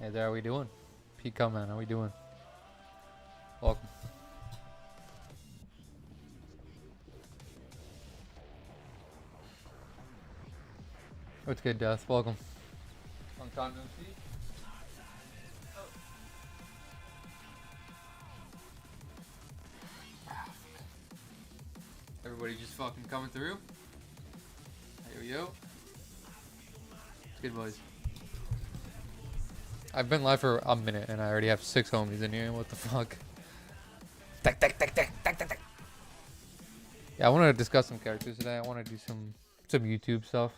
Hey there, how we doing? Pete man, how we doing? Welcome. What's good, Death? Welcome. Long time no see. Everybody just fucking coming through. Yo yo. It's good, boys. I've been live for a minute and I already have 6 homies in here. What the fuck? Tack, tack, tack, tack, tack, tack, tack. Yeah, I wanted to discuss some characters today. I want to do some YouTube stuff.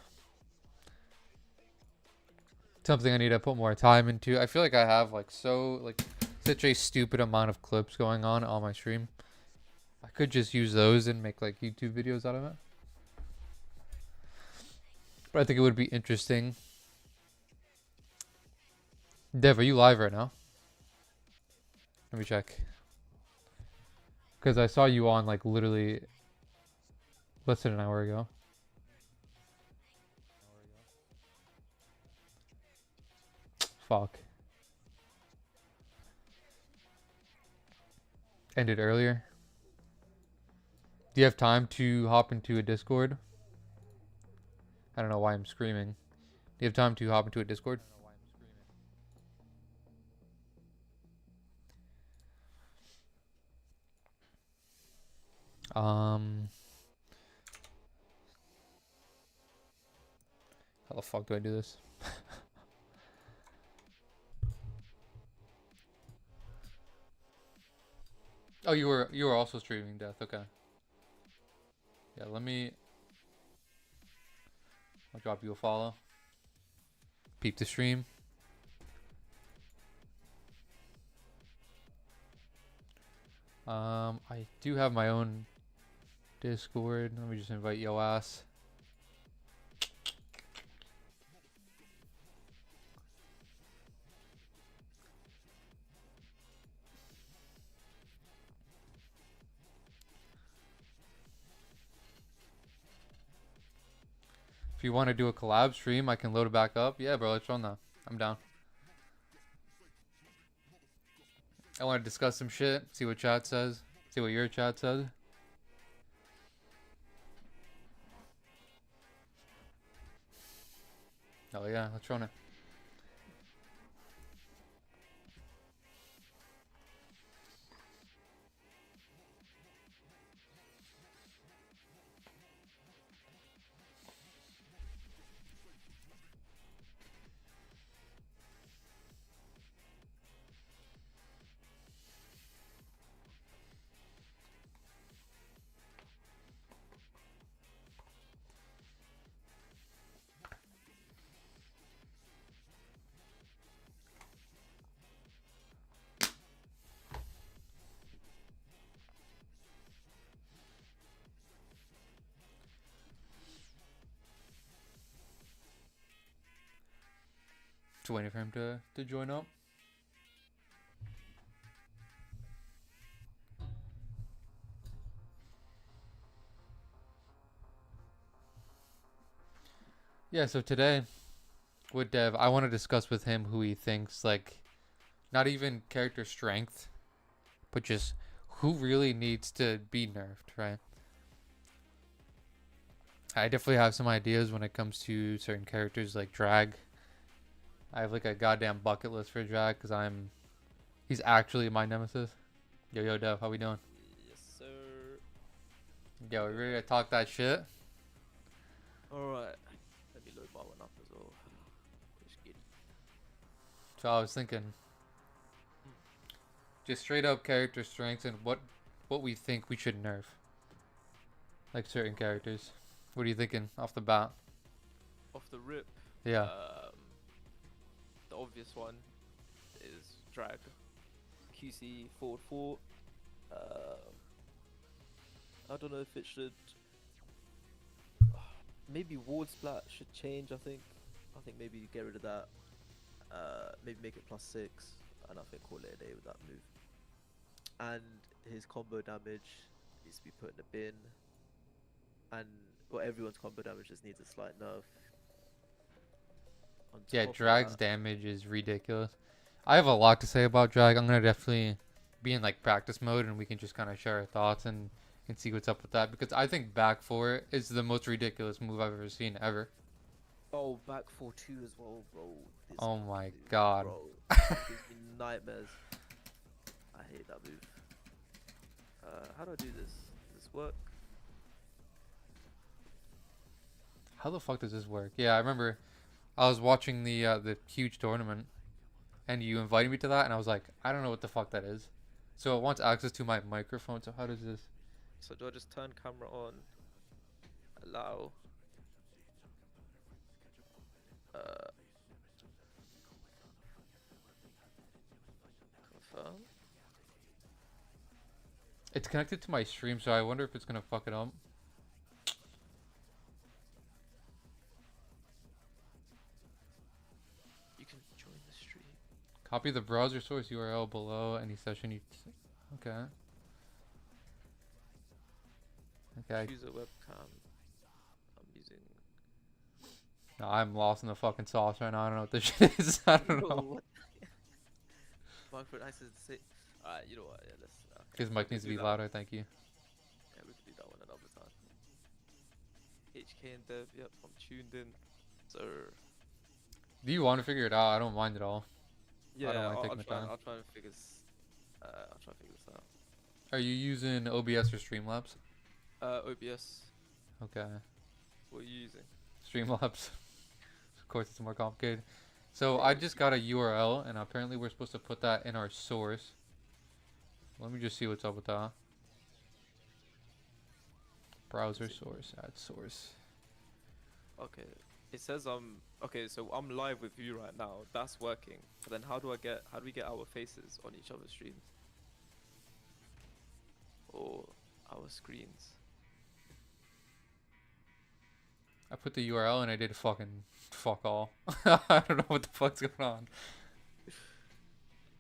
Something I need to put more time into. I feel like I have such a stupid amount of clips going on my stream. I could just use those and make like YouTube videos out of it. But I think it would be interesting. Dev, are you live right now? Let me check. Because I saw you on like literally less than an hour ago. Fuck. Ended earlier. Do you have time to hop into a Discord? I don't know why I'm screaming. Do you have time to hop into a Discord? How the fuck do I do this? Oh, you were also streaming Death. Okay. Yeah, I'll drop you a follow. Peep the stream. I do have my own Discord. Let me just invite yo ass. If you want to do a collab stream, I can load it back up. Yeah, bro, let's run that. I'm down. I want to discuss some shit. See what chat says. See what your chat says. Oh yeah, let's run it. Just waiting for him to join up. Yeah, so today with Dev, I want to discuss with him who he thinks, like, not even character strength, but just who really needs to be nerfed, right? I definitely have some ideas when it comes to certain characters like Drag. I have like a goddamn bucket list for Drag because he's actually my nemesis. Yo, Dev, how we doing? Yes, sir. Yo, we ready to talk that shit? Alright. Let me load my one up as well. Let's get it. So I was thinking, just straight up character strengths and what we think we should nerf. Like certain characters. What are you thinking off the bat? Off the rip, Yeah. the obvious one is Drag. QC forward 4. I don't know if it should. Maybe ward splat should change. I think maybe get rid of that. Maybe make it +6, and I think call it a day with that move. And his combo damage needs to be put in the bin. And well, everyone's combo damage just needs a slight nerf. on Yeah, top of Drag's that, damage is ridiculous. I have a lot to say about Drag. I'm gonna definitely be in like practice mode, and we can just kind of share our thoughts and see what's up with that. Because I think back four is the most ridiculous move I've ever seen ever. oh, back 4-2 as well, bro. This Oh my move, god. bro, gives me nightmares. I hate that move. How do I do this? Does this work? How the fuck does this work? Yeah, I remember I was watching the huge tournament, and you invited me to that, and I was like, I don't know what the fuck that is. So it wants access to my microphone. So how does this? So do I just turn camera on, allow, uh, confirm? It's connected to my stream, so I wonder if it's gonna fuck it up. You can join the stream. Copy the browser source URL below any session you. Okay. Okay. Choose a webcam. I'm using. No, I'm lost in the fucking sauce right now. I don't know what this shit is. I don't Bro, know. what? Microphone access to say. Alright, you know what? Yeah, let's. Okay, His mic we'll needs to do be that. louder. Thank you. Yeah, we can do that one another time. HK and Dev, yep, I'm tuned in. So Do you want to figure it out? I don't mind at all. yeah, mind I'll taking the try. time. I'll try and figure. I'll try and figure this out. Are you using OBS or Streamlabs? OBS. Okay. What are you using? Streamlabs. Of course, it's more complicated. So Bro, I just got a URL, and apparently we're supposed to put that in our source. Let me just see what's up with that. Browser source, add source. Okay. It says okay, so I'm live with you right now. That's working. But then how do we get our faces on each other's streams? Or our screens? I put the URL and I did fucking fuck all. I don't know what the fuck's going on.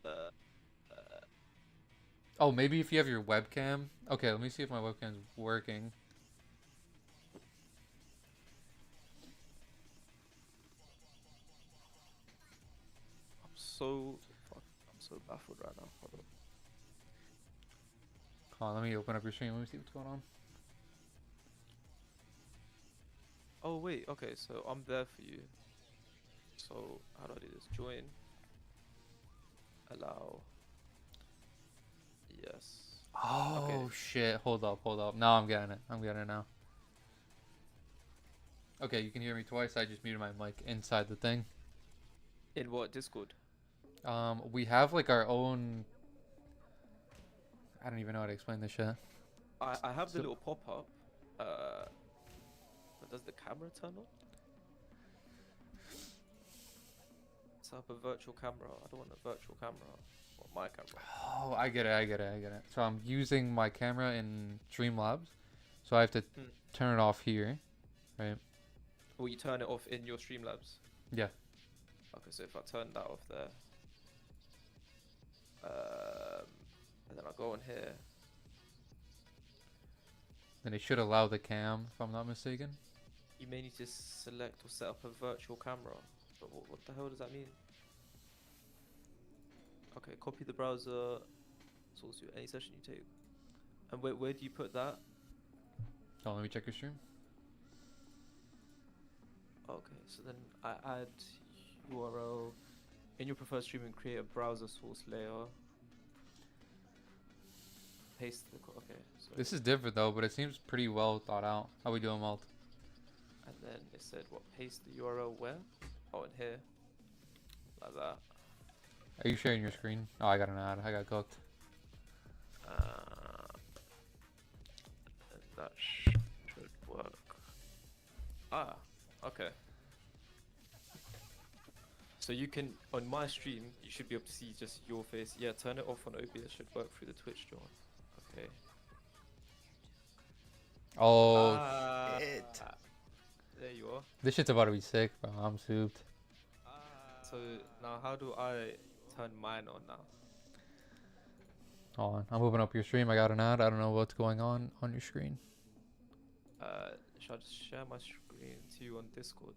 Uh, Oh, maybe if you have your webcam. Okay, let me see if my webcam's working. I'm so baffled right now. Hold on. Hold on, let me open up your stream. Let me see what's going on. Oh wait, okay, so I'm there for you. So how do I do this? Join. Allow. Yes. Oh Okay. shit! Hold up. Now I'm getting it. I'm getting it now. Okay, you can hear me twice. I just muted my mic inside the thing. In what? Discord? We have like our own. I don't even know how to explain this shit. I have the So- little pop up. But does the camera turn on? Set up a virtual camera. I don't want a virtual camera. I want my camera. Oh, I get it. So I'm using my camera in Streamlabs, so I have to turn it off here, right? Or you turn it off in your Streamlabs? Yeah. Okay, so if I turn that off there, and then I go on here. Then it should allow the cam, if I'm not mistaken. You may need to select or set up a virtual camera. But what the hell does that mean? Okay, copy the browser source to any session you take. And where do you put that? Oh, let me check your stream. Okay, so then I add URL in your preferred stream and create a browser source layer. Paste the okay. So This is different though, but it seems pretty well thought out. How we doing, Malt? and then it said what? Paste the URL where? Oh, in here, like that. Are you sharing your screen? Oh, I got an ad. I got cooked. And that should work. Ah, okay. So you can, on my stream, you should be able to see just your face. Yeah, turn it off on OBS, should work through the Twitch join. Okay. Oh Ah, shit! there you are. This shit's about to be sick, bro. I'm souped. So now how do I turn mine on now? Hold on, I'm moving up your stream. I got an ad. I don't know what's going on your screen. Should I just share my screen to you on Discord?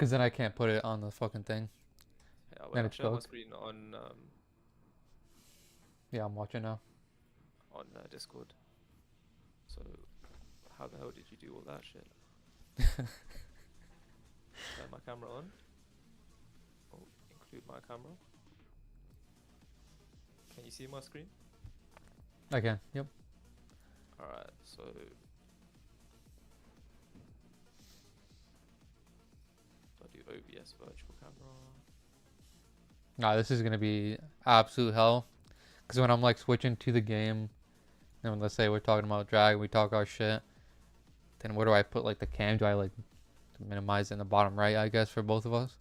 Because then I can't put it on the fucking thing. Yeah, wait, And I'll it's share my bugged. screen Yeah, I'm watching now. on Discord. So, how the hell did you do all that shit? Turn my camera on. Oh, include my camera. Can you see my screen? I can. Yep. Alright, so I'll do OBS virtual camera. Nah, this is gonna be absolute hell. Because when I'm like switching to the game, and let's say we're talking about drag, we talk our shit. Then where do I put like the cam? Do I like minimize it in the bottom right? I guess for both of us.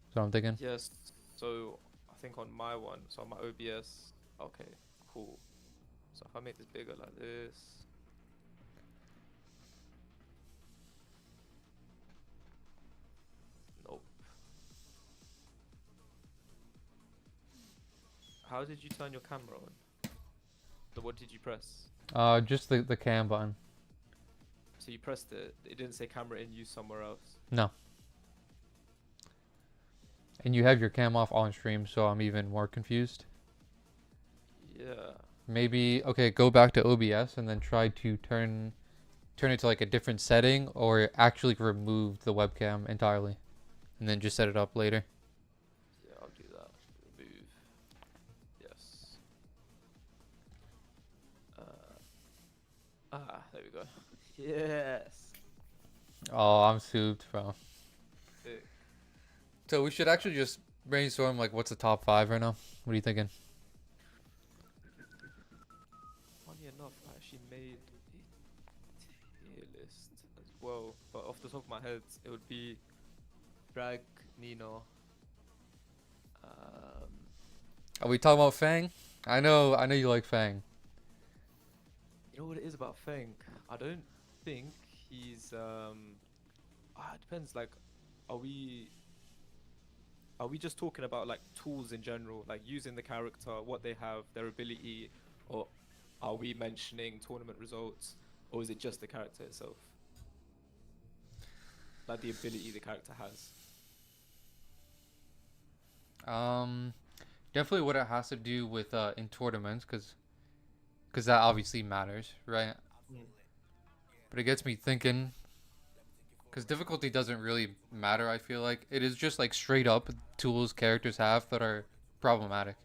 That's what I'm thinking. Yes, so I think on my one, so on my OBS, okay, cool. So if I make this bigger like this, nope. How did you turn your camera on? What did you press? Just the cam button. So you pressed it, it didn't say camera in use somewhere else. No. And you have your cam off on stream, so I'm even more confused. Yeah. Maybe okay, go back to OBS and then try to turn it to like a different setting, or actually remove the webcam entirely, and then just set it up later. Yeah, I'll do that. Remove. Yes. There we go. Yes. Oh, I'm souped, bro. Sick. So we should actually just brainstorm like what's the top 5 right now. What are you thinking? Funny enough, I actually made a tier list as well, but off the top of my head, it would be Drag, Nino. Are we talking about Fang? I know you like Fang. You know what it is about Feng? I don't think he's it depends. Like, are we just talking about like tools in general, like using the character, what they have, their ability, or are we mentioning tournament results, or is it just the character itself? Like the ability the character has. Definitely what it has to do with in tournaments, because that obviously matters, right? Mm. But it gets me thinking, because difficulty doesn't really matter. I feel like it is just like straight up tools characters have that are problematic.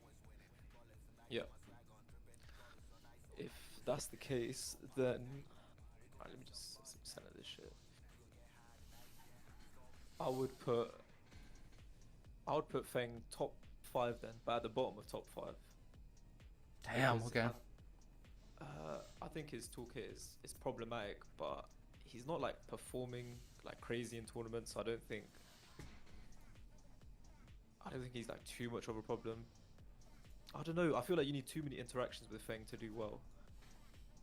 Yeah. If that's the case, then alright, let me just set some percent of this shit. I would put Feng top 5 then, but at the bottom of top 5. Damn. Because Okay. I think his toolkit is problematic, but he's not like performing like crazy in tournaments. So I don't think he's like too much of a problem. I don't know. I feel like you need too many interactions with Feng to do well.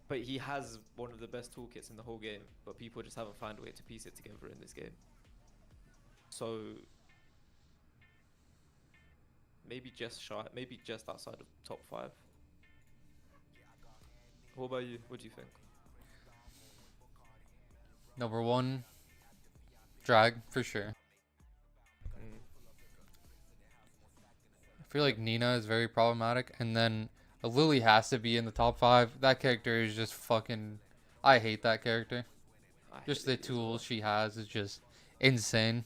But he has one of the best toolkits in the whole game, but people just haven't found a way to piece it together in this game. So maybe just outside of top 5. What about you? What do you think? Number 1, drag for sure. Mm. I feel like Nina is very problematic, and then Lily has to be in the top 5. That character is just fucking. I hate that character. I hate Just the Lily as well. tools she has is just insane.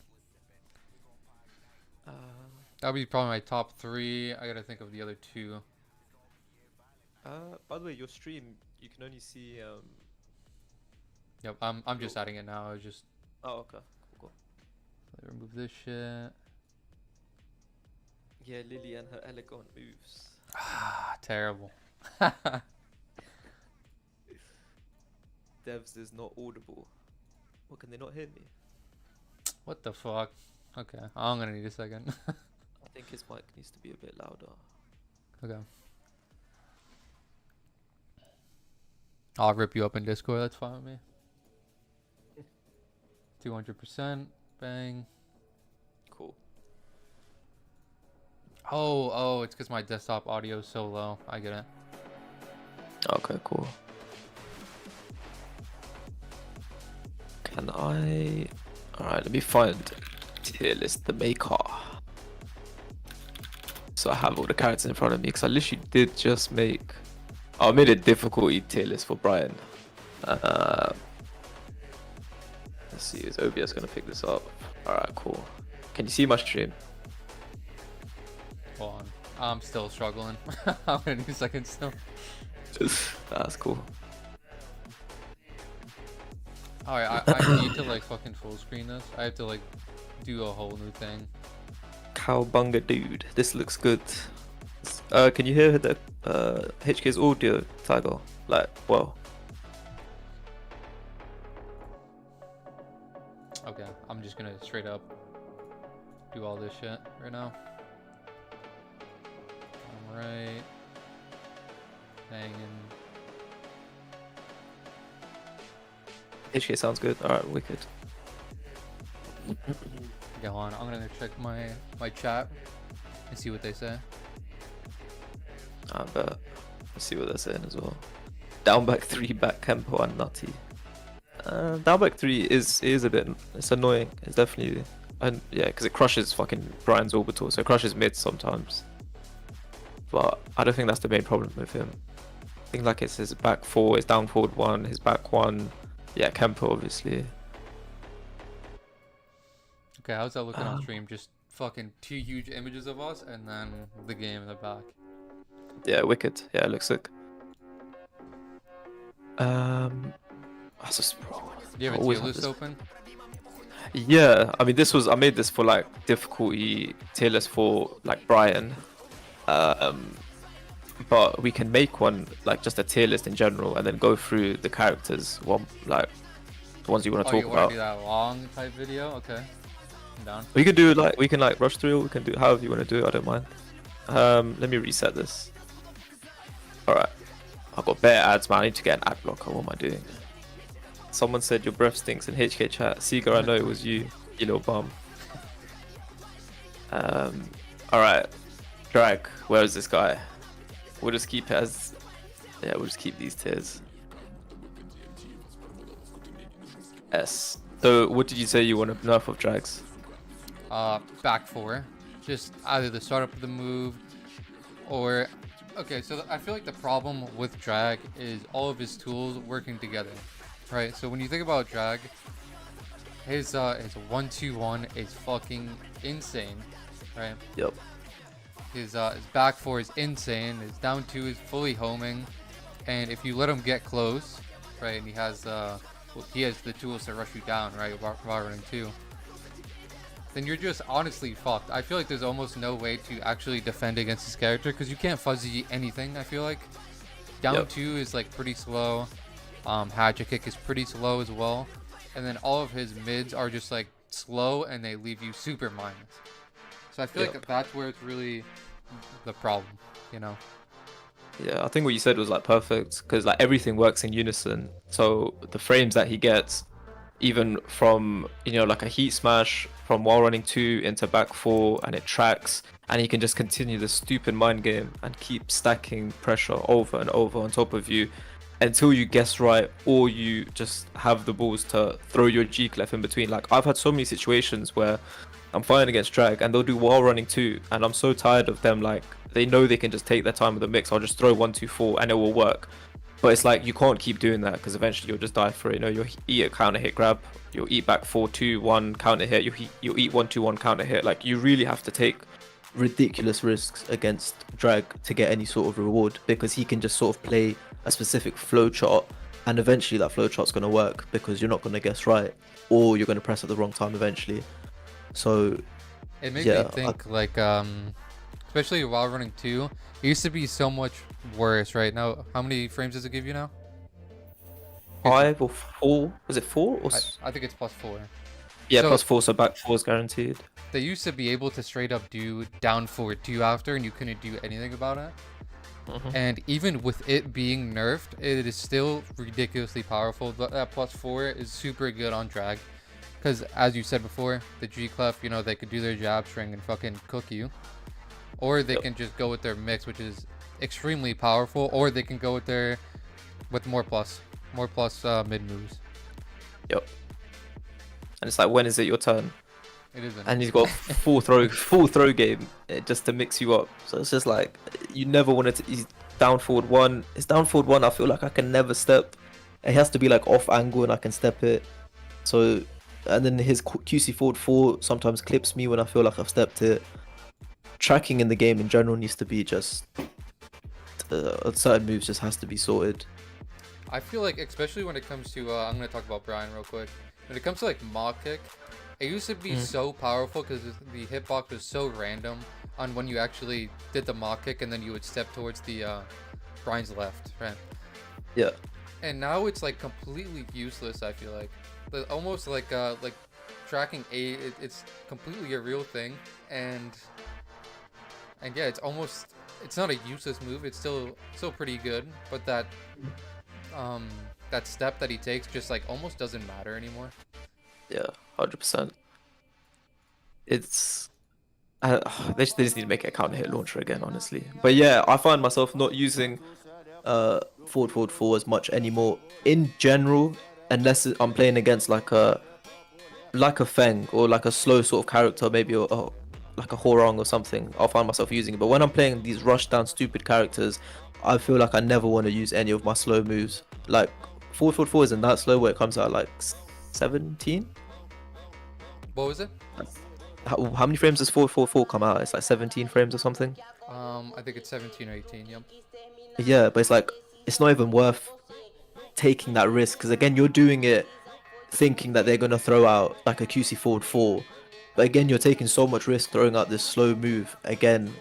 That would be probably my top 3. I gotta think of the other 2. By the way, your stream, you can only see Yep, I'm just Yo. adding it now. I just oh, okay, cool. remove this shit. Yeah, Lily and her elegant moves. Ah, terrible. Devs is not audible. What, can they not hear me? What the fuck? Okay, I'm gonna need a second. I think his mic needs to be a bit louder. Okay. I'll rip you up in Discord. That's fine with me. 200%. Bang. Cool. Oh, it's because my desktop audio is so low. I get it. Okay, cool. Can I... Alright, let me find Tier list the maker. So I have all the characters in front of me because I literally did just make. Oh, I made a difficulty tier list for Brian. Let's see, is OBS gonna pick this up? Alright, cool. Can you see my stream? Hold on. I'm still struggling. I'm gonna need a second still. That's cool. Alright, I need to like fucking full screen this. I have to like do a whole new thing. Cowbunga dude, this looks good. Can you hear the HK's audio, Tiger? Like, well. Okay, I'm just gonna straight up do all this shit right now. Alright. Hanging. HK sounds good. Alright, wicked. Go on. I'm gonna check my chat and see what they say. I bet. Let's see what they're saying as well. Down back 3, back Kempo and Nutty. Down back 3 is a bit. It's annoying. It's definitely. And yeah, because it crushes fucking Brian's orbital, so it crushes mid sometimes. But I don't think that's the main problem with him. I think like it's his back 4, his down forward 1, his back 1. Yeah, Kempo obviously. Okay, how's that looking on stream? Just fucking 2 huge images of us and then the game in the back. Yeah, wicked. Yeah, it looks sick. That's just bro. Do you have a tier list open? Yeah, I mean I made this for like difficulty tier list for like Brian. But we can make one like just a tier list in general and then go through the characters, one like the ones you want to talk you about. Do that long type video? Okay. I'm down. We can do like we can like rush through, we can do however you want to do it, I don't mind. Let me reset this. Alright. I've got bare ads, man. I need to get an ad blocker. What am I doing? Someone said your breath stinks in HK chat. Seeger, I know it was you little bum. Alright. Drag, where is this guy? We'll just keep it as. Yeah, we'll just keep these tiers. S. So, what did you say you want to nerf of drags? Back 4. Just either the startup of the move or. Okay, so I feel like the problem with drag is all of his tools working together, right? So when you think about drag, his 1-2-1 is fucking insane, right? Yep. His back 4 is insane. His down 2 is fully homing, and if you let him get close, right, and he has the tools to rush you down, right, while running 2, then you're just honestly fucked. I feel like there's almost no way to actually defend against his character because you can't fuzzy anything. I feel like down 2 is like pretty slow. Hatchet kick is pretty slow as well, and then all of his mids are just like slow and they leave you super minus. So I feel like that's where it's really the problem, you know? Yeah, I think what you said was like perfect because like everything works in unison. So the frames that he gets, even from like a heat smash from while running 2 into back 4, and it tracks, and he can just continue this stupid mind game and keep stacking pressure over and over on top of you until you guess right or you just have the balls to throw your G clef in between. Like I've had so many situations where I'm fighting against drag and they'll do while running 2, and I'm so tired of them, like they know they can just take their time with the mix. I'll just throw 1-2-4 and it will work. But it's like you can't keep doing that because eventually you'll just die for it. You'll eat a counter hit grab, you'll eat back 4-2-1 counter hit, you'll eat 1-2-1 counter hit. Like you really have to take ridiculous risks against drag to get any sort of reward because he can just sort of play a specific flowchart, and eventually that flowchart's going to work because you're not going to guess right or you're going to press at the wrong time eventually. So it made me think like especially while running 2, it used to be so much worse. Right now, how many frames does it give you now? 5 or 4? Was it 4 or? I think it's +4. Yeah, so +4, so back 4 is guaranteed. They used to be able to straight up do down forward 2 after, and you couldn't do anything about it. And even with it being nerfed, it is still ridiculously powerful. But that +4 is super good on drag, because as you said before, the G clef, they could do their jab string and fucking cook you, or they can just go with their mix, which is extremely powerful, or they can go with more plus mid moves. Yep. And it's like, when is it your turn? It isn't. and he's got full throw game just to mix you up. So it's just like you never wanted to. He's down forward one. It's down forward one. I feel like I can never step. It has to be like off angle and I can step it. So, and then his QC forward 4 sometimes clips me when I feel like I've stepped it. Tracking in the game in general needs to be just certain moves just has to be sorted. I feel like, especially when it comes to, I'm gonna talk about Brian real quick. When it comes to like mock kick, it used to be so powerful because the hitbox was so random on when you actually did the mock kick and then you would step towards the Brian's left, right? Yeah. And now it's like completely useless. I feel like, almost like tracking A. It's completely a real thing, and yeah, it's not a useless move. It's still pretty good, but that step that he takes just like almost doesn't matter anymore. Yeah, 100%. It's they just need to make it a counter hit launcher again, honestly. But yeah, I find myself not using forward 4 as much anymore in general, unless I'm playing against like a Feng or like a slow sort of character, maybe or like a Horong or something. I'll find myself using it. But when I'm playing these rush down stupid characters, I feel like I never want to use any of my slow moves. Like forward 4 isn't that slow where it comes out like 17. What was it? How many frames does 444 come out? It's like 17 frames or something. I think it's 17 or 18. Yep. Yeah, but it's like it's not even worth taking that risk because again you're doing it thinking that they're gonna throw out like a QC forward 4, but again you're taking so much risk throwing out this slow move again,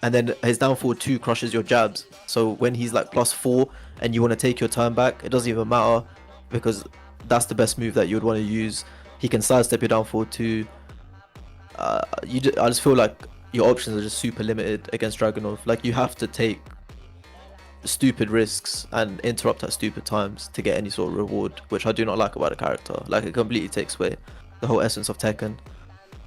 and then his down forward 2 crushes your jabs. So when he's like +4 and you want to take your turn back, it doesn't even matter because that's the best move that you would want to use. He can sidestep your down forward 2. I just feel like your options are just super limited against Dragunov. Like you have to take stupid risks and interrupt at stupid times to get any sort of reward, which I do not like about a character. Like it completely takes away the whole essence of Tekken.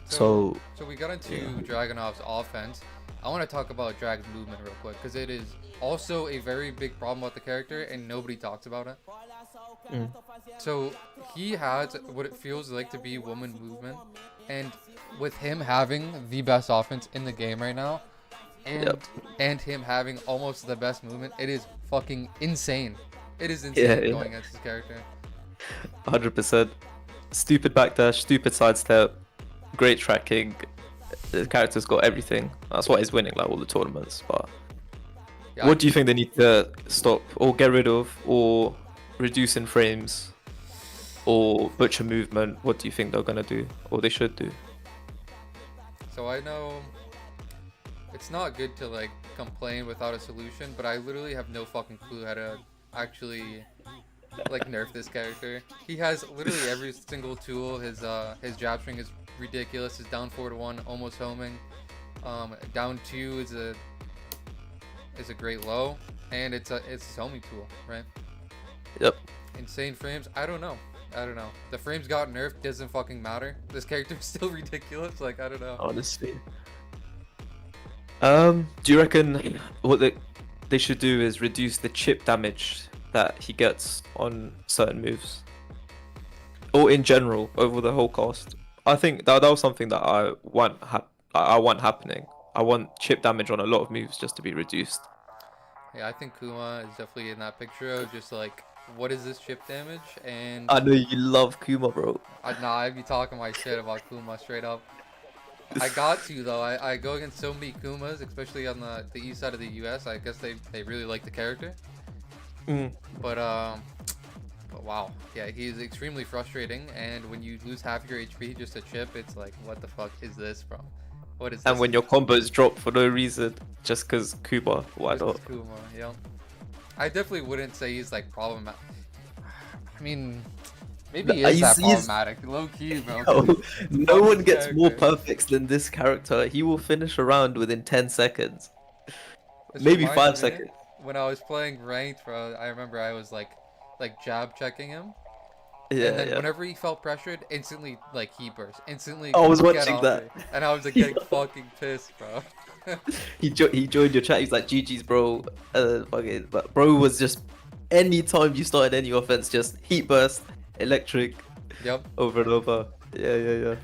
So we got into Dragunov's offense. I want to talk about Dragon's movement real quick because it is also a very big problem with the character and nobody talks about it. So he has what it feels like to be woman movement, and with him having the best offense in the game right now, and him having almost the best movement, it is fucking insane. It is insane going against this character. 100%. Stupid backdash, stupid sidestep, great tracking. The character's got everything. That's why he's winning like all the tournaments. But Yeah, what do you think they need to stop or get rid of or reduce in frames or butcher movement? What do you think they're gonna do or they should do? So I know it's not good to like complain without a solution, but I literally have no fucking clue how to actually like nerf this character. He has literally every single tool. His jab string is ridiculous. His down forward 1 almost homing. Down 2 is a great low, and it's his homing tool, right? Yep. Insane frames. I don't know. The frames got nerfed. Doesn't fucking matter. This character is still ridiculous. Like I don't know. Honestly. Do you reckon what they should do is reduce the chip damage that he gets on certain moves, or in general over the whole cast? I think that was something that I want happening. I want chip damage on a lot of moves just to be reduced. Yeah, I think Kuma is definitely in that picture of just like, what is this chip damage? And I know you love Kuma, bro. I'd be talking my shit about Kuma straight up. I got to though. I go against so many Kumas, especially on the east side of the US. I guess they really like the character. But wow, yeah, he's extremely frustrating. And when you lose half your HP just a chip, it's like, what the fuck is this from? What is this? And when your combos drop for no reason, just because Kuma, why not? Kuma, yeah. I definitely wouldn't say he's like problematic. I mean, maybe he is that problematic. Low key, bro. No one gets more perfects than this character. He will finish a round within 10 seconds. Maybe 5 seconds. When I was playing ranked, bro, I remember I was like jab checking him. Yeah, and then whenever he felt pressured, instantly like he burst. Instantly. I was watching that. And I was like getting fucking pissed, bro. He joined your chat. He's like, GG's, bro. Fucking, but bro was just anytime you started any offense, just heat burst, electric. Yep. Over and over. Yeah.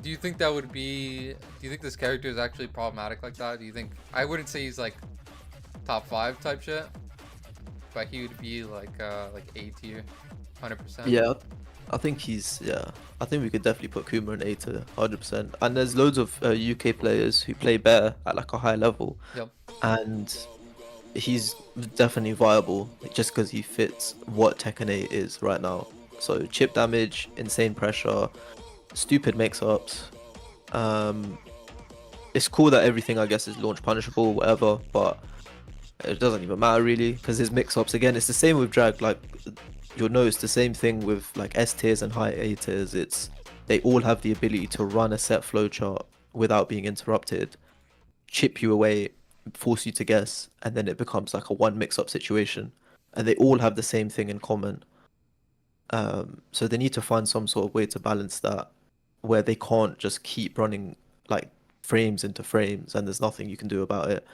Do you think that would be? Do you think this character is actually problematic like that? Do you think? I wouldn't say he's like top 5 type shit, but he would be like A tier, 100%. Yeah, I think he's yeah. I think we could definitely put Kuma in A to 100%. And there's loads of UK players who play better at like a high level, Yep. and he's definitely viable just because he fits what Tekken 8 is right now. So chip damage, insane pressure, stupid mix-ups. Um, it's cool that everything I guess is launch punishable, whatever, but it doesn't even matter really because his mix-ups again. It's the same with drag. Like you'll notice the same thing with like S tiers and high A tiers. It's they all have the ability to run a set flowchart without being interrupted, chip you away, force you to guess, and then it becomes like a one mix-up situation. And they all have the same thing in common. So they need to find some sort of way to balance that, where they can't just keep running like frames into frames, and there's nothing you can do about it.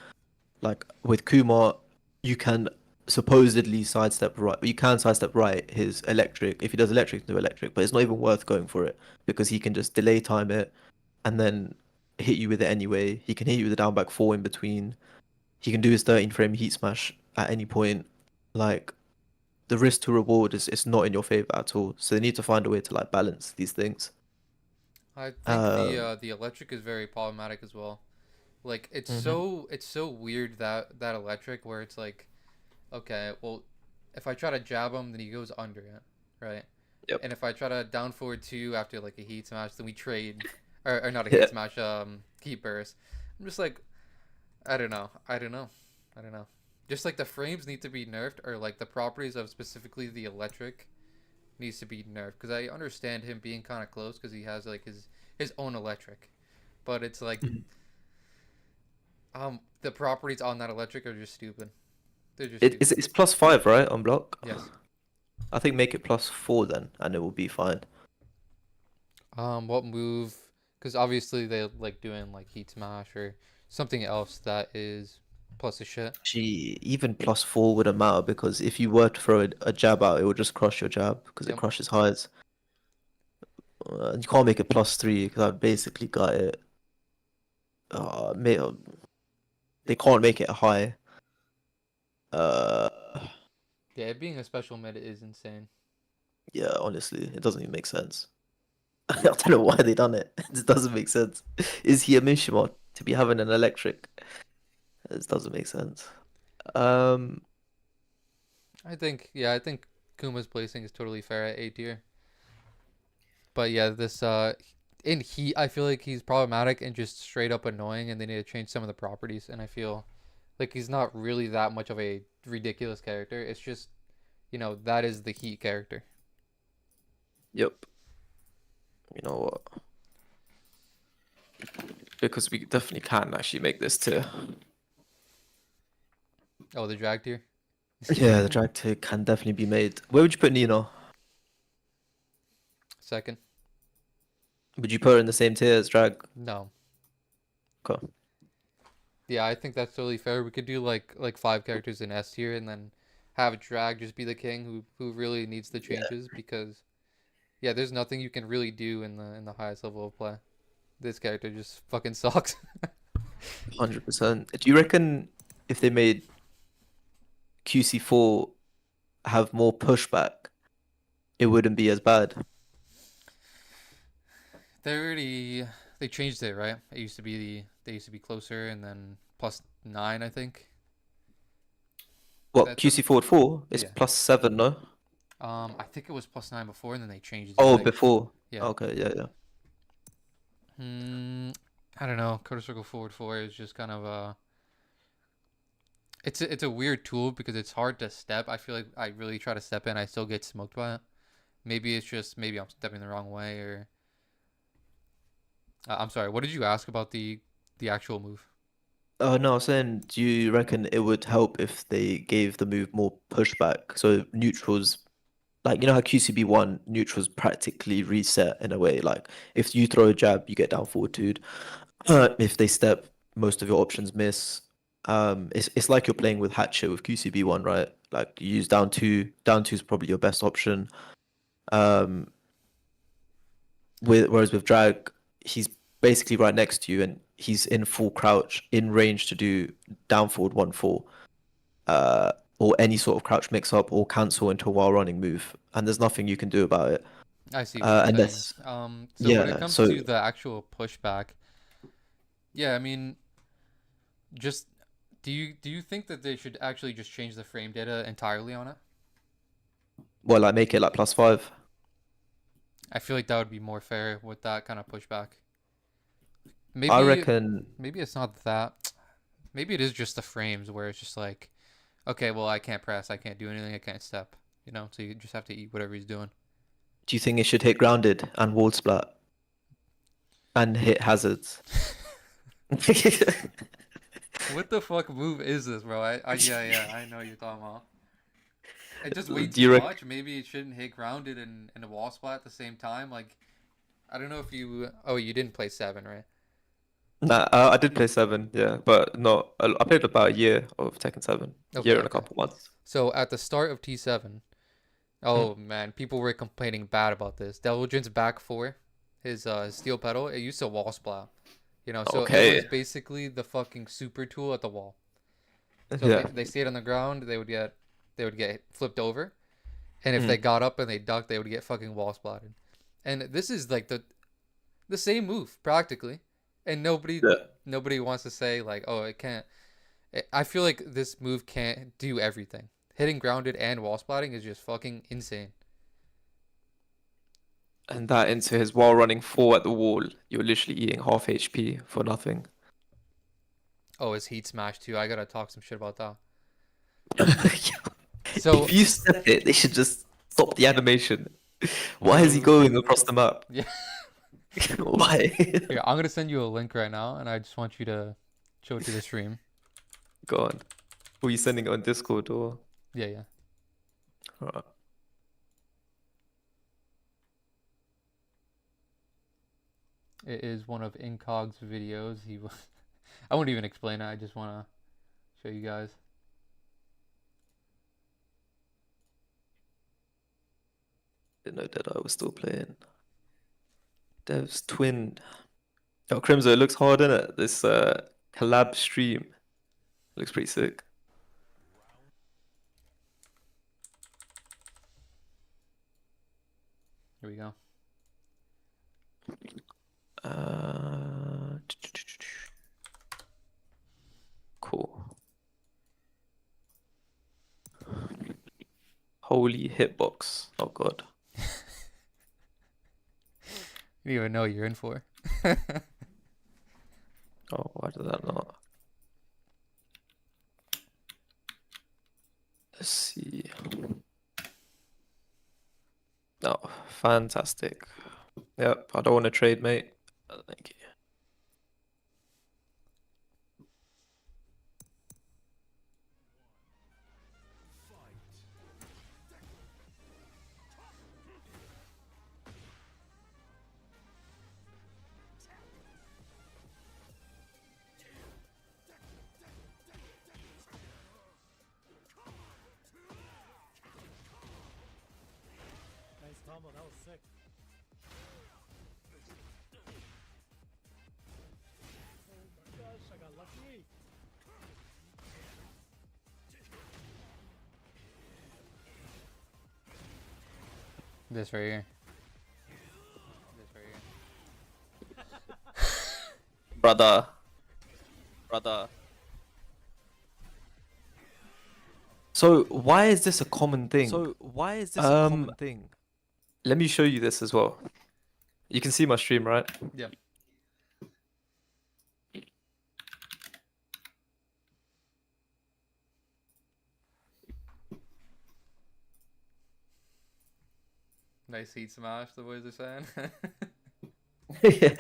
Like with Kumar, you can supposedly sidestep right. You can sidestep right his electric. If he does electric, do electric, but it's not even worth going for it because he can just delay time it and then hit you with it anyway. He can hit you with a down back four in between. He can do his 13 frame heat smash at any point. Like the risk to reward is not in your favor at all. So they need to find a way to like balance these things. I think Um, the electric is very problematic as well. Like mhm. it's so weird that that electric where it's like, okay, well, if I try to jab him, then he goes under it, right? Yep. And if I try to down forward two after like a heat smash, then we trade, or not a Yeah. heat smash, heat burst. I'm just like, I don't know, I don't know. Just like the frames need to be nerfed, or like the properties of specifically the electric needs to be nerfed. Because I understand him being kind of close because he has like his own electric, but it's like Mhm. the properties on that electric are just stupid. They're just It's stupid. it's +5, right, on block? Yes. I think make it +4 then, and it will be fine. What move? Because obviously they like doing like heat smash or something else that is plus a shit. Actually, even +4 wouldn't matter because if you were to throw a jab out, it would just crush your jab because it Yep. crushes highs. You can't make it +3 because I basically got it. Uh, may, they can't make it a high. Uh, Yeah, being a special mid is insane. yeah, honestly, it doesn't even make sense. I don't know why they done it. It doesn't make sense. Is he a Mishima to be having an electric? It doesn't make sense. Um, I think Kuma's placing is totally fair at A tier. But yeah, this in heat, I feel like he's problematic and just straight up annoying, and they need to change some of the properties. And I feel like he's not really that much of a ridiculous character. It's just that is the heat character. yep. You know what? Because we definitely can actually make this tier. Oh, the drag tier. Yeah, the drag tier can definitely be made. Where would you put Nino? Second. Would you put her in the same tier as drag? No. Okay. Yeah, I think that's totally fair. We could do like 5 characters in S tier and then have drag just be the king who really needs the Yeah, changes because yeah, there's nothing you can really do in the highest level of play. This character just fucking sucks. 100%. Do you reckon if they made QC4 have more pushback, it wouldn't be as bad? They already they changed it, right? It used to be they used to be closer and then +9, I think. What, That's QC forward 4 is yeah. +7, no? I think it was +9 before and then they changed it. Oh, Like before. yeah. Okay, yeah, yeah. Hmm. I don't know. Quarter circle forward 4 is just kind of it's a weird tool because it's hard to step. I feel like I really try to step in, I still get smoked by it. Maybe it's just maybe I'm stepping the wrong way or I'm sorry. What did you ask about the actual move? Oh, no, I was saying, do you reckon it would help if they gave the move more pushback? So neutrals, like, you know how QCB1 neutrals practically reset in a way? Like, if you throw a jab, you get down forward dude. If they step, most of your options miss. It's like you're playing with Hatchet with QCB1, right? Like, you use down two is probably your best option. Um, whereas with drag, he's basically right next to you, and he's in full crouch, in range to do down forward 1-4, or any sort of crouch mix up or cancel into a while running move, and there's nothing you can do about it. I see what you're saying. Unless, So when it yeah, comes so to the actual pushback, yeah, I mean, just do you think that they should actually just change the frame data entirely on it? well, like make it like +5. I feel like that would be more fair with that kind of pushback. I Maybe reckon. maybe it's not that. Maybe it is just the frames where it's just like, okay, well, I can't press, I can't do anything, I can't step, so you just have to eat whatever he's doing. Do you think it should hit grounded and wall splat and hit hazards? What the fuck move is this, bro? Yeah, I know what you're talking about. It's just way Do too you reckon? much. Maybe it shouldn't hit grounded and a wall splat at the same time. Like, I don't know if you. Oh, you didn't play 7, right? Nah, I did play 7, yeah, but not. I played about a year of Tekken 7, year Okay, and a okay. couple months. So at the start of T7, Mm. oh man, people were complaining bad about this. Diligent's back 4, his steel pedal, it used to wall splat. So it was Okay, basically the fucking super tool at the wall. So if yeah. they stayed on the ground, they would get flipped over, and if they Mm. got up and they ducked, they would get fucking wall splatted. And this is like the same move practically, and Yeah. nobody wants to say like, oh, it can't. I feel like this move can't do everything. Hitting grounded and wall splatting is just fucking insane. And that into his while running 4 at the wall, you're literally eating half HP for nothing. Oh, his heat smash too. I gotta talk some shit about that. So If you step it, they should just stop the animation. Why is he literally, going across the map? yeah. Why? Here, I'm gonna send you a link right now, and I just want you to show it to the stream. Go on. Were you sending it on Discord or? Yeah, yeah. Alright. It is one of Incog's videos. I won't even explain it. I just wanna show you guys. Didn't know that I was still playing. Dev's twin. Oh, Crimzo, it looks hard, innit? This collab stream looks pretty sick. Here we go. Cool. Holy hitbox. Oh god. You don't even know what you're in for. Oh, why did that not? Let's see. Oh, fantastic. Yep, I don't want to trade, mate. Thank you. Nice combo, that was sick. Oh my gosh, I got lucky. This right here. This right here. Brother. Brother. So why is this a common thing? So why is this a a common common thing? Let me show you this as well. You can see my stream, right? Yep. Nice heat smash, the boys are saying. Yeah.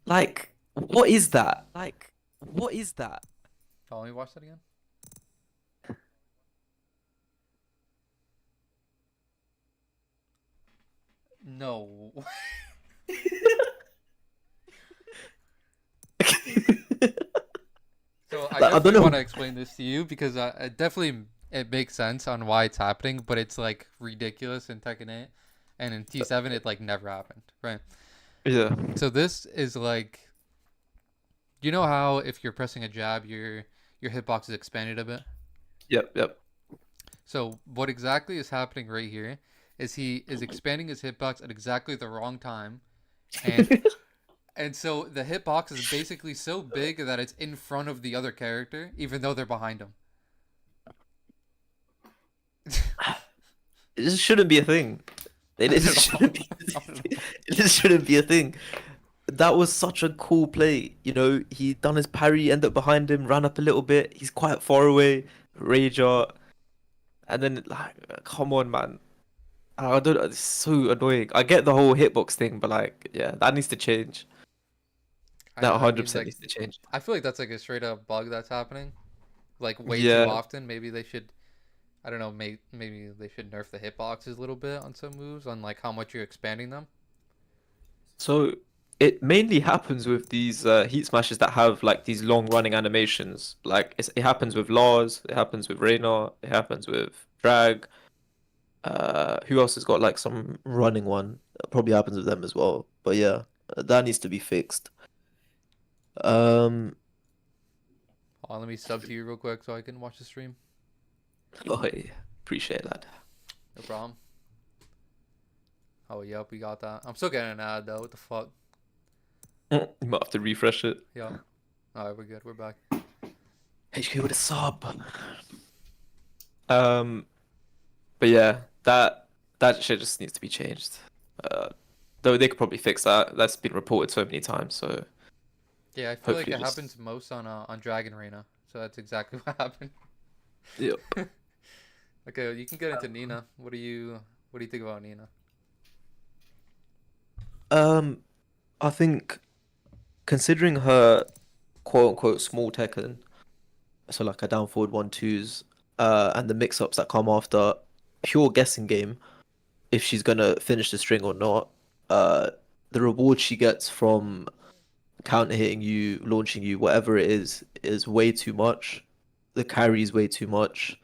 Like, what is that? Like, what is that? Oh, let me watch that again. No. So I Like, I don't definitely know. want to explain this to you because I definitely it makes sense on why it's happening, but it's like ridiculous in Tekken 8, and in T7 it like never happened, right? Yeah. So this is like, you know how if you're pressing a jab, your hitbox is expanded a bit. Yep. Yep. So what exactly is happening right here is he is expanding his hitbox at exactly the wrong time, and so the hitbox is basically so big that it's in front of the other character, even though they're behind him. It just shouldn't be a thing. It just shouldn't be. It just shouldn't be a thing. That was such a cool play. You know, he done his parry, ended up behind him, ran up a little bit. He's quite far away. Rage art, and then like, come on, man. I don't. It's so annoying. I get the whole hitbox thing, but like, yeah, that needs to change. That I mean, 100% like, needs to change. I feel like that's like a straight up bug that's happening, like way too Yeah. often. Maybe they should, I don't know, maybe they should nerf the hitboxes a little bit on some moves, on like how much you're expanding them. So it mainly happens with these heat smashes that have like these long running animations. Like it happens with Lars, it happens with Reyna, it happens with Drag. Who else has got like some running one? It probably happens with them as well. But yeah, that needs to be fixed. Um, Let me sub to you real quick so I can watch the stream. oh, yeah, appreciate that. No problem. Oh, yep, we got that. I'm still getting an ad though. What the fuck? You might have to refresh it. Yeah. All right, we're good. We're back. HQ with a sub. Um, but yeah, that shit just needs to be changed. Though they could probably fix that. That's been reported so many times. So Yeah, I feel like hopefully it just happens most on Dragon Reina. So that's exactly what happened. yep. Okay, you can get into Nina. What do you think about Nina? I think considering her quote unquote small Tekken, so like a down forward 1-2s, and the mix ups that come after, pure guessing game, if she's gonna finish the string or not, the reward she gets from counter hitting you, launching you, whatever it is way too much. The carry is way too much.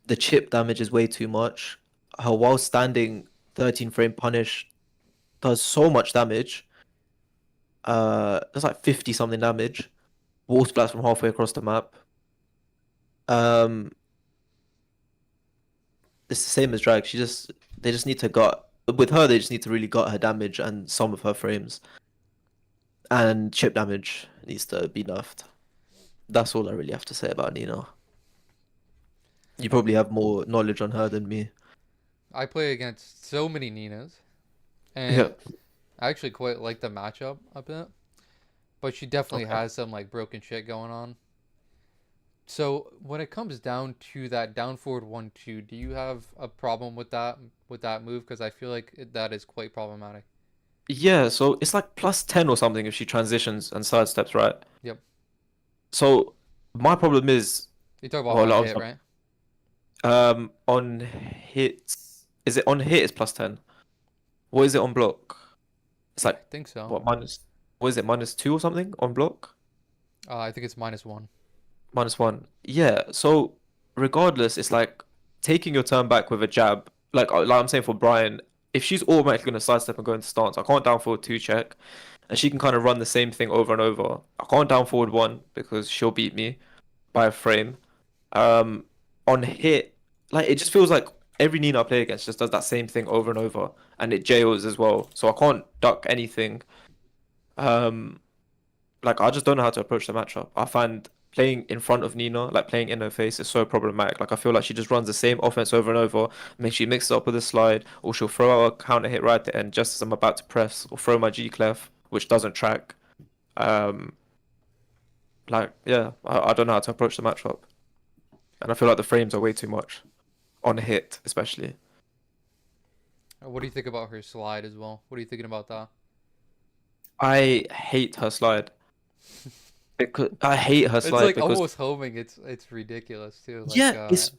The chip damage is way too much. Her while standing 13 frame punish does so much damage. Does like 50 something damage. Wall splats from halfway across the map. Um, it's the same as drag. They just need to gut with her. They just need to really gut her damage and some of her frames. And chip damage needs to be nerfed. That's all I really have to say about Nina. You probably have more knowledge on her than me. I play against so many Ninas, Yeah. and I actually quite like the matchup a bit. But she definitely Okay. has some like broken shit going on. So when it comes down to that down forward 1-2, do you have a problem with that move? Because I feel like that is quite problematic. Yeah, so it's like plus 10 or something if she transitions and sidesteps, right? Yep. So my problem is, You talk about well, on hit, right? on hits, is it on hit is plus 10? What is it on block? It's I like, think so. what, what is it, -2 or something on block? I think it's -1. -1. Yeah, so regardless, it's like taking your turn back with a jab. Like I'm saying for Brian, if she's automatically going to sidestep and go into stance, I can't down forward 2 check. And she can kind of run the same thing over and over. I can't down forward 1 because she'll beat me by a frame. Um, on hit, like it just feels like every Nina I play against just does that same thing over and over, and it jails as well. So I can't duck anything. Um, like I just don't know how to approach the matchup. I find playing in front of Nina, like playing in her face, is so problematic. Like I feel like she just runs the same offense over and over. Makes she mix it up with a slide, or she'll throw out a counter hit right at the end just as I'm about to press, or throw my G clef, which doesn't track. Um, like yeah, I don't know how to approach the matchup, and I feel like the frames are way too much on hit, especially. What do you think about her slide as well? What are you thinking about that? I hate her slide because I hate her It's slide like because almost homing. It's ridiculous too. Like yeah, it's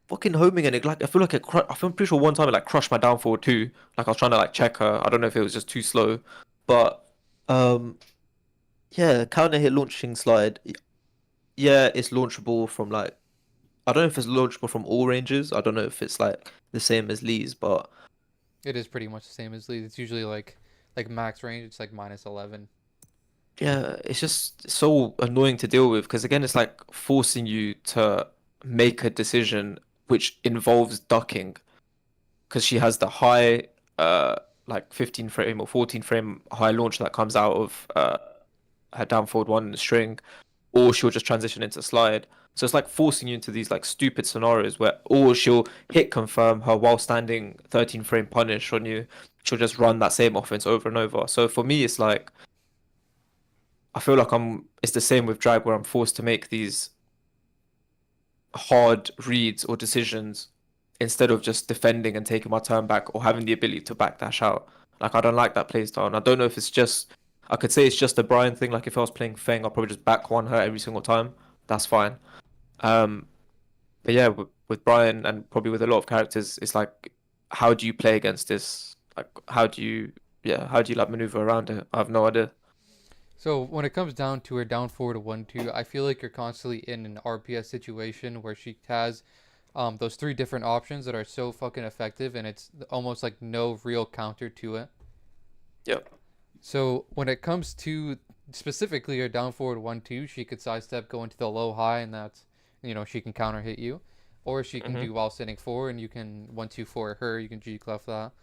fucking homing and it like I feel like I feel pretty sure one time it like crushed my downfall too. Like I was trying to like check her. I don't know if it was just too slow, but um yeah, counter hit launching slide. Yeah, it's launchable from like I don't know if it's launchable from all ranges. I don't know if it's like the same as Lee's, but It is pretty much the same as lead. It's usually like max range. It's like -11. yeah, it's just so annoying to deal with because again, it's like forcing you to make a decision which involves ducking because she has the high, like 15 frame or 14 frame high launch that comes out of her down forward one in the string, or she'll just transition into slide. So it's like forcing you into these like stupid scenarios where, or she'll hit confirm her while standing 13 frame punish on you. She'll just run that same offense over and over. So for me, it's like I feel like It's the same with drag where I'm forced to make these hard reads or decisions instead of just defending and taking my turn back or having the ability to backdash out. Like I don't like that playstyle, and I don't know if it's just I could say it's just a Brian thing. Like if I was playing Feng, I'll probably just back one her every single time. That's fine. Um, but yeah, with Brian and probably with a lot of characters, it's like, how do you play against this? Like, how do you like maneuver around it? I have no idea. So when it comes down to her down forward 1-2, I feel like you're constantly in an RPS situation where she has those three different options that are so fucking effective, and it's almost like no real counter to it. Yep. So when it comes to specifically her down forward 1-2, she could sidestep, go into the low high, and that's, she can counter hit you, or she can Hmm. do while sitting forward, and you can 1-2 her, you can G clef that,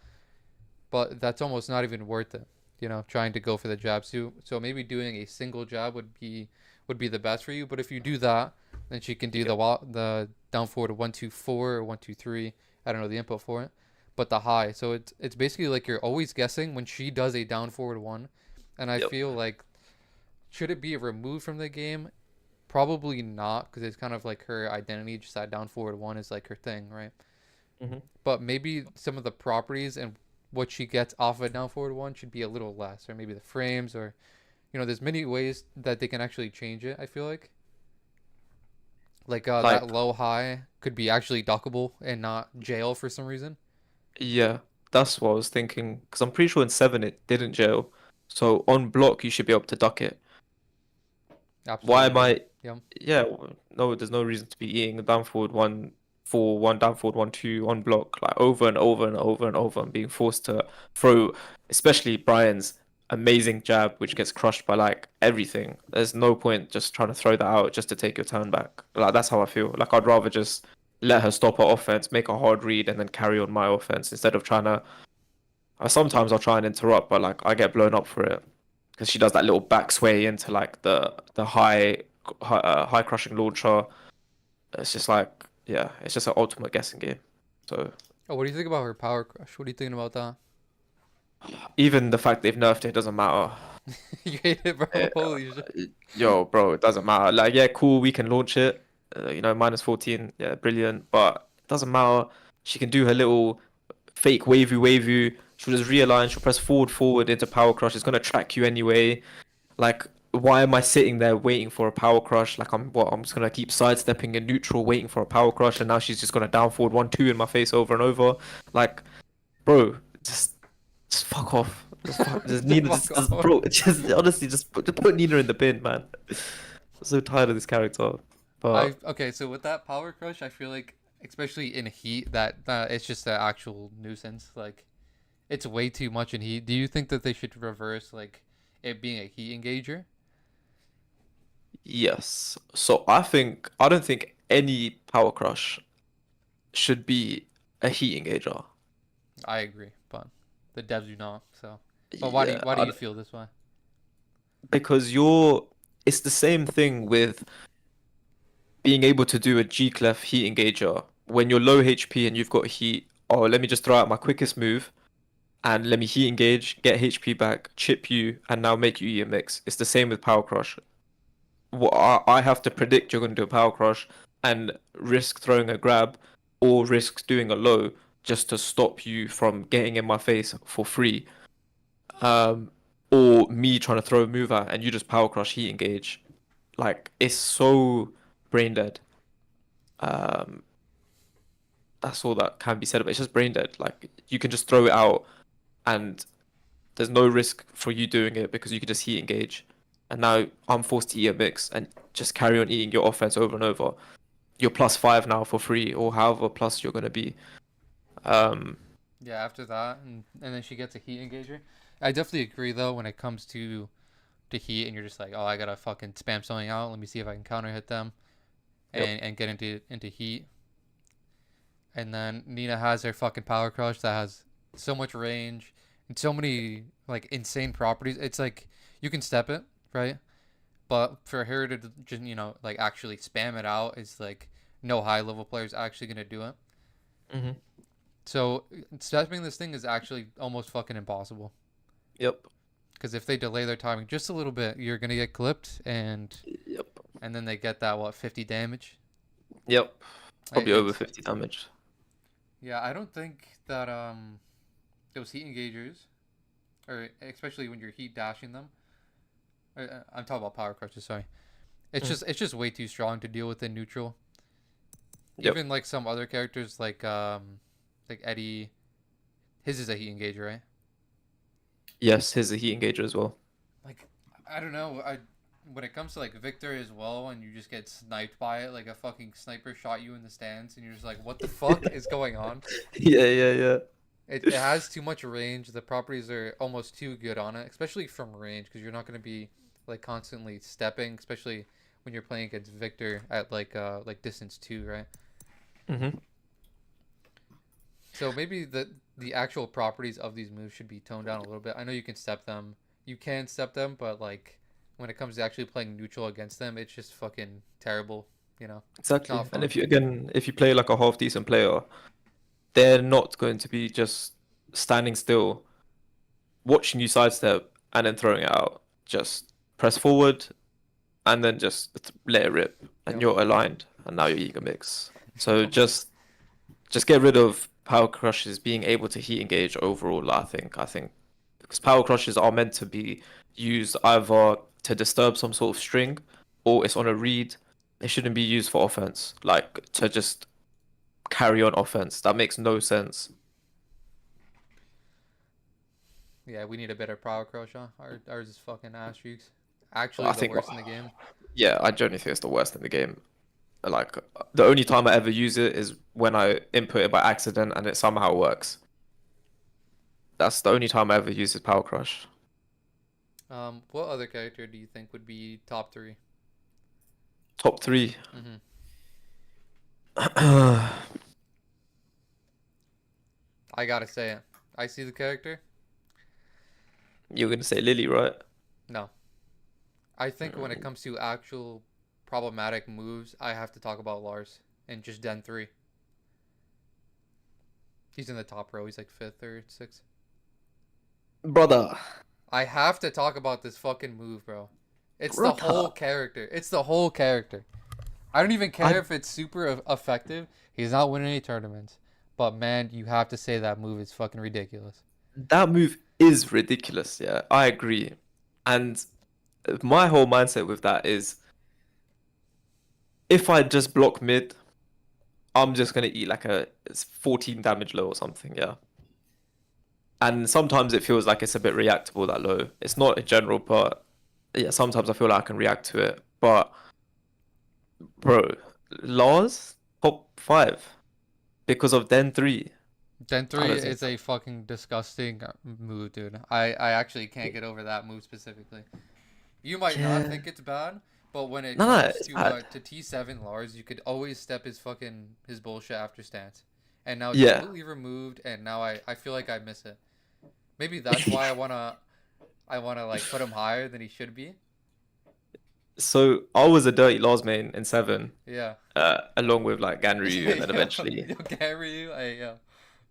but that's almost not even worth it. Trying to go for the jab suit. So maybe doing a single jab would be the best for you. But if you do that, then she can do Yep. the down forward 1-2 or 1-2 I don't know the input for it, but the high. So it's basically like you're always guessing when she does a down forward one, and I Yep. feel like should it be removed from the game? Probably not, because it's kind of like her identity. Just that down forward one is like her thing, right? Hmm. But maybe some of the properties and what she gets off of a down forward one should be a little less, or maybe the frames, or there's many ways that they can actually change it. I feel like that Like, low high could be actually duckable and not jail for some reason. yeah, that's what I was thinking. Because I'm pretty sure in 7 it didn't jail. So on block, you should be able to duck it. Why am Absolutely, I? yeah. Yeah, no, there's no reason to be eating a down forward one, four, one down forward, 1-2 on block like over and over and over and over and being forced to throw, especially Brian's amazing jab, which gets crushed by like everything. There's no point just trying to throw that out just to take your turn back. Like that's how I feel. Like I'd rather just let her stop her offense, make a hard read, and then carry on my offense instead of trying to. Sometimes I'll try and interrupt, but like I get blown up for it because she does that little back sway into like the high crushing launcher. It's just like yeah, it's just an ultimate guessing game. So Oh, what do you think about her power crush? What are you thinking about that? even the fact they've nerfed it doesn't matter. You hate it, bro. Eh, Holy shit. Yo, bro, it doesn't matter. Like yeah, cool, we can launch it. -14, yeah, brilliant. But it doesn't matter. She can do her little fake wavy. She'll just realign. She'll press forward into power crush. It's gonna track you anyway. Like, why am I sitting there waiting for a power crush? Like, I'm just gonna keep sidestepping in neutral, waiting for a power crush, and now she's just gonna down forward 1-2 in my face over and over. Like, bro, just fuck off. Just Nina, Fuck just off. bro, just honestly, just put Nina in the bin, man. I'm so tired of this character. I But okay, so with that power crush, I feel like especially in heat that it's just an actual nuisance. Like it's way too much in heat. Do you think that they should reverse like it being a heat engager? yes, so I don't think any power crush should be a heat engager. I agree, but the devs do not. So, but why do you, Yeah, why do you feel this way? because it's the same thing with being able to do a G clef heat engager when you're low HP and you've got heat. Oh, let me just throw out my quickest move and let me heat engage, get HP back, chip you, and now make you eat a mix. It's the same with Power Crush. What I have to predict you're going to do a Power Crush and risk throwing a grab or risk doing a low just to stop you from getting in my face for free. Um, or me trying to throw a move out and you just Power Crush heat engage. Like it's so brain dead. Um, that's all that can be said about it. It's just brain dead. Like you can just throw it out and there's no risk for you doing it because you can just heat engage. And now I'm forced to eat a mix and just carry on eating your offense over and over. you're +5 now for free, or however plus you're gonna be. Um, Yeah, after that, and then she gets a heat engager. I definitely agree though when it comes to heat, and you're just like, oh, I gotta fucking spam something out. Let me see if I can counter hit them, yep. and get into heat. And then Nina has her fucking power crush that has so much range and so many like insane properties. It's like you can step it, right? But for her to just like actually spam it out is like no high level player is actually gonna do it. Hmm. So stepping this thing is actually almost fucking impossible. Yep. Because if they delay their timing just a little bit, you're gonna get clipped, Yep. and then they get that what 50 damage. Yep. Probably over It's 50 damage. yeah. I don't think that those heat engagers, or especially when you're heat dashing them. I'm talking about power crushes. Sorry, it's just way too strong to deal with in neutral. Yep. Even like some other characters like Eddie, his is a heat engager, right? Yes, here's a heat engager as well. Like I don't know. When it comes to like Victor as well, and you just get sniped by it, like a fucking sniper shot you in the stands, and you're just like, what the fuck is going on? Yeah, yeah, yeah. It has too much range. The properties are almost too good on it, especially from range, because you're not going to be like constantly stepping, especially when you're playing against Victor at like distance 2, right? Hmm. So maybe the actual properties of these moves should be toned down a little bit. I know you can step them. You can step them, but like when it comes to actually playing neutral against them, it's just fucking terrible, you know. It's Exactly. not And fun. if you play like a half decent player, they're not going to be just standing still, watching you sidestep and then throwing it out. Just press forward and then just let it rip, and Yep. you're aligned, and now you're Eager Mix. So just get rid of power crushes being able to heat engage overall. I think because power crushes are meant to be used either to disturb some sort of string, or it's on a read. It shouldn't be used for offense, like to just carry on offense. That makes no sense. Yeah, we need a better power crush, huh? Ours is fucking ass cheeks. I Actually, the think, worst in the game. yeah, I genuinely think it's the worst in the game. Like the only time I ever use it is when I input it by accident and it somehow works. That's the only time I ever use his power crush. What other character do you think would be top 3? Top three. Mm-hmm. You're I gotta say it. I see the character. gonna say Lily, right? No, I think when it comes to actual problematic moves, I have to talk about Lars and just Den 3. He's in the top row. He's like 5th or 6th. Brother. I have to talk about this fucking move, bro. It's the Brother. whole character. It's the whole character. I don't even care if it's super effective. He's not winning any tournaments. But man, you have to say that move is fucking ridiculous. That move is ridiculous, yeah. I agree. And my whole mindset with that is if I just block mid, I'm just gonna eat like a 14 damage low or something, yeah. And sometimes it feels like it's a bit reactable that low. It's not in general, but yeah, sometimes I feel like I can react to it. But bro, Lars top 5 because of Den 3. Den I 3 don't think is a fucking disgusting move, dude. I actually can't get over that move specifically. You might not Yeah. think it's bad, but when it No, comes it's to bad. to T7 Lars, you could always step his bullshit after stance. And now it's Yeah. completely removed, and now I feel like I miss it. Maybe that's why I wanna like put him higher than he should be. So I was a dirty Lars main in 7, Yeah. along with like Ganryu, and then eventually, Yo, Gary, yeah.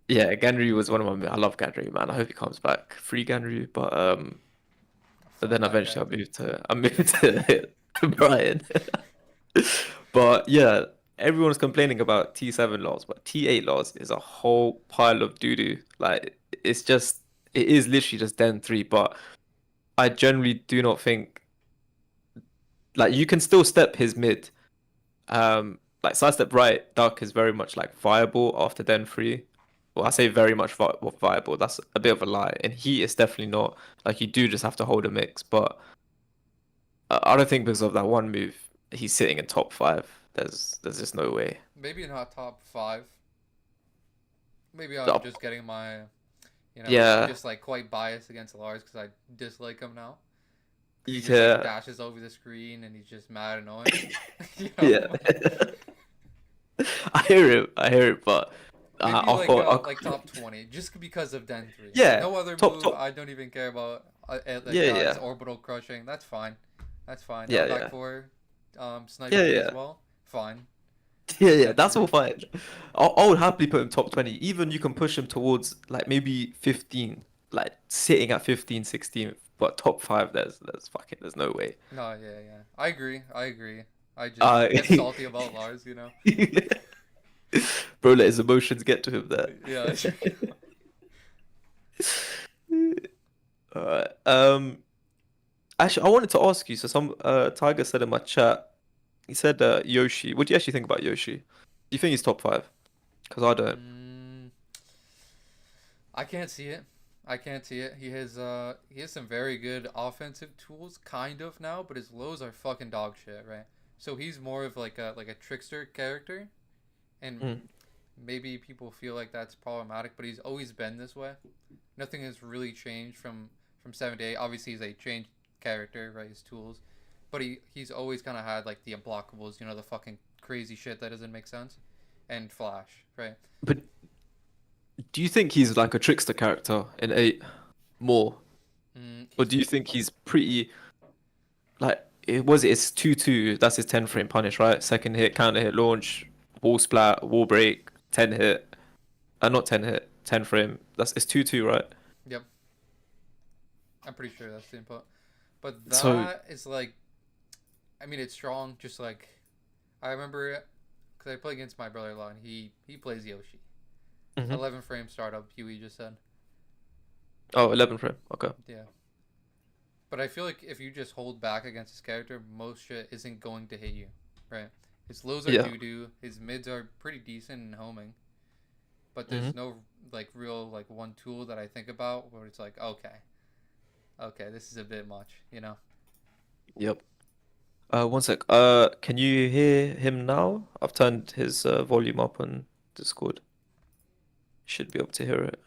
yeah, Ganryu was one of my. I love Ganryu, man. I hope he comes back. Free Ganryu, but Fuck then that guy. eventually I moved to Brian. But yeah, everyone's complaining about T7 laws, but T8 laws is a whole pile of doo doo. Like it is literally just Den 3, but I generally do not think like you can still step his mid. Like sidestep right, duck is very much like viable after Den 3. Well, I say very much viable. That's a bit of a lie. And he is definitely not. Like you do just have to hold a mix, but I don't think because of that one move he's sitting in top 5. there's just no way. Maybe not top 5. Maybe I'm Top- just getting my, Yeah. just like quite biased against Lars because I dislike him now. He just Yeah. like dashes over the screen and he's just mad annoying. you know? Yeah. I hear it, but Maybe I like thought, like top 20 just because of Den 3. yeah, No other top move top. I don't even care about. Like Yeah, his yeah, orbital crushing. That's fine. That's fine. yeah, L back yeah, 4 snipe yeah, me yeah, as well. Fine. yeah. Den That's all 3. fine. I would happily put him top 20. Even you can push him towards like maybe 15, like sitting at 15, 16. But top 5, there's no way. No, yeah, yeah. I agree. I agree. I just Uh, get salty about Lars. bro, let his emotions get to him there. Yeah. Alright. Actually, I wanted to ask you. So some Tiger said in my chat, he said Yoshi. What do you actually think about Yoshi? Do you think he's top 5? Because I don't. mm, I can't see it. I can't see it. He has some very good offensive tools, kind of now, but his lows are fucking dog shit, right? So he's more of like a trickster character, and Mm. maybe people feel like that's problematic, but he's always been this way. Nothing has really changed from 7 to 8. Obviously, he's a changed character, right? His tools, but he's always kind of had like the unblockables, the fucking crazy shit that doesn't make sense, and Flash, right? But do you think he's like a trickster character in 8 more? Or He's do you think he's pretty like it's 2-2, that's his 10 frame punish, right? Second hit, counter hit, launch, wall splat, wall break, 10 hit. Not 10 hit, 10 frame. It's 2-2, right? Yep. I'm pretty sure that's the input. But So, that is like, I mean, it's strong. Just like, I remember, because I play against my brother a lot, and he plays Yoshi. mhm. 11 frame startup, Huey just said. Oh, 11 frame. Okay. Yeah. But I feel like if you just hold back against his character, most shit isn't going to hit you, right? His lows are Yeah. doo-doo. His mids are pretty decent in homing. But Mhm. there's no, like, real, like, one tool that I think about where it's like, okay, this is a bit much. Yep. One sec. Can you hear him now? I've turned his volume up on Discord. Should be able to hear it.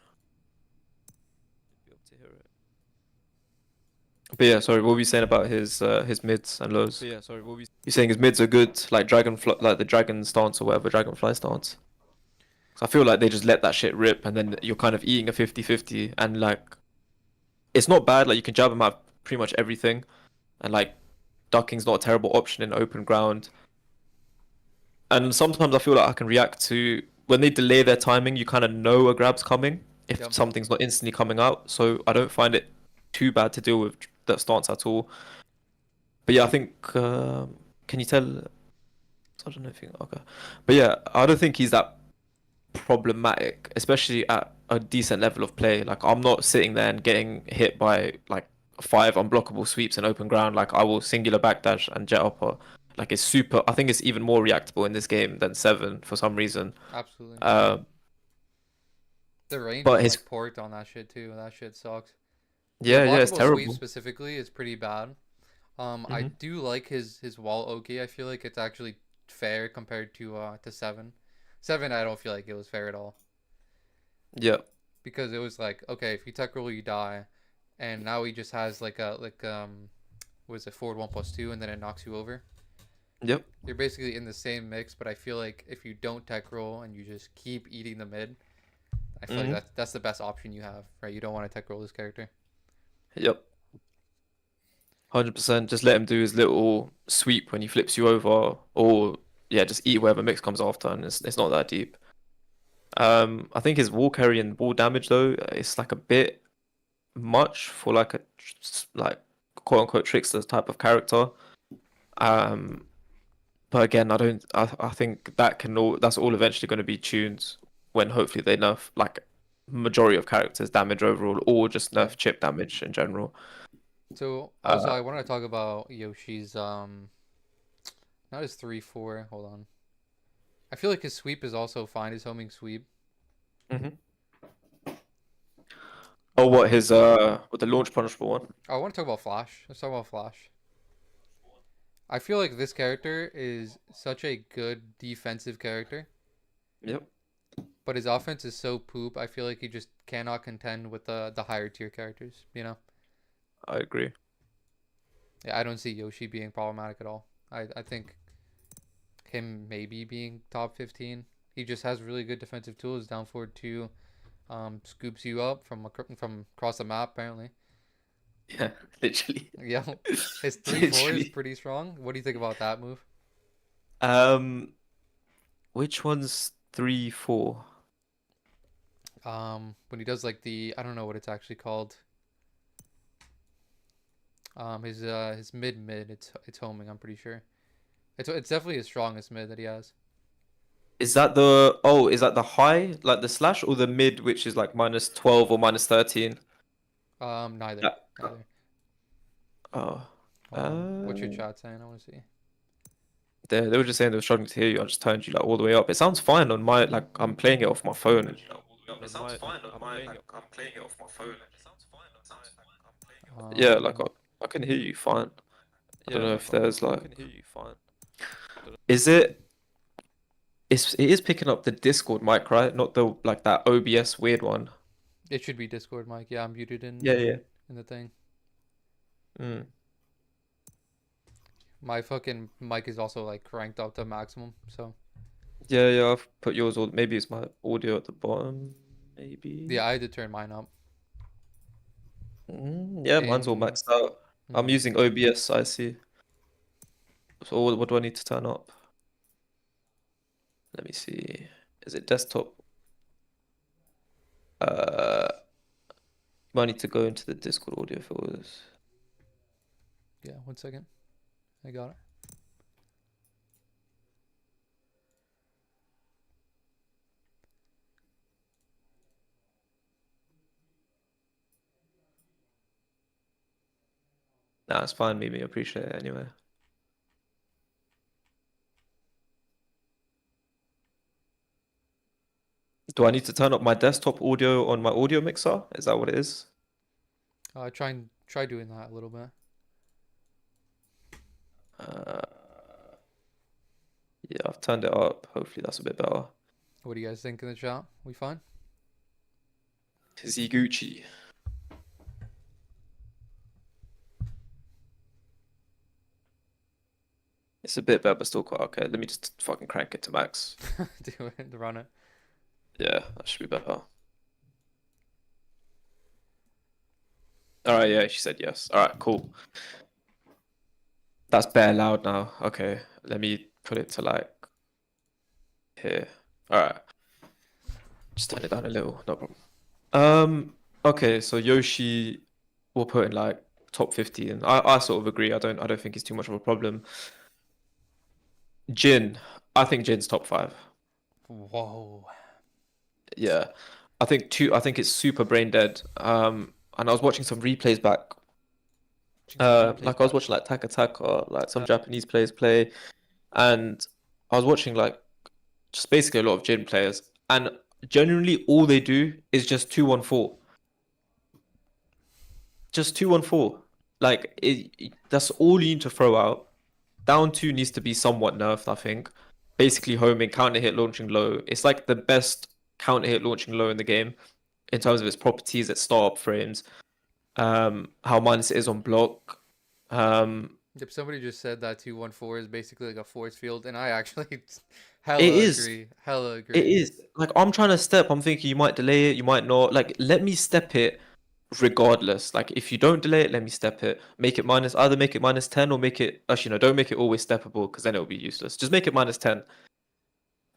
But yeah, sorry, what were you saying about his mids and lows? You're saying his mids are good, like like the dragon stance or whatever, dragonfly stance. 'Cause I feel like they just let that shit rip, and then you're kind of eating a 50-50, and like it's not bad. Like you can jab him at pretty much everything, and like ducking's not a terrible option in open ground. And sometimes I feel like I can react to when they delay their timing. You kind of know a grab's coming if Yep. something's not instantly coming out. So I don't find it too bad to deal with that stance at all. But yeah, I think can you tell? I don't know if you okay. But yeah, I don't think he's that problematic, especially at a decent level of play. Like I'm not sitting there and getting hit by like 5 unblockable sweeps in open ground. Like I will singular backdash and jet upper. Like it's super. I think it's even more reactable in this game than 7 for some reason. Absolutely. Um, The range but is his like porked on that shit too. That shit sucks. The yeah, it's unblockable sweep terrible. specifically is pretty bad. I Hmm. do like his wall Oki. I feel like it's actually fair compared to 7. 7 I don't feel like it was fair at all. Yeah, Because it was like, okay, if you tech roll you die, and now he just has what is it, forward 1+2 and then it knocks you over. yep. You're basically in the same mix, but I feel like if you don't tech roll and you just keep eating the mid, I feel like Hmm. that's the best option you have, right? You don't want to tech roll this character. Yep. 100%. Just let him do his little sweep when he flips you over, or yeah, just eat whatever mix comes after, and it's not that deep. I think his wall carry and wall damage though, it's like a bit much for like like quote unquote trickster type of character. Um, but again, I think that's all eventually going to be tuned when hopefully they nerf like majority of characters damage overall, or just Yeah. nerf chip damage in general. So also Uh, I want to talk about Yoshi's not his 3-4. Hold on. I feel like his sweep is also fine. His homing sweep. mhm. Oh, what his with the launch punishable one? Oh, I want to talk about Flash. Let's talk about Flash. I feel like this character is such a good defensive character, Yep. but his offense is so poop. I feel like he just cannot contend with the higher tier characters. You know? I agree. Yeah, I don't see Yoshi being problematic at all. I think him maybe being top 15. He just has really good defensive tools. Down forward two, scoops you up from across the map. Apparently, Yeah, literally. yeah. His 3-4 is Literally. pretty strong. What do you think about that move? Um, which one's 3-4? When he does like the I don't know what it's actually called. His mid, it's homing. I'm pretty sure. It's definitely his strongest mid that he has. Is that the high, like the slash, or the mid, which is like -12 or -13? Neither, Yeah. neither. Oh, Hold on. What's your uh, chat saying? I want to see. they were just saying they were struggling to hear you. I just turned you like all the way up. It sounds fine on my like I'm playing it off my phone. On my, I'm I'm playing like it. I'm playing it off my phone. Yeah, like Um, I can hear you fine. I don't Yeah, know like if there's I like, can hear you fine. is it? It is picking up the Discord mic, right? Not the like that OBS weird one. it should be Discord mic. Yeah, I'm muted Yeah, yeah. in the thing. Mm. My fucking mic is also like cranked up to maximum. So Yeah, yeah. I've put yours all. Maybe it's my audio at the bottom. Maybe. yeah, I had to turn mine up. Yeah, mine's all In maxed out. I'm mhm. using OBS, I see. So what do I need to turn up? Let me see. Is it desktop? Uh, I need to go into the Discord audio filters. Yeah, 1 second. I got it. Nah, it's fine, Mimi. I appreciate it anyway. Do I need to turn up my desktop audio on my audio mixer? Is that what it is? Try doing that a little bit. Uh, yeah, I've turned it up. Hopefully that's a bit better. What do you guys think in the chat? We fine? Gucci. It's a bit better, but still quite okay. Let me just fucking crank it to max. Do it. Run it. Yeah, that should be better. All right, yeah, she said yes. All right, cool. That's bare loud now. Okay, let me put it to like here. All right, just turn it down a little. No problem. Okay, so Yoshi, we'll put in like top 15. I sort of agree. I don't think it's too much of a problem. Jin, I think Jin's top 5. Whoa. Yeah, I think two. I think it's super brain dead. And I was watching some replays back. Like I was watching like Taka Taka, like some Japanese players play, and I was watching like just basically a lot of Jin players, and generally all they do is just 2-1-4, just 2-1-4. Like that's all you need to throw out. Down two needs to be somewhat nerfed, I think. Basically homing, counter hit, launching low. It's like the best counter hit launching low in the game in terms of its properties, its startup frames, how minus it is on block. If somebody just said that 2-1-4 is basically like a force field, and I actually It hella is. agree. Hella It agree. is. Like I'm trying to step, I'm thinking you might delay it, you might not. Like let me step it regardless. Like if you don't delay it, let me step it. Make it minus either make it -10 or make it actually no, don't make it always steppable because then it'll be useless. Just make it -10.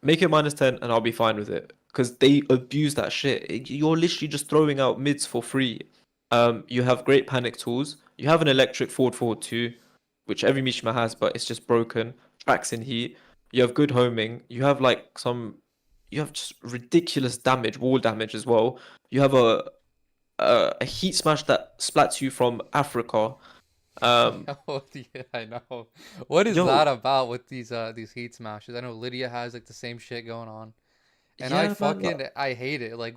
Make it -10 and I'll be fine with it. Because they abuse that shit. You're literally just throwing out mids for free. You have great panic tools. You have an electric forward forward too, which every Mishima has, but it's just broken. Tracks in heat. You have good homing. You have just ridiculous damage, wall damage as well. You have a heat smash that splats you from Africa. Um, Oh, yeah, I know. What is yo, that about with these heat smashes? I know Lydia has like the same shit going on, and yeah, man. Like, I hate it. Like,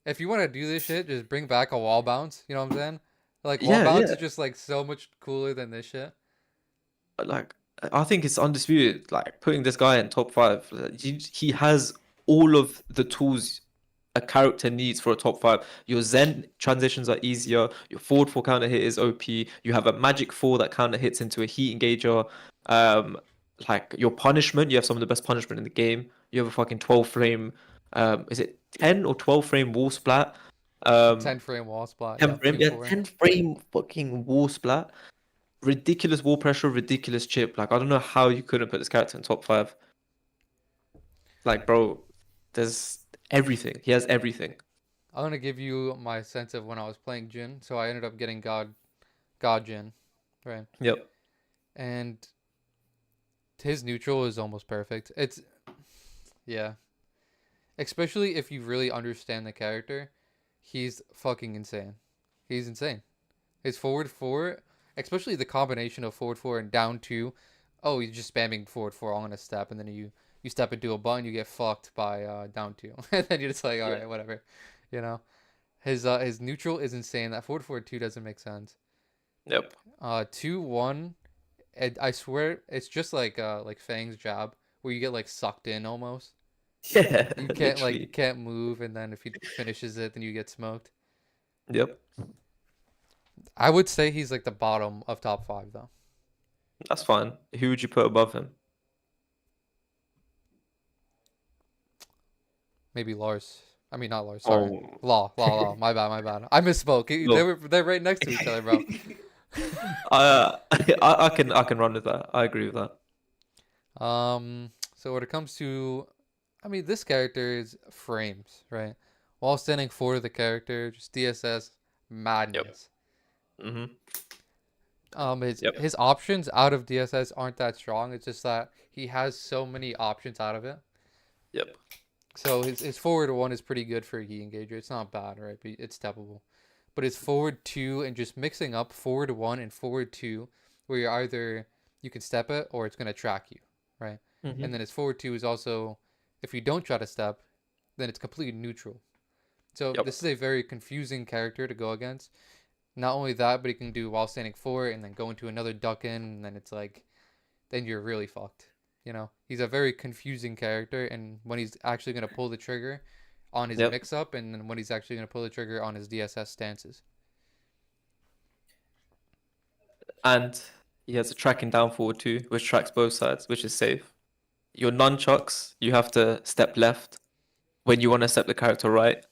if you want to do this shit, just bring back a wall bounce. You know what I'm saying? Like wall yeah, bounce is yeah. just like so much cooler than this shit. like I think it's undisputed. Like putting this guy in top five, he has all of the tools a character needs for a top five. Your Zen transitions are easier. Your forward four counter hit is OP. You have a magic four that counter hits into a heat engager. Um, like your punishment, you have some of the best punishment in the game. You have a fucking 12 frame. Is it 10 or 12 frame wall splat? 10 frame wall spot. 10 Yeah, frame, yeah, 2-4. 10 frame fucking wall splat. Ridiculous wall pressure, ridiculous chip. Like I don't know how you couldn't put this character in top five. Like, bro, there's everything. He has everything. I'm gonna give you my sense of when I was playing Jin. So I ended up getting God Jin, right? Yep. And his neutral is almost perfect. It's yeah, especially if you really understand the character, he's fucking insane. He's insane. His forward four, especially the combination of forward four and down two. Oh, he's just spamming forward four on a step, and then you step into a button, you get fucked by down two, and then you're just like, all Yeah. right, whatever, you know. His neutral is insane. That forward four two doesn't make sense. Yep. 2-1. I swear it's just like Fang's jab where you get like sucked in almost. Yeah, You can't like you literally. can't move, and then if he finishes it, then you get smoked. Yep. I would say he's like the bottom of top five though. That's fine. Who would you put above him? Maybe Lars. I mean not Lars. Sorry, Oh, Law. My bad, my bad. I misspoke. no. They're right next to each other, bro. I can run with that. I agree with that. So when it comes to, I mean, this character is frames, right? While standing for the character, just DSS madness. Mm-hmm. His Yep. his options out of DSS aren't that strong. It's just that he has so many options out of it. Yep. So his forward one is pretty good for a key engager. It's not bad, right? But it's steppable. But his forward two and just mixing up forward one and forward two, where you're either you can step it or it's gonna track you, right? Mm-hmm. And then his forward two is also, if you don't try to step, then it's completely neutral. So Yep. this is a very confusing character to go against. Not only that, but he can do while standing forward and then go into another duck in, and then it's like, then you're really fucked. You know, he's a very confusing character, and when he's actually gonna pull the trigger on his Yep. mix up, and then when he's actually gonna pull the trigger on his DSS stances. And he has a tracking down forward too, which tracks both sides, which is safe. Your nunchucks, you have to step left when you want to step the character right.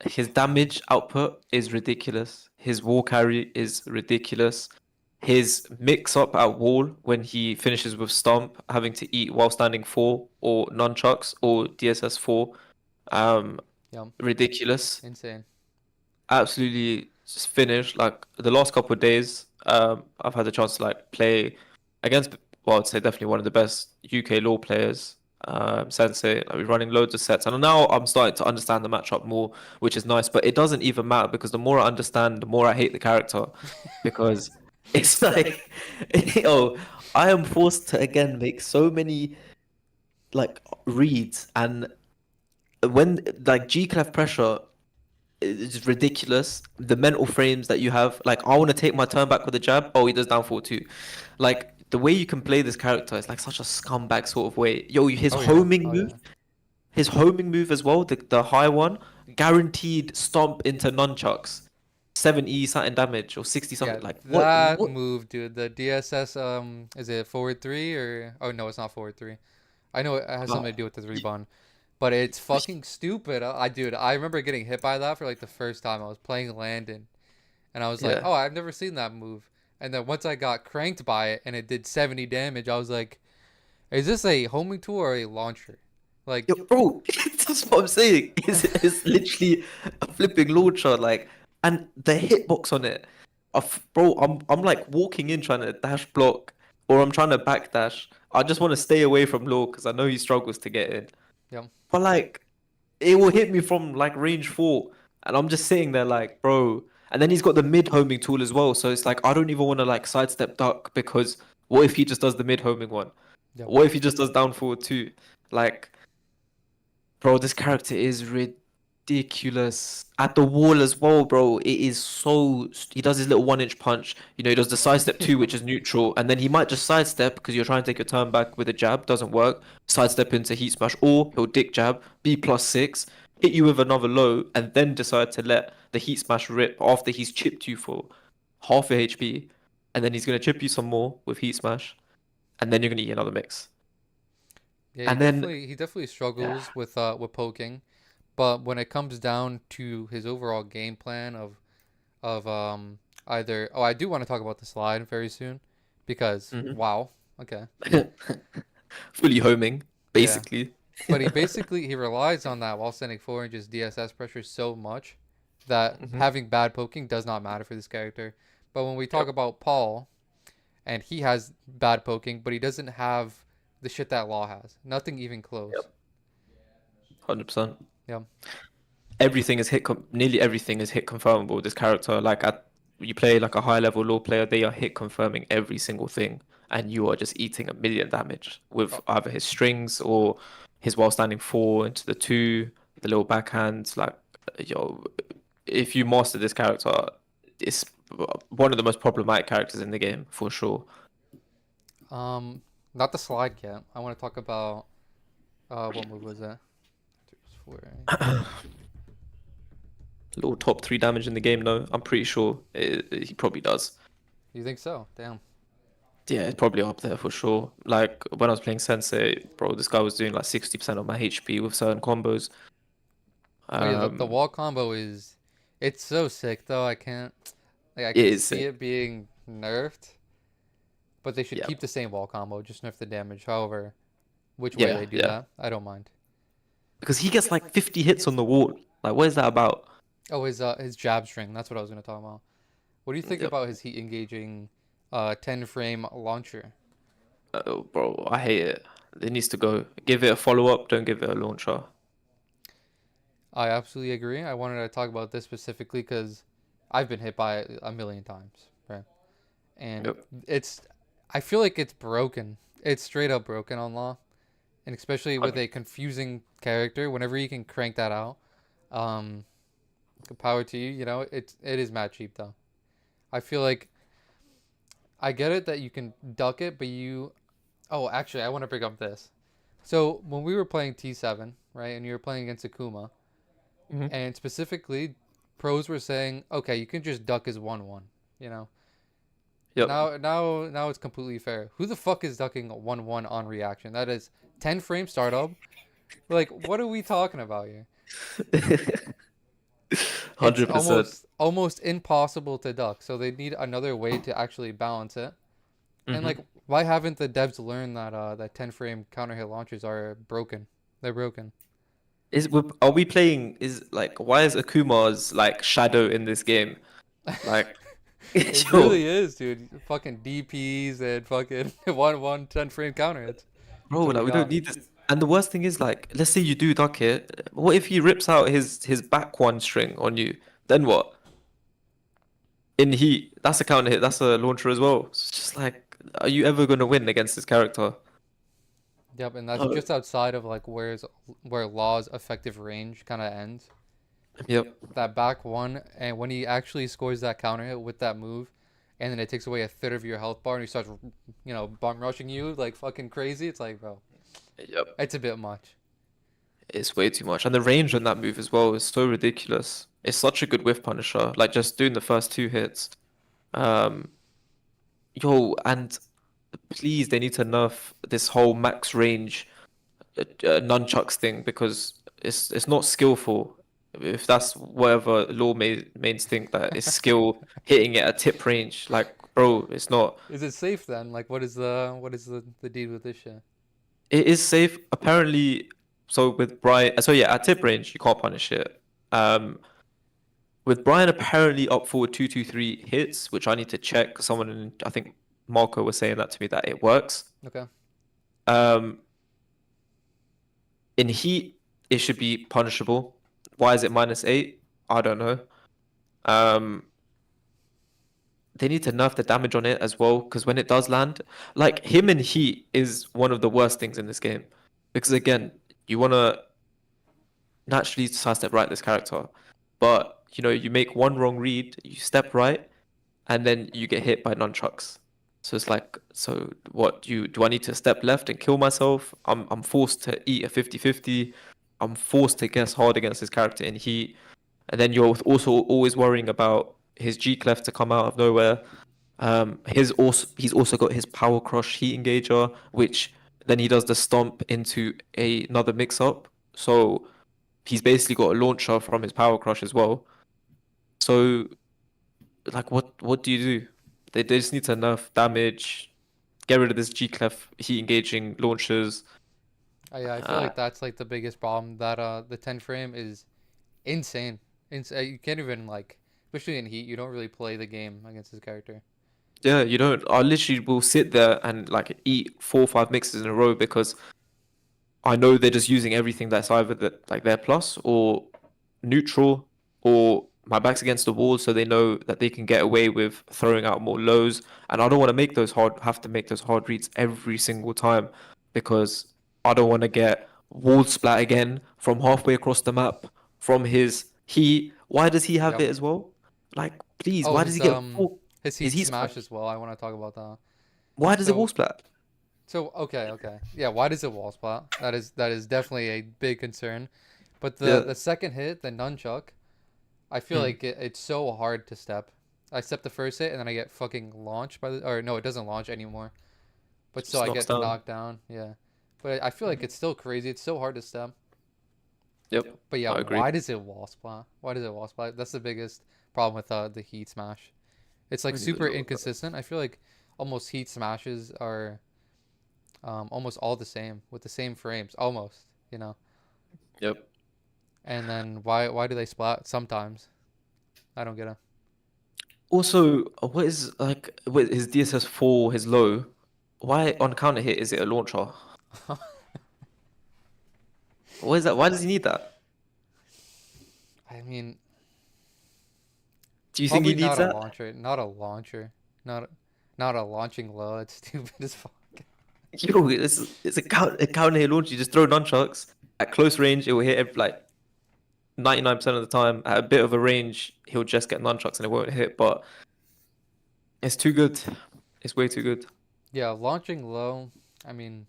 His damage output is ridiculous. His wall carry is ridiculous. His mix up at wall when he finishes with stomp, having to eat while standing four or nunchucks or DSS four, um, Yeah, ridiculous. insane. Absolutely just finished. Like the last couple of days, I've had the chance to like play against, well, I'd say definitely one of the best UK law players, Sensei. Like, we're running loads of sets, and now I'm starting to understand the matchup more, which is nice. But it doesn't even matter because the more I understand, the more I hate the character, because it's like, oh, I am forced to again make so many like reads, and when like G clef pressure is ridiculous. The mental frames that you have, like I want to take my turn back with a jab. Oh, he does down four too. Like the way you can play this character is like such a scumbag sort of way. Yo, his Oh yeah, homing oh move, yeah. his homing move as well, the high one, guaranteed stomp into nunchucks, 70 something damage or 60 Yeah, something. Like what? that What? move, dude. The DSS, is it forward three or? Oh no, it's not forward three. I know it has something to do with the three bond, but it's fucking stupid. Dude, I remember getting hit by that for like the first time. I was playing Landon, and I was like, Yeah. oh, I've never seen that move. And then once I got cranked by it and it did 70 damage, I was like, is this a homing tool or a launcher? Like, Yo, bro, that's what I'm saying. It's literally a flipping launcher, like, and the hitbox on it. Bro, I'm like walking in trying to dash block, or I'm trying to backdash. I just want to stay away from Law because I know he struggles to get in. yeah, But like, it will hit me from like range four, and I'm just sitting there like, bro. And then he's got the mid homing tool as well, so it's like I don't even want to like sidestep duck because what if he just does the mid homing one? yeah. What if he just does down forward too? Like. Bro, this character is ridiculous. ridiculous. At the wall as well, bro. It is so. He does his little 1 inch punch. You know, he does the sidestep two, which is neutral, and then he might just sidestep because you're trying to take your turn back with a jab. Doesn't work. Sidestep into heat smash, or he'll dick jab, B+6, hit you with another low, and then decide to let the heat smash rip after he's chipped you for half a HP, and then he's gonna chip you some more with heat smash, and then you're gonna eat another mix. Yeah, And then he definitely struggles with poking, but when it comes down to his overall game plan of either, oh, I do want to talk about the slide very soon because Mhm. wow, okay. fully homing, Yeah. basically. But he relies on that while standing 4 inches DSS pressure so much that Hmm. having bad poking does not matter for this character. But when we talk Yep. about Paul, and he has bad poking, but he doesn't have the shit that Law has. Nothing even close. Yep. 100%. Yeah. Everything is nearly everything is hit confirmable with this character. You play like a high level law player, they are hit confirming every single thing, and you are just eating a million damage with Oh, either his strings or his while standing four into the two, the little backhands. Like, yo, if you master this character, it's one of the most problematic characters in the game for sure. um, not the slide yet. I want to talk about what move was that? Three, four, Little top three damage in the game, no, I'm pretty sure he probably does. You think so? Damn. Yeah, it's probably up there for sure. Like when I was playing Sensei, bro, this guy was doing like 60% of my HP with certain combos. Oh yeah, the Um, wall combo is, it's so sick though. I can't, like I it can is see sick. it being nerfed, but they should Yeah, keep the same wall combo, just nerf the damage. However, which way yeah, they do yeah. that, I don't mind. Because he gets like 50 hits on the wall. Like, what is that about? Oh, his jab string. That's what I was gonna talk about. What do you think Yep. about his heat engaging 10 frame launcher? Oh, bro, I hate it. It needs to go. Give it a follow up. Don't give it a launcher. I absolutely agree. I wanted to talk about this specifically because I've been hit by it a million times, right? And Yep. it's, I feel like it's broken. It's straight up broken on Law, and especially with a confusing character. Whenever you can crank that out, um, power to you. You know, it is mad cheap though. I feel like I get it that you can duck it, but you. Oh, actually, I want to bring up this. So when we were playing T7, right, and you were playing against Akuma, Hmm. and specifically, pros were saying, okay, you can just duck his 1-1. You know, Yep. now it's completely fair. Who the fuck is ducking a 1-1 on reaction? That is 10 frame startup. Like, what are we talking about here? It's 100%. almost impossible to duck. So they need another way to actually balance it. And like, Hmm. why haven't the devs learned that that 10 frame counter hit launchers are broken? They're broken. Are we playing? Is like why is Akuma's like shadow in this game? Like, It yo, really is, dude. Fucking DPs and fucking 1-1 10 frame counter hits. That's bro, what we like we don't got. need this. And the worst thing is, like, let's say you do duck it. What if he rips out his back one string on you? Then what? In heat, that's a counter hit. That's a launcher as well. So it's just like, are you ever gonna win against this character? Yep, and that's Oh, just outside of like where Law's effective range kind of ends. yep, That back one, and when he actually scores that counter hit with that move, and then it takes away a third of your health bar, and he starts, bum rushing you like fucking crazy. It's like, bro, yep. it's a bit much. It's way too much. And the range on that move as well is so ridiculous. It's such a good whiff punisher. Like just doing the first two hits. Um, and please, they need to nerf this whole max range nunchucks thing because it's not skillful. If that's whatever mains think that is skill hitting it at tip range, like bro, it's not. Is it safe then? Like, what is the deal with this shit? It is safe apparently. So with Brian, so yeah, at tip range you can't punish it. Um, with Brian apparently up forward 2-2-3 hits, which I need to check. Someone I think Marco was saying that to me that it works. Okay. Um, in heat, it should be punishable. Why is it -8? I don't know. Um, they need to nerf the damage on it as well, because when it does land, like him in heat is one of the worst things in this game. Because again, you wanna naturally sidestep right this character, but you make one wrong read, you step right, and then you get hit by nunchucks. So it's like, so what do I need to step left and kill myself? I'm forced to eat a 50-50. I'm forced to guess hard against this character in heat. And then you're also always worrying about his G clef to come out of nowhere. He's also got his power crush heat engager, which then he does the stomp into another mix up. So he's basically got a launcher from his power crush as well. So like what do you do? They just need to nerf damage, get rid of this G clef heat engaging launchers. Yeah, I feel Uh, like that's like the biggest problem. That the 10 frame is insane. You can't even like, especially in heat, you don't really play the game against this character. yeah, you don't. I literally will sit there and like eat 4 or 5 mixes in a row because I know they're just using everything that's either like their plus or neutral, or my back's against the wall, so they know that they can get away with throwing out more lows. And I don't want to have to make those hard reads every single time because I don't want to get wall splat again from halfway across the map from his heat. Why does he have Yep. it as well? Like, please, Oh, why does he get his his heat heat smash smash? as well. I want to talk about that. Why does it wall So splat? okay. Yeah, why does it wall splat? That is definitely a big concern. But Yeah. the second hit, the nunchuck, I feel Hmm. like it's so hard to step. I step the first hit and then I get fucking launched by the, or no, it doesn't launch anymore. But still Just I knocks get down. knocked down. Yeah. But I feel like it's still crazy. It's so hard to step. Yep, But yeah, I agree. why does it wall splat? Why does it wall splat? That's the biggest problem with the heat smash. It's like I don't even super know. inconsistent. I feel like almost heat smashes are almost all the same with the same frames, almost, you know. Yep. And then why do they splat sometimes? I don't get it. Also, what is like with his DSS 4, his low? Why on counter hit is it a launcher? What is that? Why does he need that? I mean, Do you think he probably needs not a that? launcher, not a launcher, not not a launching low. It's stupid as fuck. Yo, it's a counter hit launcher. You just throw nunchucks at close range. It will hit like 99% of the time. At a bit of a range, he'll just get nunchucks and it won't hit. But it's too good. It's way too good. Yeah, launching low. I mean,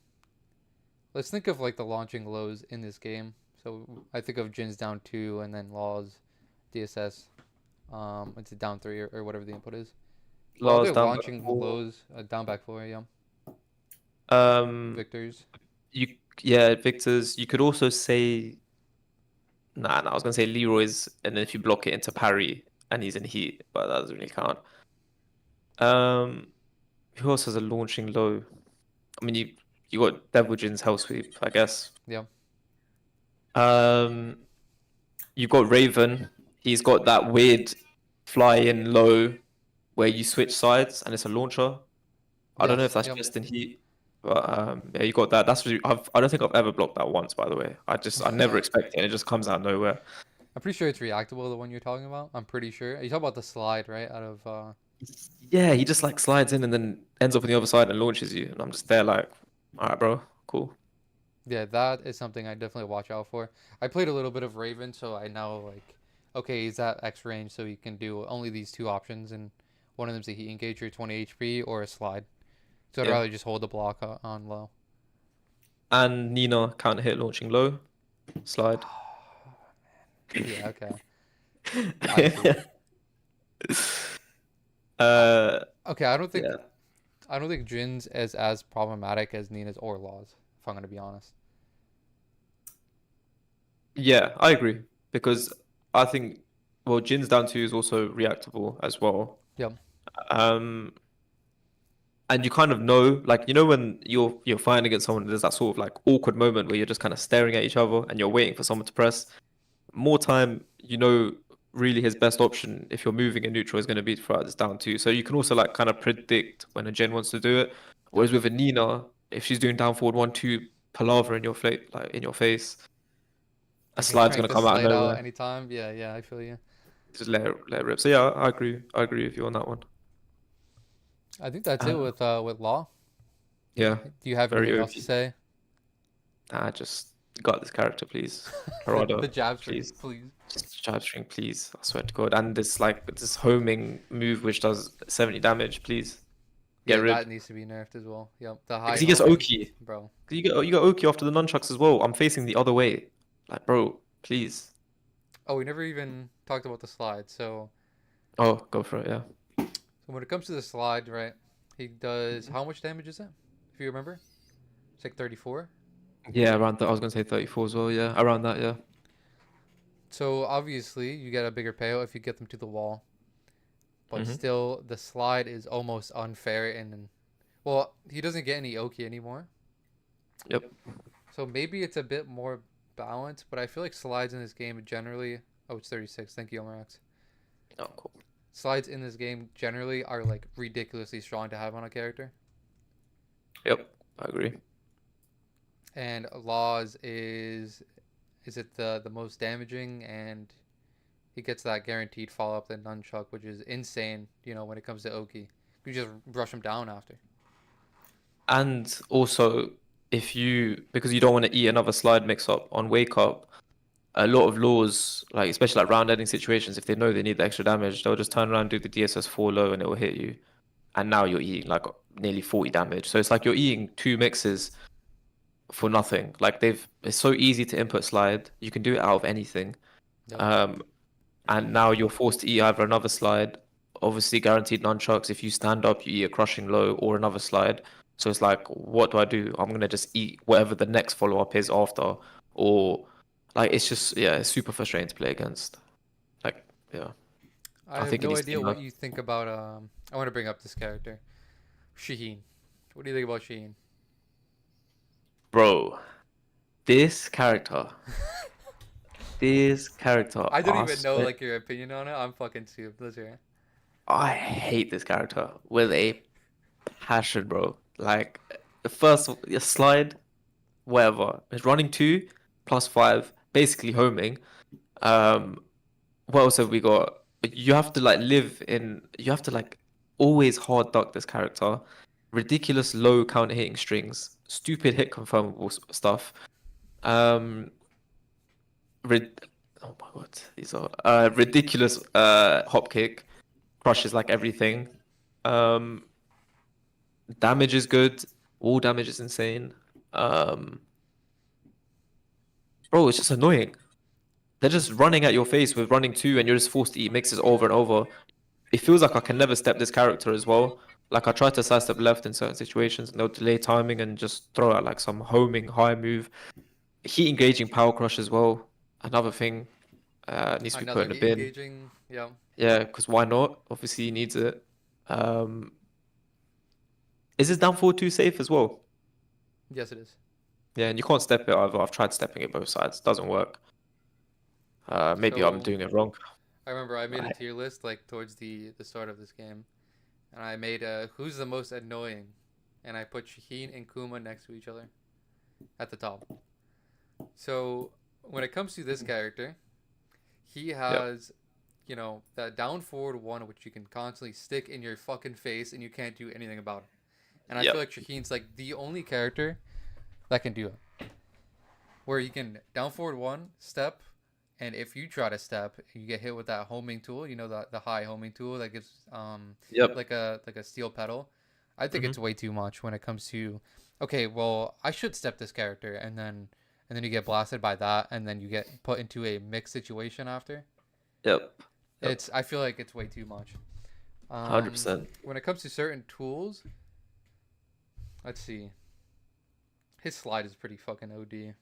let's think of like the launching lows in this game. So I think of Jin's down two and then Law's DSS. It's a down three or whatever the input is. What Lars other down back launching four. lows? Down back four, yeah. Um, Victors. you yeah, Victor's. You could also say nah. I was gonna say Leroy's, and then if you block it into parry and he's in heat, but that doesn't really count. Um, who else has a launching low? I mean, you got Devil Jin's Hell Sweep, I guess. Yeah. Um, you've got Raven. He's got that weird fly in low where you switch sides and it's a launcher. I don't know if Yes. that's Yep. just in heat, but yeah, you got that. That's really, I don't think I've ever blocked that once, by the way. I never expect it, and it just comes out of nowhere. I'm pretty sure it's reactable, the one you're talking about. I'm pretty sure. You talk about the slide, right? Out of Yeah, he just like slides in and then ends up on the other side and launches you, and I'm just there like, all right, bro, cool. yeah, that is something I definitely watch out for. I played a little bit of Raven, so I know like, okay, he's at X range, so he can do only these two options, and one of them's a heat engager, 20 HP, or a slide. So I'd Yeah, rather just hold the block on low. and Nina counter hit launching low, slide. Yeah, okay, I see. Uh, uh, okay, yeah, I don't think Jin's is as problematic as Nina's or Law's, if I'm gonna be honest. yeah, I agree because I think well, Jin's down two is also reactable as well. Yep. Um, and you kind of know, like when you're fighting against someone, there's that sort of like awkward moment where you're just kind of staring at each other and you're waiting for someone to press. More time, really his best option if you're moving in neutral is going to be to throw out this down two. So you can also like kind of predict when a Jen wants to do it. Yep. Whereas with a Nina, if she's doing down forward 1-2 palaver in your like in your face, a Like he's slide's trying going to to come out of slide out nowhere. anytime. Yeah, yeah, I feel you. Just let it rip. So yeah, I agree. I agree with you on that one. I think that's it Uh, with Law. yeah, Do you have very anything else to OP. say? Nah, just got this character, please. the Harada, jab string, please. please. Just jab string, please. I swear to God. And this homing move which does 70 damage, please. Get Yeah, that rid. needs to be nerfed as well. Yep, the high Because he gets homing, Oki. bro. You get Oki after the nunchucks as well. I'm facing the other way. Like, bro, please. Oh, we never even talked about the slide. Oh, go for it, yeah. So when it comes to the slide, right, he does how much damage is that? If you remember, it's like 34. Yeah, around that. I was gonna say 34 as well. Yeah, around that. Yeah. So obviously you get a bigger payout if you get them to the wall, but Hmm. still the slide is almost unfair. And well, he doesn't get any Oki anymore, Yep. so maybe it's a bit more balanced. But I feel like slides in this game generally. Oh, it's 36. Thank you, Omarax. Oh, cool. Slides in this game generally are like ridiculously strong to have on a character. Yep. I agree. And laws is it the most damaging, and he gets that guaranteed follow up the nunchuck, which is insane. You know when it comes to Oki, you just rush him down after. And also, if you because you don't want to eat another slide mix up on wake up, a lot of laws, like especially like round ending situations, if they know they need the extra damage, they'll just turn around, do the DSS 4 low, and it will hit you. And now you're eating like nearly 40 damage. So it's like you're eating two mixes for nothing. Like it's so easy to input slide. You can do it out of anything. Yep. Um, and now you're forced to eat either another slide, obviously guaranteed nunchucks. If you stand up, you eat a crushing low or another slide. So it's like, what do I do? I'm gonna just eat whatever the next follow up is after, or like it's just yeah, it's super frustrating to play against. Like yeah, I I have think it no needs to be idea what nerfed. you think about. I want to bring up this character, Shaheen. What do you think about Shaheen? Bro, this character, this character, I don't I even know swear, like your opinion on it. I'm fucking stupid. Let's hear it. I hate this character with a passion, bro. Like the first slide, whatever. It's running two plus five, basically homing. Um, what else have we got? You have to like you have to like always hard duck this character. Ridiculous low counter hitting strings, stupid hit confirmable stuff. Um, rid oh my god, these are ridiculous hop kick, crushes like everything. Um, damage is good. All damage is insane. Um, bro, it's just annoying. They're just running at your face with running two, and you're just forced to eat mixes over and over. It feels like I can never step this character as well. Like I try to sidestep left in certain situations, and they'll delay timing and just throw out like some homing high move. Heat engaging power crush as well. Another thing needs to be put Another in a heat bin. engaging. Yeah. Yeah, because why not? Obviously, he needs it. Um, is his down forward too safe as well? Yes, it is. Yeah, and you can't step it either. I've tried stepping it both sides. Doesn't work. Maybe I'm So doing it wrong. I remember I made a I, tier list like towards the start of this game, and I made who's the most annoying, and I put Shaheen and Kuma next to each other at the top. So when it comes to this character, he yep, has, you know, that down forward one which you can constantly stick in your fucking face and you can't do anything about it. And I feel yep, like Shaheen's like the only character that can do it. Where you can down forward one, step, and if you try to step, you get hit with that homing tool, you know, the high homing tool that gives yep. like a steel pedal. I think Hmm. it's way too much when it comes to okay, well, I should step this character and then you get blasted by that and then you get put into a mixed situation after. Yep. Yep. I feel like it's way too much. Um 100%. when it comes to certain tools, let's see. His slide is pretty fucking OD.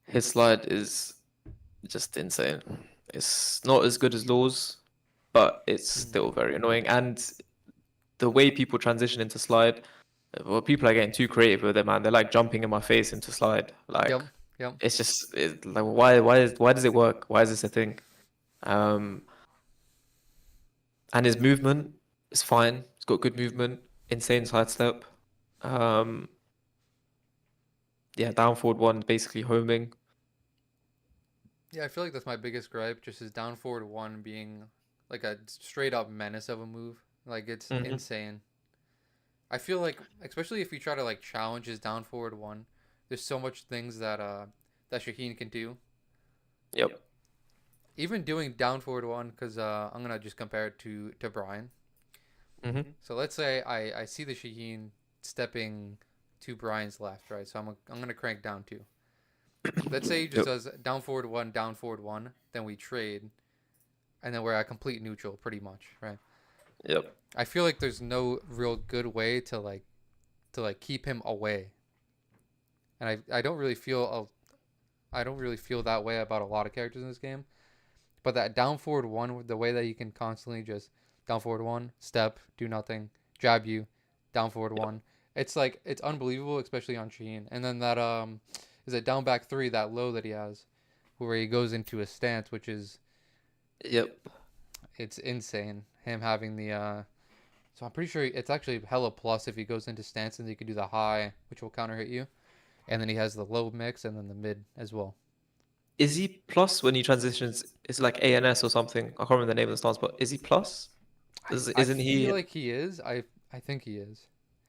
His slide is just insane. It's not as good as Law's, but it's Mhm. still very annoying. And the way people transition into slide, well, people are getting too creative with it, man. They're like jumping in my face into slide. Like Yep. Yep. it's just like why does it work? Why is this a thing? Um, and his movement is fine. He's got good movement, insane sidestep. Um, yeah, down forward one, basically homing. Yeah, I feel like that's my biggest gripe. Just his down forward one being like a straight up menace of a move. Like it's Hmm. insane. I feel like, especially if you try to like challenge his down forward one, there's so much things that that Shaheen can do. Yep. Even doing down forward one, because I'm gonna just compare it to Brian. Mm-hmm. So let's say I see the Shaheen stepping to Brian's left, right? So I'm gonna crank down two. Let's say he just Yep. does down forward one, then we trade, and then we're at complete neutral, pretty much, right? Yep. I feel like there's no real good way to keep him away, and I don't really feel I don't really feel that way about a lot of characters in this game. But that down forward one, the way that you can constantly just down forward one, step, do nothing, jab you, down forward Yep. one. It's like it's unbelievable, especially on Sheen. And then that is it down back three, that low that he has, where he goes into a stance, which is Yep. it's insane. Him having the so I'm pretty sure it's actually hella plus if he goes into stance, and then you can do the high, which will counter hit you, and then he has the low mix and then the mid as well. Is he plus when he transitions? It's like ANS or something. I can't remember the name of the stance, but is he plus? I Isn't feel he? like he is. I think he is.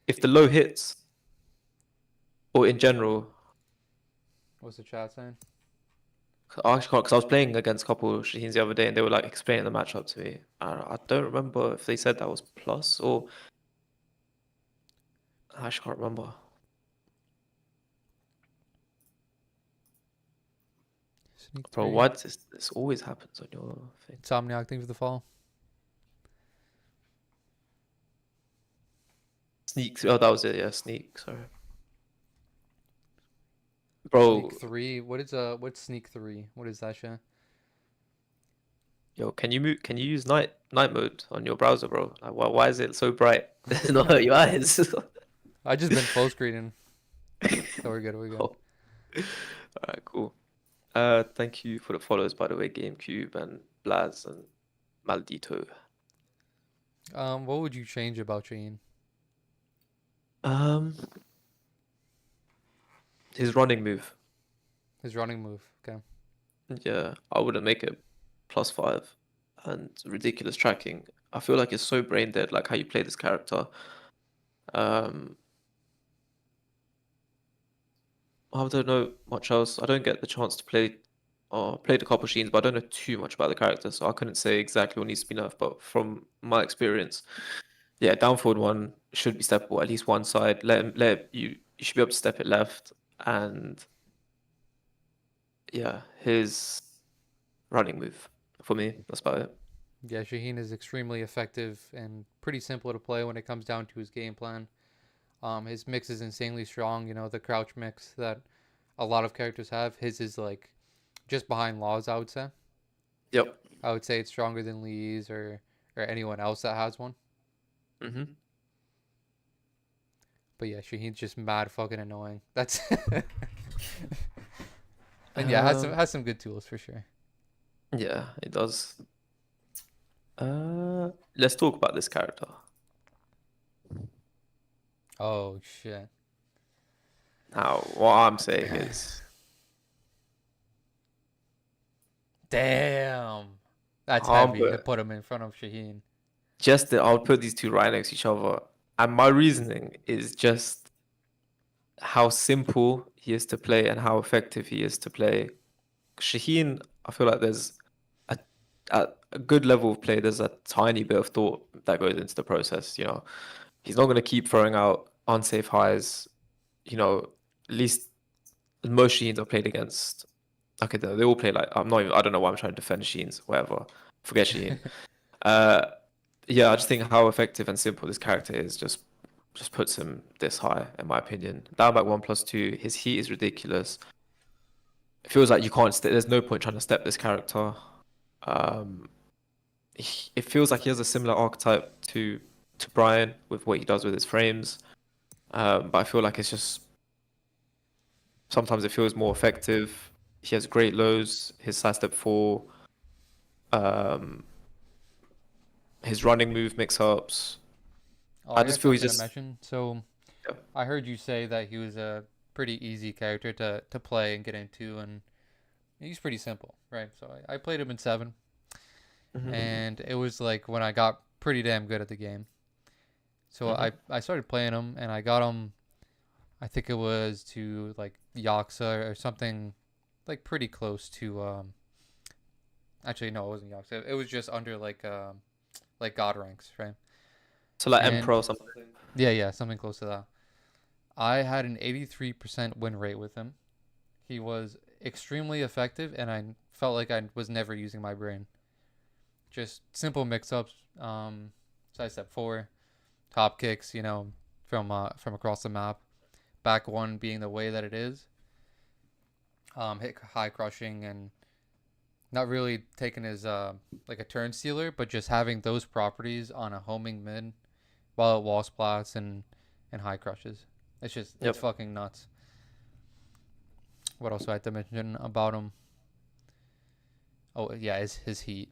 If the low hits, or in general, What's the chat saying? I actually can't because I was playing against a couple of Shaheens the other day and they were like explaining the matchup to me. I don't remember if they said that was plus or I actually can't remember. Sneak Bro, three. why does this always happens on your thing? Insomniac, thanks for the follow. Sneak. Oh, that was it. Yeah, sneak. Sorry, bro. Sneak three. What's sneak three? What is that shit? Yo, can you move? Can you use night mode on your browser, bro? Like, why is it so bright? Does it not hurt your eyes? I just been full screening. So we're good. We're good. Oh. All right, cool. Thank you for the follows, by the way, GameCube and Blaz and Maldito. What would you change about Sheen? Um, his running move. His running move. Okay. Yeah, I wouldn't make it +5 and ridiculous tracking. I feel like it's so brain dead, like how you play this character. Um, I don't know much else. I don't get the chance to play or played a couple Sheens, but I don't know too much about the character, so I couldn't say exactly what needs to be nerfed. But from my experience, yeah, down forward one should be steppable, at least one side. You should be able to step it left, and yeah, his running move for me. That's about it. Yeah, Shaheen is extremely effective and pretty simple to play when it comes down to his game plan. His mix is insanely strong. You know, the crouch mix that a lot of characters have. His is like just behind Laws, I would say. Yep. I would say it's stronger than Lee's or anyone else that has one. Mm-hmm. But yeah, Shaheen's just mad fucking annoying. That's and yeah, has some good tools for sure. Yeah, it does. Let's talk about this character. Oh shit. Now, what I'm saying is, Damn. That's Um, heavy to but- put him in front of Shaheen. just that I'll put these two right next to each other, and my reasoning is just how simple he is to play and how effective he is to play. Shaheen, I feel like there's at a good level of play, there's a tiny bit of thought that goes into the process. You know, he's not going to keep throwing out unsafe highs. You know, at least most Sheens I've played against. Okay, they all play like I don't know why I'm trying to defend Sheens. Whatever, forget Sheen. Yeah, I just think how effective and simple this character is just puts him this high in my opinion. Down back 1+2, his heat is ridiculous. It feels like you can't. There's no point trying to step this character. It feels like he has a similar archetype to Brian with what he does with his frames. But I feel like it's just sometimes it feels more effective. He has great lows. His side step 4, his running move mix-ups. Oh, I got just feel he's something to just- mention. So Yeah. I heard you say that he was a pretty easy character to play and get into, and he's pretty simple, right? So I played him in 7, and it was like when I got pretty damn good at the game. So I started playing him, and I got him. I think it was to like Yaksa or something like pretty close to actually no, it wasn't Yaksa. It was just under like god ranks, right? So like And Emperor or something. yeah, something close to that. I had an 83% win rate with him. He was extremely effective, and I felt like I was never using my brain. Just simple mix-ups, side step four, top kicks, from across the map. Back one being the way that it is. Hit high crushing and not really taking his like a turn stealer, but just having those properties on a homing mid while it wall splats and high crushes. It's Yep. fucking nuts. What else do I have to mention about him? Oh yeah, is his heat.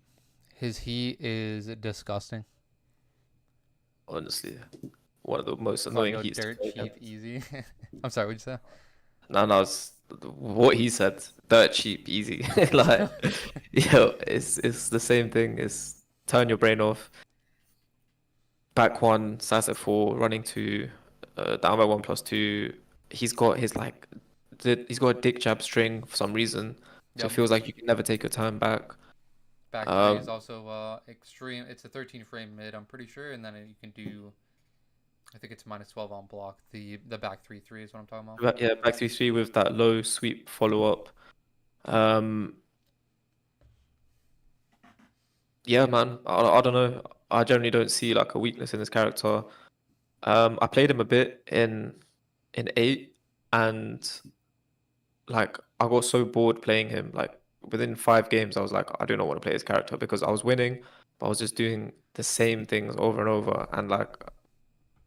His heat is disgusting. Honestly, one of the most annoying Cardio heats. to dirt play cheap against. easy. I'm sorry, what'd you say? No, it's what he said. Dirt cheap, easy. Like, it's the same thing. It's turn your brain off. Back one, size at four, running two, down by 1+2. He's got his like, he's got a dick jab string for some reason, so it Yep. feels like you can never take your time back. Back three is Um, also extreme. It's a 13 frame mid, I'm pretty sure, and then you can do. I think it's -12 on block. The back 3-3 is what I'm talking about. yeah, back 3-3 with that low sweep follow up. Yeah, man. I don't know. I generally don't see like a weakness in this character. I played him a bit in 8, and like I got so bored playing him. Like within 5 games, I was like, I do not want to play this character because I was winning, but I was just doing the same things over and over, and like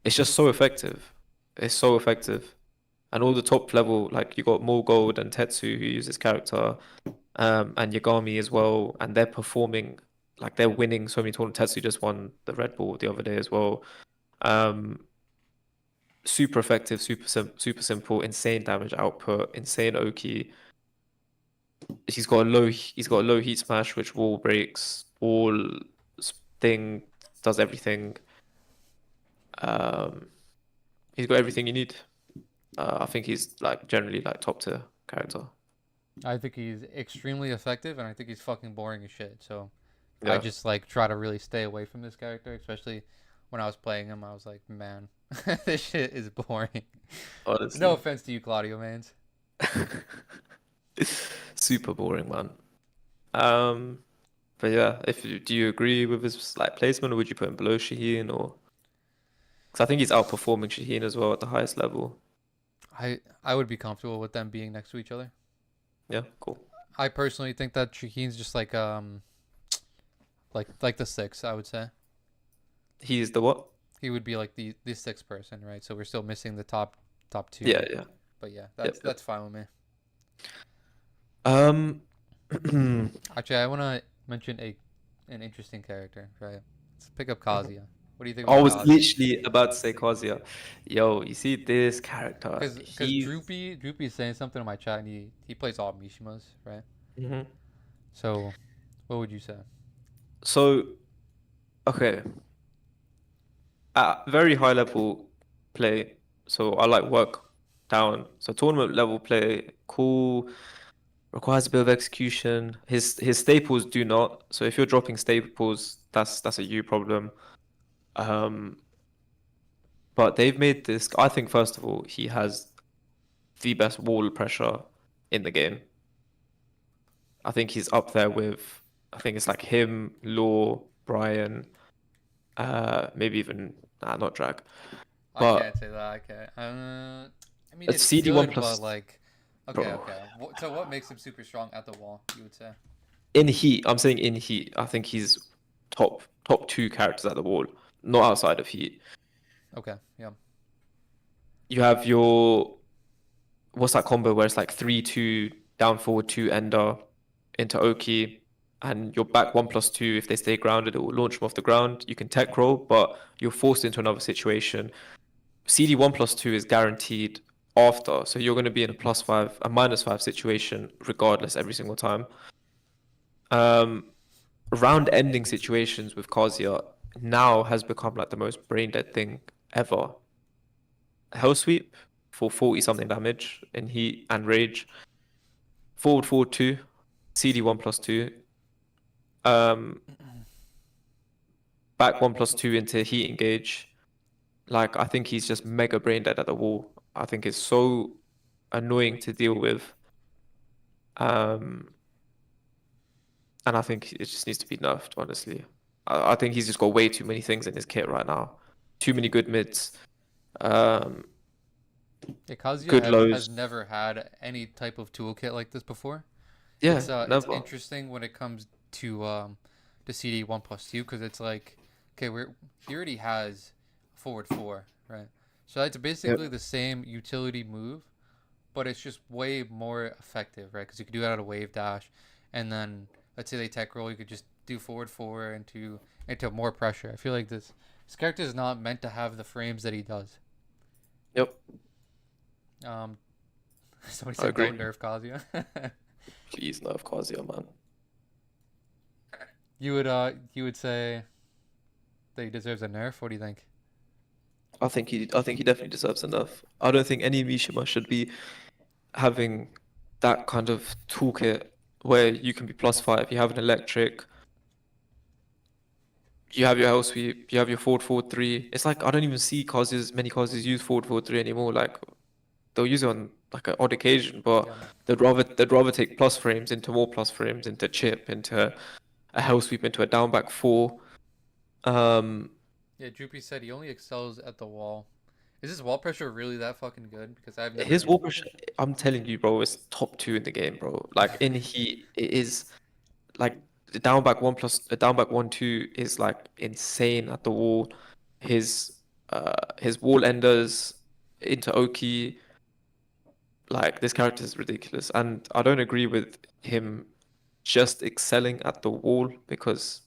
it's just so effective. It's so effective. And all the top level, like you got More Gold and Tetsu who use this character, and Yagami as well, and they're performing like they're winning so many tournaments. Tetsu just won the Red Bull the other day as well. Um, Super effective, super simple, insane damage output, insane Oki. He's got a low heat smash, which wall breaks, thing, does everything. Um, he's got everything you need. I think he's like generally like top tier character. I think he's extremely effective, and I think he's fucking boring as shit. So I Yeah, just like try to really stay away from this character, especially when I was playing him. I was like, man, this shit is boring. honestly. No offense to you, Claudio mans. Super boring, man. But yeah, do you agree with his like placement, or would you put him below Shaheen, or because I think he's outperforming Shaheen as well at the highest level. I would be comfortable with them being next to each other. Yeah, cool. I personally think that Shaheen's just like the six. I would say He's the what? he would be like the sixth person, right? So we're still missing the top two. Yeah, yeah. But yeah, Yep, yep. that's fine with me. Um, Actually, I want to mention an interesting character, right? Let's pick up Kazuya. What do you think I about was Kazuya? literally about to say Kazuya. Yo, you see this character? Because He's Droopy is saying something in my chat, and he plays all Mishimas, right? Mhm. So, what would you say? So okay, at very high level play. So I like work down. So tournament level play, cool. Requires a bit of execution. His staples do not. So if you're dropping staples, that's a you problem. Um, but they've made this. I think first of all, he has the best wall pressure in the game. I think he's up there with. I think it's like him, Law, Brian, maybe even not Drag. I But can't say that. I can't. I mean, it's it's CD1 good, plus. but like, Bro. okay. So what makes him super strong at the wall? You would say? In heat, I'm saying in heat, I think he's top 2 characters at the wall, not outside of heat. Okay, yeah. You have your what's that combo where it's like 3-2 down forward 2 ender into Oki, and your back 1+2 if they stay grounded, it will launch them off the ground. You can tech roll, but you're forced into another situation. CD 1+2 is guaranteed after, so you're going to be in a +5, a -5 situation regardless every single time. Round ending situations with Kazuya now has become like the most brain dead thing ever. Hell sweep, for 40 something damage in heat and rage. Forward forward 2, CD 1+2. Um, back 1+2 into heat engage. Like, I think he's just mega brain dead at the wall. I think it's so annoying to deal with. And I think it just needs to be nerfed, honestly. I think he's just got way too many things in his kit right now. Too many good mids. Um, Yeah, Kazuya good has lows. never had any type of toolkit like this before. Yeah, It's never. interesting when it comes to CD 1+2 because it's like, okay, he already has forward 4, right? So it's basically the same utility move, but it's just way more effective, right? Because you could do it out of wave dash, and then let's say they tech roll, you could just do forward 4 into more pressure. I feel like this character is not meant to have the frames that he does. Yep. Um, somebody I said agree. don't nerf Kazuya. Please nerf Kazuya, man. You would say that he deserves a nerf. What do you think? I think he definitely deserves a nerf. I don't think any Mishima should be having that kind of toolkit where you can be +5, you have an electric, you have your hell sweep, you have your forward forward 3. It's like I don't even see many Kazuyas use forward forward 3 anymore. Like they'll use it on like an odd occasion, but Yeah. they'd rather take plus frames into more plus frames, into chip, into a hell sweep, into a down back 4. Yeah, Droopy said he only excels at the wall. Is this wall pressure really that fucking good? Because I've never His used. wall pressure, I'm telling you, bro, is top 2 in the game, bro. Like in heat, it is like the down back 1-2 is like insane at the wall. His wall enders into Oki, like this character is ridiculous. And I don't agree with him just excelling at the wall because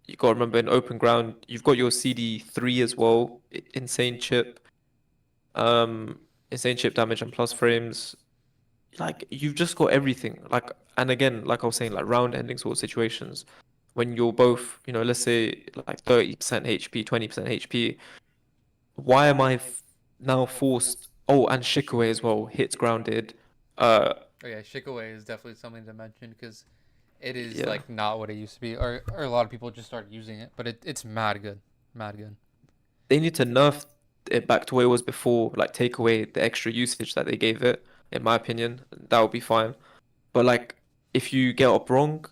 you gotta remember in open ground, you've got your CD3 as well, insane chip, insane chip damage and plus frames. Like you've just got everything. Like, and again, like I was saying, like round ending sort of situations when you're both, let's say like 30% HP, 20% HP. Why am I now forced? Oh, and Shikaway as well hits grounded. Uh, Oh yeah, Shikaway is definitely something to mention because it is yeah, like not what it used to be, or a lot of people just started using it, but it's mad good, mad good. they need to nerf it back to where it was before. Like take away the extra usage that they gave it. In my opinion, that would be fine. But like, if you get up wrong,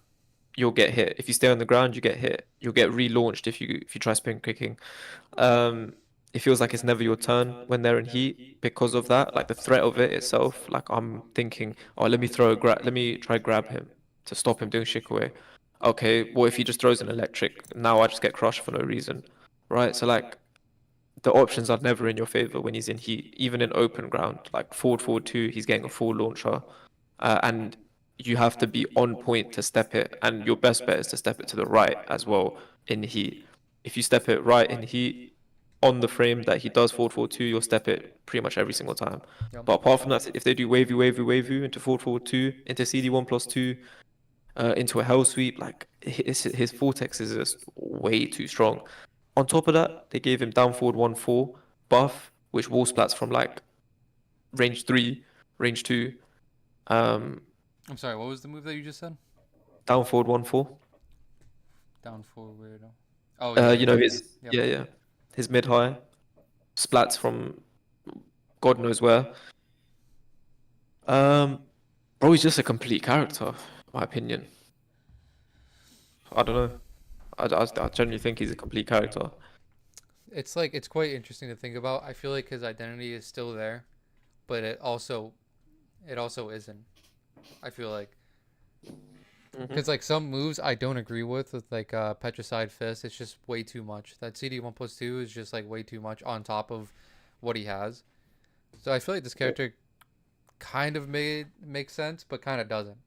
you'll get hit. If you stay on the ground, you get hit. You'll get relaunched if you try spin kicking. Um, it feels like it's never your turn when they're in heat because of that. Like the threat of it itself. Like I'm thinking, oh, let me try grab him to stop him doing shikaway. Okay, what if he just throws an electric? Now I just get crushed for no reason, right? So like the options are never in your favor when he's in heat, even in open ground. Like forward forward 2, he's getting a full launcher, and you have to be on point to step it, and your best bet is to step it to the right as well in heat. If you step it right in heat on the frame that he does forward forward 2, you'll step it pretty much every single time. Yep. But apart from that, if they do wavy into forward forward 2, into CD 1+2, into a hell sweep, like his vortex is just way too strong. On top of that, they gave him down forward 1-4 buff, which wall splats from like range 3, range 2. Um, I'm sorry, what was the move that you just said? down forward 1-4. Down forward. Oh yeah, You know his Yep. yeah. His mid high splats from God knows where. Bro, he's just a complete character, in my opinion. I don't know. I generally think he's a complete character. It's like it's quite interesting to think about. I feel like his identity is still there, but it also isn't. I feel like because like some moves I don't agree with like Petricide Fist. It's just way too much. That CD 1+2 is just like way too much on top of what he has. So I feel like this character kind of makes sense, but kind of doesn't.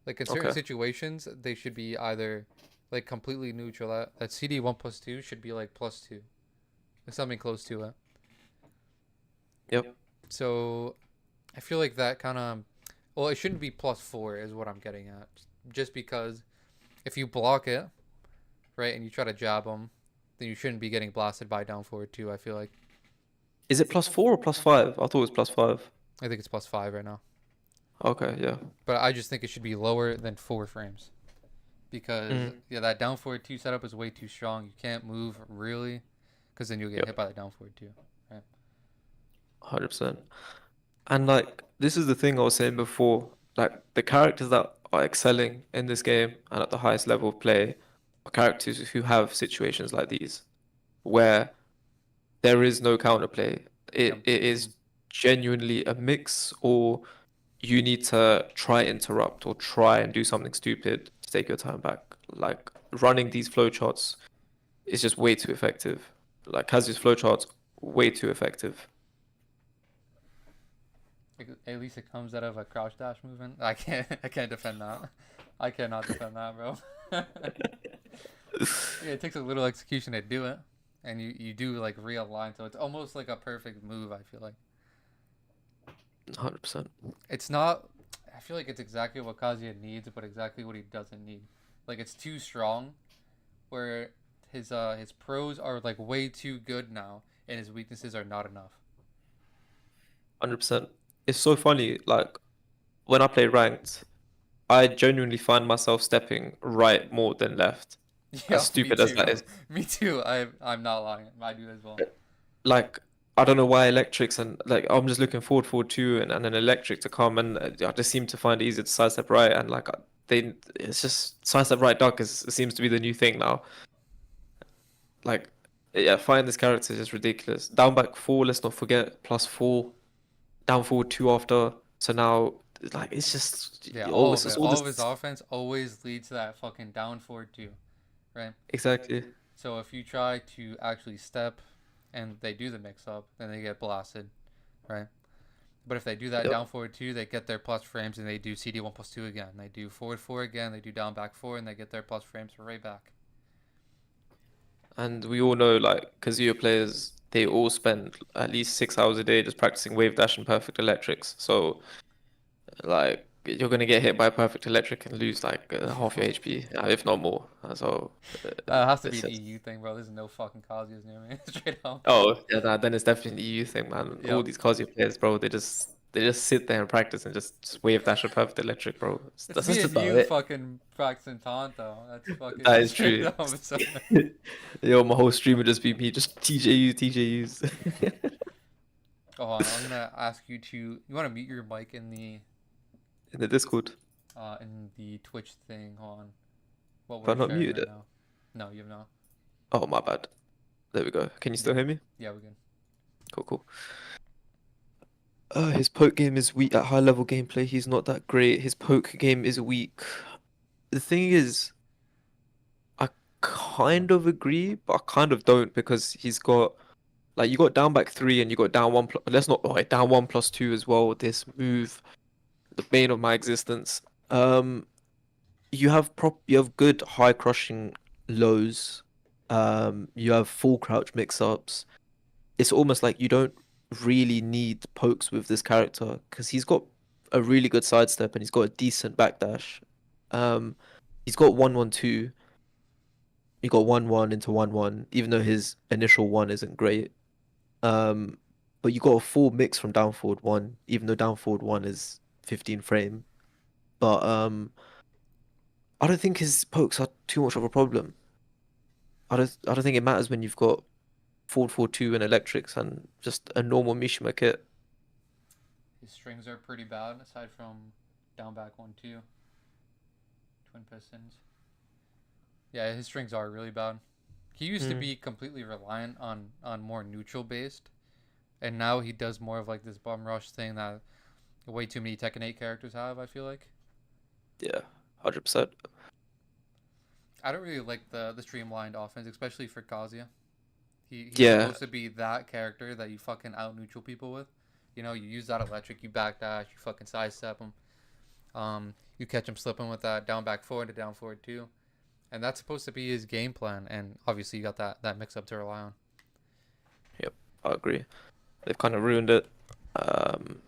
Like in certain Okay. situations, they should be either like completely neutral. That CD 1+2 should be like +2, like something close to it. Yep. So I feel like that kind of, well, it shouldn't be +4 is what I'm getting at. Just because if you block it, right, and you try to jab them, then you shouldn't be getting blasted by down forward too. I feel like. Is it +4 or +5? I thought it was +5. I think it's +5 right now. Okay, yeah. But I just think it should be lower than 4 frames. Because, Mm, yeah, that down forward 2 setup is way too strong. You can't move really, because then you'll get hit yep, by the down forward 2. Right? 100%. And like this is the thing I was saying before, like the characters that are excelling in this game and at the highest level of play are characters who have situations like these where there is no counterplay. Yep. It is genuinely a mix, or you need to try interrupt or try and do something stupid to take your time back. Like running these flowcharts is just way too effective. Like has these flowcharts way too effective. At least it comes out of a crouch dash movement. I can't defend that. I cannot defend that, bro. Yeah, it takes a little execution to do it, and you do like realign, so it's almost like a perfect move. I feel like 100%. it's not. I feel like it's exactly what Kazuya needs, but exactly what he doesn't need. Like it's too strong, where his pros are like way too good now, and his weaknesses are not enough. 100%. It's so funny. Like when I play ranked, I genuinely find myself stepping right more than left. As Yeah, me stupid as too, that bro. is. Me too. I'm not lying. I do as well. Like I don't know why electrics and like I'm just looking forward two and an electric to come and I just seem to find it easier to sidestep right and like they it's just sidestep right duck is seems to be the new thing now. Like yeah, find this character is just ridiculous. Down back four, let's not forget, +4. Down forward two after. So now like it's just Yeah, oh all it's of just it. all All of his this offense always leads to that fucking down forward two, right? exactly. So if you try to actually step and they do the mix up, then they get blasted, right? But if they do that Yep. down forward two, they get their plus frames and they do CD1 plus 2 again. They do forward 4 again, they do down back 4, and they get their plus frames right back. And we all know, like, Kazuya players, they all spend at least 6 hours a day just practicing wave dash and perfect electrics. So, like, you're gonna get hit by a perfect electric and lose like half your HP, if not more. So, It has to be it's an just. EU thing, bro. There's no fucking Kazuya's near me. Straight up. Oh, yeah, nah, then it's definitely the EU thing, man. All Yep. these Kazuya players, bro, they just sit there and practice and just wave dash a perfect electric, bro. It's That's me just and about you it. fucking practicing Tonto. That's fucking That is straight true. up. So Yo, my whole stream would just be me, just TJU, TJUs. oh, hold on. I'm gonna ask you to. You want to mute your mic In the Discord. in the Twitch thing? Hold on. What If I we're not sharing muted right it. now. No, you have not. Oh, my bad. There we go. Can you still Yeah. hear me? Yeah, we're good. Cool, cool. His poke game is weak at high level gameplay. He's not that great. His poke game is weak. The thing is, I kind of agree, but I kind of don't because he's got like you got down back three and you got down one. Let's not down 1+2 as well. This move, the bane of my existence. You have good high crushing lows. You have full crouch mix ups. It's almost like you don't really need pokes with this character because he's got a really good sidestep and he's got a decent backdash. Um, he's got 1-1-2. He got 1-1 into 1-1, even though his initial one isn't great. Um, but you got a full mix from down forward one, even though down forward one is 15 frame. But I don't think his pokes are too much of a problem. I don't think it matters when you've got forward 4-2 and electrics and just a normal Mishima kit. His strings are pretty bad, aside from down back 1-2. Twin pistons. Yeah, his strings are really bad. He used to be completely reliant on more neutral based, and now he does more of like this bum rush thing that way too many Tekken 8 characters have. I feel like Yeah, 100%. I don't really like the streamlined offense, especially for Kazuya. He's Yeah, supposed to be that character that you fucking out neutral people with. You know, you use that electric, you backdash, you fucking sidestep him. You catch him slipping with that down back forward to down forward too. And that's supposed to be his game plan, and obviously you got that mix up to rely on. yep, I agree. They've kind of ruined it. Um,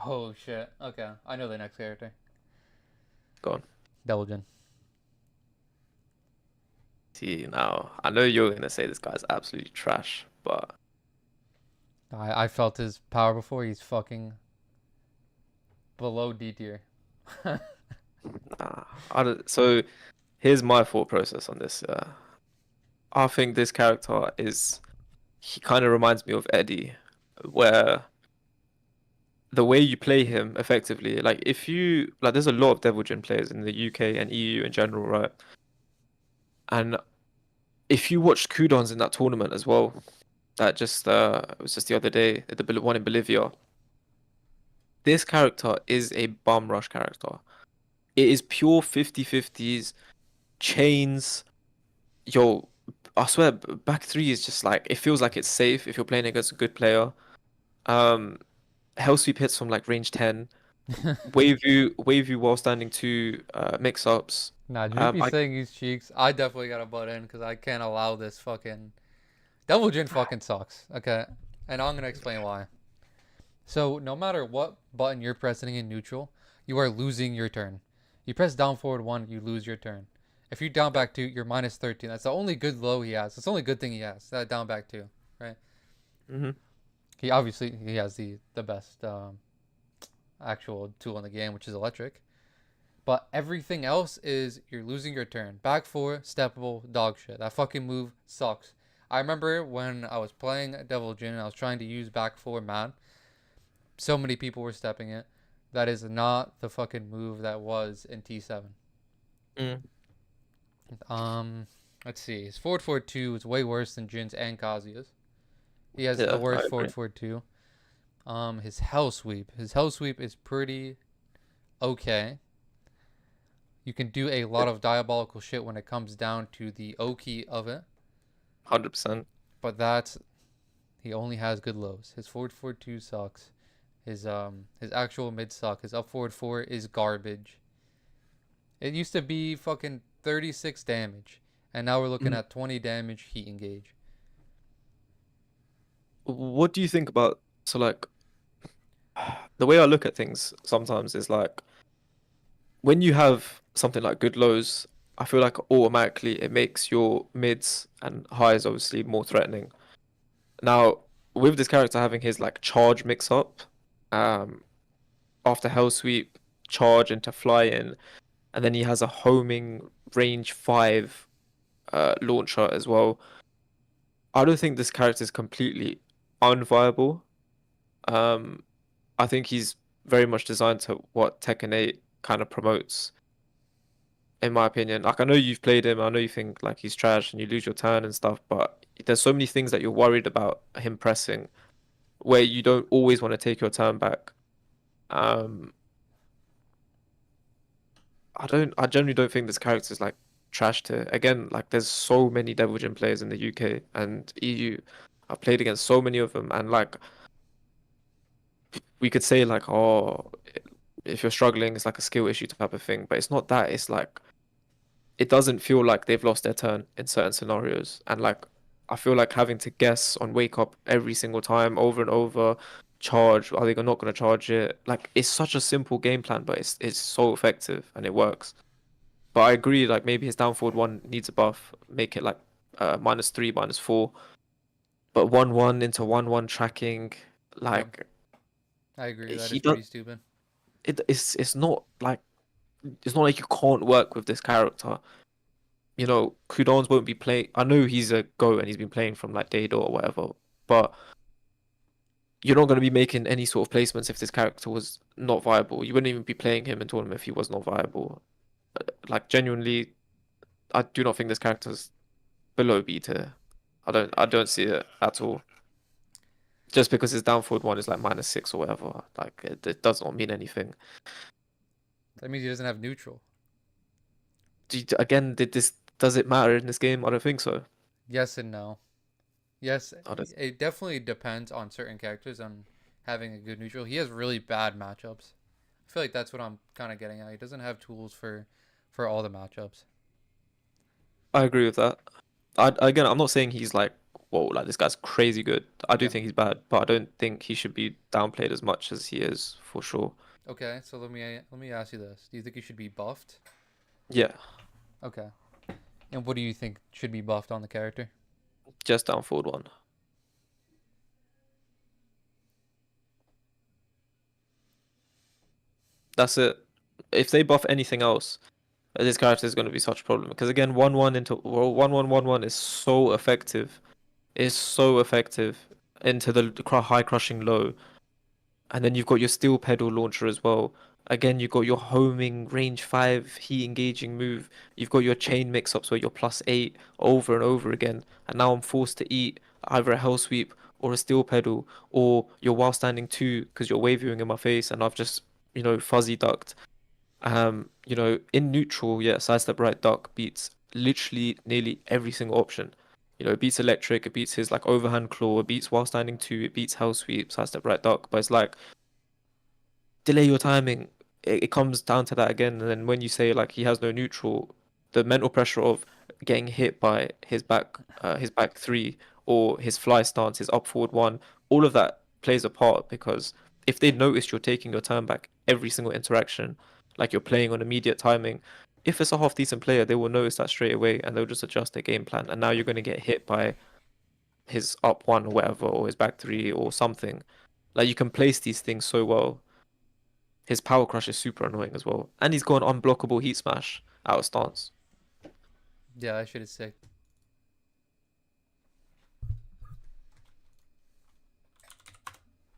Oh shit. Okay, I know the next character. Go on. Double Jin. See, now, I know you're gonna say this guy's absolutely trash, but I felt his power before. He's fucking below D tier. Nah, so here's my thought process on this. I think this character is he kind of reminds me of Eddie, where the way you play him effectively, like if you like, there's a lot of Devil Jin players in the UK and EU in general, right? And if you watched Kudons in that tournament as well, that just it was just the other day, the one in Bolivia. This character is a bum rush character. It is pure 50-50s, chains. Yo, I swear, back three is just like it feels like it's safe if you're playing against a good player. Um, Hell sweep hits from like range 10. Wave you while standing two mix ups. Nah, Droopy I saying these cheeks. I definitely gotta butt in because I can't allow this fucking. Devil Jin fucking sucks. Okay, and I'm gonna explain why. So no matter what button you're pressing in neutral, you are losing your turn. You press down forward one, you lose your turn. If you down back two, you're minus 13. That's the only good low he has. That's the only good thing he has. That down back two, right? hmm He obviously he has the best actual tool in the game, which is electric. But everything else is you're losing your turn. Back four, steppable, dog shit. That fucking move sucks. I remember when I was playing Devil Jin and I was trying to use back four man. So many people were stepping it. That is not the fucking move that was in T7. Mm. Let's see. His forward forward two is way worse than Jin's and Kazuya's. He has the Yeah, I worst agree. forward forward two. His hell sweep. His hell sweep is pretty okay. You can do a lot of diabolical shit when it comes down to the O key of it, 100%. but that's he only has good lows. His forward forward two sucks. His actual mid suck. His up forward four is garbage. It used to be fucking 36 damage, and now we're looking Mhm. at 20 damage heat engage. What do you think about so like the way I look at things sometimes is like when you have something like good lows, I feel like automatically it makes your mids and highs obviously more threatening. Now, with this character having his like charge mix up, um, after Hell Sweep, charge into fly in, and then he has a homing range 5 launcher as well. I don't think this character is completely unviable. Um, I think he's very much designed to what Tekken 8 kind of promotes, in my opinion. Like I know you've played him, I know you think like he's trash and you lose your turn and stuff, but there's so many things that you're worried about him pressing where you don't always want to take your turn back. Um, I generally don't think this character is like trash to again, like there's so many Devil Jin players in the UK and EU. I've played against so many of them and like we could say like, oh, if you're struggling, it's like a skill issue type of thing, but it's not that. It's like it doesn't feel like they've lost their turn in certain scenarios. And like I feel like having to guess on wake up every single time over and over, charge, are they not gonna charge it? Like it's such a simple game plan, but it's so effective and it works. But I agree, like maybe his down forward one needs a buff, make it like -3, -4. But 1-1 into 1-1 tracking, Yep, like I agree. That he is does pretty stupid. it's not like it's not like you can't work with this character. You know, Kudons won't be playing. I know he's a GOAT and he's been playing from like Dado or whatever, but you're not going to be making any sort of placements if this character was not viable. You wouldn't even be playing him in tournament if he was not viable. Like genuinely, I do not think this character's below B tier. I don't see it at all. Just because his down forward one is like -6 or whatever, like it does not mean anything. That means he doesn't have neutral. Again, does it matter in this game? I don't think so. Yes and no. Yes, I don't. it definitely depends on certain characters on having a good neutral. He has really bad matchups. I feel like that's what I'm kind of getting at. He doesn't have tools for all the matchups. I agree with that. Again, I'm not saying he's like, whoa, like this guy's crazy good. I do Yeah. think he's bad, but I don't think he should be downplayed as much as he is for sure. Okay, so let me ask you this: do you think he should be buffed? Yeah, Okay. And what do you think should be buffed on the character? just down forward one. That's it. If they buff anything else, this character is going to be such a problem. Because again, 1-1 into well, 1-1-1-1 is so effective. It's so effective into the high crushing low. And then you've got your steel pedal launcher as well. Again, you've got your homing range 5 heat engaging move. You've got your chain mix ups where you're +8 over and over again. And now I'm forced to eat either a hell sweep or a steel pedal, or you're while standing 2 because you're wave viewing in my face and I've just, fuzzy ducked. In neutral, yeah, sidestep right duck beats literally nearly every single option. It beats electric, it beats his like overhand claw, it beats while standing 2, it beats hell sweep, sidestep right duck. But it's like delay your timing. It comes down to that again. And then when you say like he has no neutral, the mental pressure of getting hit by his back 3 or his fly stance, his up forward 1, all of that plays a part because if they notice you're taking your turn back every single interaction, like you're playing on immediate timing, if it's a half decent player, they will notice that straight away and they'll just adjust their game plan. And now you're going to get hit by his up 1 or whatever, or his back 3 or something. Like you can place these things so well. His power crush is super annoying as well. And he's got an unblockable heat smash out of stance. Yeah, that shit is sick.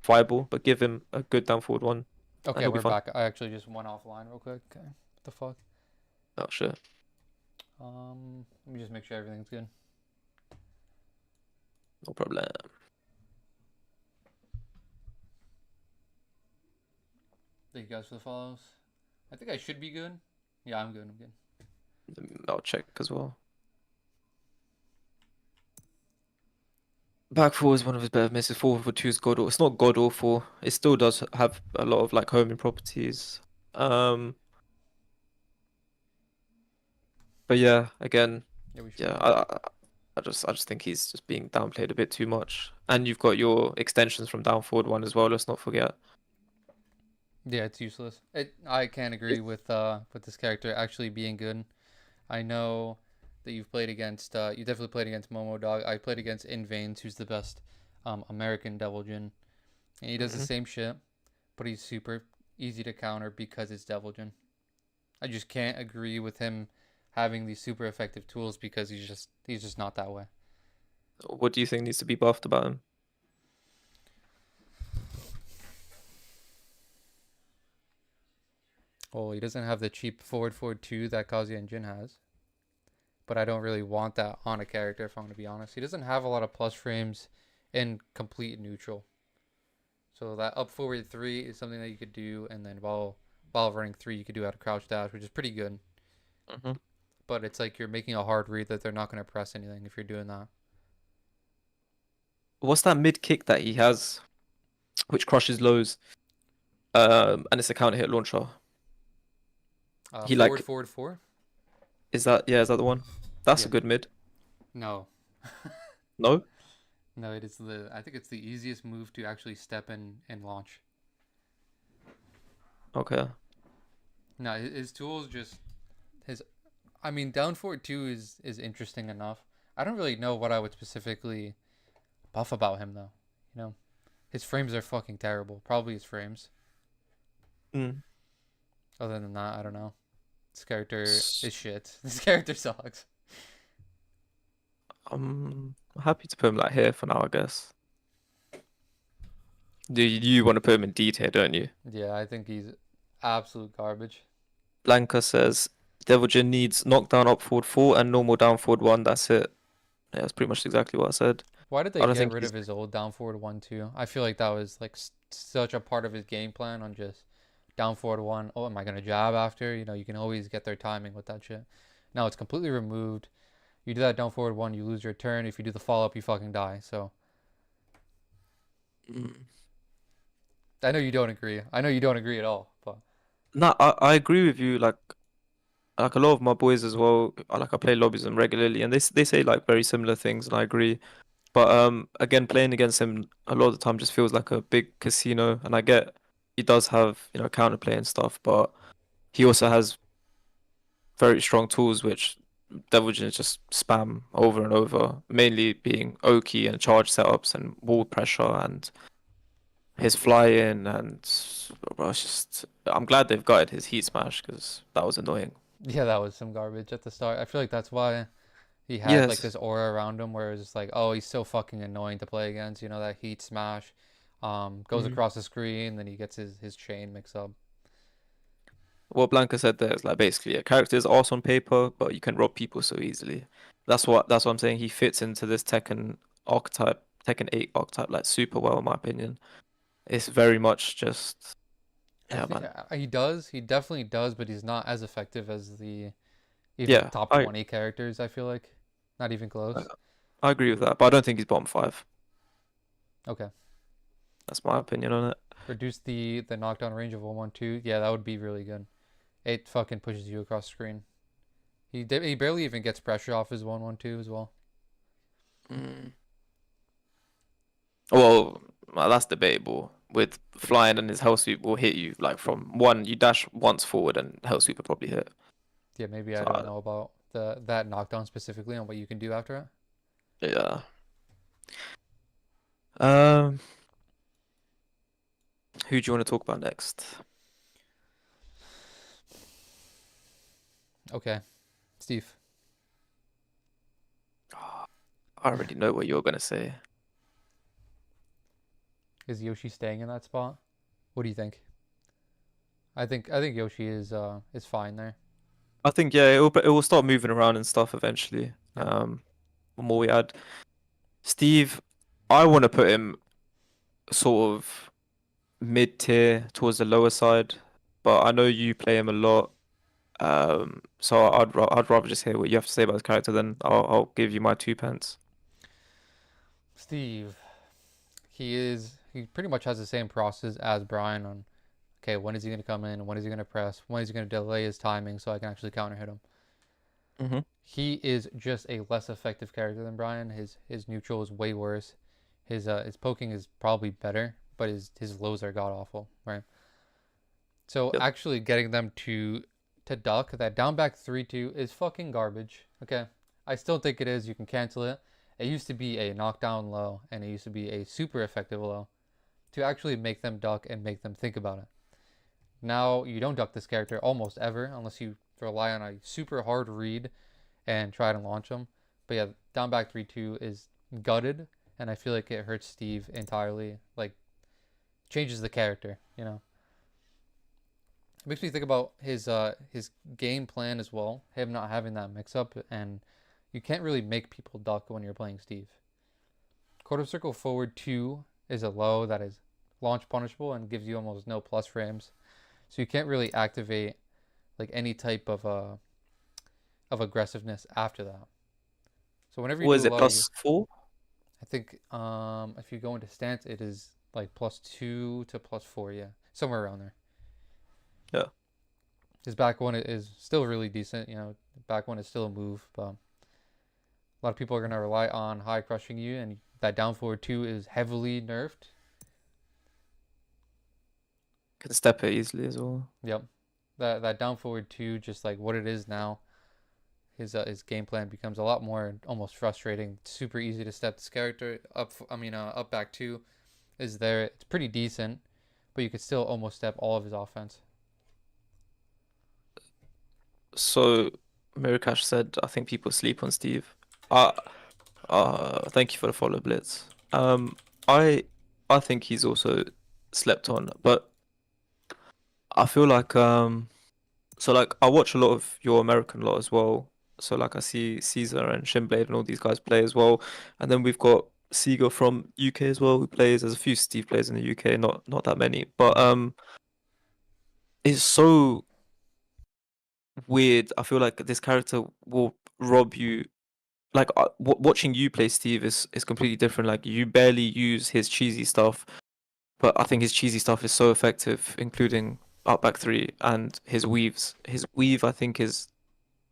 Fireball, but give him a good down forward one. Okay, he'll be we're fine. back. I actually just went offline real quick. Okay. What the fuck? Oh shit. Let me just make sure everything's good. No problem. Thank you guys for the follows. I think I should be good. Yeah, I'm good. I'm good. I'll check as well. Back four is one of his better misses. 4-for-2 is god awful. It's not god awful. It still does have a lot of like homing properties. But yeah, again, Yeah, we should. yeah, I just think he's just being downplayed a bit too much. And you've got your extensions from down forward 1 as well. Let's not forget. Yeah, it's useless. I can't agree with this character actually being good. I know that you've played against you definitely played against Momo Dog. I played against Invains, who's the best American Devil Jin. And he does the same shit, but he's super easy to counter because it's Devil Jin. I just can't agree with him having these super effective tools because he's just not that way. What do you think needs to be buffed about him? Well, he doesn't have the cheap forward 2 that Kazuya and Jin has. But I don't really want that on a character, if I'm going to be honest. He doesn't have a lot of plus frames in complete neutral. So that up forward 3 is something that you could do, and then while running 3 you could do out of crouch dash, which is pretty good. But it's like you're making a hard read that they're not going to press anything if you're doing that. What's that mid kick that he has, which crushes lows, and it's a counter hit launcher? He forward 4? Is that the one? That's a Yeah. good mid. No. No? No, I think it's the easiest move to actually step in and launch. Okay. No, his tools just down forward 2 is interesting enough. I don't really know what I would specifically buff about him though. His frames are fucking terrible. Probably his frames. Other than that, I don't know. This character is shit. This character sucks. I'm happy to put him like here for now, I guess. Do you want to put him in D tier, don't you? Yeah, I think he's absolute garbage. Blanca says Devil Jin needs knockdown up forward 4 and normal down forward 1. That's it. Yeah, that's pretty much exactly what I said. Why did they I don't get think rid he's- of his old down forward 1 too? I feel like that was like such a part of his game plan on just down forward 1. Oh, am I gonna jab after? You can always get their timing with that shit. Now it's completely removed. You do that down forward 1, you lose your turn. If you do the follow up, you fucking die. So I know you don't agree. I know you don't agree at all. But No, I agree with you. Like a lot of my boys as well. I play lobbies with them regularly, and they say like very similar things, and I agree. But again, playing against him a lot of the time just feels like a big casino, and I get he does have counterplay and stuff, but he also has very strong tools which Devil Jin just spam over and over, mainly being Oki and charge setups and wall pressure and his flying and bro, it's just I'm glad they've gutted his heat smash because that was annoying. Yeah, that was some garbage at the start. I feel like that's why he had like Yes. this aura around him where it's just like, oh, he's so fucking annoying to play against. You know, that heat smash, goes Hmm. across the screen, then he gets his chain mix up. What Blanca said there is like basically a character is awesome on paper, but you can rob people so easily. That's what I'm saying. He fits into this Tekken archetype, Tekken 8 archetype like super well in my opinion. It's very much just I yeah, think man. he does. He definitely does, but he's not as effective as the even Yeah, top 20 characters. I feel like not even I close. I agree with that, but I don't think he's bottom five. Okay, That's my opinion on it. reduce the knockdown range of 112. Yeah, that would be really good. It fucking pushes you across the screen. He barely even gets pressure off his 112 as well. Mm. Well, that's debatable. With flying and his hell sweep will hit you like from one, you dash once forward and hell sweep will probably hit. Yeah, maybe I So don't know about the that knockdown specifically on what you can do after it. yeah. Um, who do you want to talk about next? Okay, Steve, I already know what you're gonna say. is Yoshi staying in that spot? What do you think? I think Yoshi is fine there. I think yeah, it will start moving around and stuff eventually. Yep. The more we add, Steve, I want to put him sort of mid tier towards the lower side, but I know you play him a lot. So I'd rather just hear what you have to say about his character, then I'll give you my two pence. Steve, he pretty much has the same process as Brian on okay, when is he gonna come in? When is he gonna press? When is he gonna delay his timing so I can actually counter hit him? Hmm. He is just a less effective character than Brian. His neutral is way worse. His poking is probably better, but his lows are god awful, right? So Yep. actually getting them to duck that down back 3-2 is fucking garbage. Okay. I still think it is. You can cancel it. It used to be a knockdown low and it used to be a super effective low to actually make them duck and make them think about it. Now you don't duck this character almost ever unless you rely on a super hard read and try to launch them. But yeah, down back 3-2 is gutted and I feel like it hurts Steve entirely. Like changes the character, you know. It makes me think about his game plan as well. Him not having that mix up, and you can't really make people duck when you're playing Steve. Quarter circle forward 2 is a low that is launch punishable and gives you almost no plus frames, so you can't really activate like any type of aggressiveness after that. So whenever you What do is a it, low, you +4? I think if you go into stance, it is like +2 to +4, yeah, somewhere around there. Yeah. His back one is still really decent. You know, back one is still a move, but a lot of people are gonna rely on high crushing you, and that down forward 2 is heavily nerfed. Can step it easily as well. Yep, that down forward 2, just like what it is now, his game plan becomes a lot more almost frustrating. It's super easy to step this character up. Up back 2 is there. It's pretty decent, but you could still almost step all of his offense. So Mirakash said, I think people sleep on Steve. Thank you for the follow, Blitz. I I think he's also slept on, but I feel like so like I watch a lot of your American lot as well. So like I see Caesar and Shinblade and all these guys play as well, and then we've got Seager from UK as well who plays. There's a few Steve players in the UK, not that many, but Mm-hmm. it's so weird. I feel like this character will rob you. Like watching you play Steve is completely different. Like you barely use his cheesy stuff, but I think his cheesy stuff is so effective, including up back three and his weaves. His weave, I think, is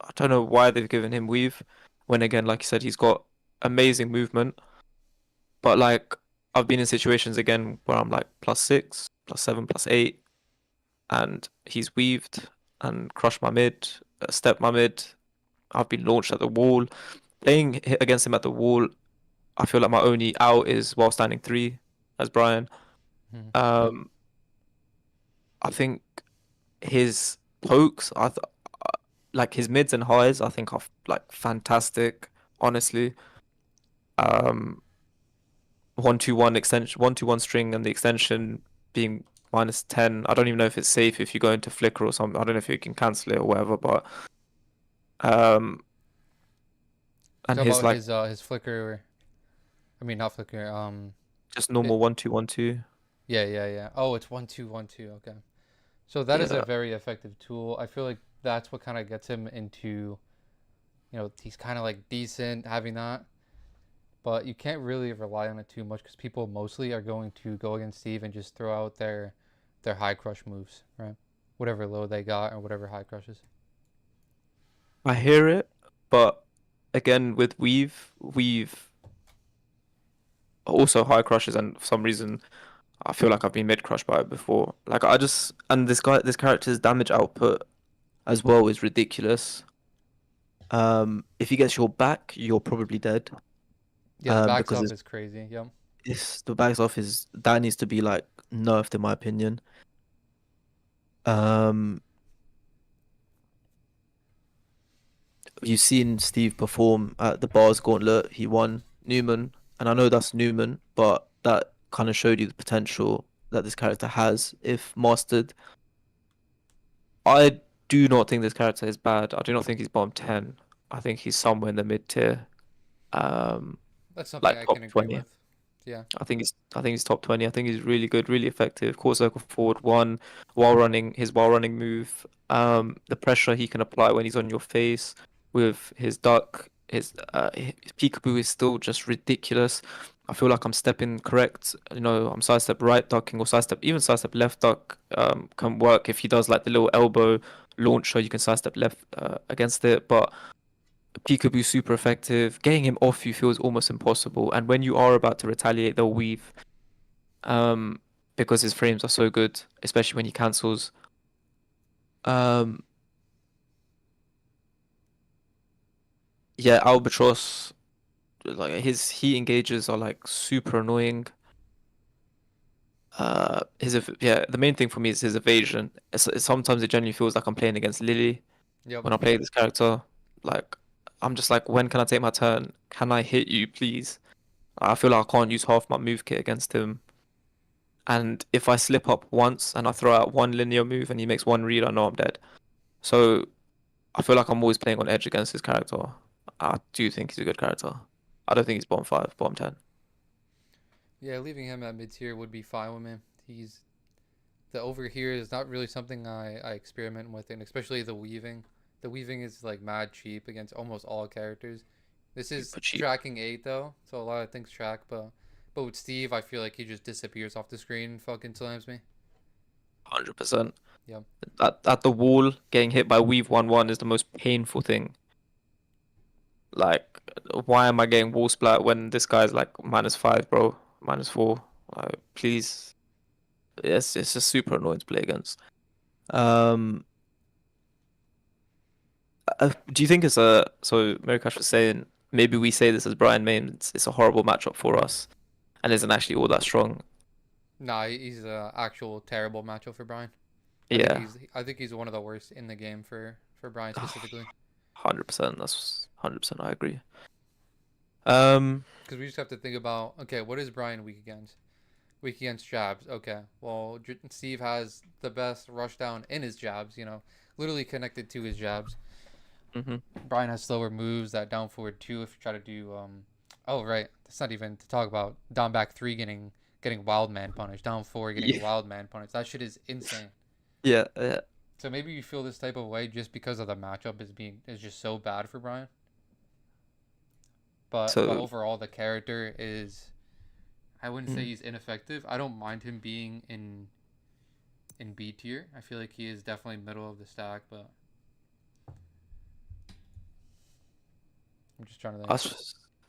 I don't know why they've given him weave, when again, like you said, he's got amazing movement. But like I've been in situations again where I'm like +6, +7, +8, and he's weaved and crushed my mid, stepped my mid. I've been launched at the wall. Playing against him at the wall, I feel like my only out is while standing three as Brian. Mhm. Um, I think his pokes, like his mids and highs, I think are like fantastic. Honestly, um, 1-2-1 extension, 1-2-1 string, and the extension being -10. I don't even know if it's safe if you go into flicker or something. I don't know if you can cancel it or whatever, but um, and Talk his about like his flicker. I mean, not flicker. just It, normal 1-2-1-2. yeah. Oh, it's 1-2-1-2. Okay. So that is a Yeah, very effective tool. I feel like that's what kind of gets him into, he's kind of like decent having that, but you can't really rely on it too much because people mostly are going to go against Steve and just throw out their high crush moves, right? Whatever low they got or whatever high crushes. I hear it, but again with we've also high crushes, and for some reason I feel like I've been mid crushed by it before. Like I just and this character's damage output as well is ridiculous. If he gets your back, you're probably dead. Yeah, the backs Because off is crazy. Yep. it's the backs off is that needs to be like nerfed in my opinion. Um, you've seen Steve perform at the Bars Gauntlet. He won Newman, and I know that's Newman, but that kind of showed you the potential that this character has if mastered. I do not think this character is bad. I do not think he's bottom 10. I think he's somewhere in the mid tier, um, That's something like I can top agree 20. with. Yeah. I think he's top 20. I think he's really good, really effective. Core circle forward one while running his while running move. The pressure he can apply when he's on your face with his duck, his peekaboo is still just ridiculous. I feel like I'm stepping correct. I'm sidestep right ducking or sidestep even sidestep left duck can work if he does like the little elbow launcher. You can sidestep left against it, but Peekaboo super effective. Getting him off you feels almost impossible. And when you are about to retaliate, they'll weave. Um, because his frames are so good, especially when he cancels. Um, yeah, Albatross, like his heat engages are like super annoying. The main thing for me is his evasion. Sometimes it genuinely feels like I'm playing against Lily Yep. when I play this character. Like I'm just like, when can I take my turn? Can I hit you, please? I feel like I can't use half my move kit against him. And if I slip up once and I throw out one linear move and he makes one read, I know I'm dead. So I feel like I'm always playing on edge against his character. I do think he's a good character. I don't think he's bottom 5, bottom 10. Yeah, leaving him at mid tier would be fine with me. He's the over here is not really something I experiment with, and especially the weaving. The weaving is like mad cheap against almost all characters. This is Super cheap. tracking 8 though, so a lot of things track, but with Steve, I feel like he just disappears off the screen and fucking slams me. 100%. Yep. At the wall, getting hit by weave 1-1 is the most painful thing. Like, why am I getting wall splat when this guy's like -5, bro? -4. Like, please. It's just super annoying to play against. Um, do you think so Merikash was saying maybe we say this as Brian Main, it's a horrible matchup for us and isn't actually all that strong. Nah, he's a actual terrible matchup for Brian. Yeah, I think he's one of the worst in the game for Brian specifically. 100%. That's 100%. I agree. Um, Because we just have to think about, okay, what is Brian weak against? Weak against jabs. Okay, well, Steve has the best rush down in his jabs, literally connected to his jabs. mhm. Brian has slower moves that down forward 2 if you try to do, oh, right. That's not even to talk about down back 3 getting wild man punished, down 4 getting Yeah, wild man punished. That shit is insane. yeah, yeah. So maybe you feel this type of way just because of the matchup is just so bad for Brian. But So, overall, the character is. I wouldn't say mm, he's ineffective. I don't mind him being in B tier. I feel like he is definitely middle of the stack, but I'm just trying to think.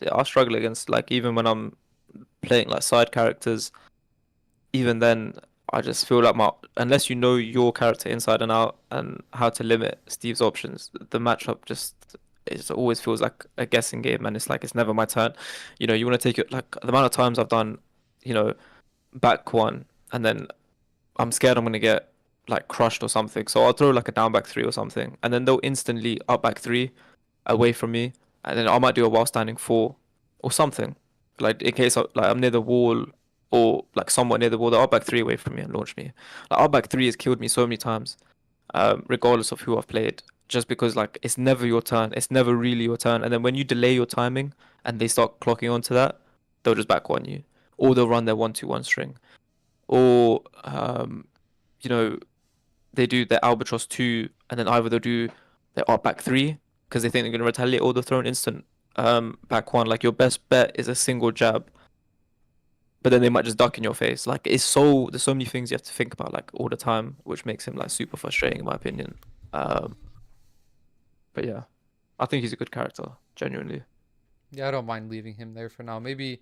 Yeah, I struggle against like even when I'm playing like side characters. Even then, I just feel like my unless you know your character inside and out and how to limit Steve's options, the matchup just it always feels like a guessing game, and it's like it's never my turn. You want to take it like the amount of times I've done, you know, back one. and then I'm scared I'm gonna get like crushed or something. So I'll throw like a down back three or something, and then they'll instantly up back three away from me, and then I might do a while standing four or something, like in case I'm near the wall or like somewhat near the wall. They'll up back three away from me and launch me. Like up back three has killed me so many times, regardless of who I've played. Just because like it's never your turn, it's never really your turn, and then when you delay your timing and they start clocking onto that, they'll just back one you, or they'll run their 1-2-1 string, or you know, they do their albatross two, and then either they'll do their up back three because they think they're gonna retaliate, or they'll throw an instant back one. Like your best bet is a single jab, but then they might just duck in your face. Like there's so many things you have to think about like all the time, which makes him like super frustrating in my opinion. But yeah, I think he's a good character, genuinely. Yeah, I don't mind leaving him there for now. Maybe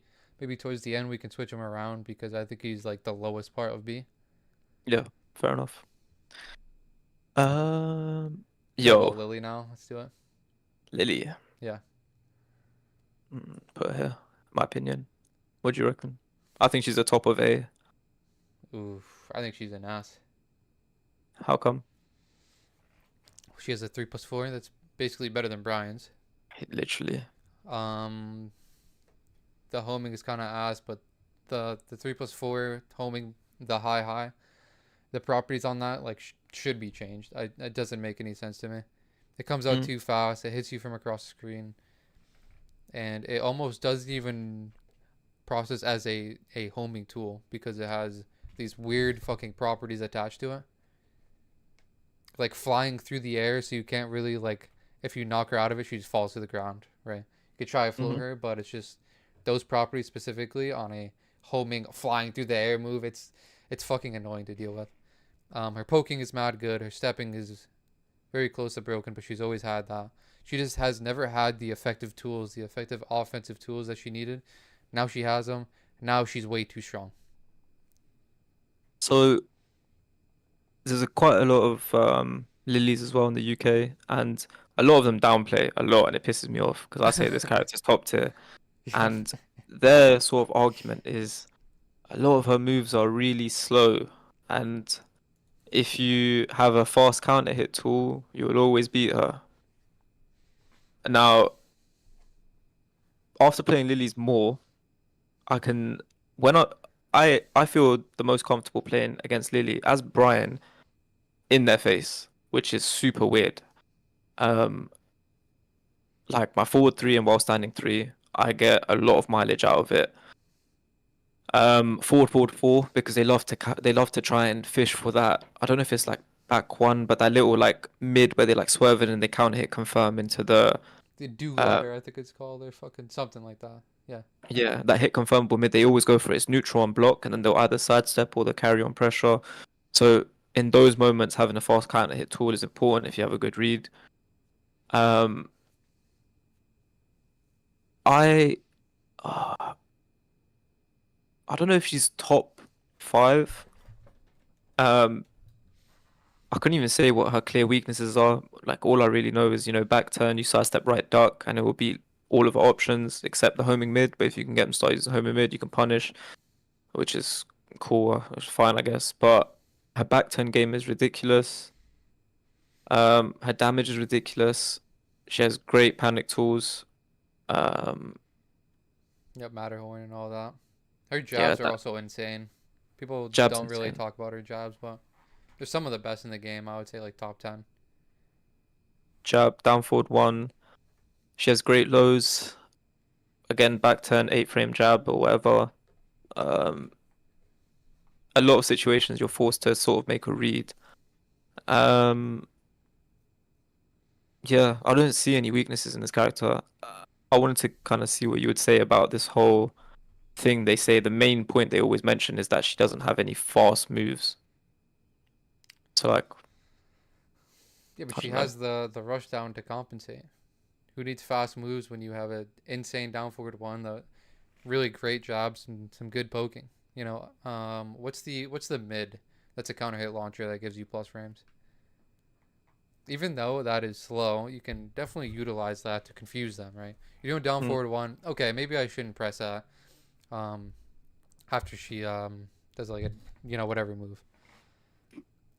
towards the end we can switch him around because I think he's like the lowest part of B. Yeah, fair enough. Um, Gonna go yo, Lily now. Let's do it. Lily, Yeah. put her here. My opinion. What do you reckon? I think she's the top of A. Oof. I think she's an ass. How come? She has a 3+4 that's basically better than Brian's. Literally. Um, the homing is kind of ass, but the 3+4 homing the high, the properties on that like should be changed. It doesn't make any sense to me. It comes out too fast. It hits you from across the screen, and it almost doesn't even process as a homing tool because it has these weird fucking properties attached to it, like flying through the air, so you can't really like if you knock her out of it, she just falls to the ground. Right? You could try to float her, but it's just those properties specifically on a homing flying through the air move. It's fucking annoying to deal with. Her poking is mad good. Her stepping is very close to broken, but she's always had that. She just has never had the effective tools, the effective offensive tools that she needed. Now she has them. Now she's way too strong. So there's quite a lot of lilies as well in the UK, and a lot of them downplay a lot, and it pisses me off because I say this character's top tier, and their sort of argument is a lot of her moves are really slow, and if you have a fast counter hit tool, you will always beat her. Now, after playing lilies more, I can when I feel the most comfortable playing against Lily as Brian in their face, which is super weird. Um, like my forward three and while standing three, I get a lot of mileage out of it. Forward four because they love to try and fish for that. I don't know if it's like back one, but that little like mid where they like swerve it and they counter hit confirm into the The do uh ladder, I think it's called, or fucking something like that. Yeah. yeah, that hit confirmable mid. They always go for its neutral on block and then they'll either sidestep or they'll carry on pressure. So in those moments, having a fast counter hit tool is important if you have a good read. Um, I I don't know if she's top five. Um, I couldn't even say what her clear weaknesses are. Like all I really know is, back turn, you sidestep right duck, and it will beat all of her options except the homing mid. But if you can get them started using homing mid, you can punish, which is cool, which is fine, I guess. But her back turn game is ridiculous. Her damage is ridiculous. She has great panic tools. Um, Yep, Matterhorn and all that. Her yeah, jabs are that also insane. People jab's don't really insane. talk about her jabs, but they're some of the best in the game. I would say like top 10. Jab, down forward one. She has great lows. Again, back turn, 8 frame jab or whatever. Um, a lot of situations you're forced to sort of make a read. Um, yeah, I don't see any weaknesses in this character. I wanted to kind of see what you would say about this whole thing. They say the main point they always mention is that she doesn't have any fast moves. So like, Yeah, but I she don't know. has the rush down to compensate. Who needs fast moves when you have an insane down forward one, the really great jabs and some good poking? What's the mid? That's a counter hit launcher that gives you plus frames. Even though that is slow, you can definitely utilize that to confuse them, right? You're doing down Mm, forward one. Okay, maybe I shouldn't press that. After she does like a whatever move.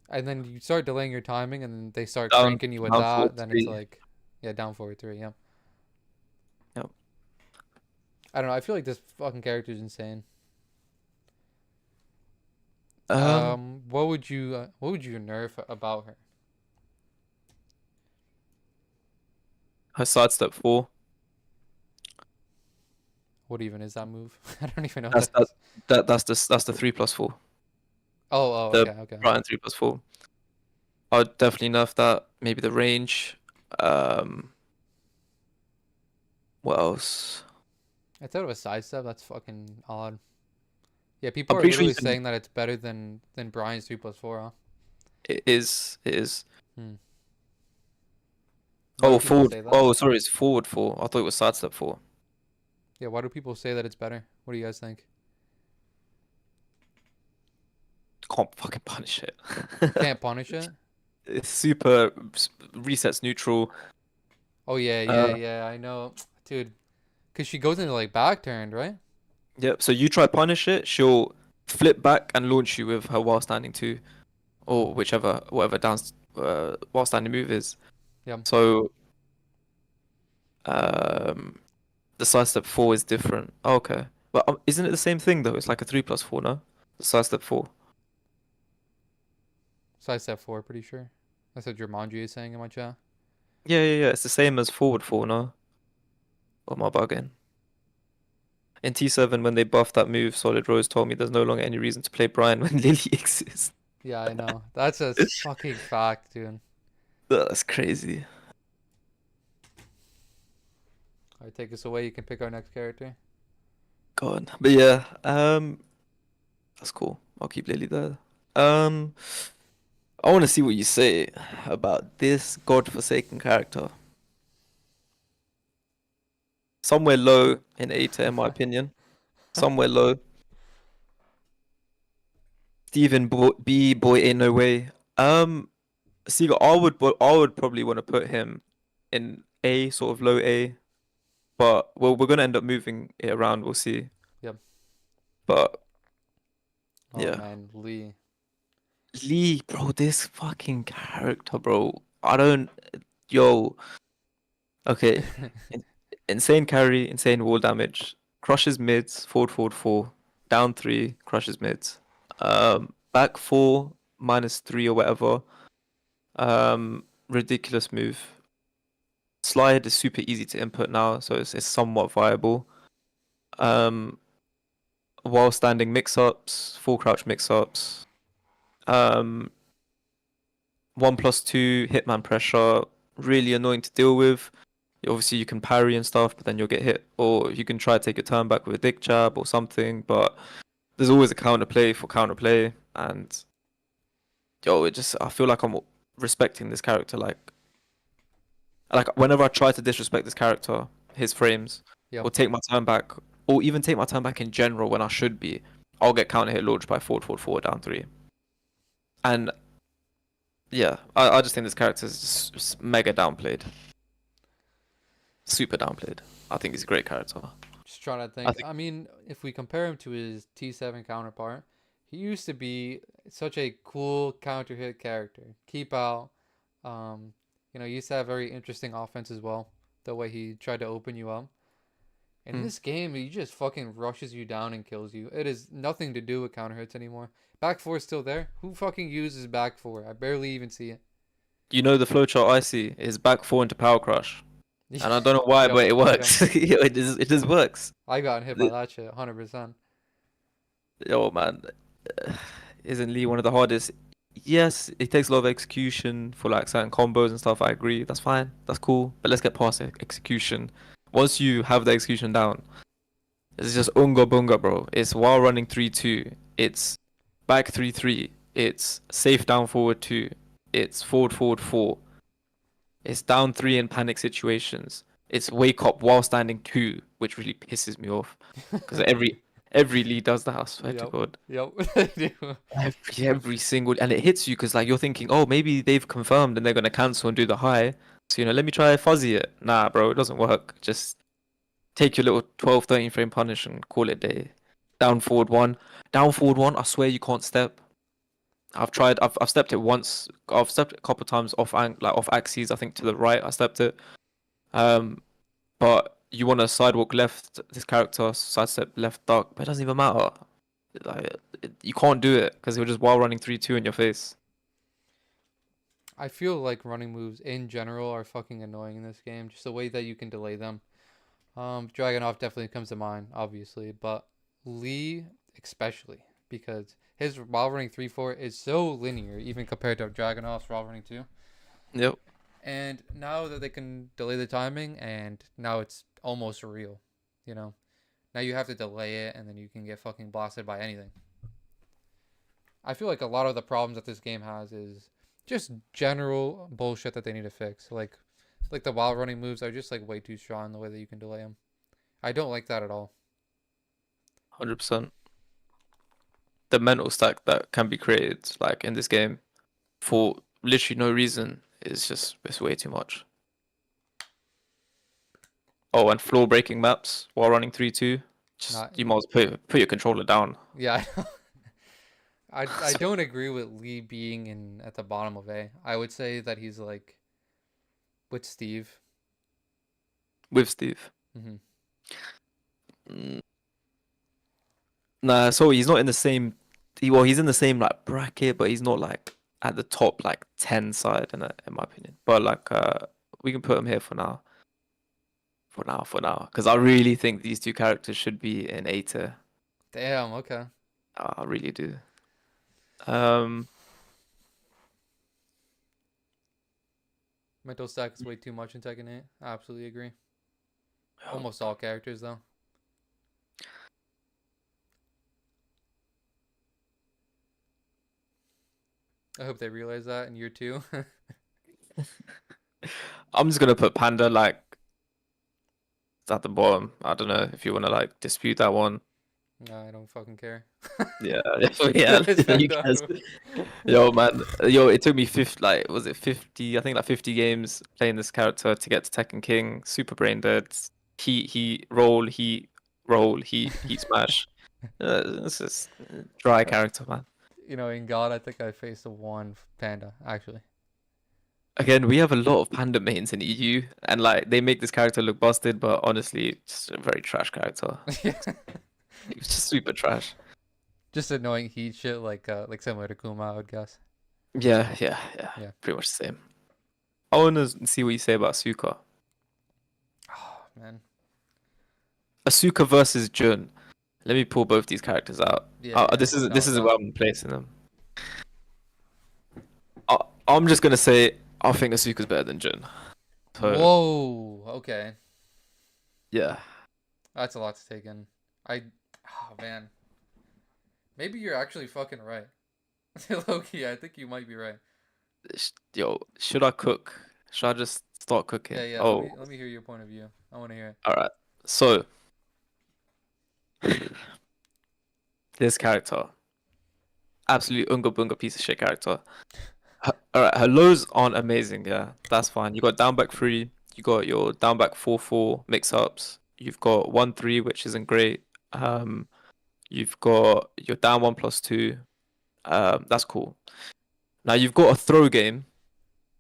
And then you start delaying your timing, and then they start Down, cranking you with down that. forward Then it's 3. like, yeah, down forward 3. Yeah. Yep. I don't know. I feel like this fucking character is insane. Um, What would you nerf about her? her sidestep 4. What even is that move? I don't even know That's what that is. that's the 3+4. Oh, The okay. Brian 3+4. I'd definitely nerf that. Maybe the range. What else? Instead of a sidestep, that's fucking odd. Yeah, people I'm are pretty sure literally you can. saying that it's better than Brian's 3+4, huh? It is. It is. Hmm. Why do Oh, people forward. say that? Oh, sorry, it's forward 4. I thought it was sidestep 4. Yeah, why do people say that it's better? What do you guys think? Can't fucking punish it. Can't punish it? It's super resets neutral. Oh yeah, Uh, I know, dude. Cause she goes into like back turned, right? yep. So you try punish it, she'll flip back and launch you with her while standing 2, or whatever down while standing move is. Yeah. So um, the sidestep 4 is different. Oh, okay, but isn't it the same thing though? It's like a 3+4, no? The sidestep 4. Sidestep 4, pretty sure. That's what Jumanji is saying in my chat. Yeah. It's the same as forward 4, no? Or am I bugging? In T7, when they buffed that move, Solid Rose told me there's no longer any reason to play Brian when Lily exists. Yeah, I know. That's a fucking fact, dude. That's crazy. Alright, take us away. You can pick our next character. God. But yeah, that's cool. I'll keep Lily there. I want to see what you say about this godforsaken character. Somewhere low in A tier, in my opinion. Somewhere low. Stephen B. Boy ain't no way. Seagull, I would probably want to put him in A, sort of low A. But well, we're gonna end up moving it around. We'll see. Yep. But Oh yeah, man, Lee. Lee, bro, this fucking character, bro. I don't. Yo, okay. Insane carry, insane wall damage. Crushes mids, forward 4. Down 3, crushes mids. Back 4, -3 or whatever. Ridiculous move. Slide is super easy to input now, so it's somewhat viable. While standing mix-ups, full crouch mix-ups. 1+2 hitman pressure, really annoying to deal with. Obviously, you can parry and stuff, but then you'll get hit, or you can try to take a turn back with a dick jab or something. But there's always a counterplay for counterplay, and yo, I feel like I'm respecting this character. Like whenever I try to disrespect this character, his frames, Yep. or take my turn back, or even take my turn back in general when I should be, I'll get counter hit launched by forward 4 down 3. And yeah, I just think this character is just mega downplayed. Super downplayed. I think he's a great character. Just trying to I think. I mean, if we compare him to his T7 counterpart, he used to be such a cool counter hit character. Keep out. He used to have very interesting offense as well. The way he tried to open you up. In Hmm. this game, he just fucking rushes you down and kills you. It is nothing to do with counter hits anymore. Back four is still there. Who fucking uses back four? I barely even see it. You know the flowchart I see is back 4 into power crush, and I don't know why, but it works. Yo, it just works. I got hit by that shit, 100%. Yo, man, isn't Lee one of the hardest? Yes, it takes a lot of execution for like certain combos and stuff. I agree. That's fine. That's cool. But let's get past execution. Once you have the execution down, it's just unga bunga, bro. It's while running 3-2. It's back 3-3. It's safe down forward 2. It's forward 4. It's down 3 in panic situations. It's wake up while standing 2, which really pisses me off because every lead does that. I swear to God. Yep, they do. Every single, and it hits you because like you're thinking, oh, maybe they've confirmed and they're gonna cancel and do the high. So let me try fuzzy it. Nah, bro, it doesn't work. Just take your little 12, 13 frame punish and call it day. Down forward one. Down forward one, I swear you can't step. I've tried. I've stepped it once. I've stepped it a couple of times off axes. I think to the right. I stepped it. Um, but you want to sidewalk left. This character sidestep left duck, but it doesn't even matter. Like you can't do it because you're just while running 3-2 in your face. I feel like running moves in general are fucking annoying in this game. Just the way that you can delay them. Dragonoff definitely comes to mind, obviously, but Lee especially because his while running 3-4 is so linear, even compared to Dragonoff's while running 2. Yep. And now that they can delay the timing, and now it's almost real, you know. Now you have to delay it, and then you can get fucking blasted by anything. I feel like a lot of the problems that this game has is just general bullshit that they need to fix. Like the wild running moves are just like way too strong the way that you can delay them. I don't like that at all. 100%. The mental stack that can be created like in this game for literally no reason is just it's way too much. Oh, and floor breaking maps while running 3-2. Just Not, you might as well put your controller down. yeah, I don't agree with Lee being in at the bottom of A. I would say that he's like with Steve. With Steve. Hmm. Mm, Nah, so he's not in the same. Well, he's in the same like bracket, but he's not like at the top like 10 side in my opinion. But like we can put him here for now. Because I really think these two characters should be in A tier. Damn. Okay. I really do. Um, Mental stack is way too much in Tekken 8. I absolutely agree. Almost all characters though. I hope they realize that in year 2. I'm just gonna put Panda like at the bottom. I don't know if you want to like dispute that one. No, I don't fucking care. Yeah, yeah, Is that you guys. the- Yo, man, yo, it took me 50, like, was it 50? I think like 50 games playing this character to get to Tekken King. Super brain dead. He roll, he roll, he smash. It's just dry character, man. You know, in God, I think I faced a one panda actually. Again, we have a lot of panda mains in EU, and like they make this character look busted, but honestly, just a very trash character. It's just super trash. Just annoying heat shit, like similar to Kuma, I would guess. Yeah, Yeah. pretty much the same. I want to see what you say about Asuka. Oh man. Asuka versus Jun. Let me pull both these characters out. Yeah. This is No, where I'm placing them. I'm just gonna say I think Asuka's better than Jun. So Whoa. Okay. yeah, That's a lot to take in. Oh man. Maybe you're actually fucking right. Loki, I think you might be right. yo, should I cook? Should I just start cooking? Yeah, yeah. Oh, Let me hear your point of view. I want to hear it. all right. So this character, absolute unga bunga piece of shit character. All right, her lows aren't amazing. Yeah, that's fine. You got down back 3. You got your down back 4-4 mix ups. You've got 1-3, which isn't great. You've got your down 1+2. That's cool. Now you've got a throw game,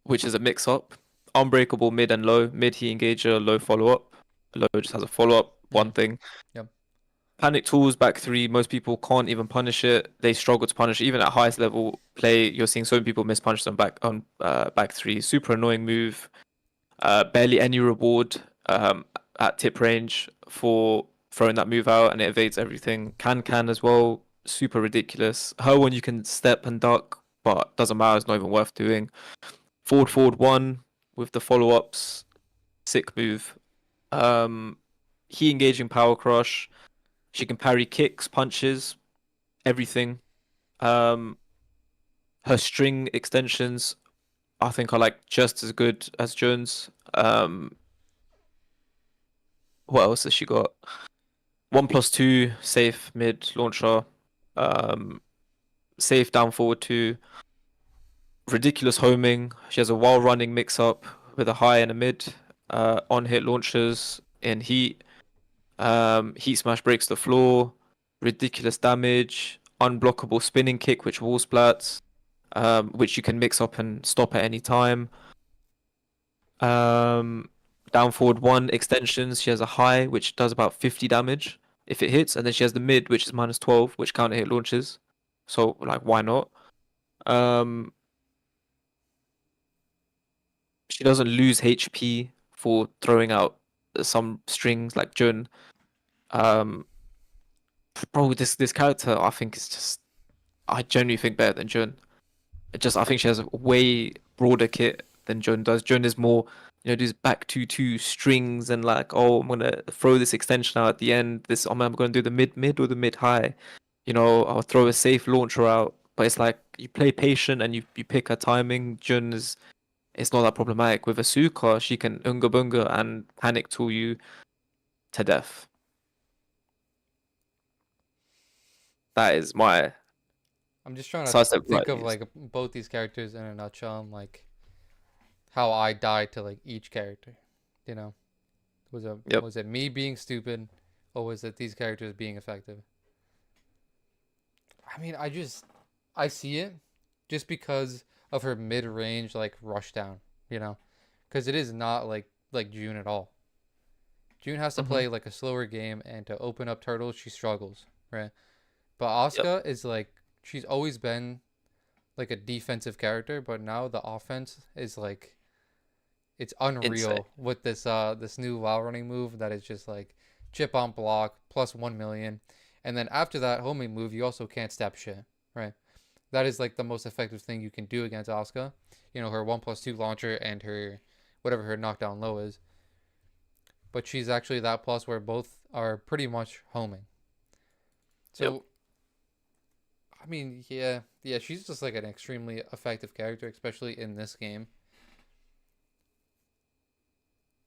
which is a mix up. Unbreakable mid and low. Mid he engager, low follow up. Low just has a follow up, one thing. Yep. Panic tools back 3. Most people can't even punish it. They struggle to punish it. Even at highest level play. You're seeing so many people miss punish them back 3. Super annoying move. Barely any reward at tip range for throwing that move out, and it evades everything. Can as well. Super ridiculous. Her one you can step and duck, but doesn't matter. It's not even worth doing. Forward 1 with the follow ups. Sick move. He engaging power crush. She can parry kicks, punches, everything. Her string extensions, I think, are like just as good as Jones. What else has she got? 1+2 safe mid launcher. Safe down forward 2. Ridiculous homing. She has a while running mix up with a high and a mid. On hit launchers in heat. Heat smash breaks the floor. ridiculous damage, unblockable spinning kick, which wall splats, which you can mix up and stop at any time. Down forward one extensions. She has a high, which does about 50 damage if it hits, and then she has the mid, which is minus 12, which counter hit launches. So like, why not? Um, she doesn't lose HP for throwing out some strings like Jun. Um, bro, this character I think is just I genuinely think better than Jun. I think she has a way broader kit than Jun does. Jun is more, these back 2-2 strings and like, oh, I'm gonna throw this extension out at the end. I'm gonna do the mid or the mid high. I'll throw a safe launcher out. But it's like you play patient and you pick her timing. Jun is it's not that problematic. With Asuka, she can unga bunga and panic tool you to death. That is my I'm just trying to sidestep think right of use. like both these characters in a nutshell and like how I died to like each character. You know, Yep. was it me being stupid, or was it these characters being effective? I mean, I see it just because of her mid range like rush down. You know, because it is not like June at all. June has to Mm-hmm. play like a slower game, and to open up turtles, she struggles, right? But Yep. Asuka is like she's always been like a defensive character, but now the offense is like it's Insane. unreal with this new wall running move that is just like chip on block plus 1 million, and then after that homing move you also can't step shit, right? That is like the most effective thing you can do against Asuka. Her 1+2 launcher and her whatever her knockdown low is, but she's actually that plus where both are pretty much homing. Yep. So I mean, yeah, she's just like an extremely effective character, especially in this game.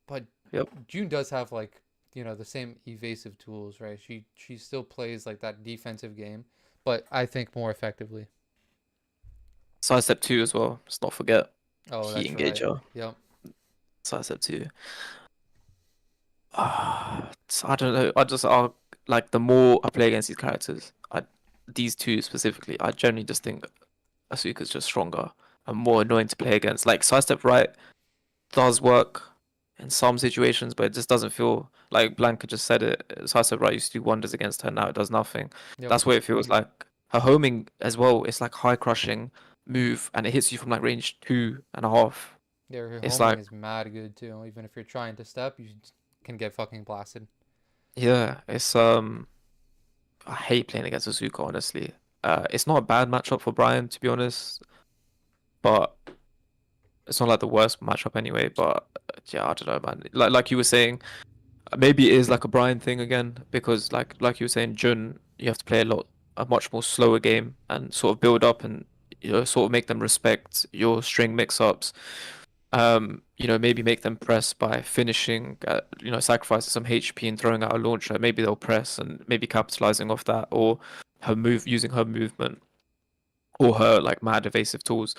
But Yep. June does have like the same evasive tools, right? She still plays like that defensive game, but I think more effectively. Sidestep 2 as well. Let's not forget. Oh, Heat that's right. engager. Yep. Sidestep 2. I don't know. Like the more I play against these characters, these two specifically, I generally just think Asuka's just stronger and more annoying to play against. Like sidestep right does work in some situations, but it just doesn't feel like Blanca just said it. Sidestep right used to do wonders against her. Now it does nothing. Yep. That's what it feels like. Her homing as well. It's like high crushing move, and it hits you from like range 2.5. Yeah, her It's homing like, is mad good too. Even if you're trying to step, you can get fucking blasted. yeah, it's I hate playing against Asuka, honestly. It's not a bad matchup for Brian, to be honest, but it's not like the worst matchup anyway. But yeah, I don't know, man. Like you were saying, maybe it is like a Brian thing again, because like you were saying, Jun, you have to play a much more slower game and sort of build up and sort of make them respect your string mix-ups. Maybe make them press by finishing, sacrificing some HP and throwing out a launcher. Maybe they'll press and maybe capitalizing off that, or using her movement or her like mad evasive tools.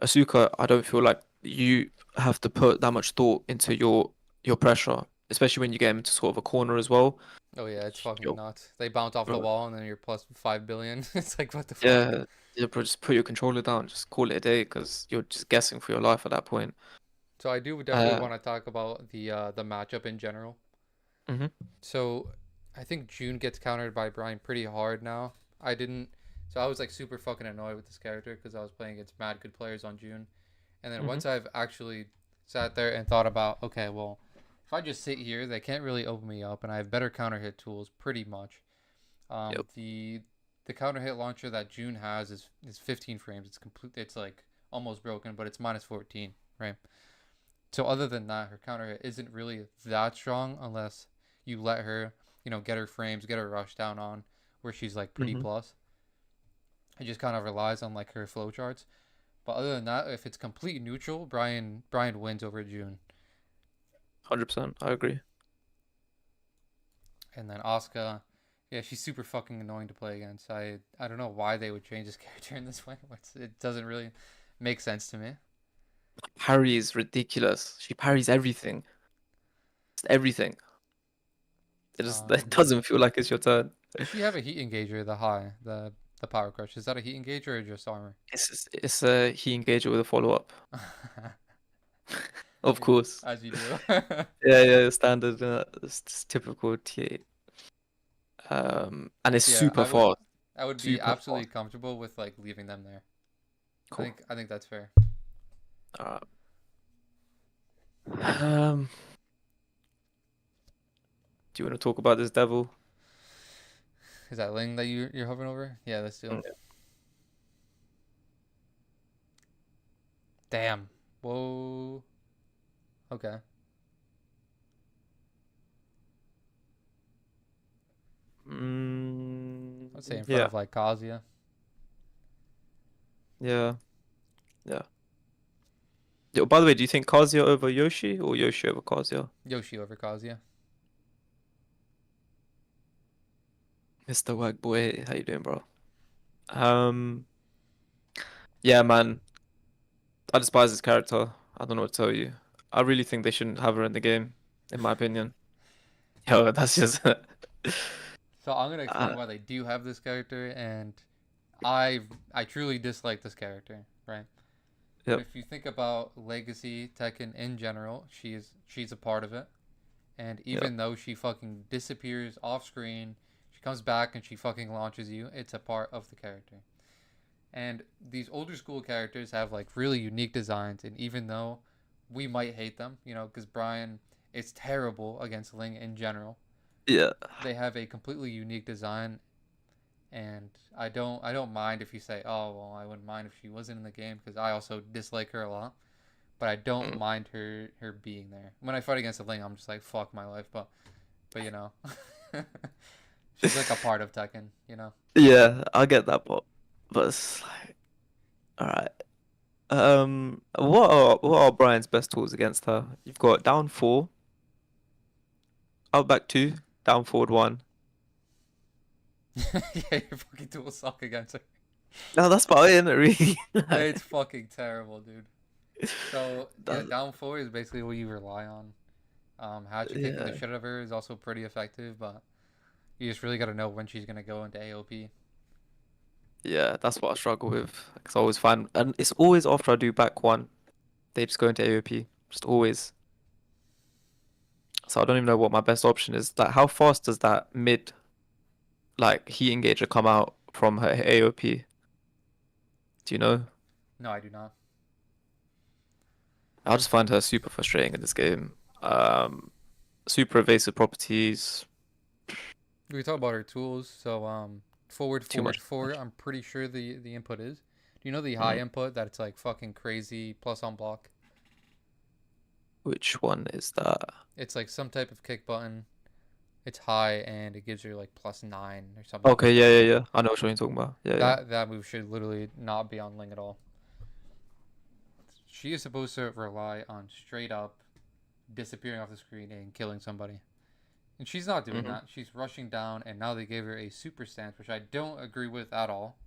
Asuka, I don't feel like you have to put that much thought into your pressure, especially when you get into sort of a corner as well. Oh yeah, it's fucking You're, nuts. They bounce off the bro, wall and then you're plus 5 billion. It's like what the fuck. yeah, bro, just put your controller down, just call it a day, because you're just guessing for your life at that point. So I do definitely Uh, want to talk about the matchup in general. mhm, So I think June gets countered by Brian pretty hard now. I didn't. So I was like super fucking annoyed with this character because I was playing against mad good players on June. And then mhm, once I've actually sat there and thought about, okay, well, if I just sit here, they can't really open me up, and I have better counter hit tools pretty much. yep, The counter hit launcher that June has is 15 frames. It's complete. It's like almost broken, but it's minus 14, right? So other than that, her counter hit isn't really that strong unless you let her, get her frames, get her rush down on where she's like pretty mhm, plus. It just kind of relies on like her flow charts. But other than that, if it's complete neutral, Brian wins over June. 100%. I agree. And then Asuka, yeah, she's super fucking annoying to play against. I don't know why they would change this character in this way. It doesn't really make sense to me. Parry is ridiculous. She parries everything. Just everything. It Um, doesn't feel like it's your turn. Does she have a heat engager? The high, the power crush. Is that a heat engager or just armor? It's a he engager with a follow up, of course. As you do. Yeah, standard. It's typical T8. And it's Yeah, super fast. I would be Super absolutely fast. comfortable with like leaving them there. Cool. I think that's fair. Alright. Um, do you want to talk about this devil? Is that Ling that you're hovering over? Yeah, let's do. Mm. Damn. Whoa. Okay. I'd say in front Yeah, of like Kazuya. yeah, yeah. Yo, by the way, do you think Kazuya over Yoshi or Yoshi over Kazuya? Yoshi over Kazuya. Mr. Wag boy, how you doing, bro? Um, yeah, man. I despise this character. I don't know what to tell you. I really think they shouldn't have her in the game, in my opinion. Yo, that's just. So I'm gonna explain uh, why they do have this character, and I truly dislike this character, right? But yep, if you think about Legacy Tekken in general, she's a part of it. And yep, even though she fucking disappears off screen, she comes back and she fucking launches you. It's a part of the character. And these older school characters have like really unique designs, and even though we might hate them, because Brian is terrible against Ling in general, yeah. they have a completely unique design, and I don't mind if you say, oh well, I wouldn't mind if she wasn't in the game because I also dislike her a lot, but I don't Mm. mind her being there. When I fight against a Ling, I'm just like fuck my life, but she's like a part of Tekken. Yeah, I get that, but it's like, all right. What are Brian's best tools against her? You've got down four, out back two, down forward one. Yeah, your fucking tools suck against her. No, that's about it, isn't it, really? It's fucking terrible, dude. So yeah, That, down four is basically what you rely on. Hatchet kicking the yeah, shit out of her is also pretty effective, but you just really got to know when she's gonna go into AOP. yeah, that's what I struggle with. Because I always find, and it's always after I do back one, they just go into AOP. Just always. So I don't even know what my best option is. Like, how fast does that mid, like, heat engager come out from her AOP? Do you know? No, I do not. I just find her super frustrating in this game. Super evasive properties, We talk about her tools. So forward, too forward, much. forward. I'm pretty sure the input is. Do you know the high Mm. input that it's like fucking crazy plus on block? Which one is that? It's like some type of kick button. It's high and it gives you like +9 or something Okay, crazy yeah, like yeah, that. yeah. I know what you're talking about. Yeah, yeah. That move should literally not be on Ling at all. She is supposed to rely on straight up disappearing off the screen and killing somebody. And she's not doing hmm that. She's rushing down, and now they gave her a super stance, which I don't agree with at all.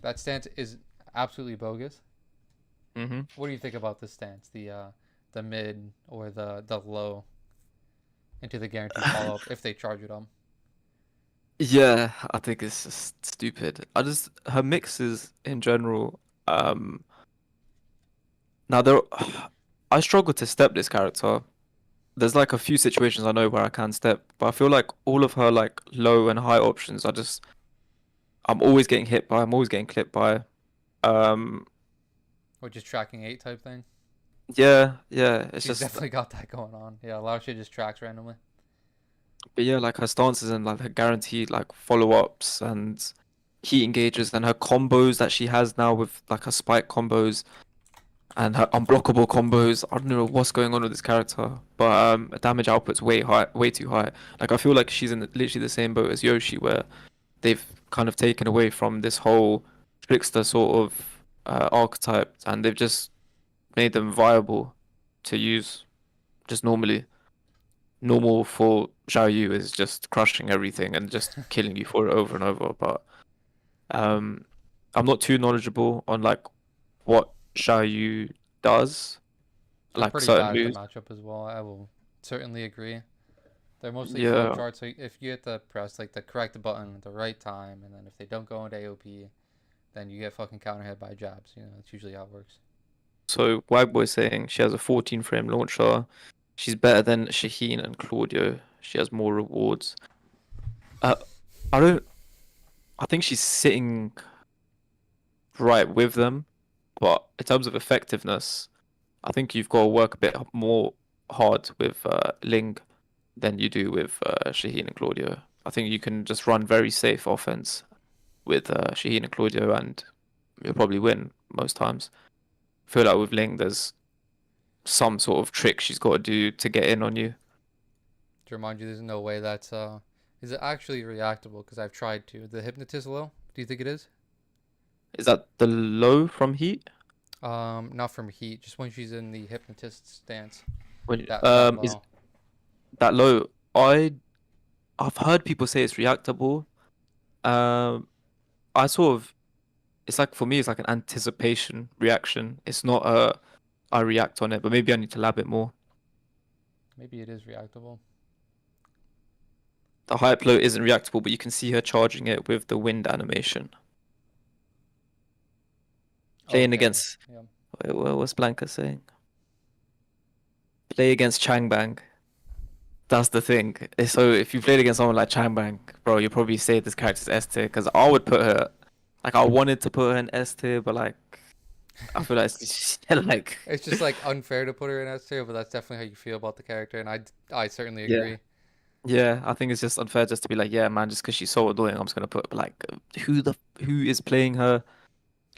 That stance is absolutely bogus. hmm What do you think about this stance? The mid or the low into the guaranteed follow up if they charge it on? Yeah, I think it's just stupid. Her mixes in general. Now there, I struggle to step this character. There's like a few situations I know where I can step, but I feel like all of her like low and high options are just I'm always getting hit by, I'm always getting clipped by. Um, Or just tracking 8 type thing? yeah, yeah, it's She's just, definitely got that going on. Yeah, a lot of shit just tracks randomly. but yeah, like her stances and like her guaranteed like follow-ups and heat engages and her combos that she has now with like her spike combos and her unblockable combos. I don't know what's going on with this character, but damage output's way high, way too high. Like I feel like she's in literally the same boat as Yoshi, where they've kind of taken away from this whole trickster sort of archetype, and they've just made them viable to use just normally. Normal for Xiao Yu is just crushing everything and just killing you for it over and over. But um, I'm not too knowledgeable on like what Xiao Yu does, I'm like pretty certain bad at the moves. matchup as well. I will certainly agree. They're mostly flow Yeah. charts. So if you hit the press like the correct button at the right time, and then if they don't go into AOP, then you get fucking counter hit by jabs. You know, that's usually how it works. So Wagboy's saying she has a 14 frame launcher. She's better than Shaheen and Claudio. She has more rewards. Uh, I don't. I think she's sitting right with them, but in terms of effectiveness, I think you've got to work a bit more hard with Ling than you do with Shaheen and Claudio. I think you can just run very safe offense with Shaheen and Claudio, and you'll probably win most times. I feel like with Ling, there's some sort of trick she's got to do to get in on you. To remind you, there's no way that's is it actually reactable? Because I've tried to. The hypnotist low. Do you think it is? Is that the low from Heat? Not from heat. Just when she's in the hypnotist stance. When That is low. that low? I've heard people say it's reactable. Um, I sort of it's like for me it's like an anticipation reaction. It's not a I react on it, but maybe I need to lab it more. Maybe it is reactable. The hype low isn't reactable, but you can see her charging it with the wind animation. Playing Okay. against Yeah. wait, what was Blanca saying? Play against Changbang. That's the thing. So if you played against someone like Changbang, bro, you probably say this character's S tier because I would put her like I wanted to put her in S tier, but like I feel like it's like It's just like unfair to put her in S tier, but that's definitely how you feel about the character, and I certainly yeah. agree. Yeah, I think it's just unfair just to be like, yeah, man, just because she's so annoying, I'm just gonna put like who is playing her?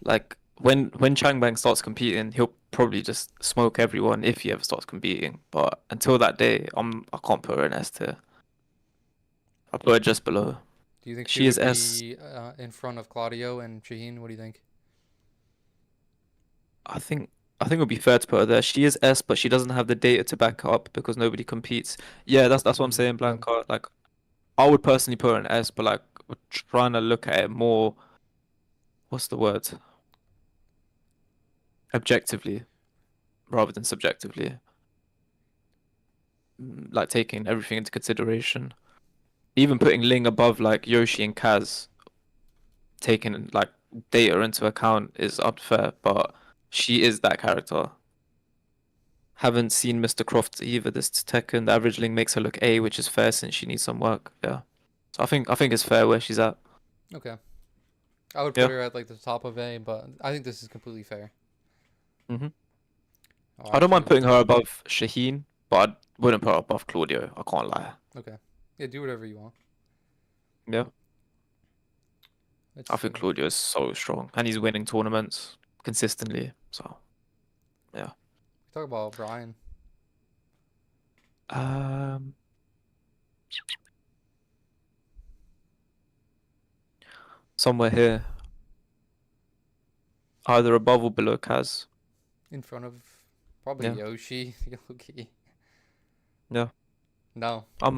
Like when Changbang starts competing, he'll probably just smoke everyone if he ever starts competing. But until that day, I can't put her in S tier. I put her just below. Do you think she She is would S. be in front of Claudio and Shaheen? What do you think? I think I think it would be fair to put her there. She is S, but she doesn't have the data to back her up because nobody competes. Yeah, that's what I'm saying, Yeah. Blanca. Like I would personally put her in S, but like we're trying to look at it more. What's the word? Objectively rather than subjectively. Like taking everything into consideration. Even putting Ling above like Yoshi and Kaz, taking like data into account is unfair, but she is that character. Haven't seen Mr. Croft either this Tekken. The average Ling makes her look A, which is fair since she needs some work. Yeah. So I think it's fair where she's at. Okay. I would put Yeah. her at like the top of A, but I think this is completely fair. hmm Oh, I don't mind actually, putting her above Shaheen, but I wouldn't put her above Claudio. I can't lie. okay. Yeah, do whatever you want. Yeah. Let's I see. think Claudio is so strong, and he's winning tournaments consistently. So yeah. Talk about Brian. Um, somewhere here, either above or below Kaz. In front of probably Yeah. Yoshi. Okay. Yeah. No. I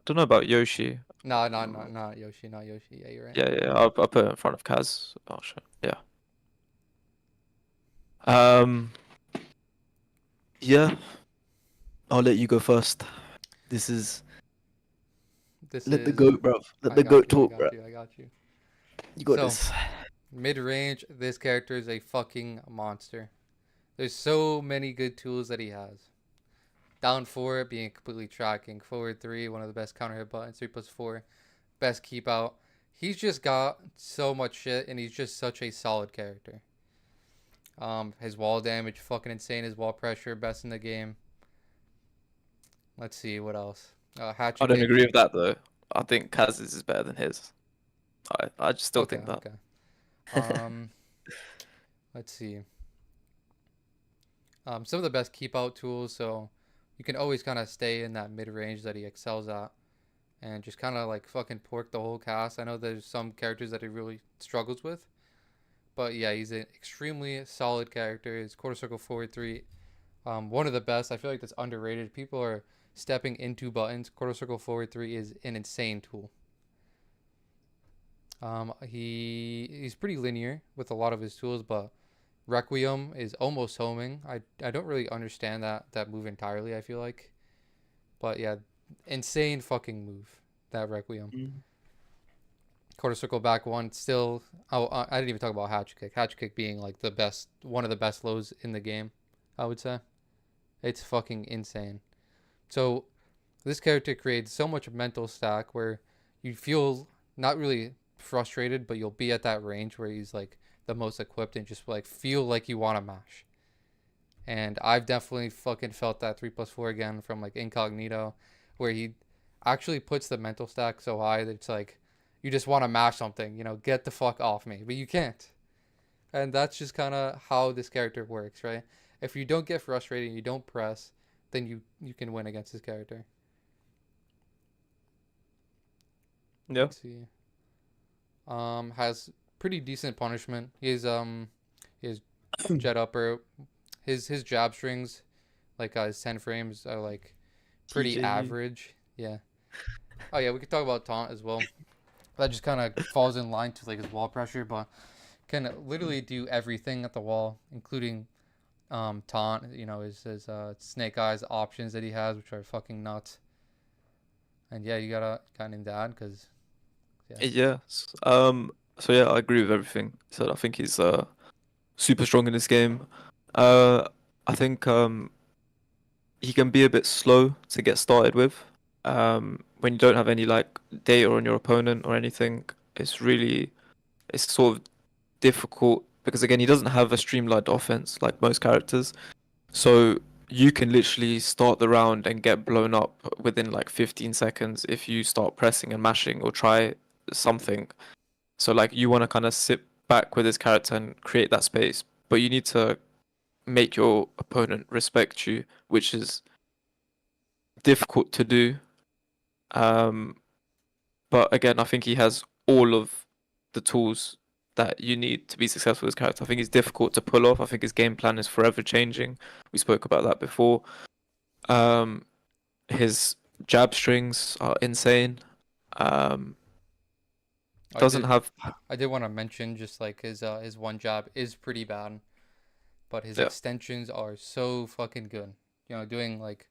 don't know about Yoshi. No, not Yoshi. Not Yoshi. Yeah, you're right. Yeah. I'll put it in front of Kaz. Oh shit. Yeah. Um. Yeah. I'll let you go first. This is This let the is. goat, bruv. Let I the got goat you. I talk, got bruv. you. I got you. You got So, this. mid range, this character is a fucking monster. There's so many good tools that he has. Down 4 being completely tracking. Forward 3, one of the best counter hit buttons. 3+4, best keep out. He's just got so much shit, and he's just such a solid character. His wall damage, fucking insane. His wall pressure, best in the game. Let's see what else. I Hatchet don't kick. agree with that though. I think Kaz's is better than his. I just still Okay, think that. okay. Um, let's see. Some of the best keep out tools, so you can always kind of stay in that mid range that he excels at, and just kind of like fucking pork the whole cast. I know there's some characters that he really struggles with, but yeah, he's an extremely solid character. His quarter circle forward 3, one of the best. I feel like that's underrated. People are stepping into buttons. Quarter circle forward 3 is an insane tool. He's pretty linear with a lot of his tools, but Requiem is almost homing. I don't really understand that move entirely, I feel like. But yeah, insane fucking move, that Requiem. Quarter circle back one, still. Oh, I didn't even talk about hatch kick. Hatch kick being like the best, one of the best lows in the game, I would say. It's fucking insane. So this character creates so much mental stack where you feel not really frustrated, but you'll be at that range where he's like the most equipped and just like feel like you want to mash. And I've definitely fucking felt that 3+4 again from like Incognito, where he actually puts the mental stack so high that it's like you just want to mash something, get the fuck off me, but you can't. And that's just kind of how this character works, right? If you don't get frustrated and you don't press, then you can win against this character. Yeah. Let's see. Has pretty decent punishment. He has jet upper. His jab strings, like his 10 frames are like pretty TJU. average. Yeah. Oh yeah, we could talk about taunt as well. That just kind of falls in line to like his wall pressure, but can literally do everything at the wall, including taunt. His snake eyes options that he has, which are fucking nuts. And yeah, you gotta name that because yeah. Yes. So yeah, I agree with everything. So I think he's super strong in this game. I think he can be a bit slow to get started with. When you don't have any like data on your opponent or anything, it's sort of difficult because again he doesn't have a streamlined offense like most characters. So you can literally start the round and get blown up within like 15 seconds if you start pressing and mashing or try something. So like you want to kind of sit back with this character and create that space, but you need to make your opponent respect you, which is difficult to do. Um, but again, I think he has all of the tools that you need to be successful as a character. I think he's difficult to pull off. I think his game plan is forever changing. We spoke about that before. His jab strings are insane. Um, I doesn't did have I did want to mention just like his one jab is pretty bad, but his yeah extensions are so fucking good. Doing like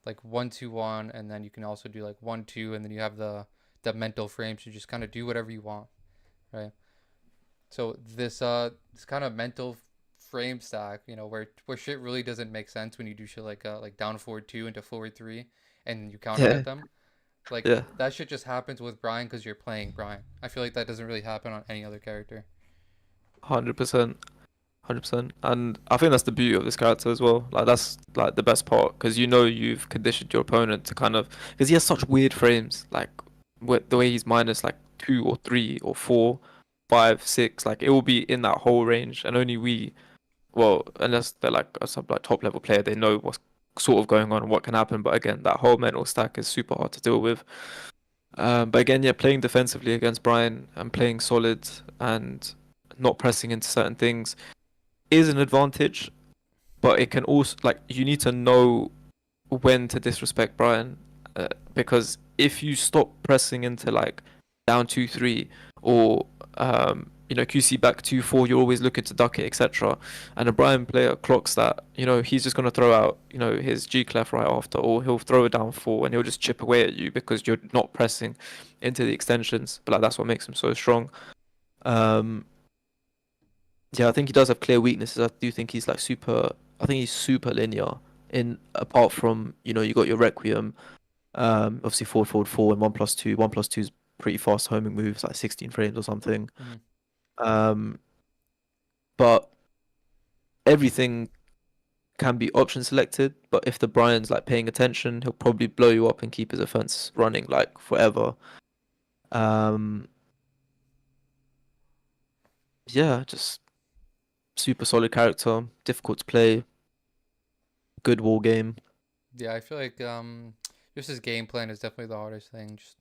1-2-1, and then you can also do like 1-2, and then you have the mental frames to just kind of do whatever you want, right? So this kind of mental frame stack, where shit really doesn't make sense when you do shit like down forward 2 into forward 3, and you counter yeah hit them. Like yeah that shit just happens with Brian because you're playing Brian. I feel like that doesn't really happen on any other character. 100%. 100%. And I think that's the beauty of this character as well. Like that's like the best part because you've conditioned your opponent to kind of because he has such weird frames. Like with the way he's minus like 2 or 3 or 4, 5, 6. Like it will be in that whole range, and only we, well, unless they're like some like top level player, they know what's sort of going on and what can happen. But again, that whole mental stack is super hard to deal with. But again, yeah, playing defensively against Brian and playing solid and not pressing into certain things is an advantage, but it can also like you need to know when to disrespect Brian, because if you stop pressing into like down 2-3 or QC back 2-4, you're always looking to duck it, etc. And a Brian player clocks that, he's just gonna throw out his G clef right after, or he'll throw it down 4 and he'll just chip away at you because you're not pressing into the extensions. But like that's what makes him so strong. Yeah, I think he does have clear weaknesses. I do think he's like super. I think he's super linear. In apart from you got your Requiem, obviously forward forward 4 and 1+2. 1+2 is pretty fast homing moves, like 16 frames or something. Mhm. But everything can be option selected. But if the Brian's like paying attention, he'll probably blow you up and keep his offense running like forever. Yeah, just super solid character, difficult to play, good wall game. Yeah, I feel like just his game plan is definitely the hardest thing. Just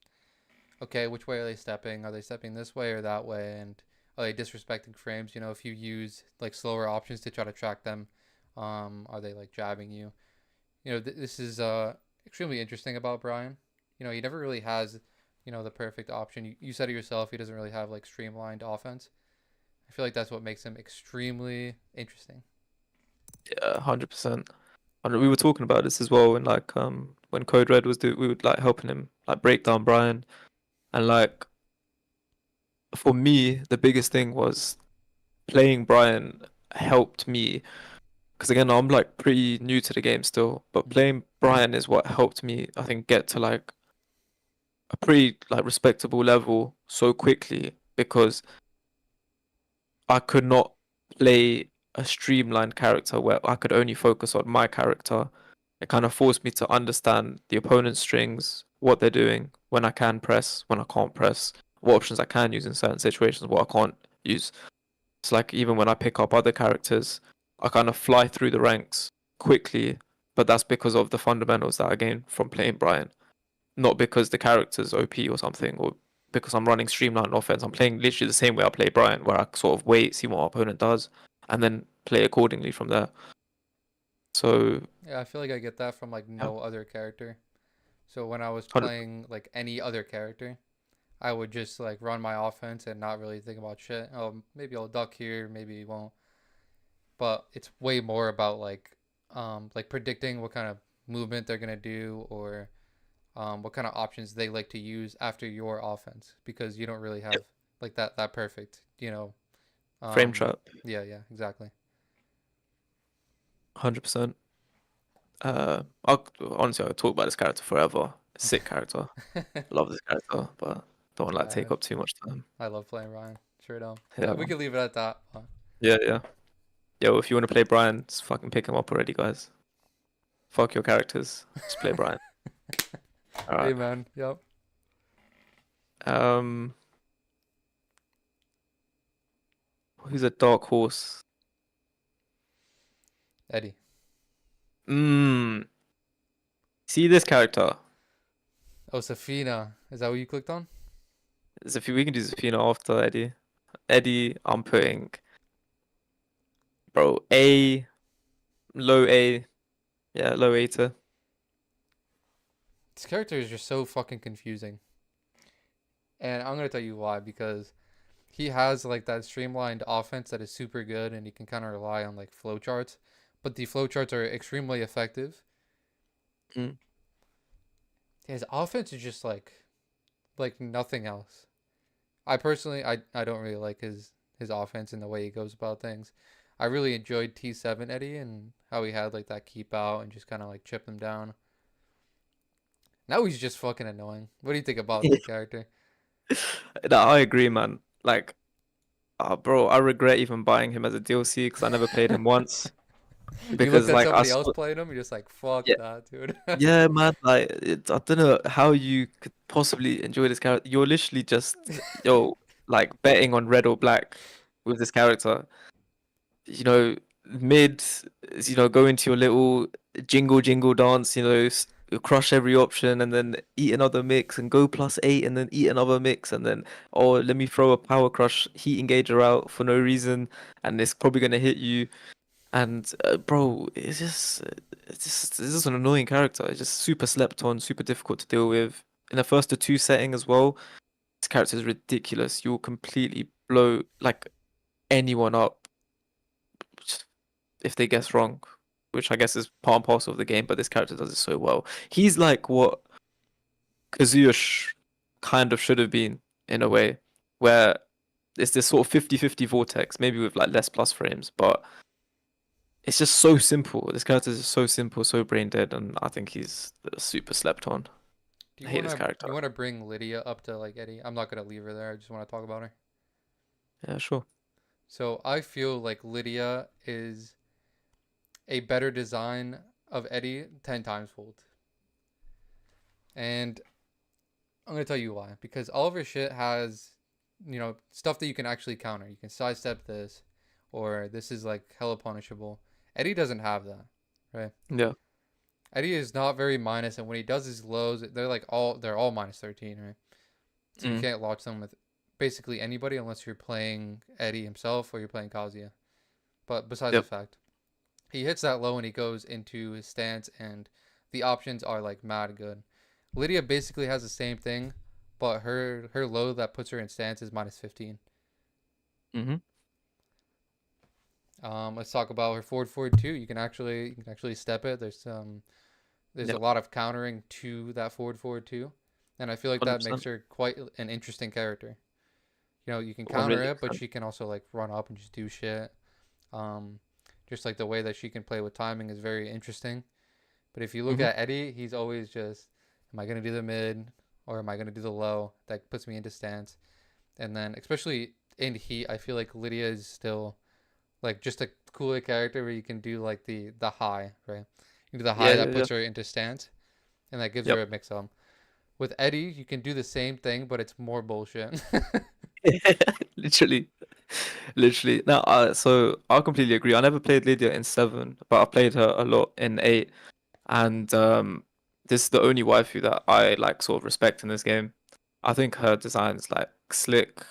okay, which way are they stepping? Are they stepping this way or that way? And are they disrespecting frames? If you use like slower options to try to track them, are they like jabbing you? This is extremely interesting about Brian. He never really has, the perfect option. You said it yourself. He doesn't really have like streamlined offense. I feel like that's what makes him extremely interesting. Yeah, 100%. We were talking about this as well in like when Code Red we would like helping him like break down Brian, and like for me the biggest thing was playing Brian helped me because again I'm like pretty new to the game still, but playing Brian is what helped me I think get to like a pretty like respectable level so quickly because I could not play a streamlined character where I could only focus on my character. It kind of forced me to understand the opponent's strings, what they're doing, when I can press, when I can't press, what options I can use in certain situations, what I can't use. It's like even when I pick up other characters, I kind of fly through the ranks quickly, but that's because of the fundamentals that I gained from playing Brian, not because the character's OP or something, or because I'm running streamlined offense. I'm playing literally the same way I play Brian, where I sort of wait, see what my opponent does, and then play accordingly from there. So Yeah, I feel like I get that from like yeah, no other character. So when I was 100. playing like any other character, I would just like run my offense and not really think about shit. Oh, maybe I'll duck here, maybe he won't. But it's way more about like predicting what kind of movement they're gonna do or what kind of options they like to use after your offense because you don't really have Yep. like that perfect, you know. Frame Um, trap, yeah, yeah, exactly. 100%. I'll honestly I'll talk about this character forever. Sick character. Love this character, but don't want to like I take up too much time. I love playing Ryan. Straight up. Yeah, We man. could leave it at that. Yeah, yeah. Yo, if you want to play Brian, just fucking pick him up already, guys. Fuck your characters. Just play Brian. All right. Amen. Yep. Um, who's a dark horse? Eddie. Mmm. See this character. Oh, Safina. Is that what you clicked on? Zafina, we can do Zafina after Eddie. Eddie, I'm putting, bro, A, low A. Yeah, low A to. This character is just so fucking confusing. And I'm gonna tell you why, because he has like that streamlined offense that is super good and he can kind of rely on like flowcharts. But the flowcharts are extremely effective. Mm. His offense is just like nothing else. I personally I don't really like his offense and the way he goes about things. I really enjoyed T7 Eddie and how he had like that keep out and just kind of like chip him down. Now he's just fucking annoying. What do you think about that character? No, I agree, man. Like, bro, I regret even buying him as a DLC because I never played him once. You looked Because at like I somebody else saw, playing him, you're just like, fuck yeah, that, dude. yeah, man. Like, I don't know how you could possibly enjoy this character. You're literally just, yo, like betting on red or black with this character. You know, mid, go into your little jingle jingle dance, crush every option and then eat another mix and go +8 and then eat another mix and then, oh, let me throw a power crush heat engager out for no reason and it's probably gonna hit you. And bro, it's just an annoying character. It's just super slept on, super difficult to deal with. In the first to two setting as well, this character is ridiculous. You'll completely blow like anyone up if they guess wrong, which I guess is part and parcel of the game, but this character does it so well. He's like what Kazuya kind of should have been in a way, where it's this sort of 50-50 vortex, maybe with like less plus frames, but it's just so simple. This character is just so simple, so brain dead, and I think he's super slept on. Do I you hate this wanna character. you wanna bring Lydia up to like Eddie? I'm not gonna leave her there. I just wanna talk about her. Yeah, sure. So I feel like Lydia is a better design of Eddie 10 times fold. And I'm gonna tell you why. Because all of her shit has, stuff that you can actually counter. You can sidestep this, or this is like hella punishable. Eddie doesn't have that, right? Yeah. Eddie is not very minus, and when he does his lows, they're all -13, right? So you Mm. can't launch them with basically anybody unless you're playing Eddie himself or you're playing Kazuya. But besides the Yep. fact, he hits that low and he goes into his stance, and the options are like mad good. Lydia basically has the same thing, but her low that puts her in stance is -15. Mhm. Let's talk about her forward 2. You can actually step it. There's some there's a Yep. lot of countering to that forward too, and I feel like that makes 100%. her quite an interesting character. You know, you can One counter million it, but percent. she can also like run up and just do shit. Um, just like the way that she can play with timing is very interesting. But if you look Mm-hmm. at Eddie, he's always just, am I gonna do the mid or am I gonna do the low? That puts me into stance. And then especially in Heat, I feel like Lydia is still like just a cooler character where you can do like the high, right? You can do the Yeah, high yeah, that yeah. puts her into stance, and that gives her Yep. a mix up. With Eddie, you can do the same thing, but it's more bullshit. Literally, literally. Now, so I completely agree. I never played Lydia in 7, but I played her a lot in 8, and this is the only waifu that I like sort of respect in this game. I think her design's like slick.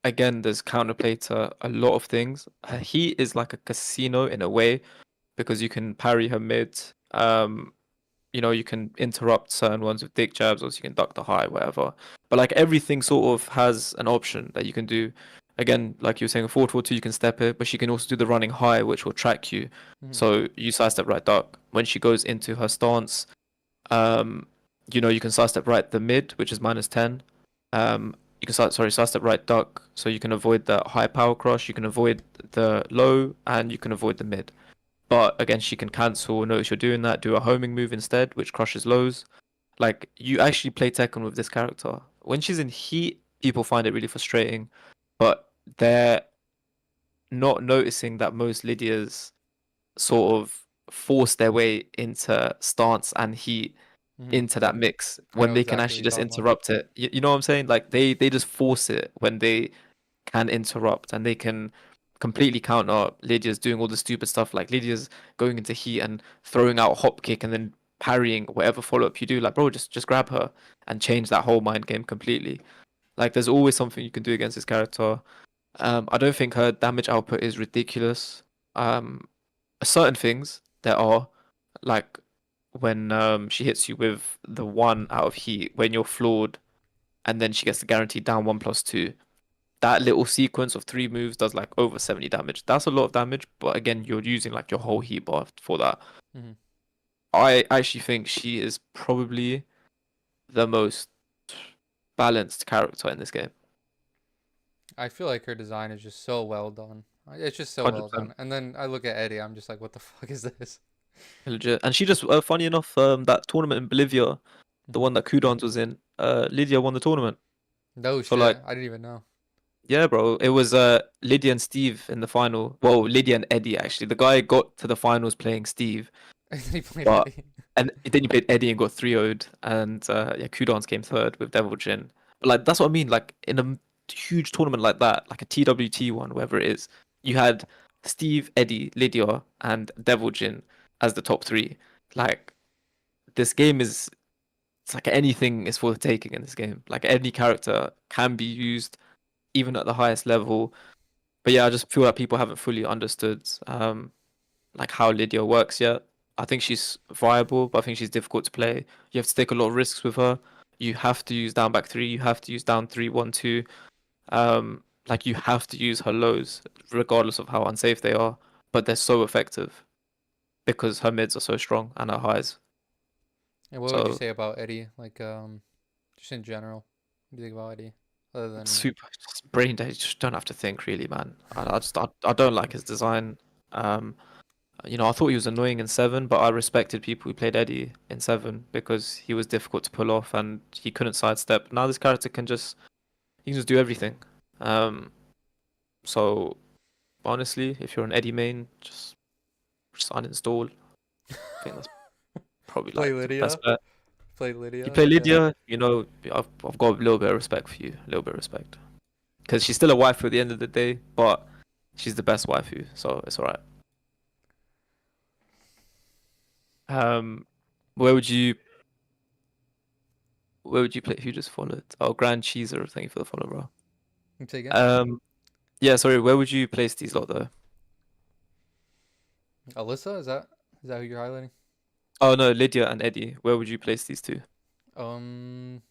Again, there's counterplay to a lot of things. Her heat is like a casino in a way because you can parry her mid. You can interrupt certain ones with dick jabs, or you can duck the high, whatever. But like everything sort of has an option that you can do. Again, like you were saying, a 4-4-2, you can step it, but she can also do the running high, which will track you. Mhm. So you sidestep right duck. When she goes into her stance, um, you can sidestep right the mid, which is -10. You can sidestep right duck, so you can avoid the high power crush, you can avoid the low, and you can avoid the mid. But again, she can cancel, notice you're doing that, do a homing move instead, which crushes lows. Like, you actually play Tekken with this character. When she's in heat, people find it really frustrating, but they're not noticing that most Lydias sort of force their way into stance and heat Mhm. into that mix I when know they can exactly what actually you're just talking about. interrupt it. You know what I'm saying? Like they just force it when they can interrupt and they can completely counter Lydia's doing all the stupid stuff like Lydia's going into heat and throwing out hop kick and then parrying whatever follow up you do. Like, bro, just grab her and change that whole mind game completely. Like, there's always something you can do against this character. I don't think her damage output is ridiculous. Um, Certain things there are, like when she hits you with the one out of heat when you're floored, and then she gets the guaranteed down 1+2. That little sequence of 3 moves does like over 70 damage. That's a lot of damage, but again, you're using like your whole heat bar for that. Mhm. I actually think she is probably the most balanced character in this game. I feel like her design is just so well done. It's just so well 100%. done. And then I look at Eddie, I'm just like, what the fuck is this? Legit. And she just, funny enough, that tournament in Bolivia, the Mhm. one that Kudans was in, Lydia won the tournament. No So like, shit. I didn't even know. yeah, bro. It was Lydia and Steve in the final. Well, Lydia and Eddie actually. The guy got to the finals playing Steve, he played but Eddie. and then you played Eddie and got 3-0'd, and yeah, Kudans came third with Devil Jin. But like that's what I mean. Like in a huge tournament like that, like a TWT one, wherever it is, you had Steve, Eddie, Lydia, and Devil Jin as the top three. Like this game is, it's like anything is for the taking in this game. Like any character can be used even at the highest level. But yeah, I just feel like people haven't fully understood like how Lydia works yet. I think she's viable, but I think she's difficult to play. You have to take a lot of risks with her. You have to use down back three. You have to use down 3-1-2. Like you have to use her lows, regardless of how unsafe they are. But they're so effective because her mids are so strong and her highs. And what would you So say about Eddie? Like, just in general. What do you think about Eddie? Other than, super just brain dead. You just don't have to think really, man. I don't like his design. Um, I thought he was annoying in 7, but I respected people who played Eddie in 7 because he was difficult to pull off and he couldn't sidestep. Now this character he can just do everything. Um, so honestly, if you're an Eddie main, just uninstall. I think that's probably play like the best Lydia? bet. Play You Lydia? play Yeah. Lydia, I've got a little bit of respect for you, a little bit of respect, because she's still a waifu at the end of the day, but she's the best waifu, so it's alright. Um, where would you Where would you play if you just followed? Oh, Grand Cheeser, thank you for the follow, bro. Can you say again? Yeah, sorry, where would you place these lot though? Alyssa? Is that who you're highlighting? Oh no, Lydia and Eddie. Where would you place these two? Um,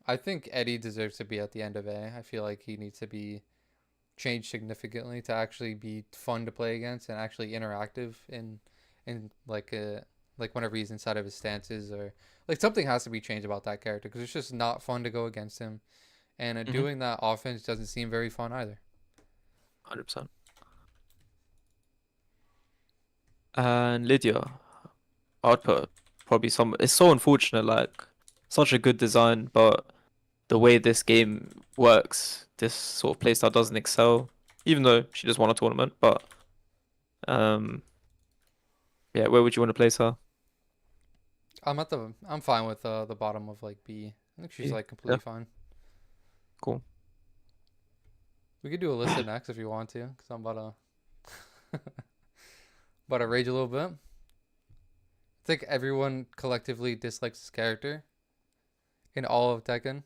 I think Eddie deserves to be at the end of A. I feel like he needs to be changed significantly to actually be fun to play against and actually interactive in like like whenever he's inside of his stances, or like something has to be changed about that character because it's just not fun to go against him. And Mm-hmm. doing that offense doesn't seem very fun either. 100%. And Lydia, I'd put probably some. It's so unfortunate, like such a good design, but the way this game works, this sort of playstyle doesn't excel. Even though she just won a tournament, but um, yeah, where would you want to place her? I'm fine with the bottom of like B. I think she's B? like Yeah, completely fine. cool. We could do Alyssa next if you want to, because I'm about to rage a little bit. I think everyone collectively dislikes this character in all of Tekken.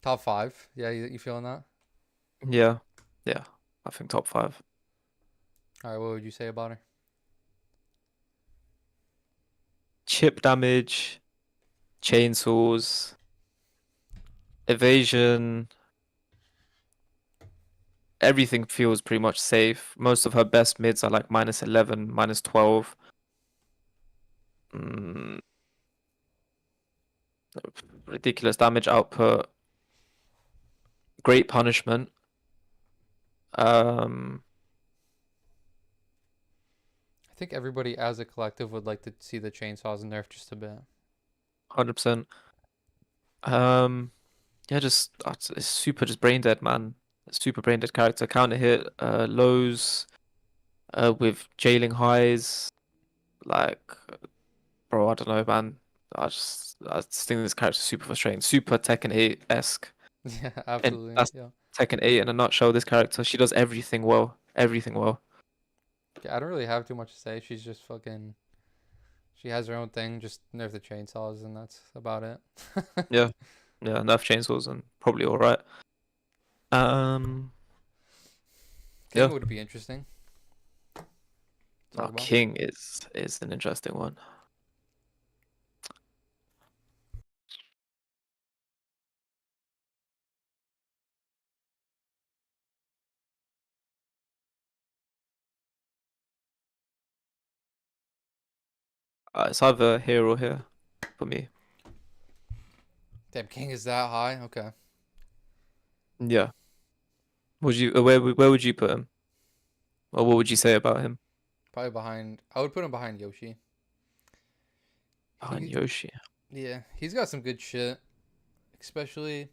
Top five. Yeah, you feeling that? Yeah, yeah. I think top five. All right, what would you say about her? Chip damage, chainsaws, evasion. Everything feels pretty much safe. Most of her best mids are like -11, -12. Mm, ridiculous damage output. Great punishment. Um, I think everybody as a collective would like to see the chainsaws nerfed just a bit. 100%. Um, yeah, just it's super just brain dead, man. Super brain dead character. Counter hit, lows, with jailing highs. Like, bro, I don't know, man. I just think this character's super frustrating. Super Tekken 8-esque. Yeah, And absolutely. that's Yeah. Tekken 8 in a nutshell. This character, she does everything well. Everything well. Yeah, I don't really have too much to say. She's just fucking. She has her own thing. Just nerf the chainsaws, and that's about it. Yeah. Yeah, enough chainsaws and probably alright. Um, King yeah. would be interesting. Talk Now about. King is an interesting one. It's either here or here for me. Damn, King is that high? Okay. Yeah. Would you where would you put him? Or what would you say about him? Probably behind. I would put him behind Yoshi. Behind He, Yoshi. yeah, he's got some good shit. Especially,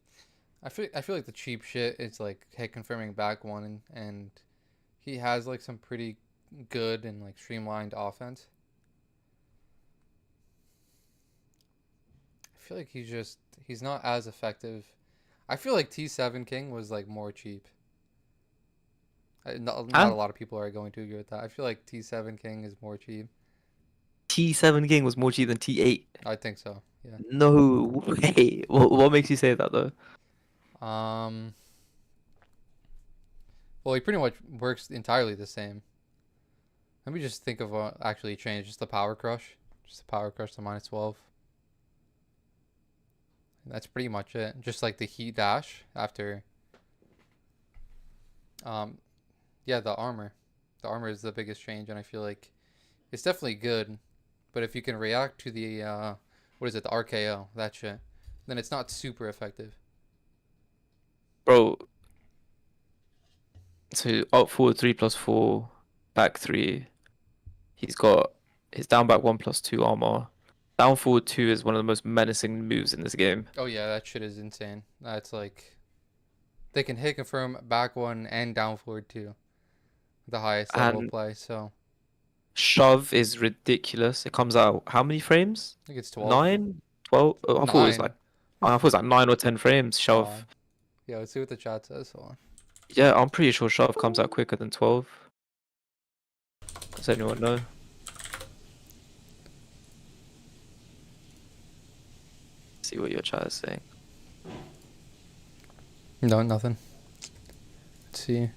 I feel like the cheap shit is like hit confirming back one, and he has like some pretty good and like streamlined offense. I feel like he's not as effective. I feel like T7 King was like more cheap. Not a And lot of people are going to agree with that. I feel like T7 King is more cheap. T7 King was more cheap than T8. I think so. Yeah. No way. What makes you say that though? Um. Well, he pretty much works entirely the same. Let me just think of what actually changed. Just the power crush. Just the power crush to -12. That's pretty much it. Just like the heat dash after. Um, yeah, the armor. The armor is the biggest change, and I feel like it's definitely good. But if you can react to the what is it, the RKO, that shit, then it's not super effective. Bro, so up forward 3+4, back 3. He's got his down back 1+2 armor. Down forward 2 is one of the most menacing moves in this game. Oh yeah, that shit is insane. That's like they can hit confirm back one and down forward two, the highest level of And play. So shove is ridiculous. It comes out how many frames? I think it's 12. 9? 12? I thought it was like 9. I thought it was like 9 or 10 frames shove. Yeah, let's see what the chat says. Hold on. Yeah, I'm pretty sure shove comes out quicker than 12. Does anyone know? See what your chat is saying. No, nothing. Let's see.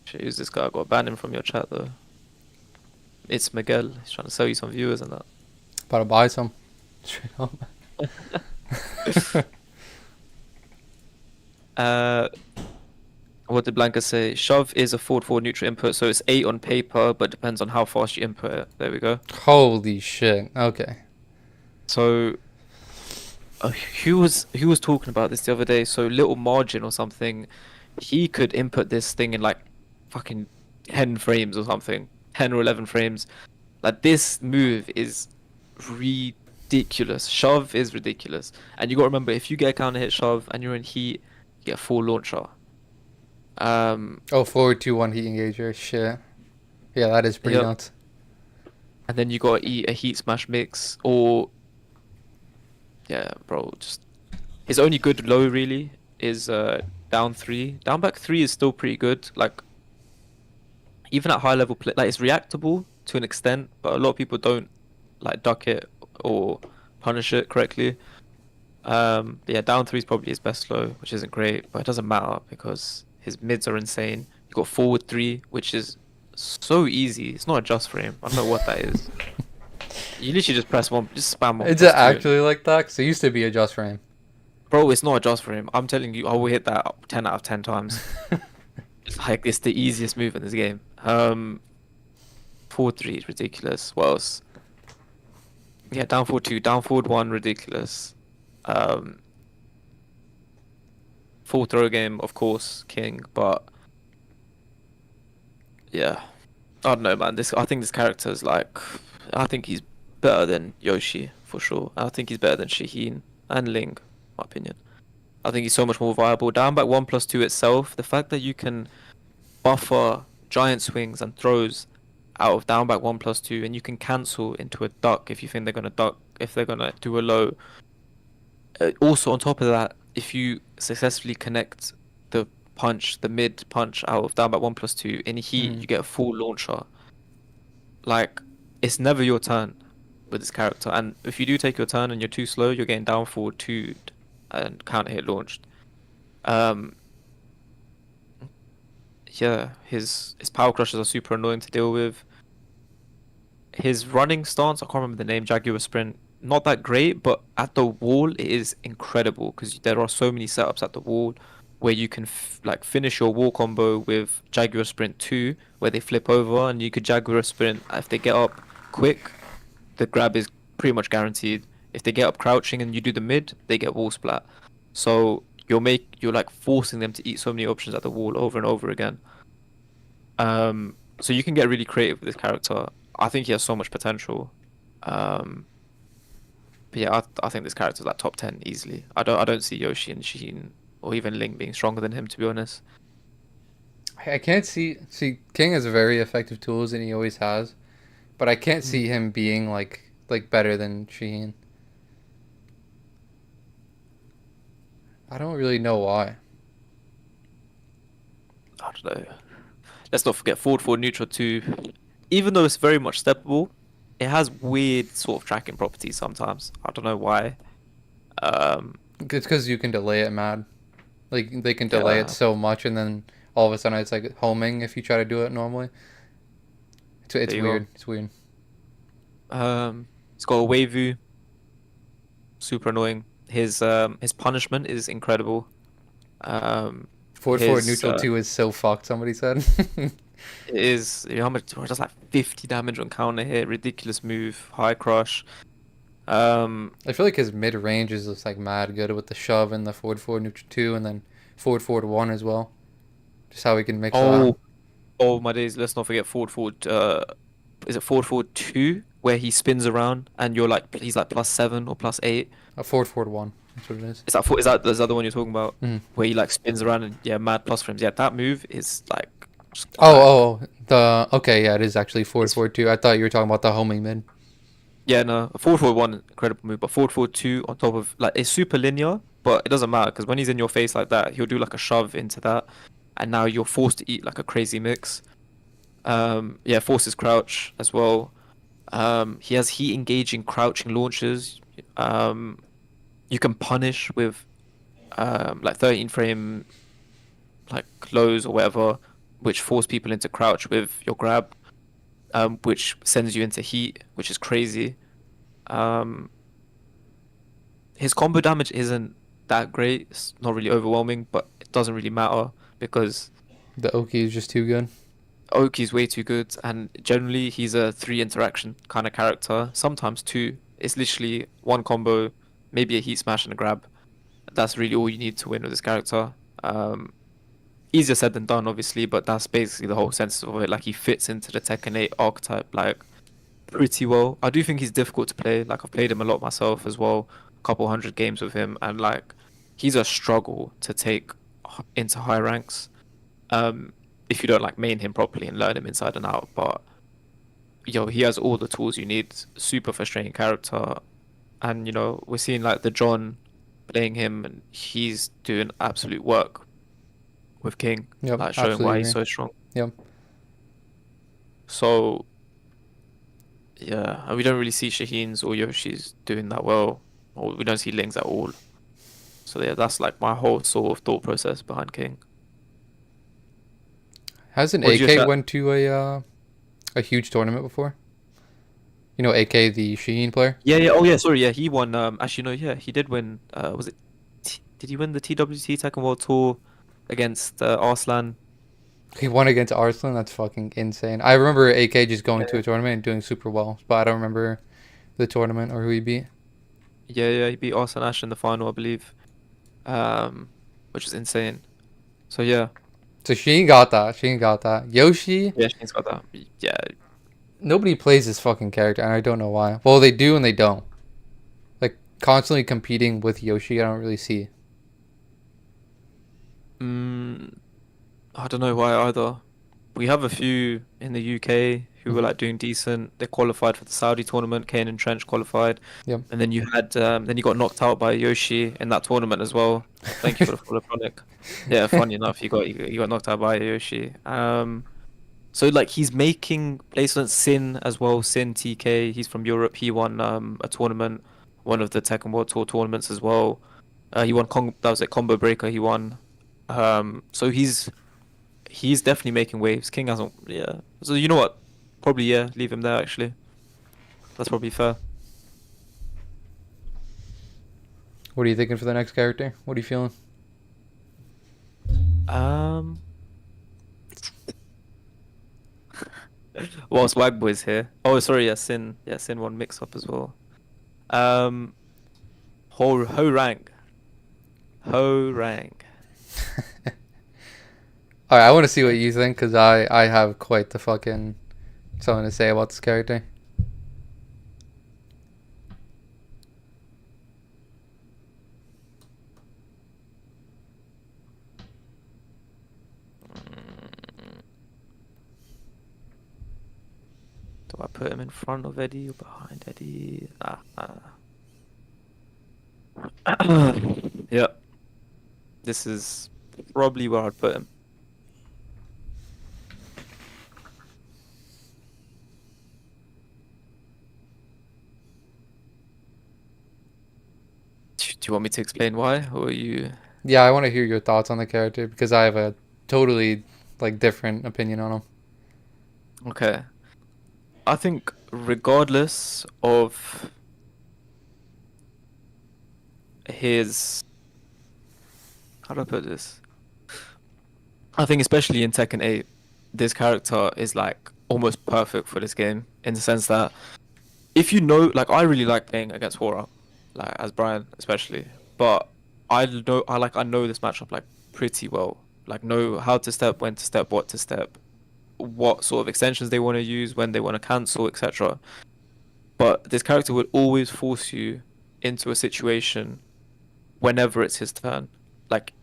Shit, who's this guy? I got to ban him from your chat though. It's Miguel. He's trying to sell you some viewers and that. About to buy some. Straight up. Uh, What did Blanca say? Shove is a forward forward neutral input, so it's 8 on paper, but depends on how fast you input it. There we go. Holy shit. Okay. So who was talking about this the other day? So little margin or something, he could input this thing in like fucking 10 frames or something, 10 or 11 frames. Like this move is ridiculous. Shove is ridiculous, and you got to remember if you get a counter hit shove and you're in heat, you get a full launcher. Oh, forward 2-1 heat engager. Shit. Yeah, that is pretty Yep. nuts. And then you got to eat a heat smash mix or yeah, bro. Just his only good low really is down 3. Down back 3 is still pretty good. Like even at high level play, like it's reactable to an extent, but a lot of people don't like duck it or punish it correctly. But yeah, down 3 is probably his best low, which isn't great, but it doesn't matter because his mids are insane. You got forward 3, which is so easy. It's not a just frame. I don't know what that is. You literally just press one, just spam one. Is plus it two. actually like that? 'Cause it used to be a just frame. Bro, it's not a just frame. I'm telling you, I will hit that 10 out of 10 times. Like it's the easiest move in this game. 4-3 is ridiculous. What else? Yeah, down forward 2, down forward 1, ridiculous. Full throw game, of course, king, but yeah, I don't know, man. I think this character is like, I think he's better than Yoshi for sure. I think he's better than Shaheen and Ling, my opinion. I think he's so much more viable. Down back 1+2 itself, the fact that you can buffer giant swings and throws out of down back 1+2, and you can cancel into a duck if you think they're gonna duck, if they're gonna do a low. Also, on top of that, if you successfully connect the mid punch out of down back 1+2 in heat, you get a full launcher. Like, it's never your turn with this character, and if you do take your turn and you're too slow, you're getting down forward 2 and counter hit launched. Yeah, his power crushes are super annoying to deal with. His running stance, I can't remember the name, Jaguar Sprint, not that great, but at the wall it is incredible because there are so many setups at the wall where you can like finish your wall combo with Jaguar Sprint 2, where they flip over and you could Jaguar Sprint. If they get up quick, the grab is pretty much guaranteed. If they get up crouching and you do the mid, they get wall splat. So you're like forcing them to eat so many options at the wall over and over again. So you can get really creative with this character. I think he has so much potential. But yeah, I think this character's like top 10 easily. I don't see Yoshi and Sheen or even Ling being stronger than him, to be honest. I can't see King has very effective tools and he always has, but I can't see him being like better than Sheen. I don't really know why. I don't know. Let's not forget forward neutral too. Even though it's very much steppable, it has weird sort of tracking properties sometimes. I don't know why. It's because you can delay it mad. Like they can delay it so much, and then all of a sudden it's like homing if you try to do it normally. It's weird. It's weird. It's got a wave. Super annoying. His punishment is incredible. Forward neutral 2 is so fucked. Somebody said. It is, you know how much, it does like 50 damage on counter hit, ridiculous move, high crush. I feel like his mid range is just like mad good with the shove and the forward neutral 2 and then forward 1 as well. Just how we can mix that. Oh my days, let's not forget forward, is it forward 2 where he spins around and you're like, he's like +7 or +8. Forward 1. That's what it is. Is that the other one you're talking about? Where he like spins around and yeah, mad plus frames. Yeah, that move is like. Okay, yeah, it is actually forward 2. I thought you were talking about the homing mid. Yeah, no, a forward 1, incredible move, but forward 2 on top of like it's super linear, but it doesn't matter because when he's in your face like that, he'll do like a shove into that, and now you're forced to eat like a crazy mix. Yeah, forces crouch as well. He has heat engaging crouching launches. You can punish with like 13 frame like lows or whatever, which force people into crouch with your grab, which sends you into heat, which is crazy. His combo damage isn't that great. It's not really overwhelming, but it doesn't really matter because The Oki is just too good. Oki's way too good, and generally he's a 3 interaction kind of character. Sometimes 2. It's literally 1 combo, maybe a heat smash and a grab. That's really all you need to win with this character. Um, Easier said than done, obviously, but that's basically the whole sense of it. Like he fits into the Tekken 8 archetype like pretty well. I do think he's difficult to play. Like I've played him a lot myself as well, a couple hundred games with him, and like he's a struggle to take into high ranks. If you don't like main him properly and learn him inside and out. But yo, he has all the tools you need. Super frustrating character, and we're seeing like the John playing him, and he's doing absolute work with King, Yep, like showing absolutely why he's agree. so strong. Yep. So yeah, and we don't really see Shaheen's or Yoshi's doing that well, or we don't see Ling's at all. So yeah, that's like my whole sort of thought process behind King. Hasn't What's your AK chat? went to a huge tournament before? You know, AK the Sheen player. Yeah, yeah. Oh yeah, sorry. Yeah, he won. Actually, no. Yeah, he did win. Was it? Did he win the TWT Tekken World Tour against Arslan? He won against Arslan. That's fucking insane. I remember AK just going to Yeah. a tournament and doing super well, but I don't remember the tournament or who he beat. Yeah, yeah. He beat Arslan Ash in the final, I believe. Which is insane. So yeah, So Sheen got that. Sheen got that. Yoshi, yeah, Shaheen's got that. Yeah. nobody plays this fucking character, and I don't know why. Well, they do and they don't. Like constantly competing with Yoshi, I don't really see. Mm, I don't know why either. We have a few in the UK who were Mhm. like doing decent. They qualified for the Saudi tournament. Kane and Trench qualified, Yep. and then then you got knocked out by Yoshi in that tournament as well. Thank you for the follow, Chronic. Yeah, funny enough, you got knocked out by Yoshi. So like he's making placements. Sin as well. Sin TK. He's from Europe. He won a tournament, one of the Tekken World Tour tournaments as well. He won that was a combo breaker. He won. So he's definitely making waves. King hasn't. Yeah. So you know what? Probably yeah. Leave him there. Actually, that's probably fair. What are you thinking for the next character? What are you feeling? Um. Well, Swag Boy's here. Oh, sorry. Yeah, Sin. Yeah, Sin won mix up as well. Um. Ho Rang. Ho Rang. All right, I want to see what you think because I have quite the fucking something to say about this character. Do I put him in front of Eddie or behind Eddie? Yeah. This is probably where I'd put him. Do you want me to explain why, or you? Yeah, I want to hear your thoughts on the character because I have a totally like different opinion on him. Okay. I think regardless of his, how do I put this? I think especially in Tekken 8, this character is like almost perfect for this game in the sense that if you know, like I really like playing against Hora, like as Brian especially, but I know this matchup like pretty well, like know how to step, when to step, what to step, what sort of extensions they want to use, when they want to cancel, etc. But this character would always force you into a situation whenever it's his turn, like,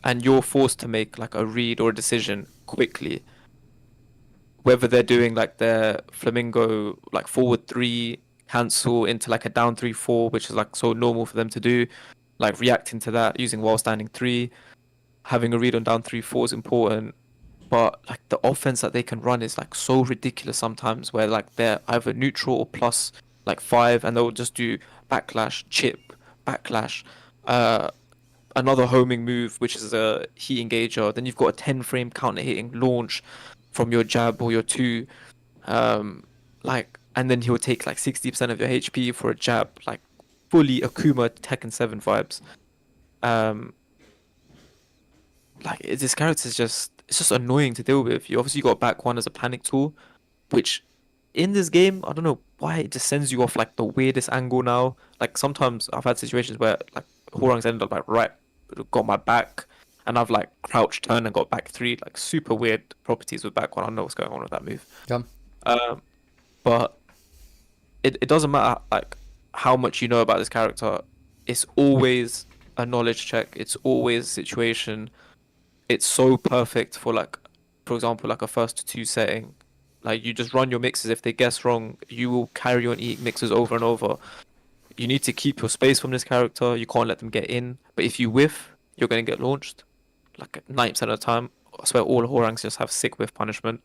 and you're forced to make like a read or a decision quickly, whether they're doing like their flamingo like forward 3 cancel into like a down 3-4, which is like so normal for them to do, like reacting to that using while standing 3, having a read on down 3-4 is important. But like the offense that they can run is like so ridiculous sometimes, where like they're either neutral or plus like 5, and they'll just do backlash, chip, backlash, uh another homing move, which is a heat engager. Then you've got a 10 frame counter hitting launch from your jab or your 2. And then he'll take like 60% of your HP for a jab, like fully Akuma Tekken 7 vibes. Um, this character is just it's just annoying to deal with. You obviously got back one as a panic tool, which in this game, I don't know why it just sends you off like the weirdest angle now. Like sometimes I've had situations where like Horang's ended up like right, got my back, and I've like crouched, turned, and got back three. Like super weird properties with back one. I don't know what's going on with that move. Yep. But it doesn't matter like how much you know about this character. It's always a knowledge check. It's always a situation. It's so perfect for like, for example, like a first to two setting. Like you just run your mixes. If they guess wrong, you will carry on eating mixes over and over. You need to keep your space from this character. You can't let them get in. But if you whiff, you're gonna get launched. Like 90% of the time, I swear all Horangs just have sick whiff punishment.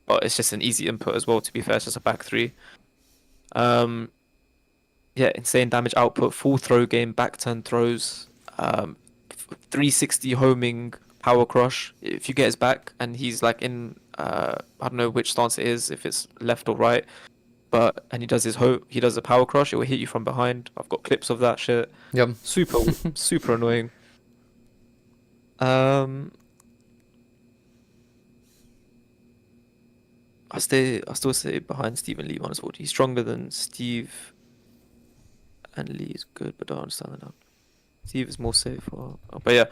But it's just an easy input as well. To be fair, it's just a back three. Um, yeah, insane damage output, full throw game, back turn throws, 360 homing, power crush. If you get his back and he's like in, I don't know which stance it is, if it's left or right, but and he does he does a power crush, it will hit you from behind. I've got clips of that shit. Yep. Super, super annoying. I still stay behind Steve and Lee minus 40. He's stronger than Steve, and Lee is good, but don't understand that now. Steve is more safe. But yeah.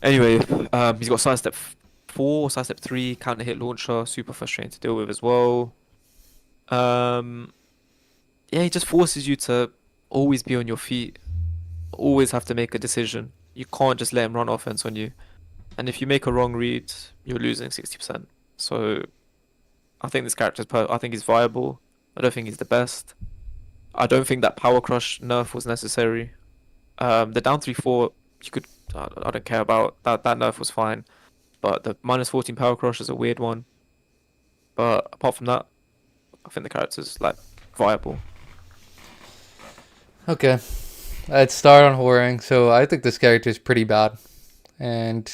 Anyway, he's got sidestep 4, sidestep 3, counter hit launcher, super frustrating to deal with as well. Yeah, he just forces you to always be on your feet, always have to make a decision. You can't just let him run offense on you. And if you make a wrong read, you're losing 60%. So I think this character's I think he's viable. I don't think he's the best. I don't think that power crush nerf was necessary. The down 3-4 you could I don't care about that. That nerf was fine, but the minus 14 power crush is a weird one. But apart from that, I think the character's like viable. Okay. Let's start on Horang. So I think this character is pretty bad, and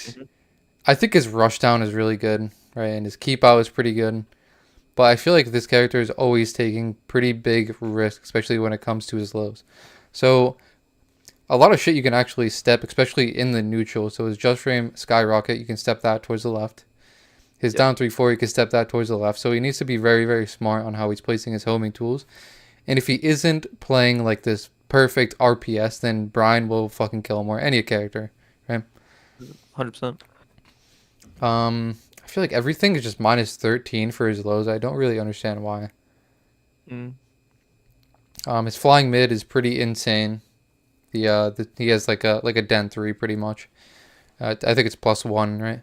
I think his rushdown is really good, right? And his keep out is pretty good. But I feel like this character is always taking pretty big risks, especially when it comes to his lows. So a lot of shit you can actually step, especially in the neutral. So his just frame skyrocket, you can step that towards the left. His down 3-4, you can step that towards the left. So he needs to be very, very smart on how he's placing his homing tools. And if he isn't playing like this perfect RPS, then Brian will fucking kill him, or any character, right? 100%. I feel like everything is just minus 13 for his lows. I don't really understand why. His flying mid is pretty insane. He has like a den 3 pretty much. I think it's +1, right?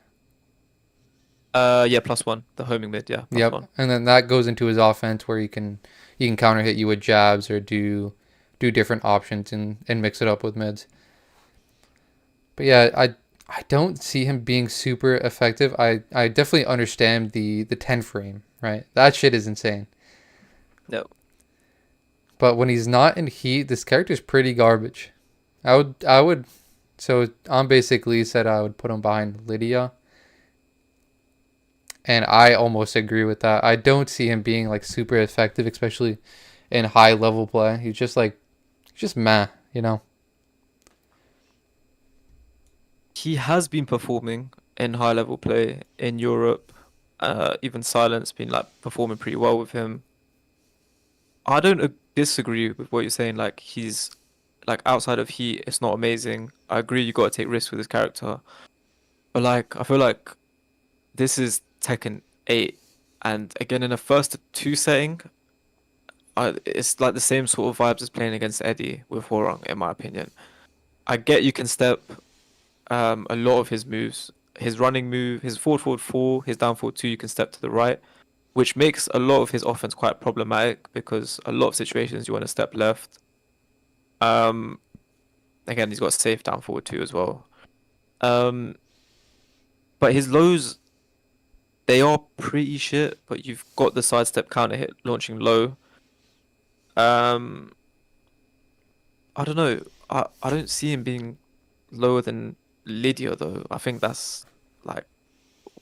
Yeah, +1. The homing mid, yeah. Yep. +1. And then that goes into his offense where he can counter hit you with jabs or do different options and mix it up with mids. But yeah, I don't see him being super effective. I definitely understand the 10 frame, right? That shit is insane. No. But when he's not in heat, this character's pretty garbage. I would so on basically said I would put him behind Lydia. And I almost agree with that. I don't see him being like super effective, especially in high level play. He's just meh, you know. He has been performing in high level play in Europe. Even Silence been like performing pretty well with him. I don't disagree with what you're saying. Like he's like outside of heat, it's not amazing. I agree you got to take risks with his character, but like I feel like this is Tekken 8, and again in a first to two setting, it's like the same sort of vibes as playing against Eddie with Horang, in my opinion. I get you can step a lot of his moves, his running move, his forward 4, his down forward 2, you can step to the right, which makes a lot of his offense quite problematic because a lot of situations you want to step left. Again, he's got a safe down forward 2 as well. But his lows, they are pretty shit, but you've got the sidestep counter hit launching low. I don't know. I don't see him being lower than Lydia though. I think that's like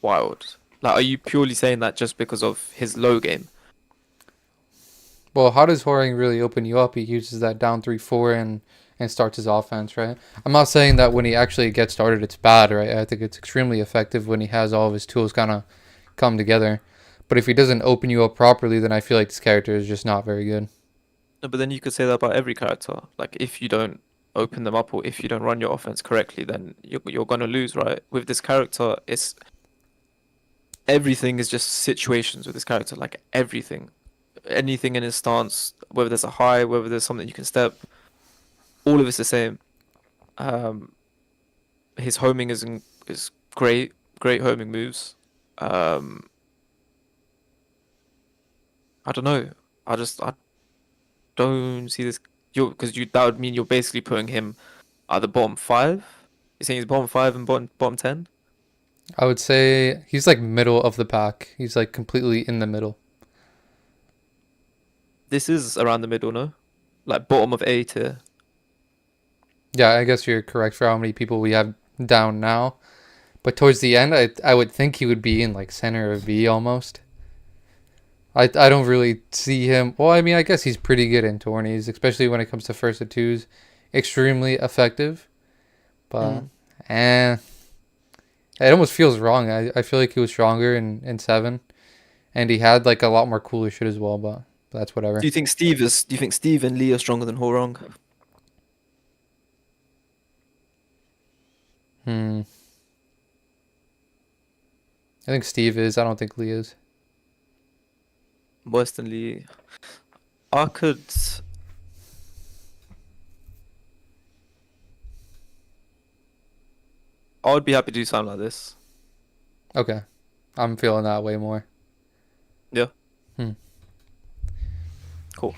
wild. Like, are you purely saying that just because of his low game? Well, how does Horang really open you up? He uses that down 3-4 and and starts his offense, right? I'm not saying that when he actually gets started, it's bad, right? I think it's extremely effective when he has all of his tools kind of come together. But if he doesn't open you up properly, then I feel like this character is just not very good. No, but then you could say that about every character. Like if you don't open them up or if you don't run your offense correctly, then you're gonna lose, right? With this character, it's everything is just situations with this character. Like everything, anything in his stance, whether there's a high, whether there's something you can step, all of it's the same. Um, his homing is great, great homing moves. Um, I don't know. I don't see this. Because that would mean you're basically putting him at the bottom five. You're saying he's bottom five and bottom 10. I would say he's like middle of the pack. He's like completely in the middle. This is around the middle, no? Like bottom of A tier. Yeah, I guess you're correct for how many people we have down now. But towards the end, I would think he would be in like center of B almost. I don't really see him. Well, I mean, I guess he's pretty good in tourneys, especially when it comes to first to twos. Extremely effective. But, eh. It almost feels wrong. I feel like he was stronger in 7. And he had like a lot more cooler shit as well, but that's whatever. Do you think Steve and Lee are stronger than Horong? I think Steve is. I don't think Lee is. Worse than Lee. I could. I would be happy to do something like this. Okay. I'm feeling that way more. Yeah. Hmm. Cool.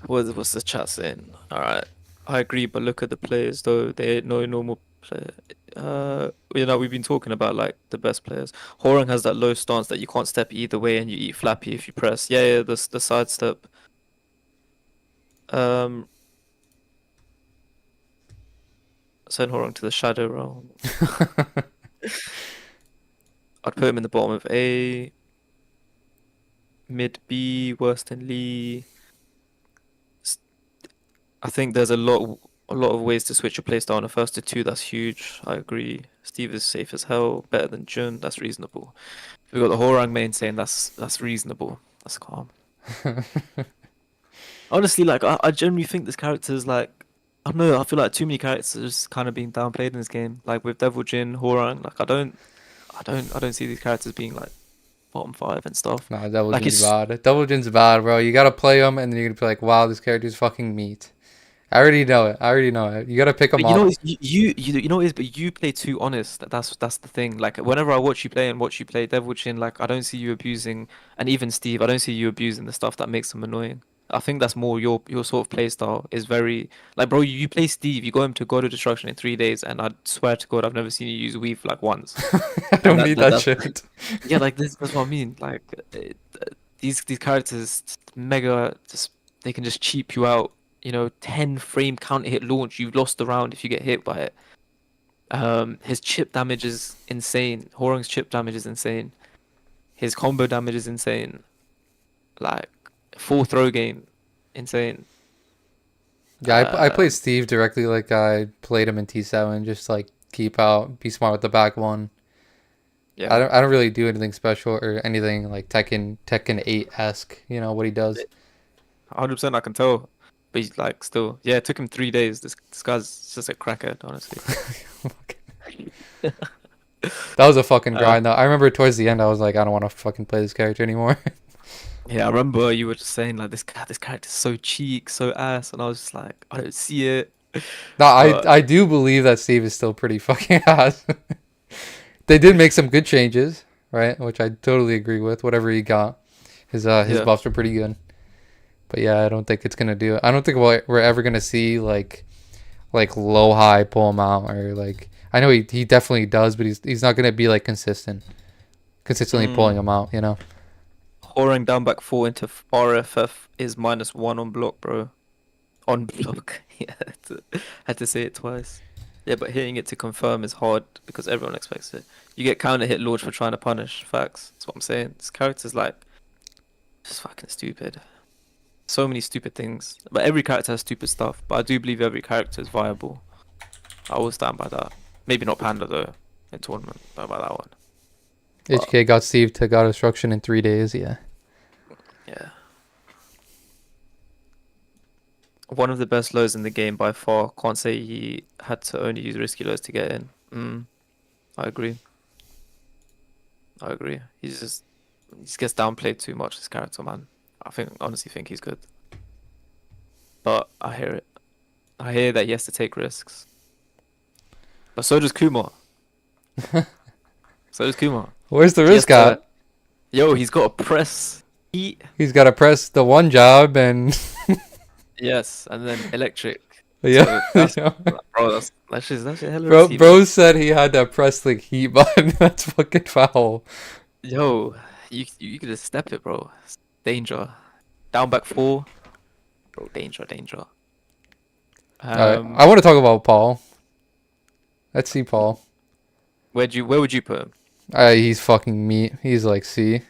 What's the chat saying? All right. I agree, but look at the players though. They ain't no normal player. We've been talking about like the best players. Horang has that low stance that you can't step either way, and you eat flappy if you press. Yeah, the side step. Send Horang to the shadow realm. I'd put him in the bottom of A. Mid B, worse than Lee. I think there's a lot of ways to switch your playstyle on a first to two. That's huge. I agree. Steve is safe as hell. Better than Jun. That's reasonable. We got the Horang main saying that's reasonable. That's calm. Honestly, like I genuinely think this character is like I don't know. I feel like too many characters kind of being downplayed in this game. Like with Devil Jin, Horang. Like I don't see these characters being like bottom 5 and stuff. Nah, Double Like, Jin's it's- bad. Double Jin's bad, bro. You gotta play him, and then you're gonna be like, wow, this character's fucking meat. I already know it. You gotta pick him But you know, up. it's, you know, what it is, but you play too honest. That's the thing. Like whenever I watch you play and watch you play Devil Chin, like I don't see you abusing, and even Steve, I don't see you abusing the stuff that makes him annoying. I think that's more your sort of play style is very like, bro. You play Steve, you go him to God of Destruction in 3 days, and I swear to God, I've never seen you use weave like once. I don't that- need that- that that's- shit. Yeah, like that's what I mean. Like these characters, mega, just they can just cheap you out. 10 frame counter hit launch. You've lost the round if you get hit by it. His chip damage is insane. Horong's chip damage is insane. His combo damage is insane. Like full throw game, insane. Yeah, I played Steve directly like I played him in T7. Just like keep out, be smart with the back one. Yeah, I don't really do anything special or anything like Tekken 8-esque. You know what he does. 100%. I can tell. But he's like still, yeah. It took him 3 days. This guy's just a crackhead, honestly. That was a fucking grind though. I remember towards the end I was like, I don't want to fucking play this character anymore. Yeah, I remember you were just saying like this character's so cheek, so ass, and I was just like, I don't see it. No, But- I do believe that Steve is still pretty fucking ass. They did make some good changes, right? Which I totally agree with. Whatever he got, his Yeah. buffs were pretty good. But yeah, I don't think it's gonna do it. I don't think we're ever gonna see like low high pull him out or like. I know he definitely does, but he's not gonna be like consistently pulling him out. You know. Horang down back 4 into RFF is -1 on block, bro. On block. Yeah, had to say it twice. Yeah, but hitting it to confirm is hard because everyone expects it. You get counter hit launch for trying to punish. Facts. That's what I'm saying. This character's like just fucking stupid. so many stupid things. But every character has stupid stuff. But I do believe every character is viable. I will stand by that. Maybe not Panda though in tournament. Don't know about that one. But, HK got Steve to God Destruction in 3 days. Yeah. yeah. One of the best lows in the game by far. Can't say he had to only use risky lows to get in. I agree. He just gets downplayed too much, this character, man. Honestly think he's good. But I hear it. I hear that he has to take risks. But so does Kuma. Where's the He has risk at? Yo, he's got to press heat. He's got to press the one job and Yes, and then electric. yeah. So bro, that's hella Bro, risky, bro said he had to press the heat button. That's fucking foul. man. Yo, you could just step it, bro. It's danger. Down back 4. Bro, danger. Alright, I want to talk about Paul. Let's see Paul. Where would you put him? He's fucking meat. He's like C.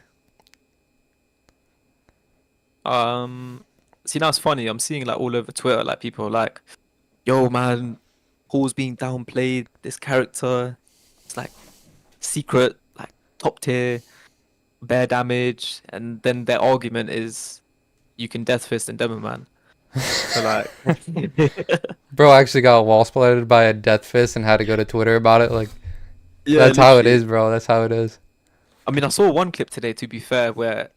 See, now it's funny. I'm seeing like all over Twitter, like people are like, "Yo, man, Paul's being downplayed. This character, it's like secret, like top tier, bare damage." And then their argument is, you can Death Fist and Demo Man. So like, Bro actually got wall splatted by a death fist and had to go to Twitter about it. Like, yeah, that's how it literally. is, bro. That's how it is. I mean, I saw one clip today, to be fair, where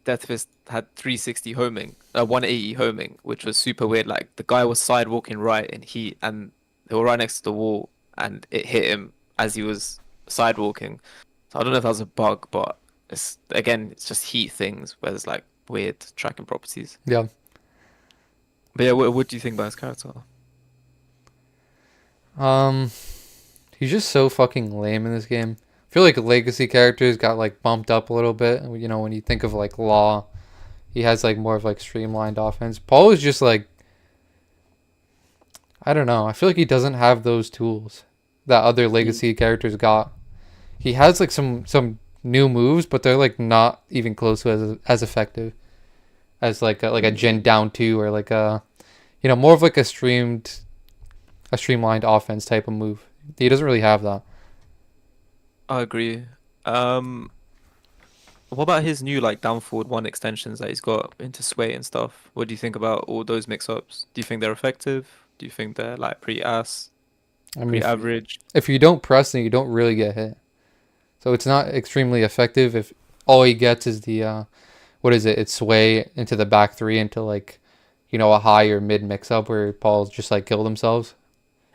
Death Fist had 360 homing, 180 homing, which was super weird. Like the guy was sidewalking right in heat, and they were right next to the wall, and it hit him as he was sidewalking. So I don't know if that was a bug, but it's just heat things where there's like weird tracking properties. Yeah. But yeah, what do you think about his character? He's just so fucking lame in this game. I feel like legacy characters got like bumped up a little bit. You know, when you think of like Law, he has like more of like streamlined offense. Paul is just like, I don't know. I feel like he doesn't have those tools that other legacy characters got. He has like some new moves, but they're like not even close to as effective as like a Gen down 2 or like a, you know, more of like a streamlined offense type of move. He doesn't really have that. I agree. What about his new like down forward 1 extensions that he's got into Sway and stuff? What do you think about all those mix-ups? Do you think they're effective? Do you think they're like pretty ass, I mean, pretty average? if you don't press, then you don't really get hit. So it's not extremely effective if all he gets is the what is it? It's Sway into the back 3 into like, you know, a high or mid mix-up where Paul's just like killed themselves.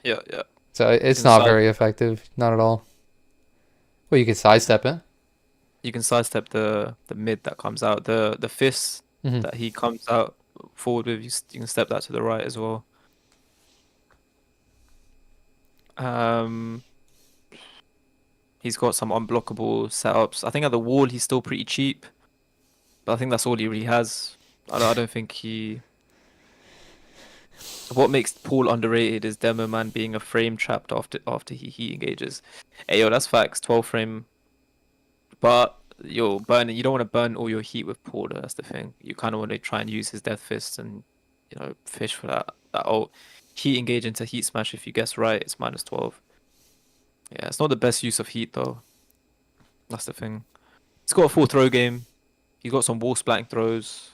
Yeah. So it's Can not side- very effective, not at all. Well, you can sidestep it. You can sidestep the mid that comes out. The fist Mhm. that he comes out forward with, you can step that to the right as well. He's got some unblockable setups. I think at the wall he's still pretty cheap, but I think that's all he really has. I don't think he. What makes Paul underrated is Demo Man being a frame trapped after he engages. Hey yo, that's facts. 12 frame. But yo, burning. You don't want to burn all your heat with Paul. That's the thing. You kind of want to try and use his Death Fist and fish for that ult. Heat engage into heat smash. If you guess right, it's -12. Yeah, it's not the best use of heat though. That's the thing. He's got a full throw game. He's got some wall splatting throws.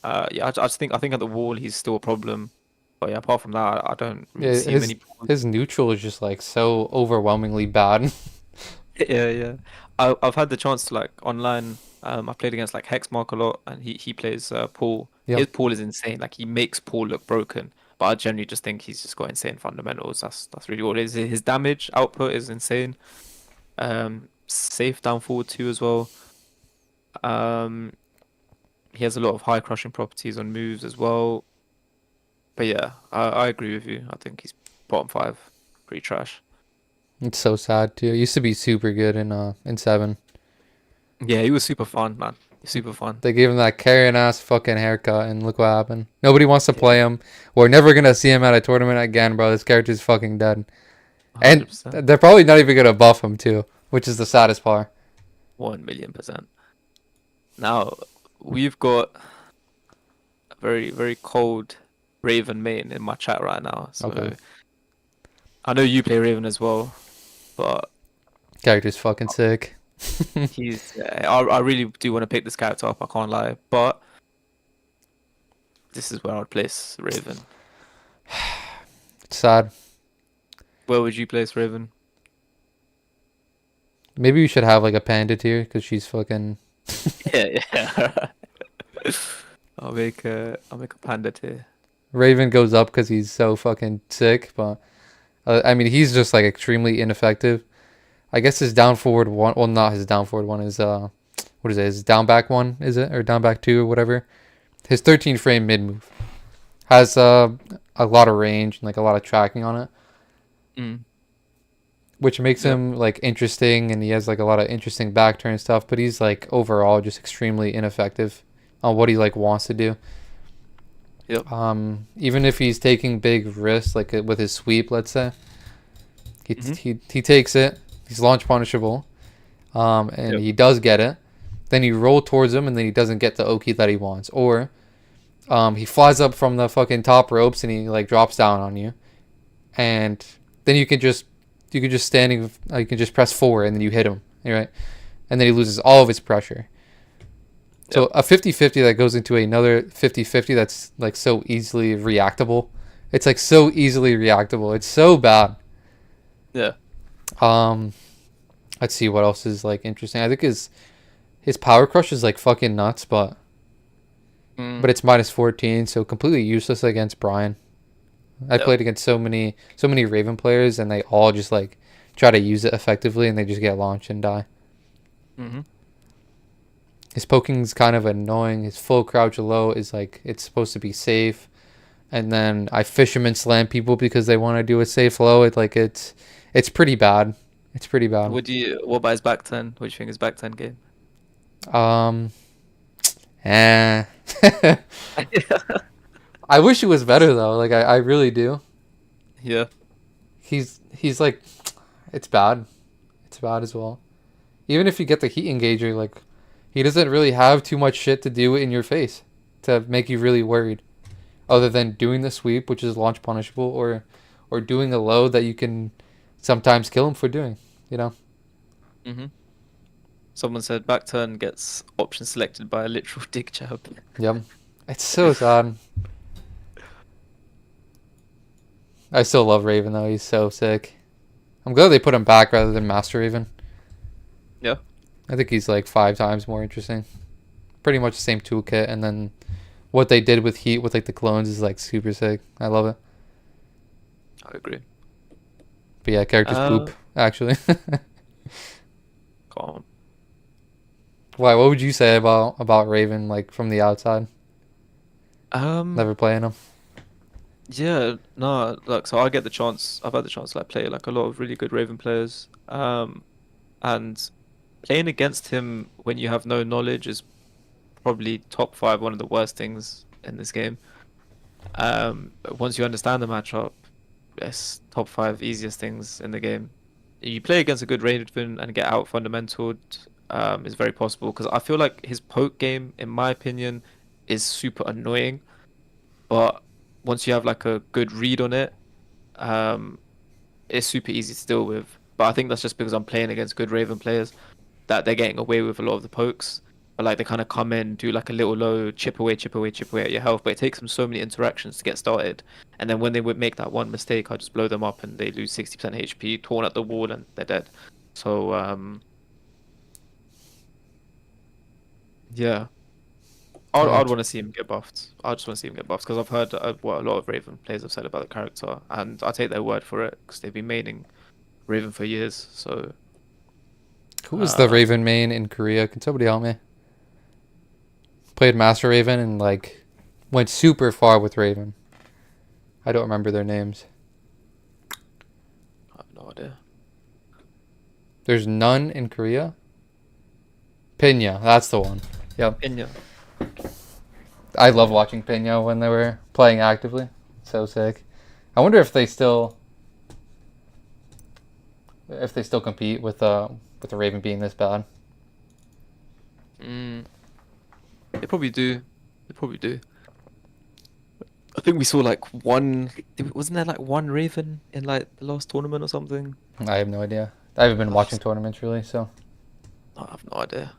Yeah, I think at the wall he's still a problem. But yeah, apart from that, I don't really Yeah, see many. his neutral is just like so overwhelmingly bad. Yeah. I've had the chance to like online. I played against like Hexmark a lot, and he plays Paul. Yep. His Paul is insane. Like he makes Paul look broken. But I generally just think he's just got insane fundamentals. That's really what it is. His damage output is insane. Safe down forward too as well. He has a lot of high crushing properties on moves as well. But yeah, I agree with you. I think he's bottom 5, pretty trash. It's so sad too. He used to be super good in 7. Yeah, he was super fun, man. Super fun. They gave him that carrying ass fucking haircut, and look what happened. Nobody wants to play him. We're never gonna see him at a tournament again, bro. This character's fucking dead. 100%. And they're probably not even gonna buff him too, which is the saddest part. 1,000,000%. Now we've got a very, very cold Raven main in my chat right now. So Okay. I know you play Raven as well, but Character's fucking sick. he's. I really do want to pick this character up. I can't lie, but this is where I'd place Raven. It's sad. Where would you place Raven? Maybe we should have like a panda tier because she's fucking. Yeah. I'll make a panda tier. Raven goes up because he's so fucking sick, but I mean he's just like extremely ineffective. I guess his down forward one, well not his down forward one is what is it? His down back one is it or down back two or whatever? His 13 frame mid move has a lot of range and like a lot of tracking on it, Mm. which makes Yep. him like interesting, and he has like a lot of interesting back turn stuff. But he's like overall just extremely ineffective on what he like wants to do. Yep. Even if he's taking big risks, like with his sweep, let's say, Mhm. he takes it. He's launch punishable, and Yep. he does get it. Then you roll towards him, and then he doesn't get the Oki that he wants, or he flies up from the fucking top ropes and he like drops down on you, and then you can just standing, you can just press forward and then you hit him, right? And then he loses all of his pressure. So a 50-50 that goes into another 50-50 that's like so easily reactable. It's like so easily reactable. It's so bad. Yeah. Let's see what else is like interesting. I think his power crush is like fucking nuts, but Mm. it's minus 14, so completely useless against Brian. I Yep. played against so many Raven players, and they all just like try to use it effectively, and they just get launched and die. Mm-hmm. His poking's kind of annoying. His full crouch low is like it's supposed to be safe, and then I fisherman slam people because they want to do a safe low. It's pretty bad. It's pretty bad. What about his back 10? What do you think his back 10 game? Eh. I wish it was better though. Like I really do. Yeah. He's like, it's bad. It's bad as well. Even if you get the heat engager, like he doesn't really have too much shit to do in your face to make you really worried, other than doing the sweep, which is launch punishable, or doing a low that you can sometimes kill him for doing. You know. Mm-hmm. Someone said back turn gets option selected by a literal dig jab. Yep. It's so sad. I still love Raven though. He's so sick. I'm glad they put him back rather than Master Raven. Yeah. I think he's like 5 times more interesting. Pretty much the same toolkit, and then what they did with Heat with like the clones is like super sick. I love it. I agree. But yeah, characters poop actually. Go on. Why? What would you say about Raven like from the outside? Never playing him. Yeah, no, like so I get the chance. I've had the chance to like play like a lot of really good Raven players. And playing against him when you have no knowledge is probably top 5 one of the worst things in this game. But once you understand the matchup, it's top 5 easiest things in the game. You play against a good Raven and get out fundamentaled, is very possible because I feel like his poke game, in my opinion, is super annoying. But once you have like a good read on it, it's super easy to deal with. But I think that's just because I'm playing against good Raven players that they're getting away with a lot of the pokes. But like they kind of come in, do like a little low, chip away at your health. But it takes them so many interactions to get started. And then when they would make that one mistake, I just blow them up and they lose 60% HP, torn at the wall, and they're dead. So yeah. I'd want to see him get buffed. I just want to see him get buffed because I've heard what a lot of Raven players have said about the character, and I take their word for it because they've been maining Raven for years. So Who was the Raven main in Korea? Can somebody help me? Played Master Raven and like went super far with Raven. I don't remember their names. I have no idea. There's none in Korea. Pinya, that's the one. Yep. Inya. I love watching Pinya when they were playing actively. So sick. I wonder if they still compete with the Raven being this bad. They probably do. They probably do. I think we saw like one. Wasn't there like one Raven in like the last tournament or something? I have no idea. I haven't been Oh, watching tournaments really, so. I have no idea.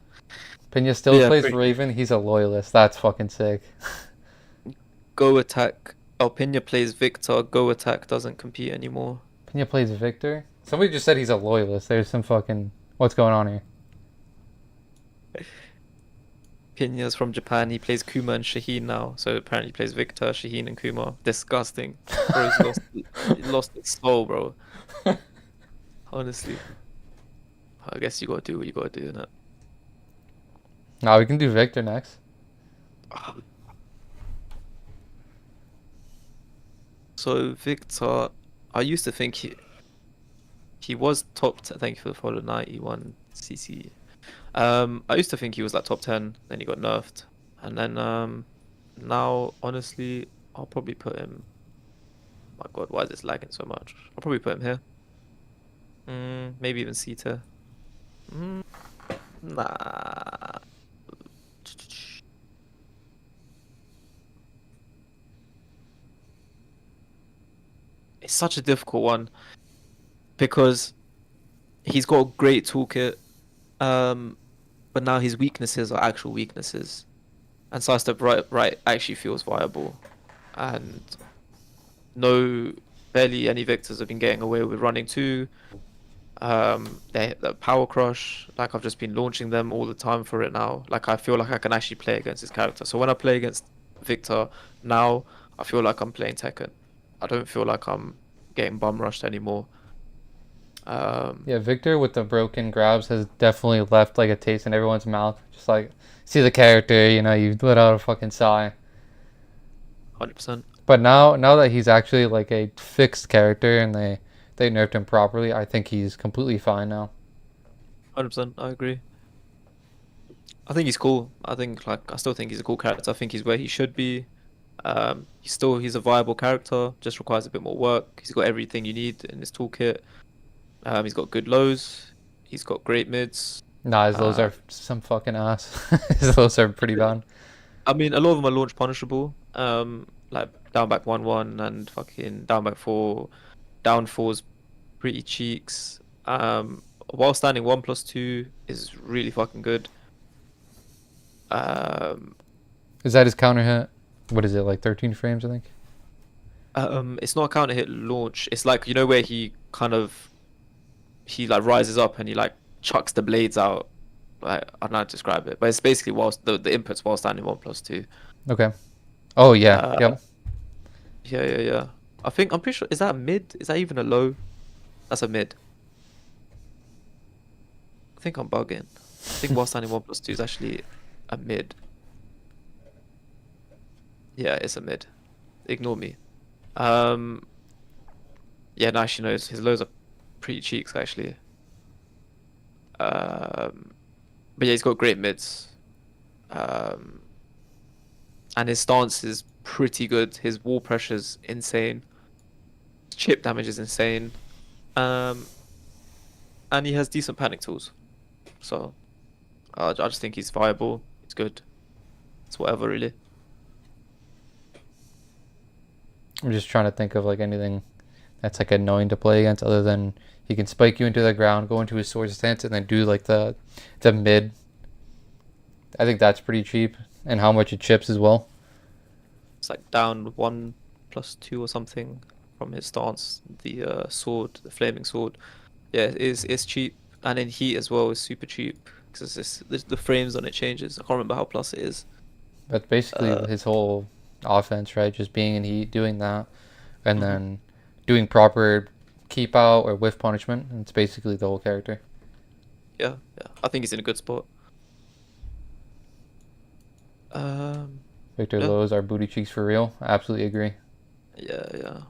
Pena But still yeah, plays pretty Raven. He's a loyalist. That's fucking sick. go attack. Alpinia plays Victor. Go attack doesn't compete anymore. Pena plays Victor. Somebody just said he's a loyalist. There's some fucking. What's going on here? Pinya's from Japan. He plays Kuma and Shaheen now. So apparently he plays Victor, Shaheen, and Kuma. Disgusting. Bro's lost his soul, bro. Honestly. I guess you gotta do what you gotta do, innit? Nah, we can do Victor next. So Victor, I used to think he was top. Thank you for the follow 91 CC. I used to think he was like top 10. Then he got nerfed, and then now honestly, I'll probably put him. My God, why is this lagging so much? I'll probably put him here. Maybe even C tier. Nah. It's such a difficult one because he's got a great toolkit, but now his weaknesses are actual weaknesses, and Sidestep right actually feels viable, and no, barely any victors have been getting away with running two. The Power Crush, like I've just been launching them all the time for it now. Like I feel like I can actually play against his character. So when I play against Victor now, I feel like I'm playing Tekken. I don't feel like I'm getting bum rushed anymore. Yeah, Victor with the broken grabs has definitely left like a taste in everyone's mouth. Just like see the character, you know, you let out a fucking sigh. 100%. But now that he's actually like a fixed character and they nerfed him properly, I think he's completely fine now. 100%. I agree. I think he's cool. I still think he's a cool character. I think he's where he should be. He's a viable character. Just requires a bit more work. He's got everything you need in his toolkit. He's got good lows. He's got great mids. Nah, his lows are some fucking ass. His lows are pretty bad. I mean, a lot of them are launch punishable. Like down back 1-1 and fucking down back 4. Down 4's pretty cheeks. While standing 1+2 is really fucking good. Is that his counter hit? What is it, like 13 frames, I think? It's not a counter hit launch. It's like, you know, where he like rises up and he like chucks the blades out. Like, I don't know how to describe it, but it's basically whilst the inputs while standing 1+2. Okay. Oh yeah. Yep. Yeah. I'm pretty sure. Is that a mid? Is that even a low? That's a mid. I think I'm bugging. I think while standing 1+2 is actually a mid. Yeah, it's a mid. Ignore me. Yeah, no, actually, no, his lows are pretty cheeks, actually. But yeah, he's got great mids. And his stance is pretty good. His wall pressure's insane. Chip damage is insane. And he has decent panic tools. So, I just think he's viable. It's good. It's whatever, really. I'm just trying to think of like anything that's like annoying to play against other than he can spike you into the ground, go into his sword stance, and then do like the mid. I think that's pretty cheap, and how much it chips as well. It's like down 1+2 or something from his stance. The sword, the flaming sword. Yeah, it's cheap, and in heat as well is super cheap because the frames on it changes. I can't remember how plus it is. That's basically his whole offense, right? Just being in heat, doing that, and then doing proper keep out or whiff punishment. And it's basically the whole character. Yeah. I think he's in a good spot. Victor yeah. Lowe's are booty cheeks for real. I absolutely agree. Yeah.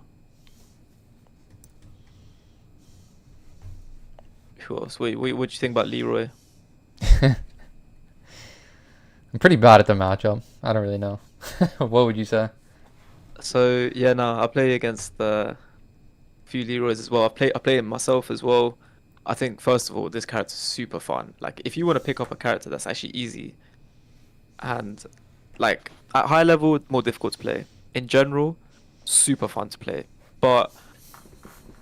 Who else? Wait, what do you think about Leroy? I'm pretty bad at the matchup. I don't really know. What would you say? So yeah, no, I play against a few Leroys as well. I play him myself as well. I think first of all, this character's super fun. Like, if you want to pick up a character that's actually easy, and like at high level, more difficult to play. in general, super fun to play. But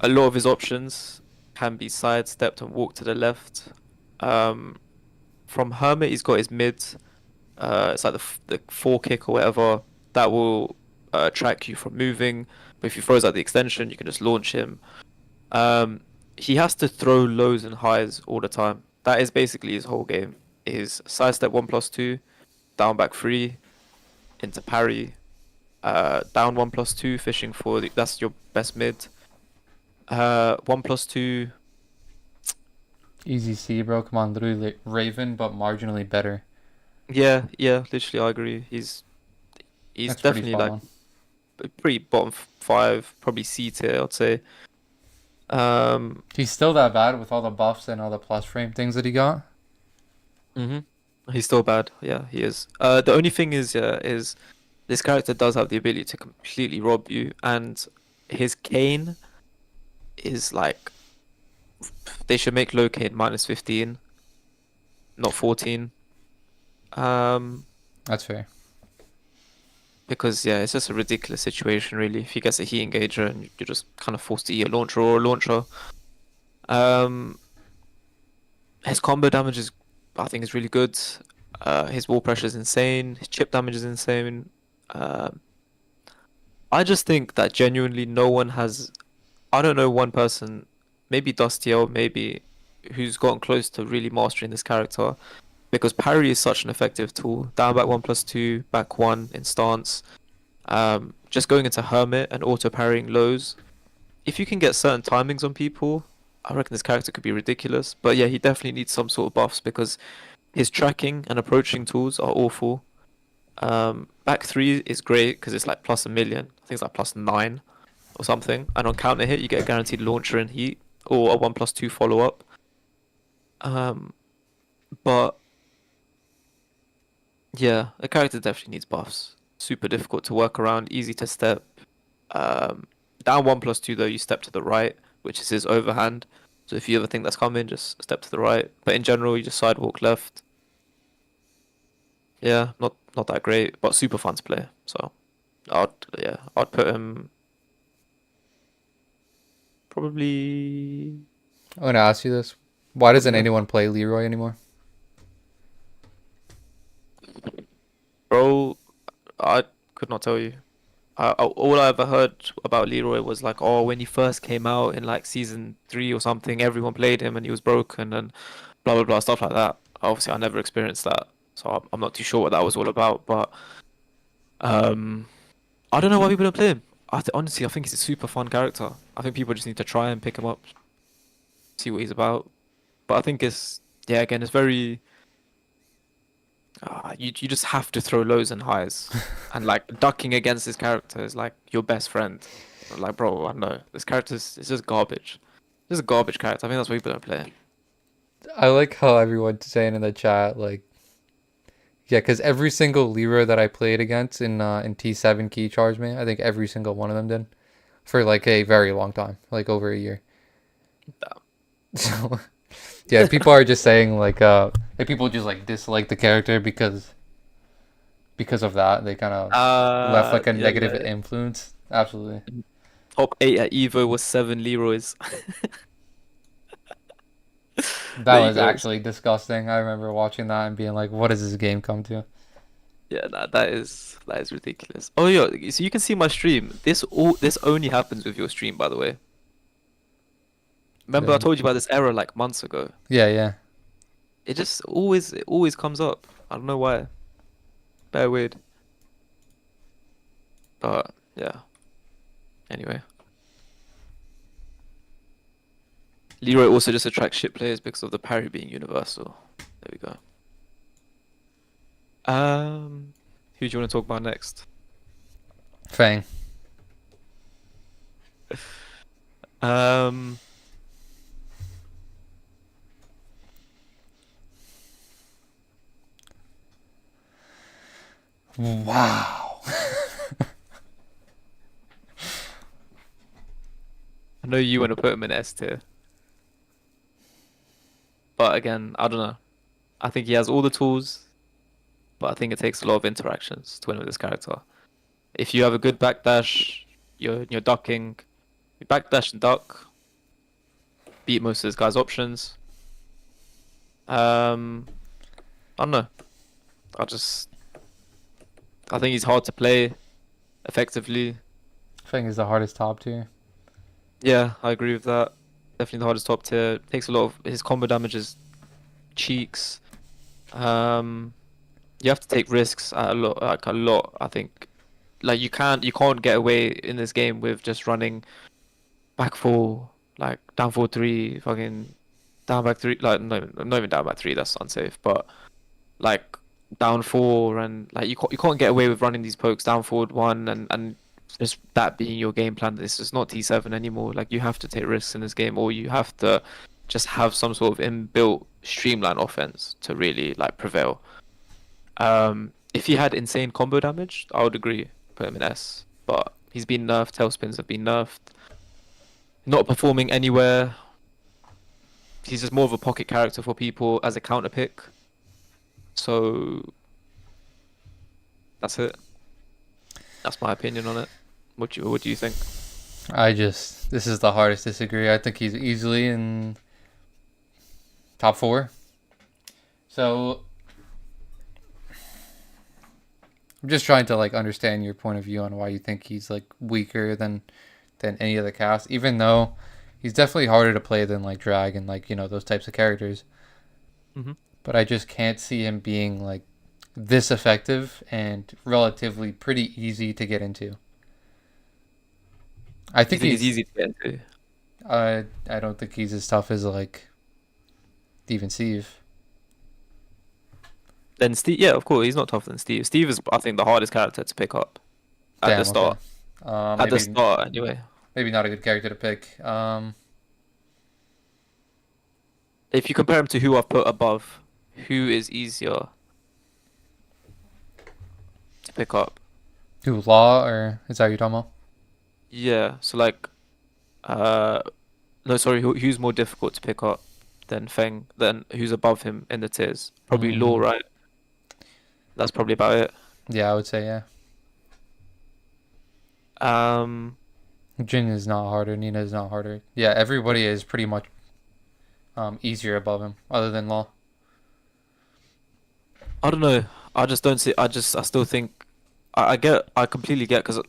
a lot of his options can be sidestepped and walk to the left. Um, from Hermit, he's got his mid. It's like the four kick or whatever that will track you from moving. But if you throws out the extension, you can just launch him. Um, he has to throw lows and highs all the time. That is basically his whole game. Is sidestep 1+2, down back 3, into parry, down 1+2, fishing for that's your best mid. 1+2. Easy C, bro. Come on, literally Raven, but marginally better. Yeah, literally, I agree. He's That's pretty definitely spot like on. pretty bottom 5, probably C tier, I'd say. He's still that bad with all the buffs and all the plus frame things that he got. hmm He's still bad. Yeah, he is. The only thing is this character does have the ability to completely rob you, and his cane is like they should make low cane -15, not 14. That's fair. Because yeah, it's just a ridiculous situation really. If he gets a heat engager and you're just kind of forced to eat a launcher or a launcher. His combo damage is, I think, is really good. His wall pressure is insane. His chip damage is insane. I just think that genuinely no one has. I don't know one person, maybe Dustiel, maybe, who's gotten close to really mastering this character. Because parry is such an effective tool. Down back 1+2, back 1 in stance. Just going into Hermit and auto parrying lows. If you can get certain timings on people, I reckon this character could be ridiculous. But yeah, he definitely needs some sort of buffs because his tracking and approaching tools are awful. Back 3 is great because it's like plus a million. I think it's like +9 or something. And on counter hit, you get a guaranteed launcher and heat or a 1+2 follow up. But yeah, the character definitely needs buffs. Super difficult to work around, easy to step. Down 1+2 though, you step to the right, which is his overhand. So if you ever think that's coming, just step to the right. But in general, you just sidewalk left. Yeah, not that great, but super fun to play. So I'd put him probably. I'm gonna ask you this: why doesn't Yeah. anyone play Leroy anymore? Bro, I could not tell you. All I ever heard about Leroy was like, oh, when he first came out in like season 3 or something, everyone played him and he was broken and blah blah blah stuff like that. Obviously, I never experienced that, so I'm not too sure what that was all about. But I don't know why people don't play him. Honestly, I think he's a super fun character. I think people just need to try and pick him up, see what he's about. But I think it's yeah, again, it's very. You just have to throw lows and highs, and like ducking against this character is like your best friend. Like, bro, I know this character is just garbage. This is a garbage character. I think that's why people don't play him. I like how everyone's saying in the chat, like, yeah, because every single Leroy that I played against in T7 key charged me. I think every single one of them did for like a very long time, like over a year. So, yeah, people are just saying like people just like dislike the character because of that. They kind of left like a negative yeah. influence. Absolutely. Top 8 at Evo was 7 Leroys. That There you was go. actually disgusting. I remember watching that and being like, "What does this game come to?" Yeah, that is ridiculous. Oh yeah, so you can see my stream. This only happens with your stream, by the way. Remember I Yeah, told you about this error like months ago. yeah. It just always comes up. I don't know why. Very weird. But yeah. Anyway. Leroy also just attracts shit players because of the parry being universal. There we go. Who do you want to talk about next? Fang. Um, Wow. I know you want to put him in S tier, but again, I don't know. I think he has all the tools, but I think it takes a lot of interactions to win with this character. If you have a good backdash, you're ducking. You backdash and duck. Beat most of this guy's options. I don't know. I think he's hard to play effectively. Feng is the hardest top tier. Yeah, I agree with that. Definitely the hardest top tier. Takes a lot of his combo damages, cheeks. You have to take risks at a lot. I think, like you can't get away in this game with just running back four, like down 4-3, fucking down back three. Like no, not even down back three. That's unsafe. But like down four and like you can't get away with running these pokes down forward one and just that being your game plan. This is not T7 anymore. Like you have to take risks in this game, or you have to just have some sort of inbuilt streamline offense to really like prevail. If he had insane combo damage, I would agree, put him in S. But he's been nerfed. Tailspins have been nerfed. Not performing anywhere. He's just more of a pocket character for people as a counter pick. So that's it. That's my opinion on it. What do you think? This is the hardest disagree. I think he's easily in top 4. So I'm just trying to like understand your point of view on why you think he's like weaker than any other cast, even though he's definitely harder to play than like Drag and like, you know, those types of characters. Mm-hmm. But I just can't see him being like this effective and relatively pretty easy to get into. I think he's easy to get into. I don't think he's as tough as like even Steve. Then Steve, yeah, of course, he's not tougher than Steve. Steve is, I think, the hardest character to pick up at Damn, the start. Okay. At the start, anyway. Maybe not a good character to pick. If you compare him to who I've put above, who is easier to pick up? Who, Law, or is that what you're talking about? Yeah, so like, no, sorry, who's more difficult to pick up than Feng? Then who's above him in the tiers? Probably Law, right? That's probably about it. Yeah, I would say yeah. Jin is not harder. Nina is not harder. Yeah, everybody is pretty much easier above him, other than Law. I don't know. I just don't see. I still think. I completely get, because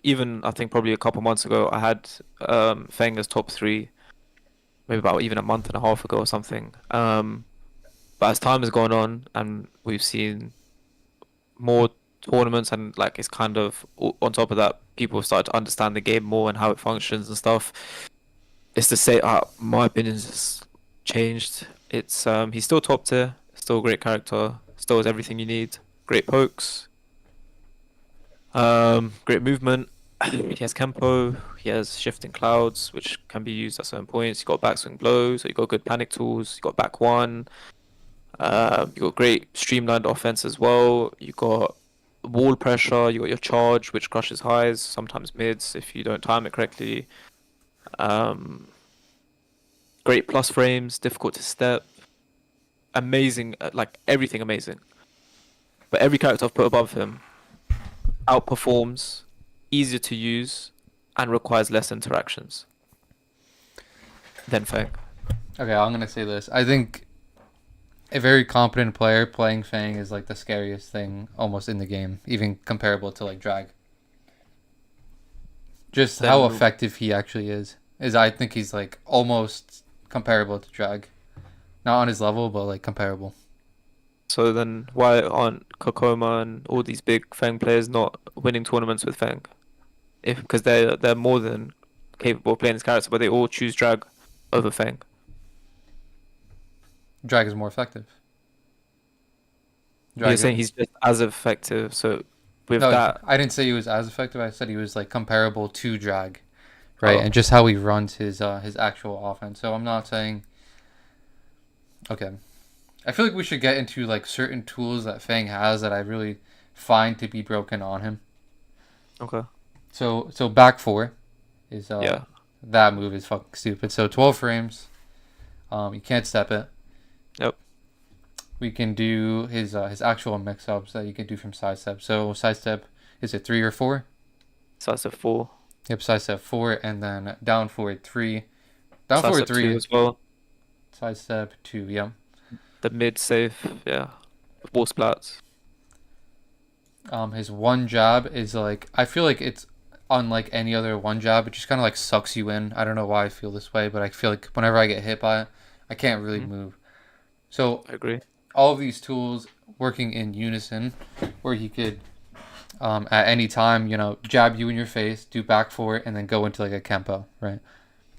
even I think probably a couple months ago I had Feng as top 3, maybe about even a month and a half ago or something. But as time has gone on and we've seen more tournaments and like it's kind of on top of that, people have started to understand the game more and how it functions and stuff. It's to say, my opinion has changed. It's he's still top tier, still a great character, still has everything you need. Great pokes, great movement. He has Kempo, he has shifting clouds, which can be used at certain points. You got backswing blows, so you got good panic tools. You got back one. You got great streamlined offense as well. You got wall pressure. You got your charge, which crushes highs, sometimes mids if you don't time it correctly. Great plus frames, difficult to step. Amazing, like everything amazing. But every character I've put above him outperforms, easier to use, and requires less interactions than Feng. Okay, I'm gonna say this. I think a very competent player playing Fang is like the scariest thing almost in the game, even comparable to like Drag. Just Then how effective he actually is I think he's like almost comparable to Drag. Not on his level, but like comparable. So then why aren't Kokoma and all these big Feng players not winning tournaments with Feng? Because they're more than capable of playing this character, but they all choose Drag over Feng. Drag is more effective. You're saying he's just as effective, so with No, that... I didn't say he was as effective. I said he was like comparable to Drag, right? Oh. And just how he runs his actual offense. So I'm not saying. Okay, I feel like we should get into like certain tools that Fang has that I really find to be broken on him. Okay. So back 4 is Yeah. that move is fucking stupid. So 12 frames, you can't step it. Yep. We can do his actual mix ups that you can do from sidestep. So sidestep, is it 3 or 4? Sidestep 4. Yep, sidestep 4, and then down forward 3. Down forward Sidestep 2 3, as well. sidestep 2, yeah. The mid safe, yeah. War splats. His one jab is like, I feel like it's unlike any other one jab. It just kind of like sucks you in. I don't know why I feel this way, but I feel like whenever I get hit by it, I can't really move. So I agree. all of these tools working in unison, where he could at any time, you know, jab you in your face, do back 4, and then go into like a kempo, right?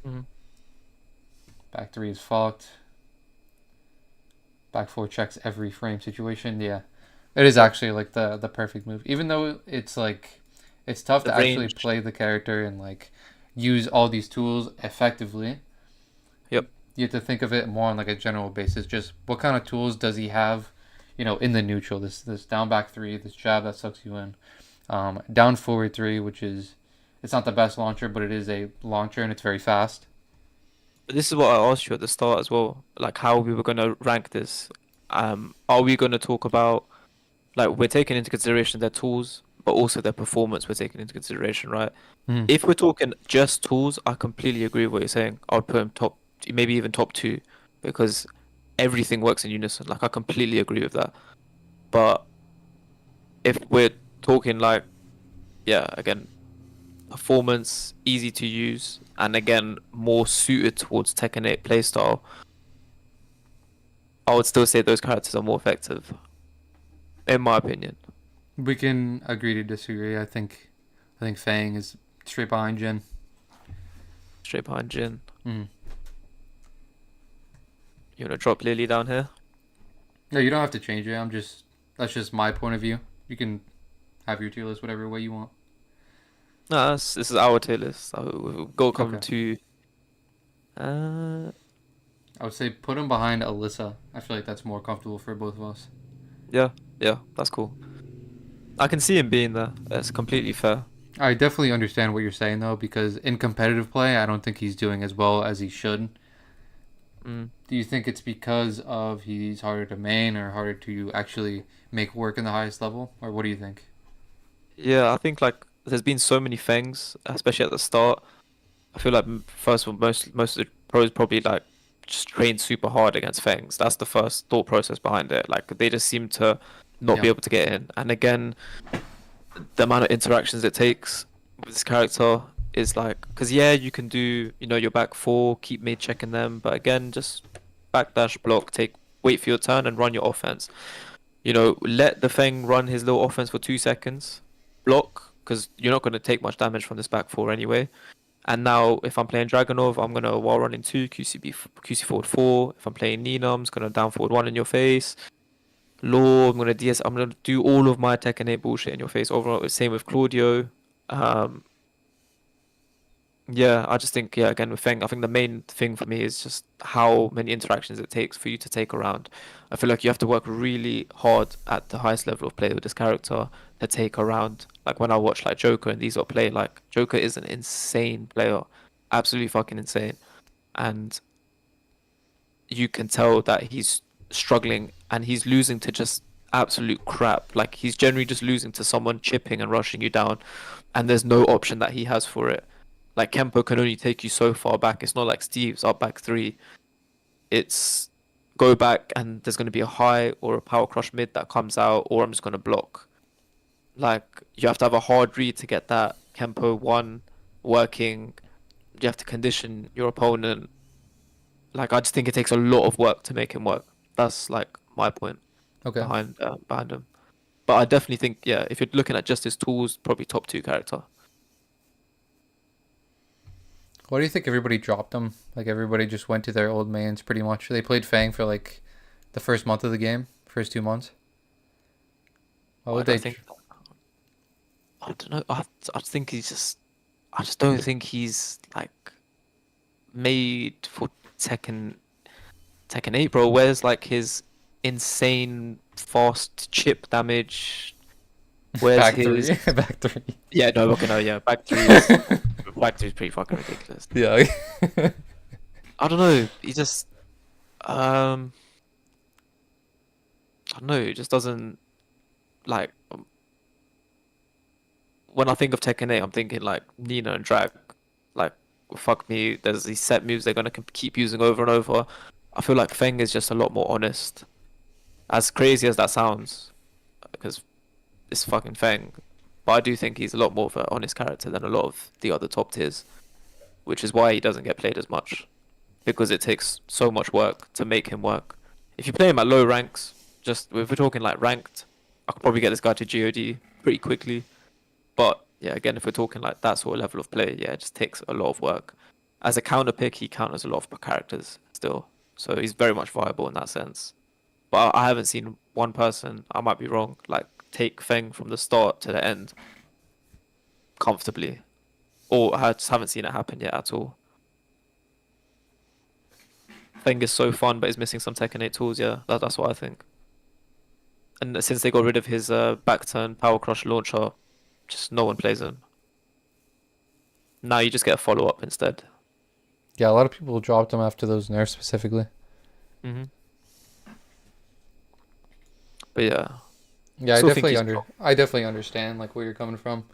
Mhm. Back 3 is fucked. Back 4 checks every frame situation. Yeah, it is actually like the perfect move. Even though it's like it's tough The to actually range. play the character and like use all these tools effectively. Yep. You have to think of it more on like a general basis. Just what kind of tools does he have, you know, in the neutral? This down back 3, this jab that sucks you in, down forward 3, which is it's not the best launcher, but it is a launcher and it's very fast. This is what I asked you at the start as well, like how we were gonna rank this. Are we gonna talk about, like, we're taking into consideration their tools, but also their performance we're taking into consideration, right? Mhm. If we're talking just tools, I completely agree with what you're saying. I would put him top, maybe even top 2, because everything works in unison. Like, I completely agree with that. But if we're talking like, yeah, again, performance, easy to use, and again, more suited towards Tekken 8 playstyle, I would still say those characters are more effective, in my opinion. We can agree to disagree. I think Fang is straight behind Jin. Straight behind Jin. Mm. You wanna drop Lily down here? No, you don't have to change it. That's just my point of view. You can have your tier list whatever way you want. No, this is our tier list. We'll go come Okay. to. Uh, I would say put him behind Alyssa. I feel like that's more comfortable for both of us. yeah, that's cool. I can see him being there. That's completely fair. I definitely understand what you're saying though, because in competitive play, I don't think he's doing as well as he should. Mm. Do you think it's because of he's harder to main or harder to actually make work in the highest level, or what do you think? Yeah, I think like there's been so many things, especially at the start. I feel like first of all, most of the pros probably like just trained super hard against Fangs. That's the first thought process behind it. Like they just seem to not Yeah. be able to get in. And again, the amount of interactions it takes with this character is like, because yeah, you can do, you know, your back 4, keep mid checking them, but again, just backdash block, wait for your turn and run your offense. You know, let the Feng run his little offense for 2 seconds, block, because you're not going to take much damage from this back 4 anyway. And now, if I'm playing Dragonov, I'm going to wall run in 2, QC forward 4. If I'm playing Nina, I'm just going to down forward 1 in your face. Law, I'm gonna DS. I'm gonna do all of my Tekken 8 bullshit in your face. Overall, same with Claudio. Um, yeah, I just think again with Feng, I think the main thing for me is just how many interactions it takes for you to take around. I feel like you have to work really hard at the highest level of play with this character to take around. Like when I watch like Joker and these lot play, like Joker is an insane player, absolutely fucking insane, and you can tell that he's struggling and he's losing to just absolute crap. Like he's generally just losing to someone chipping and rushing you down, and there's no option that he has for it. Like Kempo can only take you so far back. It's not like Steve's up back 3. It's go back and there's going to be a high or a power crush mid that comes out, or I'm just going to block. Like you have to have a hard read to get that Kempo 1 working. You have to condition your opponent. Like I just think it takes a lot of work to make him work. That's like my point Okay. behind him. But I definitely think if you're looking at just his tools, probably top 2 character. Why do you think everybody dropped him? Like everybody just went to their old mains pretty much. They played Fang for like the first month of the game, first 2 months. Why would I they? think I don't know. I think I just don't think he's like made for Tekken 8, bro. Where's like his insane fast chip damage? Where's Back his 3. Back 3. Yeah, no, okay, no, yeah. Back 3 is pretty fucking ridiculous. Yeah. I don't know. He just I don't know. It just doesn't like when I think of Tekken 8, I'm thinking like Nina and Drag. Like, fuck me, there's these set moves they're gonna keep using over and over. I feel like Feng is just a lot more honest. As crazy as that sounds, because it's fucking Feng, but I do think he's a lot more of an honest character than a lot of the other top tiers, which is why he doesn't get played as much, because it takes so much work to make him work. If you play him at low ranks, just if we're talking like ranked, I could probably get this guy to GOD pretty quickly. But yeah, again, if we're talking like that sort of level of play, yeah, it just takes a lot of work. As a counter pick, he counters a lot of characters still, so he's very much viable in that sense. But I haven't seen one person, I might be wrong, like take Feng from the start to the end comfortably, or I just haven't seen it happen yet at all. Feng is so fun, but he's missing some Tekken 8 tools. Yeah, that's what I think. And since they got rid of his back turn power crush launcher, just no one plays him. Now you just get a follow up instead. Yeah, a lot of people dropped him after those nerfs specifically. hmm But yeah, Yeah, Still think he's I definitely understand like where you're coming from.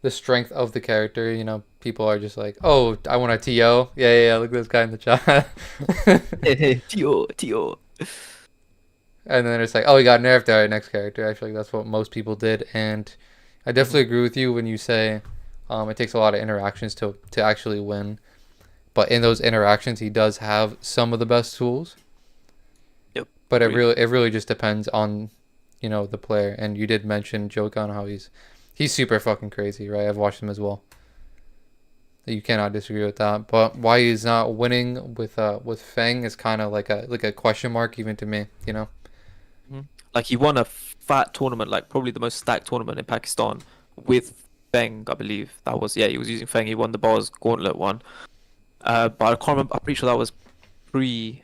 The strength of the character, you know, people are just like, oh, I want a TO. Yeah, look at this guy in the chat. hey, Tio. And then it's like, oh, he got nerfed. All right, next character. I feel like that's what most people did. And I definitely agree with you when you say it takes a lot of interactions to actually win. But in those interactions, he does have some of the best tools. Yep. But Agreed. it really just depends on, you know, the player. And you did mention joke on how he's super fucking crazy, right? I've watched him as well. You cannot disagree with that. But why he's not winning with Feng is kind of like a question mark even to me, you know. Like he won a fat tournament, like probably the most stacked tournament in Pakistan with Feng, I believe. That was he was using Feng. He won the bars gauntlet one. But I can't remember. I'm pretty sure that was pre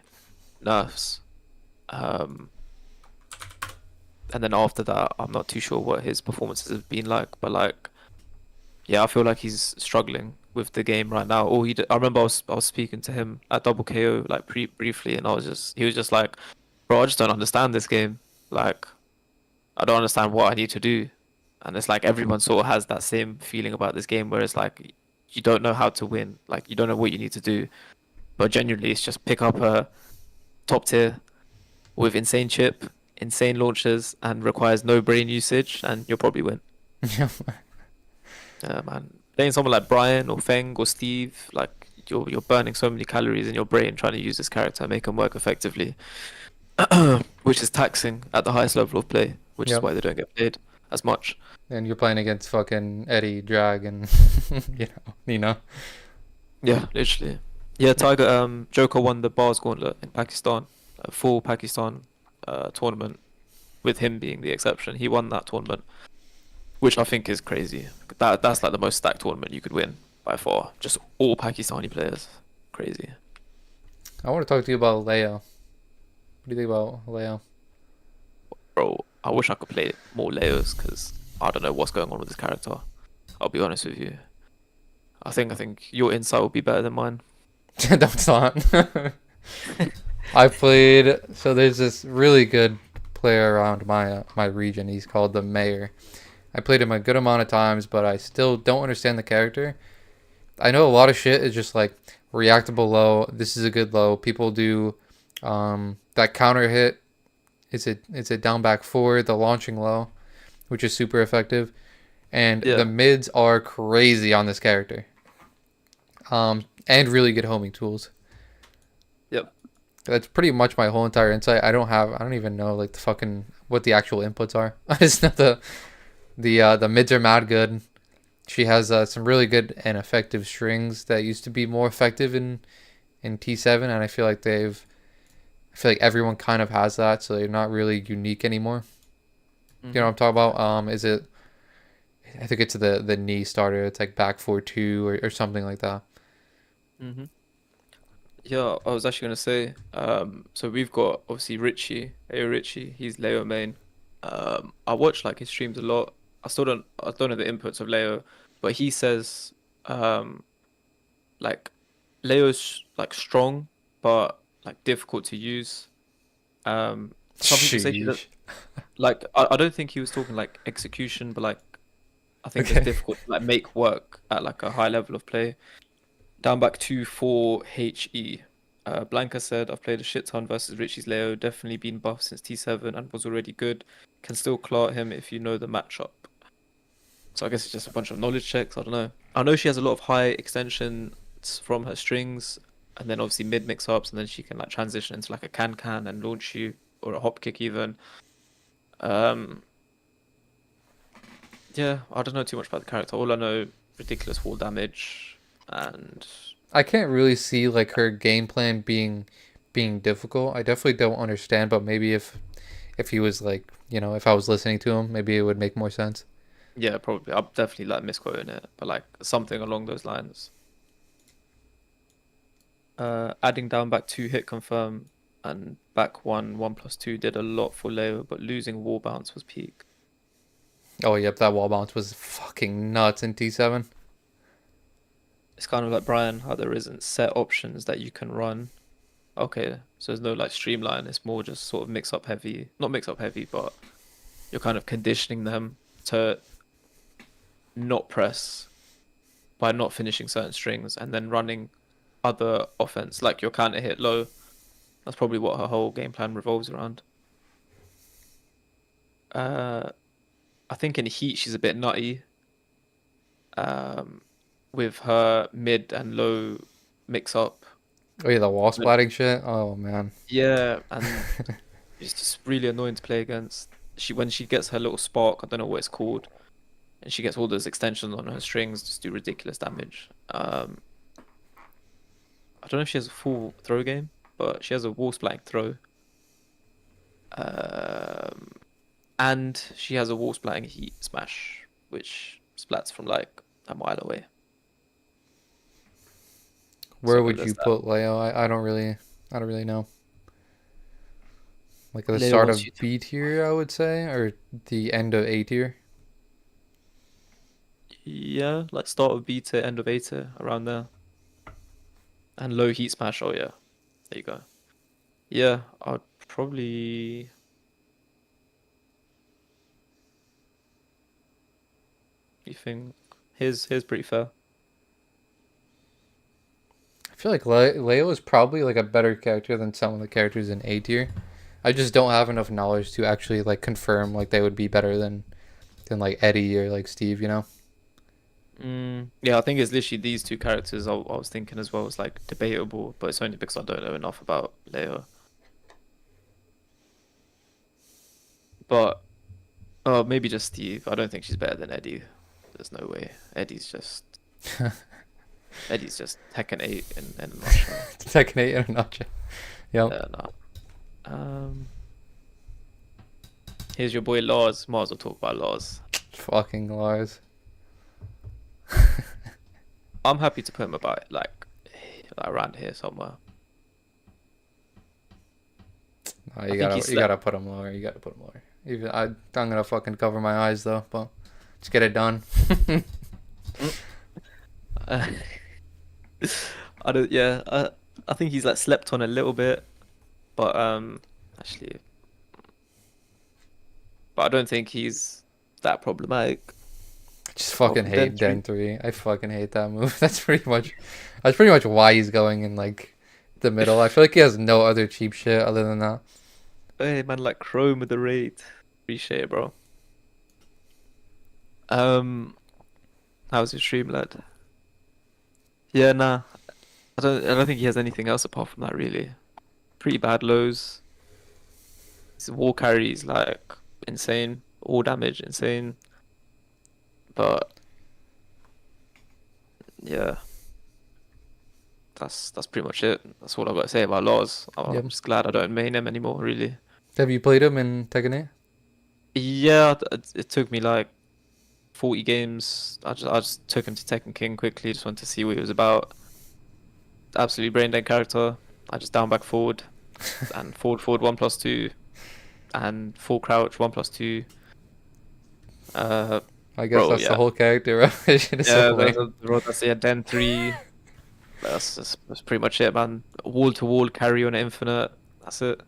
nerfs. And then after that, I'm not too sure what his performances have been like. But like, yeah, I feel like he's struggling with the game right now. I remember I was speaking to him at Double KO like briefly, and he was just like, bro, I just don't understand this game. Like, I don't understand what I need to do. And it's like everyone sort of has that same feeling about this game where it's like you don't know how to win. Like you don't know what you need to do. But genuinely it's just pick up a top tier with insane chip, insane launches, and requires no brain usage, and you'll probably win. Yeah, man. Playing someone like Brian or Feng or Steve, like you're burning so many calories in your brain trying to use this character and make him work effectively. Which is taxing at the highest level of play, which is Yep. why they don't get paid as much. And you're playing against fucking Eddie Drag and you know. Yeah, literally. Yeah, Tiger Joker won the bars gauntlet in Pakistan, a full Pakistan tournament, with him being the exception. He won that tournament, which I think is crazy. That's like the most stacked tournament you could win by far. Just all Pakistani players. Crazy. I want to talk to you about Leo. What do you think about Leo? Bro, I wish I could play more Leos because I don't know what's going on with this character. I'll be honest with you. I think your insight will be better than mine. Don't stop. I played. So there's this really good player around my region. He's called the Mayor. I played him a good amount of times, but I still don't understand the character. I know a lot of shit is just like reactable low. This is a good low. People do that counter hit. It's a down back forward, the launching low, which is super effective. And Yeah. the mids are crazy on this character. And really good homing tools. Yep. That's pretty much my whole entire insight. I don't even know like the fucking what the actual inputs are. I just know the mids are mad good. She has some really good and effective strings that used to be more effective in T7, and I feel like everyone kind of has that, so they're not really unique anymore. You know what I'm talking about? Is it? I think it's the knee starter. It's like back 4-2 or something like that. Mm-hmm. Yeah, I was actually gonna say, so we've got obviously Richie, Ayo Richie, he's Leo main. I watch like his streams a lot. I don't know the inputs of Leo, but he says, like Leo's like strong, but like difficult to use. Some people say he does, Sheesh. like I don't think he was talking like execution, but like I think Okay. it's difficult to like make work at like a high level of play. Down back 2-4 HE. Blanca said, I've played a shit ton versus Richie's Leo, definitely been buffed since T7 and was already good. Can still clot him if you know the matchup. So I guess it's just a bunch of knowledge checks. I don't know. I know she has a lot of high extensions from her strings, and then obviously mid mix ups, and then she can like transition into like a can and launch you or a hop kick even. Um, yeah, I don't know too much about the character. All I know, ridiculous fall damage, and I can't really see like her game plan being difficult. I definitely don't understand, but maybe if he was like, if I was listening to him, maybe it would make more sense. yeah, probably. I'm definitely like misquoting it, but like something along those lines. Adding down back 2 hit confirm and back 1+2 did a lot for Leo, but losing wall bounce was peak. Oh, yep, that wall bounce was fucking nuts in T7. It's kind of like Brian, how there isn't set options that you can run. Okay, so there's no like streamline. It's more just sort of mix up heavy, not mix up heavy, but you're kind of conditioning them to not press by not finishing certain strings and then running other offense, like your counter hit low. That's probably what her whole game plan revolves around. I think in heat she's a bit nutty. With her mid and low mix up. Oh yeah, the wall splatting shit. Oh man. Yeah, and it's just really annoying to play against. When she gets her little spark, I don't know what it's called, and she gets all those extensions on her strings, just do ridiculous damage. I don't know if she has a full throw game, but she has a wall splatting throw. And she has a wall splatting heat smash, which splats from like a mile away. Where So would there's you that. put Leo? I don't really know. Like at the Leo start wants of you to, B tier, I would say, or the end of A tier. yeah, like start of B tier, end of A tier, around there. And low heat smash, oh yeah. There you go. Yeah, I'd probably. You think here's pretty fair. I feel like Leo is probably like a better character than some of the characters in A tier. I just don't have enough knowledge to actually like confirm like they would be better than like Eddie or like Steve, you know? Yeah, I think it's literally these two characters I was thinking as well. It's like debatable, but it's only because I don't know enough about Leo. But maybe just Steve. I don't think she's better than Eddie. There's no way. Eddie's just Tekken 8 in a nutshell. Tekken 8 in a nutshell. Yep. No. Here's your boy Lars. Might as well talk about Lars. Fucking Lars. I'm happy to put him about like around here somewhere. Oh, I think he's you gotta put him lower. You gotta put him lower. I'm gonna fucking cover my eyes though, but just get it done. I don't. Yeah. I think he's like slept on a little bit, but actually, but I don't think he's that problematic. Just Apart fucking from hate Den Den 3. I fucking hate that move. That's pretty much why he's going in like the middle. I feel like he has no other cheap shit other than that. Hey man, like Chrome with the raid. Appreciate it, bro. How was your stream, lad? Yeah, nah. I don't think he has anything else apart from that really. Pretty bad lows. His wall carry is like insane. All damage insane. But yeah, that's pretty much it. That's all I've got to say about Laws. I'm Yep. just glad I don't main him anymore, really. Have you played him in Tekken 8? Yeah, it took me like 40 games. I just took him to Tekken King quickly. Just wanted to see what he was about. Absolutely brain dead character. I just down back forward and forward 1+2 and full crouch 1+2. I guess Bro, that's yeah. the whole character, right? It's so lame. That's yeah, Den 3. That's pretty much it, man. Wall to wall carry on infinite. That's it.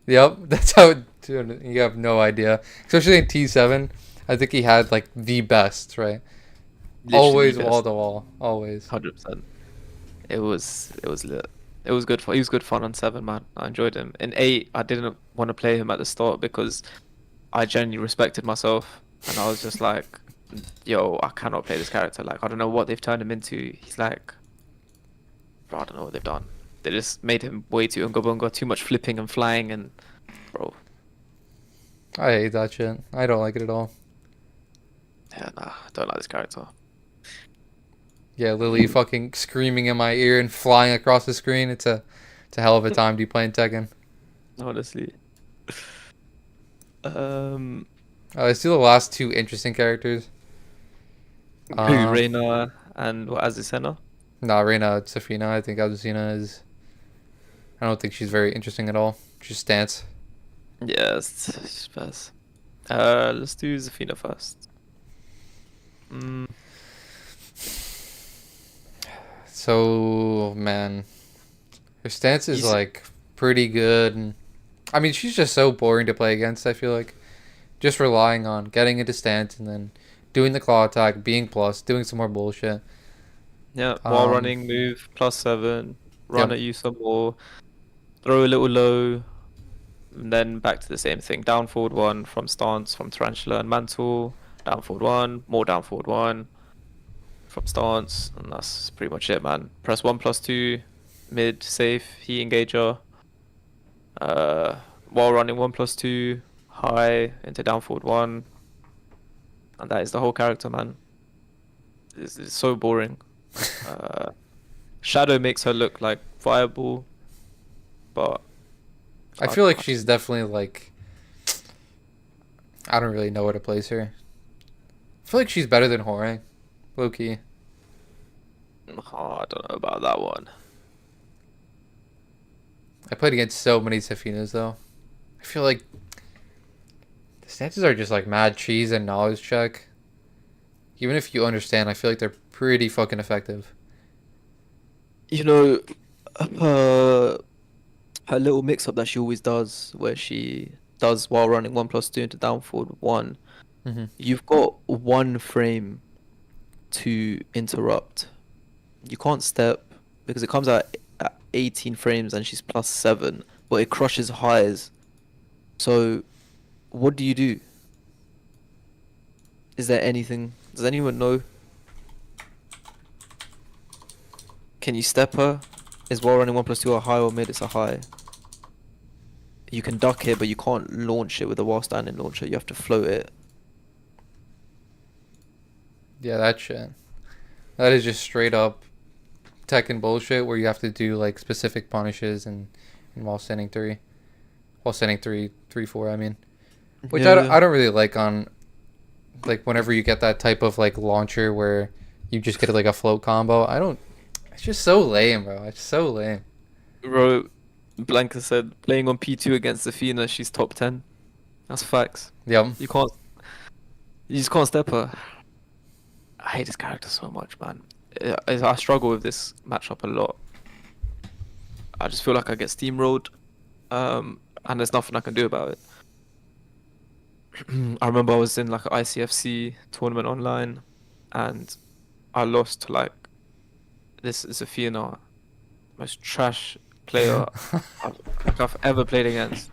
Yep, that's how. Dude, you have no idea. Especially in T7, I think he had like the best, right? Literally Always the wall best. to wall, always. 100%. It was lit. It was good. He was good fun on 7, man. I enjoyed him. In 8, I didn't want to play him at the start because I genuinely respected myself, and I was just like, yo, I cannot play this character. Like, I don't know what they've turned him into. He's like, bro, I don't know what they've done. They just made him way too unga bunga, too much flipping and flying, and bro, I hate that shit. I don't like it at all. yeah, nah, I don't like this character. Yeah, Lily fucking screaming in my ear and flying across the screen. It's a hell of a time to be playing Tekken. Honestly. Let's do the last two interesting characters. Who, Reina and what, Azucena? Nah, Reina Safina. I think Azucena is. I don't think she's very interesting at all. She's stance. Yes, she's best. Let's do Zafina first. Mm, So man, her stance is He's- like pretty good. And, I mean, she's just so boring to play against. I feel like just relying on getting into stance and then doing the claw attack, being plus, doing some more bullshit. yeah, while Um, running, move, +7, run Yep. at you some more, throw a little low, and then back to the same thing. Down forward 1 from stance, from Tarantula and Mantle, down forward 1, more down forward 1 from stance, and that's pretty much it, man. Press 1+2, mid, safe, heat engager, while running 1+2, high into down forward 1, and that is the whole character, man. It's so boring. Shadow makes her look like viable, but I feel like she's definitely like. I don't really know where to place her. I feel like she's better than Hore, low key. oh, I don't know about that one. I played against so many Safinas though. I feel like the stances are just like mad cheese and knowledge check. Even if you understand, I feel like they're pretty fucking effective. You know, her little mix up that she always does, where she does while running 1+2 into down forward 1. Mm-hmm. You've got 1 frame to interrupt. You can't step because it comes out at 18 frames and she's +7, but it crushes highs. So, what do you do? Is there anything? Does anyone know? Can you step her? Is while running 1+2 a high or mid? It's a high. You can duck it, but you can't launch it with a while standing launcher. You have to float it. Yeah, that shit. That is just straight up Tekken bullshit where you have to do like specific punishes and while standing 3. While standing 3-4, I mean. Which I don't really like on like whenever you get that type of like launcher where you just get like a float combo. I don't. It's just so lame, bro. It's so lame. Bro, Blanca said playing on P2 against Zafina, she's top 10. That's facts. Yep. You just can't step her. I hate this character so much, man. I struggle with this matchup a lot. I just feel like I get steamrolled, and there's nothing I can do about it. I remember I was in like an ICFC tournament online, and I lost to like this Zafina, most trash player I've ever played against.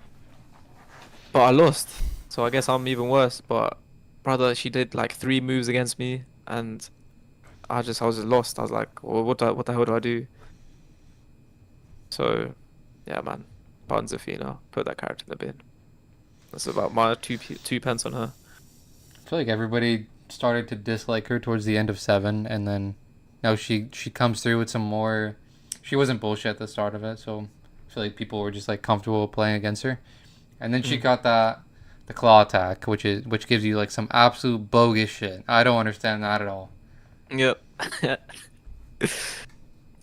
But I lost, so I guess I'm even worse. But brother, she did like 3 moves against me, and I was just lost. I was like, well, what the hell do I do? So, yeah, man, pardon Zafina, put that character in the bin. That's about my two pence on her. I feel like everybody started to dislike her towards the end of 7, and then now she comes through with some more. She wasn't bullshit at the start of it, so I feel like people were just like comfortable playing against her. And then she got the claw attack, which gives you like some absolute bogus shit. I don't understand that at all. Yep.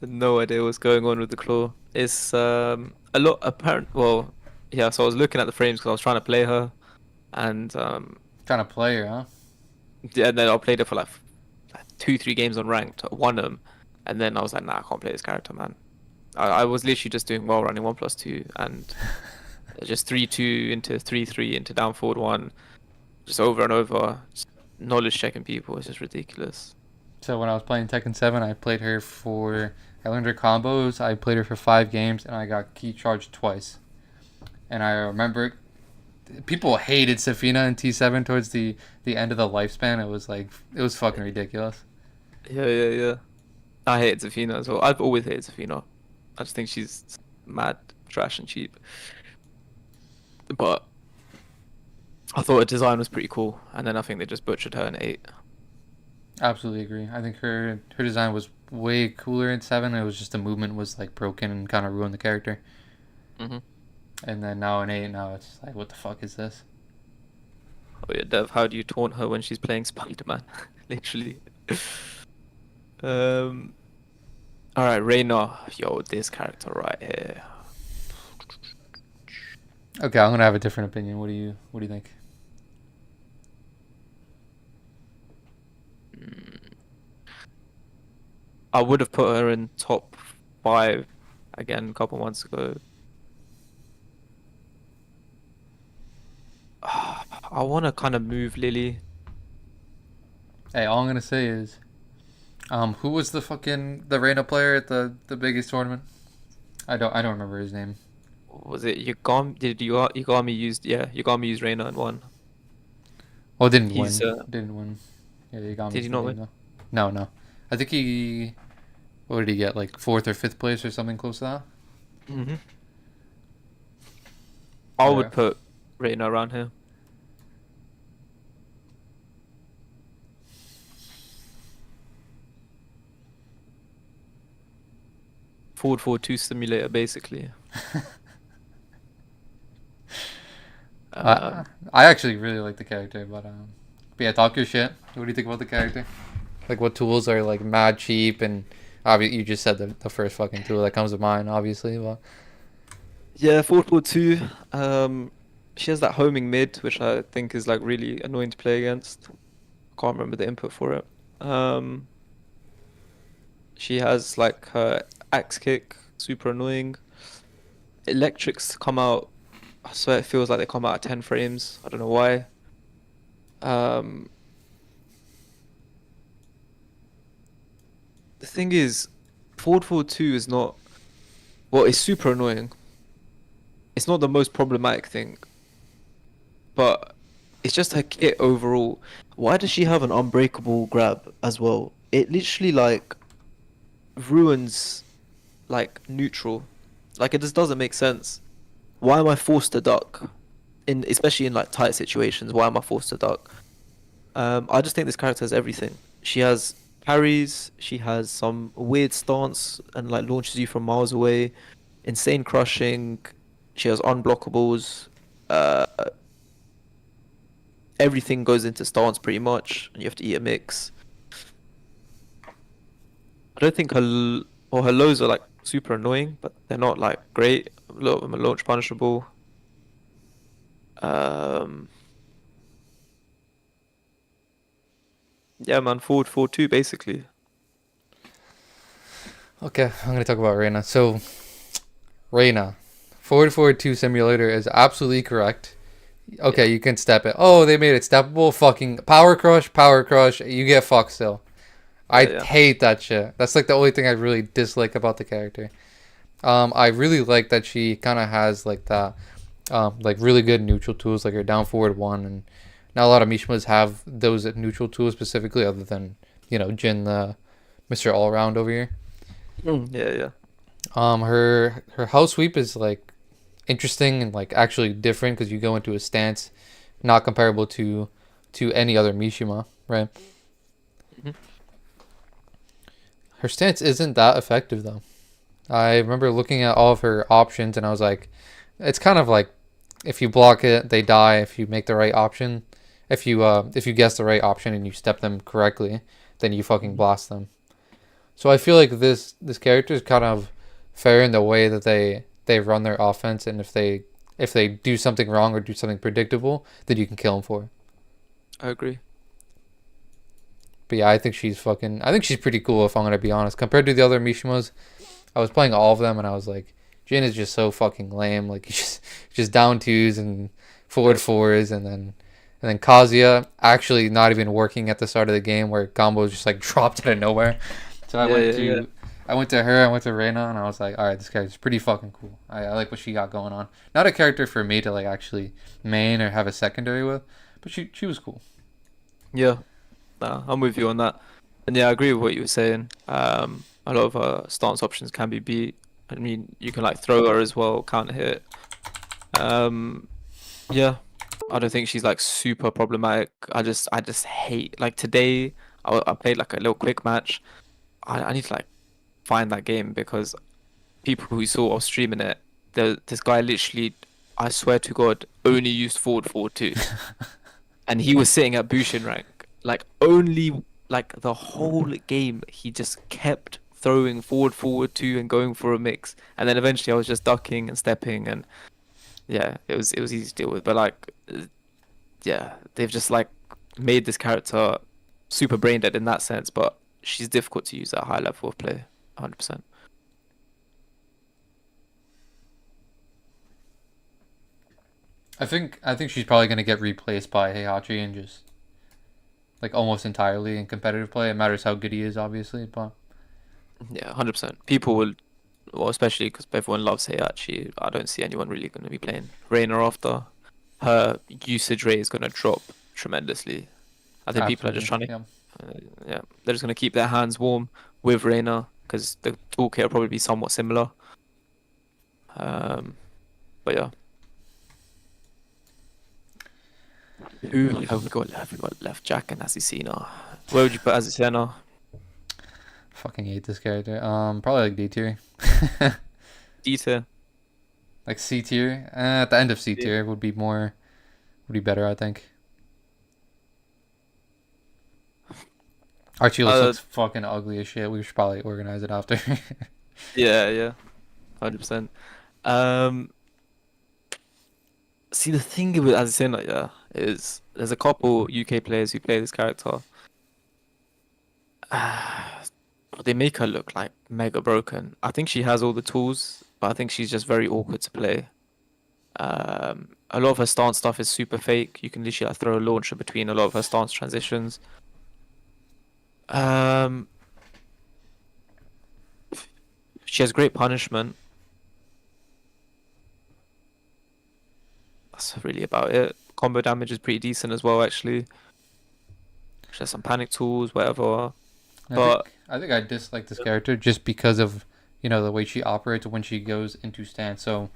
No idea what's going on with the claw. It's a lot apparent. Well, yeah. So I was looking at the frames because I was trying to play her, and Kind of player, huh? yeah. And then I played her for like 2-3 games on ranked, won them, and then I was like, nah, I can't play this character, man. I was literally just doing while running 1+2 and just 3-2 into 3-3 into down forward 1, just over and over, just knowledge checking people. It's just ridiculous. So when I was playing Tekken 7, I learned her combos. I played her for 5 games, and I got key charged twice. And I remember people hated Safina in T7 towards the end of the lifespan. It was fucking ridiculous. Yeah. I hate Zafina as well. I've always hated Zafina. I just think she's mad, trash, and cheap. But I thought her design was pretty cool, and then I think they just butchered her in 8. Absolutely agree. I think her design was way cooler in 7. It was just the movement was like broken and kind of ruined the character. Mm-hmm. And then now in 8, now it's like, what the fuck is this? Oh yeah, Dev, how do you taunt her when she's playing Spider-Man? Literally. All right, Reyna. Yo, this character right here. Okay, I'm gonna have a different opinion. What do you think? I would have put her in top 5 again a couple months ago. I want to kind of move Lily. Hey, all I'm gonna say is, who was the Reina player at the biggest tournament? I don't remember his name. Was it Yagami? Did Yagami used? Yeah, Yagami used Reyna and won. Well, didn't He's, win. Didn't win. Yeah, you got me. Did he not win? No. I think he. What did he get? Like 4th or 5th place or something close to that. Mm-hmm. I Yeah. would put Reyna around here. Forward 4-2 simulator, basically. I actually really like the character, but yeah, talk your shit. What do you think about the character? Like, what tools are like mad cheap, and obviously you just said the first fucking tool that comes to mind, obviously, but Yeah, forward 4-2. She has that homing mid, which I think is like really annoying to play against. Can't remember the input for it. She has like her axe kick, super annoying. Electrics come out. I swear it feels like they come out at 10 frames. I don't know why. The thing is, forward 4-2 is not. Well, it's super annoying. It's not the most problematic thing, but it's just her kit overall. Why does she have an unbreakable grab as well? It literally like ruins Like neutral. Like it just doesn't make sense. why am I forced to duck? In especially in like tight situations, why am I forced to duck? I just think this character has everything. She has parries, she has some weird stance and like launches you from miles away, insane crushing, she has unblockables, uh, everything goes into stance pretty much, and you have to eat a mix. I don't think her lows are like super annoying, but they're not like great. A lot of them are launch punishable. Um, yeah, man, forward 4-2 basically. okay, I'm gonna talk about Reina. So, Reina, forward 2 simulator is absolutely correct. Okay, you can step it. Oh, they made it steppable. Fucking power crush. You get fucked still. I Yeah. hate that shit. That's like the only thing I really dislike about the character. I really like that she kind of has like that, like really good neutral tools, like her down forward 1, and not a lot of Mishimas have those neutral tools specifically, other than Jin, the Mr. All Around over here. Yeah. Her house sweep is like interesting and like actually different because you go into a stance not comparable to any other Mishima, right? Mhm. Her stance isn't that effective though. I remember looking at all of her options and I was like, it's kind of like if you block it, they die. If you make the right option, if you guess the right option and you step them correctly, then you fucking blast them. So I feel like this character is kind of fair in the way that they run their offense, and if they do something wrong or do something predictable, then you can kill them for it. I agree. But yeah, I think she's pretty cool if I'm gonna be honest. Compared to the other Mishimas, I was playing all of them and I was like, Jin is just so fucking lame. Like he's just down 2s and forward 4s, and And then Kazuya actually not even working at the start of the game, where combos just like dropped out of nowhere. So Yeah, yeah, yeah. I went to her, I went to Reina, and I was like, all right, this character's pretty fucking cool. I like what she got going on. Not a character for me to like actually main or have a secondary with, but she was cool. Yeah, nah, I'm with you on that. And yeah, I agree with what you were saying. A lot of stance options can be beat. I mean, you can like throw her as well, counter hit. Yeah, I don't think she's like super problematic. I just hate like today. I played like a little quick match. I need to like find that game because people who saw us streaming it, this guy literally, I swear to God, only used forward 2, and he was sitting at Bushin rank, like only like the whole game. He just kept throwing forward 2 and going for a mix, and then eventually I was just ducking and stepping, and yeah, it was easy to deal with. But like, yeah, they've just like made this character super brain dead in that sense, but she's difficult to use at a high level of play, 100%. I think she's probably gonna get replaced by Heihachi and just like almost entirely in competitive play. It matters how good he is, obviously, but Yeah, 100%. People will, well, especially because everyone loves Heihachi. I don't see anyone really going to be playing Reina after. Her usage rate is going to drop tremendously. I think people are just trying absolutely, to, yeah. yeah, they're just going to keep their hands warm with Reina because the toolkit will probably be somewhat similar. But yeah. Who have we got left? We got left Jack and Azucena. Where would you put Azucena? Fucking hate this character. Probably like D tier. D tier. Like C tier. At the end of C Yeah. tier would be better, I think. Archielos looks fucking ugly as shit. We should probably organize it after. Yeah, 100%. See, the thing with Azucena, yeah, is there's a couple UK players who play this character. But they make her look like mega broken. I think she has all the tools, but I think she's just very awkward to play. A lot of her stance stuff is super fake. You can literally like, throw a launcher between a lot of her stance transitions. She has great punishment. That's really about it. Combo damage is pretty decent as well, actually. She has some panic tools, whatever. But I think I dislike this character just because of the way she operates when she goes into stance. So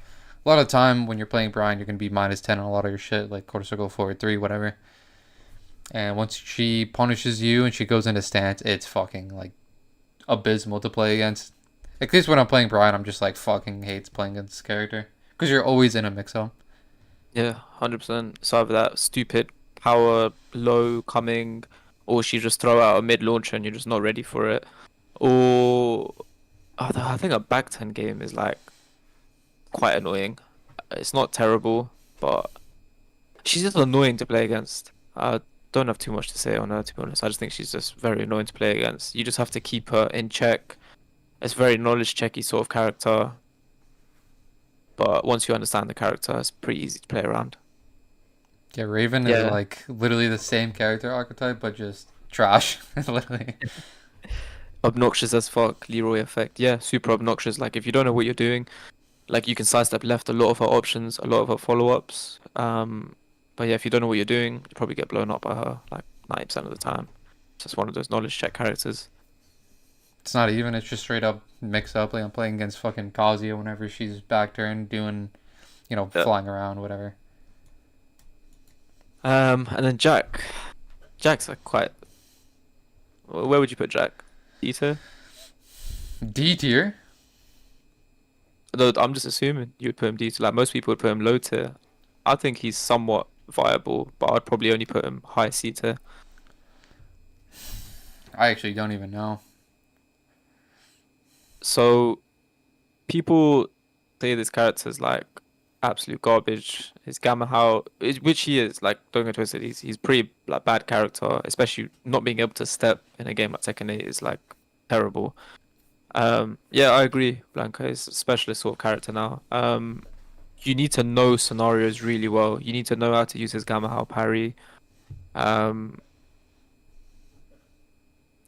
a lot of time when you're playing Brian, you're gonna be -10 on a lot of your shit, like quarter circle, forward 3, whatever. And once she punishes you and she goes into stance, it's fucking like abysmal to play against. At least when I'm playing Brian, I'm just like fucking hates playing against this character because you're always in a mix-up. yeah, 100%. So either that stupid power low coming, or she just throw out a mid launcher and you're just not ready for it. Or I think a back 10 game is like quite annoying. It's not terrible, but she's just annoying to play against. I don't have too much to say on her, to be honest. I just think she's just very annoying to play against. You just have to keep her in check. It's very knowledge checky sort of character. But once you understand the character, it's pretty easy to play around. Yeah, Raven is Yeah. like literally the same character archetype, but just trash. Literally. Obnoxious as fuck, Leroy effect. Yeah, super obnoxious. Like if you don't know what you're doing, like you can sidestep left a lot of her options, a lot of her follow-ups. But yeah, if you don't know what you're doing, you probably get blown up by her like 90% of the time. It's just one of those knowledge check characters. It's not even. It's just straight up mix up. Like I'm playing against fucking Kazuya whenever she's back turn doing, Yeah. flying around, whatever. And then Jack. Jack's like quite. Where would you put Jack? Dita? D tier. Though I'm just assuming you would put him D tier. Like most people would put him low tier. I think he's somewhat viable, but I'd probably only put him high C tier. I actually don't even know. So people say this character's like absolute garbage. His Gamma How, which he is, like don't get twisted, he's pretty like bad character, especially not being able to step in a game like Tekken 8 is like terrible. Yeah, I agree. Blanca is a specialist sort of character now. You need to know scenarios really well. You need to know how to use his Gamma How parry. Um,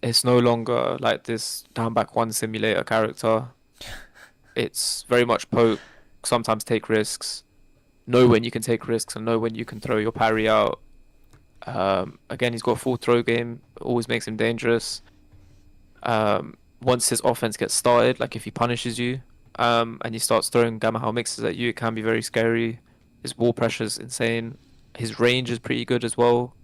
it's no longer like this down back one simulator character. It's very much poke, sometimes take risks, know when you can take risks and know when you can throw your parry out. Again, he's got a full throw game, always makes him dangerous. Once his offense gets started, like if he punishes you, and he starts throwing gamma how mixes at you, it can be very scary. His wall pressure is insane. His range is pretty good as well.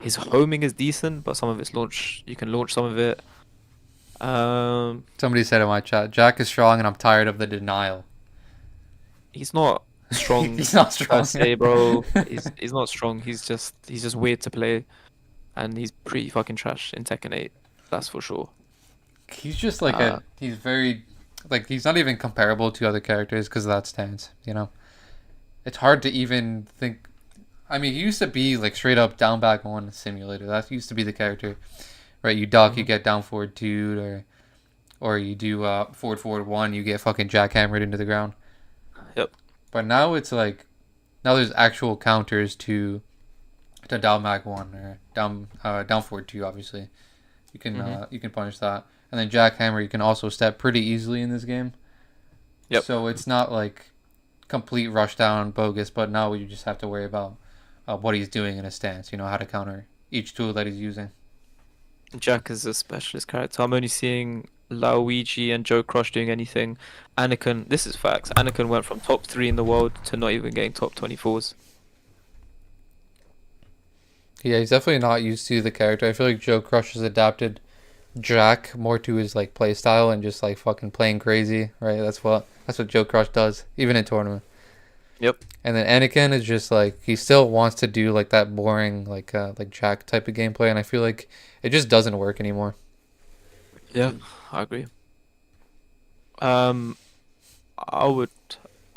His homing is decent, but some of it's launch. You can launch some of it. Somebody said in my chat, Jack is strong and I'm tired of the denial. He's not strong He's not per strong. se, bro. He's not strong. He's just weird to play, and he's pretty fucking trash in Tekken 8. That's for sure. He's just like Uh, he's very, like, he's not even comparable to other characters because of that stance, you know? It's hard to even think. I mean, he used to be like straight up down back one simulator. That used to be the character, right? You duck, you Mhm. get down forward two, or you do forward one, you get fucking jackhammered into the ground. Yep. But now it's like, now there's actual counters to down back one or down forward two. Obviously, Mhm. you can punish that, and then jackhammer you can also step pretty easily in this game. Yep. So it's not like complete rush down bogus, but now you just have to worry about what he's doing in his stance. You know how to counter each tool that he's using. Jack is a specialist character. I'm only seeing Luigi and Joe Crush doing anything. Anakin, this is facts. Anakin went from top 3 in the world to not even getting top 24s. Yeah, he's definitely not used to the character. I feel like Joe Crush has adapted Jack more to his like play style and just like fucking playing crazy, right? That's what Joe Crush does, even in tournament. Yep. And then Anakin is just like he still wants to do like that boring like Jack type of gameplay, and I feel like it just doesn't work anymore. Yeah, I agree. Um, I would,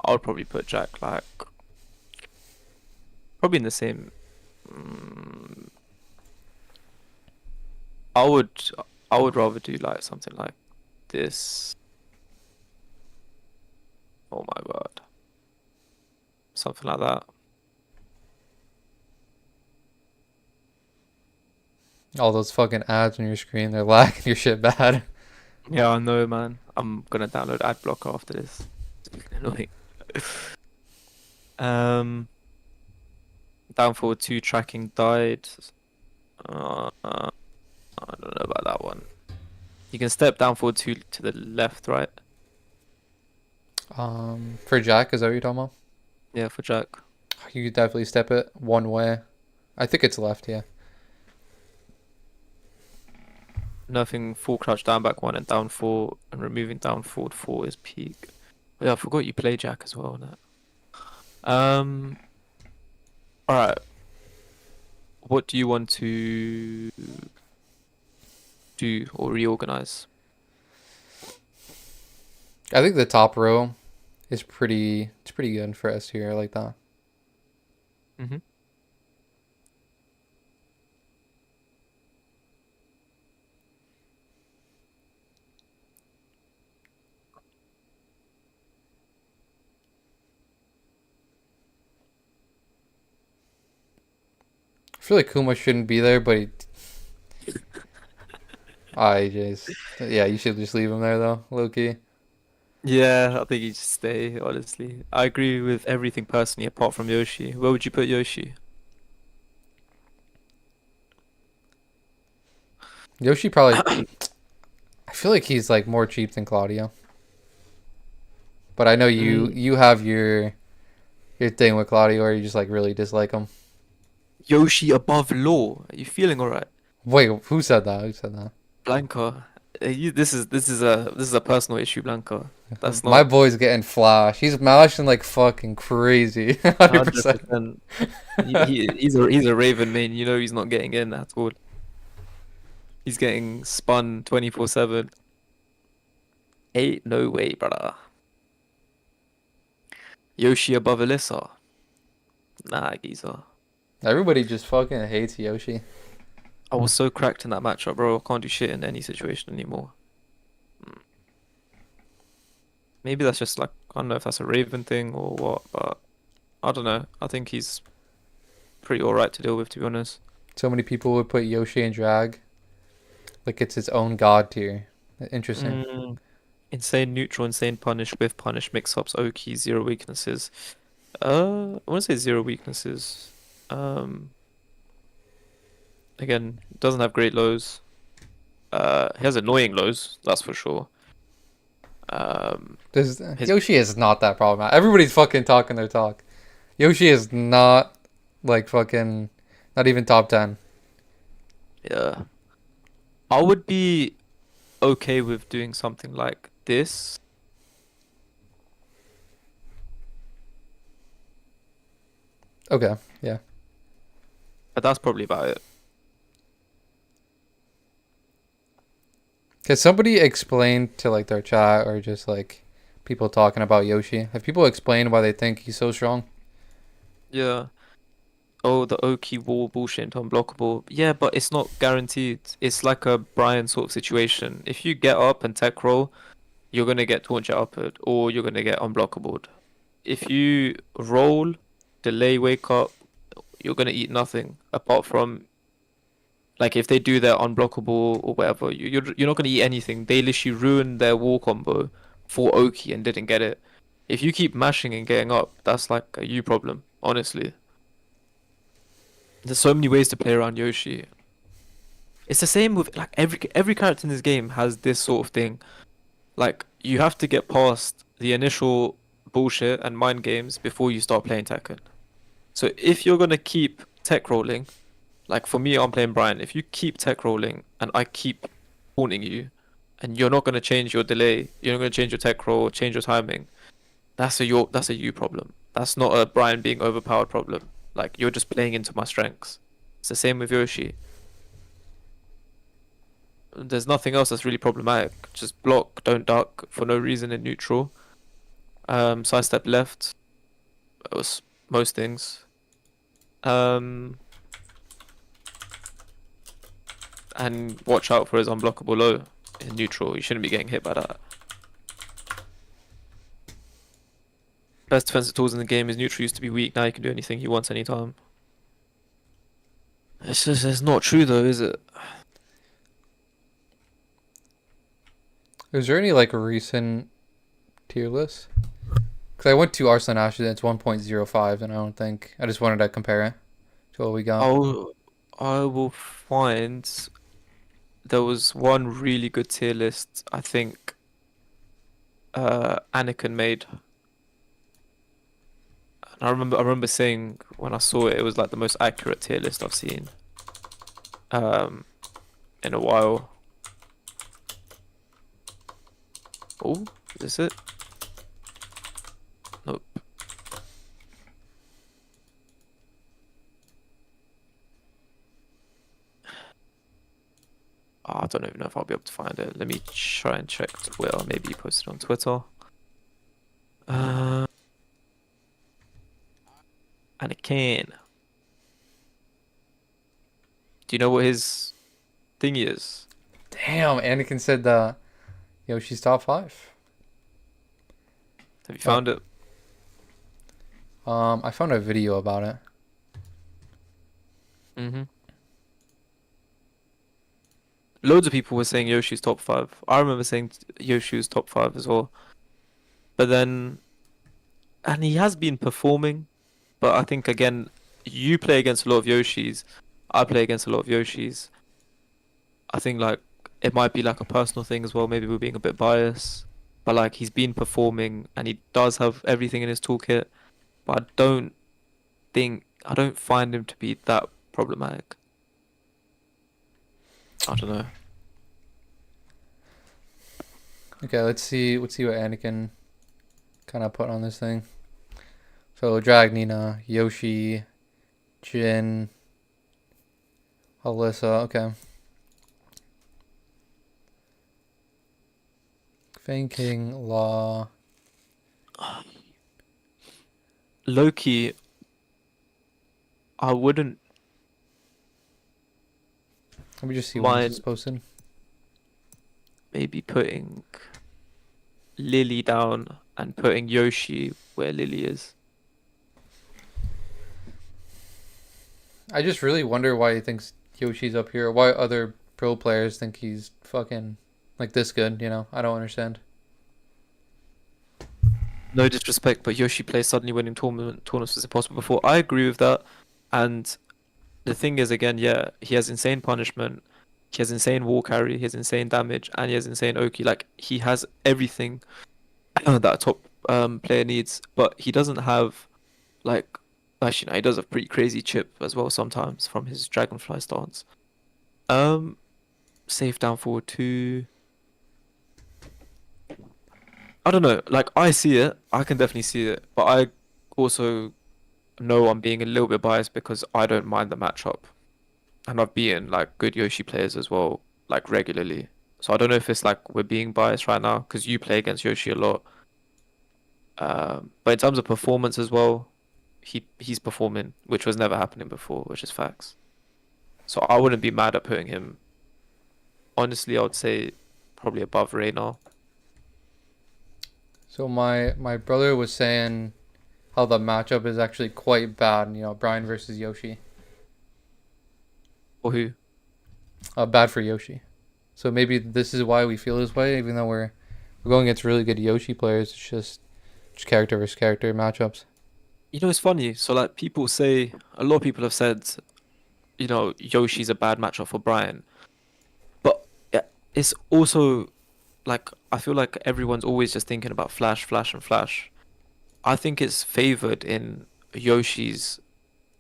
I would probably put Jack like probably in the same. mm, I would, I would rather do like something like this. Oh my god, something like that. All those fucking ads on your screen, they're lagging your shit bad. Yeah, I know, man. I'm gonna download ad blocker after this. It's annoying. Um, down forward two tracking died. I don't know about that one. You can step down forward two to the left, right? For Jack, is that what you're talking about? Yeah, for Jack. You could definitely step it one way. I think it's left, yeah. Nothing full crouch down back one and down four and removing down forward four is peak. Yeah, I forgot you play Jack as well on that. Alright. What do you want to do or reorganize? I think the top row is it's pretty good for S tier. I like that. Mm-hmm. I feel like Kuma shouldn't be there, but I just yeah, you should just leave him there though, low key. Yeah, I think you just stay, honestly. I agree with everything personally apart from Yoshi. Where would you put Yoshi? Yoshi probably. I feel like he's like more cheap than Claudio. But I know Mm, you have your thing with Claudio where you just like really dislike him. Yoshi above Law. Are you feeling alright? Wait, who said that? Who said that? Blanca. This is a personal issue, Blanca. That's My not boy's getting flash. He's mashing like fucking crazy. 100%. 100%. He's a Raven main. You know he's not getting in at all. He's getting spun 24/7. Ain't no way, brother. Yoshi above Alyssa. Nah, geezer. Everybody just fucking hates Yoshi. I was so cracked in that matchup, bro. I can't do shit in any situation anymore. Mm. Maybe that's just like I don't know if that's a Raven thing or what, but I don't know. I think he's pretty alright to deal with, to be honest. So many people would put Yoshi in drag like it's its own god tier. Interesting. Insane neutral, insane punish with punish mix-ups, Oki, zero weaknesses. I want to say zero weaknesses. Um, Again, doesn't have great lows. He has annoying lows, that's for sure. This His Yoshi is not that problematic. Everybody's fucking talking their talk. Yoshi is not like fucking not even top 10. Yeah, I would be okay with doing something like this. Okay, yeah. But that's probably about it. Can somebody explain to like their chat or just like people talking about Yoshi? Have people explained why they think he's so strong? Yeah. Oh, the Oki wall bullshit into unblockable. Yeah, but it's not guaranteed. It's like a Brian sort of situation. If you get up and tech roll, you're gonna get taunt upward or you're gonna get unblockable. If you roll, delay, wake up, you're gonna eat nothing apart from like if they do their unblockable or whatever, you're not gonna eat anything. They literally ruined their wall combo for Oki and didn't get it. If you keep mashing and getting up, that's like a you problem, honestly. There's so many ways to play around Yoshi. It's the same with like every character in this game has this sort of thing. Like you have to get past the initial bullshit and mind games before you start playing Tekken. So if you're gonna keep tech rolling, like for me, I'm playing Brian. If you keep tech rolling and I keep haunting you, and you're not gonna change your delay, you're not gonna change your tech roll, change your timing. That's a you problem. That's not a Brian being overpowered problem. Like you're just playing into my strengths. It's the same with Yoshi. There's nothing else that's really problematic. Just block, don't duck for no reason in neutral. Sidestep left. That was most things. And watch out for his unblockable low in neutral. You shouldn't be getting hit by that. Best defensive tools in the game is neutral used to be weak. Now you can do anything he wants anytime. It's not true though, is it? Is there any like recent tier list? Because I went to Arslan Ashes and it's 1.05 and I just wanted to compare it to what we got. I will find. There was one really good tier list. I think. Anakin made. And I remember saying when I saw it, it was like the most accurate tier list I've seen. In a while. Oh, is this it? Nope. I don't even know if I'll be able to find it. Let me try and check Twitter. Maybe you posted on Twitter. And it can. Do you know what his thingy is? Damn, Anakin said Yoshi's top 5. Have you found it? I found a video about it. Loads of people were saying Yoshi's top 5. I remember saying Yoshi's top 5 as well. But then, and he has been performing, but I think again, you play against a lot of Yoshis. I play against a lot of Yoshis. I think like it might be like a personal thing as well. Maybe we're being a bit biased, but like he's been performing and he does have everything in his toolkit. But I don't find him to be that problematic. I don't know. Okay, let's see what Anakin kind of put on this thing. So Drag Nina, Yoshi, Jin, Alyssa. Okay. Thinking Law. Loki, I wouldn't Let me just see when this is mind posted. maybe putting Lily down and putting Yoshi where Lily is. I just really wonder why he thinks Yoshi's up here. Why other pro players think he's fucking like this good. You know, I don't understand. No disrespect, but Yoshi plays suddenly winning tournaments was impossible before. I agree with that, and the thing is, again, yeah, he has insane punishment, he has insane wall carry, he has insane damage, and he has insane Oki. Like he has everything that a top player needs, but he doesn't have like actually no, he does have pretty crazy chip as well sometimes from his dragonfly stance. Um, safe down forward two. I don't know. Like I see it, I can definitely see it, but I also know I'm being a little bit biased because I don't mind the matchup, and I've beaten like good Yoshi players as well, like regularly. So I don't know if it's like we're being biased right now because you play against Yoshi a lot. But in terms of performance as well, he's performing, which was never happening before, which is facts. So I wouldn't be mad at putting him. Honestly, I would say probably above Reyna. So my brother was saying how the matchup is actually quite bad. You know, Brian versus Yoshi. Or who? Bad for Yoshi. So maybe this is why we feel this way, even though we're going against really good Yoshi players. It's just character versus character matchups. You know, it's funny. So like people say, a lot of people have said, you know, Yoshi's a bad matchup for Brian, but yeah, it's also like I feel like everyone's always just thinking about Flash, Flash, and Flash. I think it's favored in Yoshi's,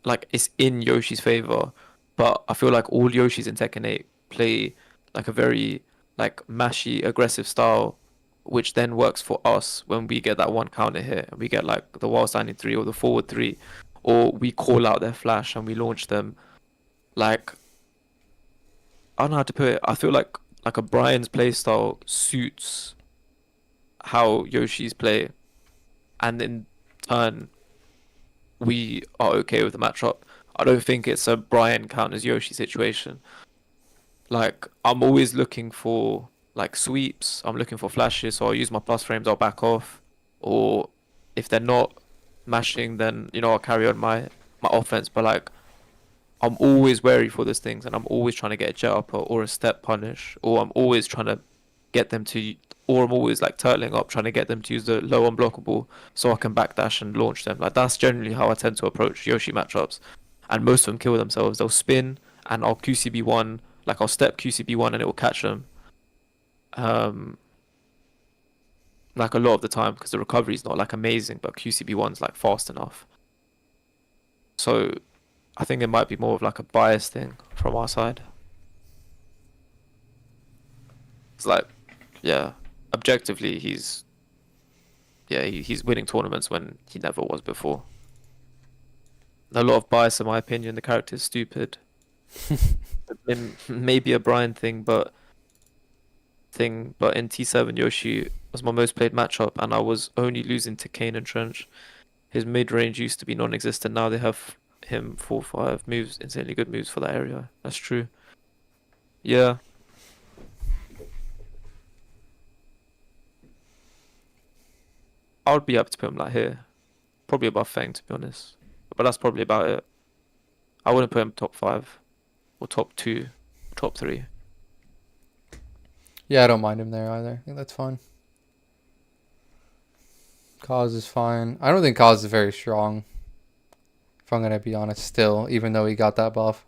like it's in Yoshi's favor, but I feel like all Yoshis in Tekken 8 play like a very like mashy, aggressive style, which then works for us when we get that one counter hit and we get like the wall standing three or the forward three, or we call out their flash and we launch them. Like I don't know how to put it. I feel like a Brian's playstyle suits how Yoshi's play, and in turn we are okay with the matchup. I don't think it's a Brian counters Yoshi situation. Like I'm always looking for like sweeps. I'm looking for flashes, so I'll use my plus frames. I'll back off, or if they're not mashing, then you know I'll carry on my offense. But like I'm always wary for those things, and I'm always trying to get a jet upper or a step punish, or I'm always trying to get them to, or I'm always like turtling up trying to get them to use the low unblockable so I can backdash and launch them. Like that's generally how I tend to approach Yoshi matchups, and most of them kill themselves. They'll spin, and I'll QCB one, like I'll step QCB one, and it will catch them. Um, like a lot of the time because the recovery is not like amazing, but QCB one's like fast enough. So I think it might be more of like a bias thing from our side. It's like, yeah, objectively, he's winning tournaments when he never was before. A lot of bias, in my opinion. The character is stupid. Maybe a Brian thing, but in T7, Yoshi was my most played matchup, and I was only losing to Kane and Trench. His mid range used to be non-existent. Now they have him 4-5 moves, insanely good moves for that area. That's true. Yeah, I would be happy to put him like here, probably above Fang to be honest. But that's probably about it. I wouldn't put him top 5 or top 2, top 3. Yeah, I don't mind him there either. I think that's fine. Cause is fine. I don't think Cause is very strong. If I'm gonna be honest, still, even though he got that buff,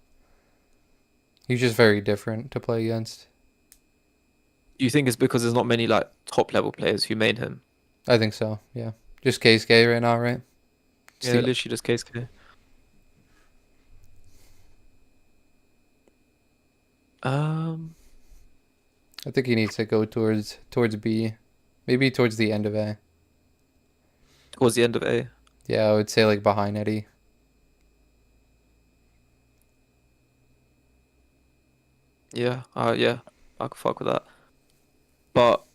he's just very different to play against. Do you think it's because there's not many like top level players who main him? I think so. Yeah, just KSK right now, right? Yeah, literally just KSK. I think he needs to go towards B, maybe towards the end of A. Towards the end of A. Yeah, I would say like behind Eddie. Yeah, yeah, I could fuck with that. But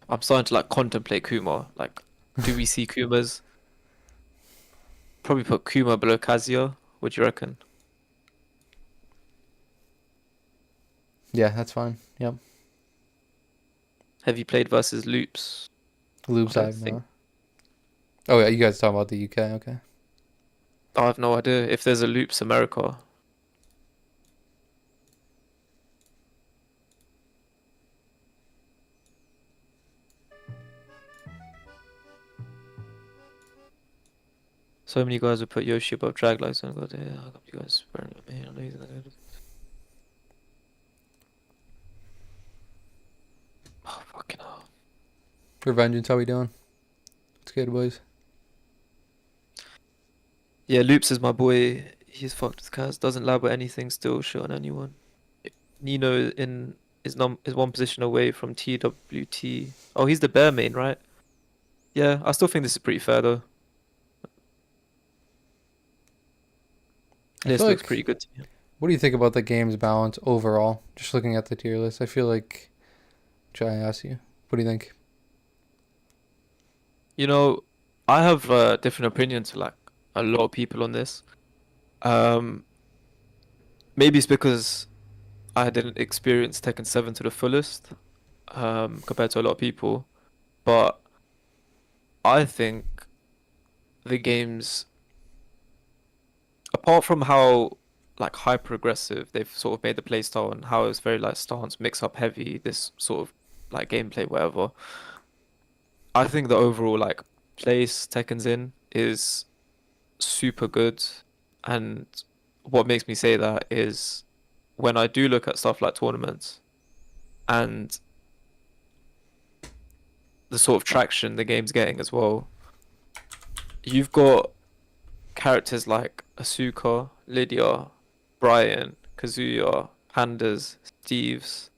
I'm starting to like contemplate Kuma. Like, do we see Kumas? Probably put Kuma below Kazuya. What do you reckon? Yeah, that's fine. Yep. Have you played versus Loops? Loops I don't I've think- not. Oh yeah, you guys talking about the UK? Okay. I have no idea if there's a Loops America. So many guys would put Yoshi above Drag Lights and go, yeah, how come you guys wearing it, man? Oh, fucking hell. Revengeance, how we doing? What's good, boys? Yeah, Loops is my boy. He's fucked with Kaz. Doesn't lab with anything. Still shit on anyone. Nino is one position away from TWT. Oh, he's the bear main, right? Yeah, I still think this is pretty fair though. I This feel looks like, pretty good to me. what do you think about the game's balance overall? Just looking at the tier list, I feel like. Should I ask you? What do you think? You know, I have different opinions to like a lot of people on this. Um, maybe it's because I didn't experience Tekken 7 to the fullest, compared to a lot of people. But I think the game's, apart from how like hyper aggressive they've sort of made the playstyle and how it's very like stance mix up heavy, this sort of like gameplay, whatever. I think the overall like place Tekken's in is super good, and what makes me say that is when I do look at stuff like tournaments and the sort of traction the game's getting as well. You've got characters like Asuka, Lydia, Brian, Kazuya, Pandas, Steves,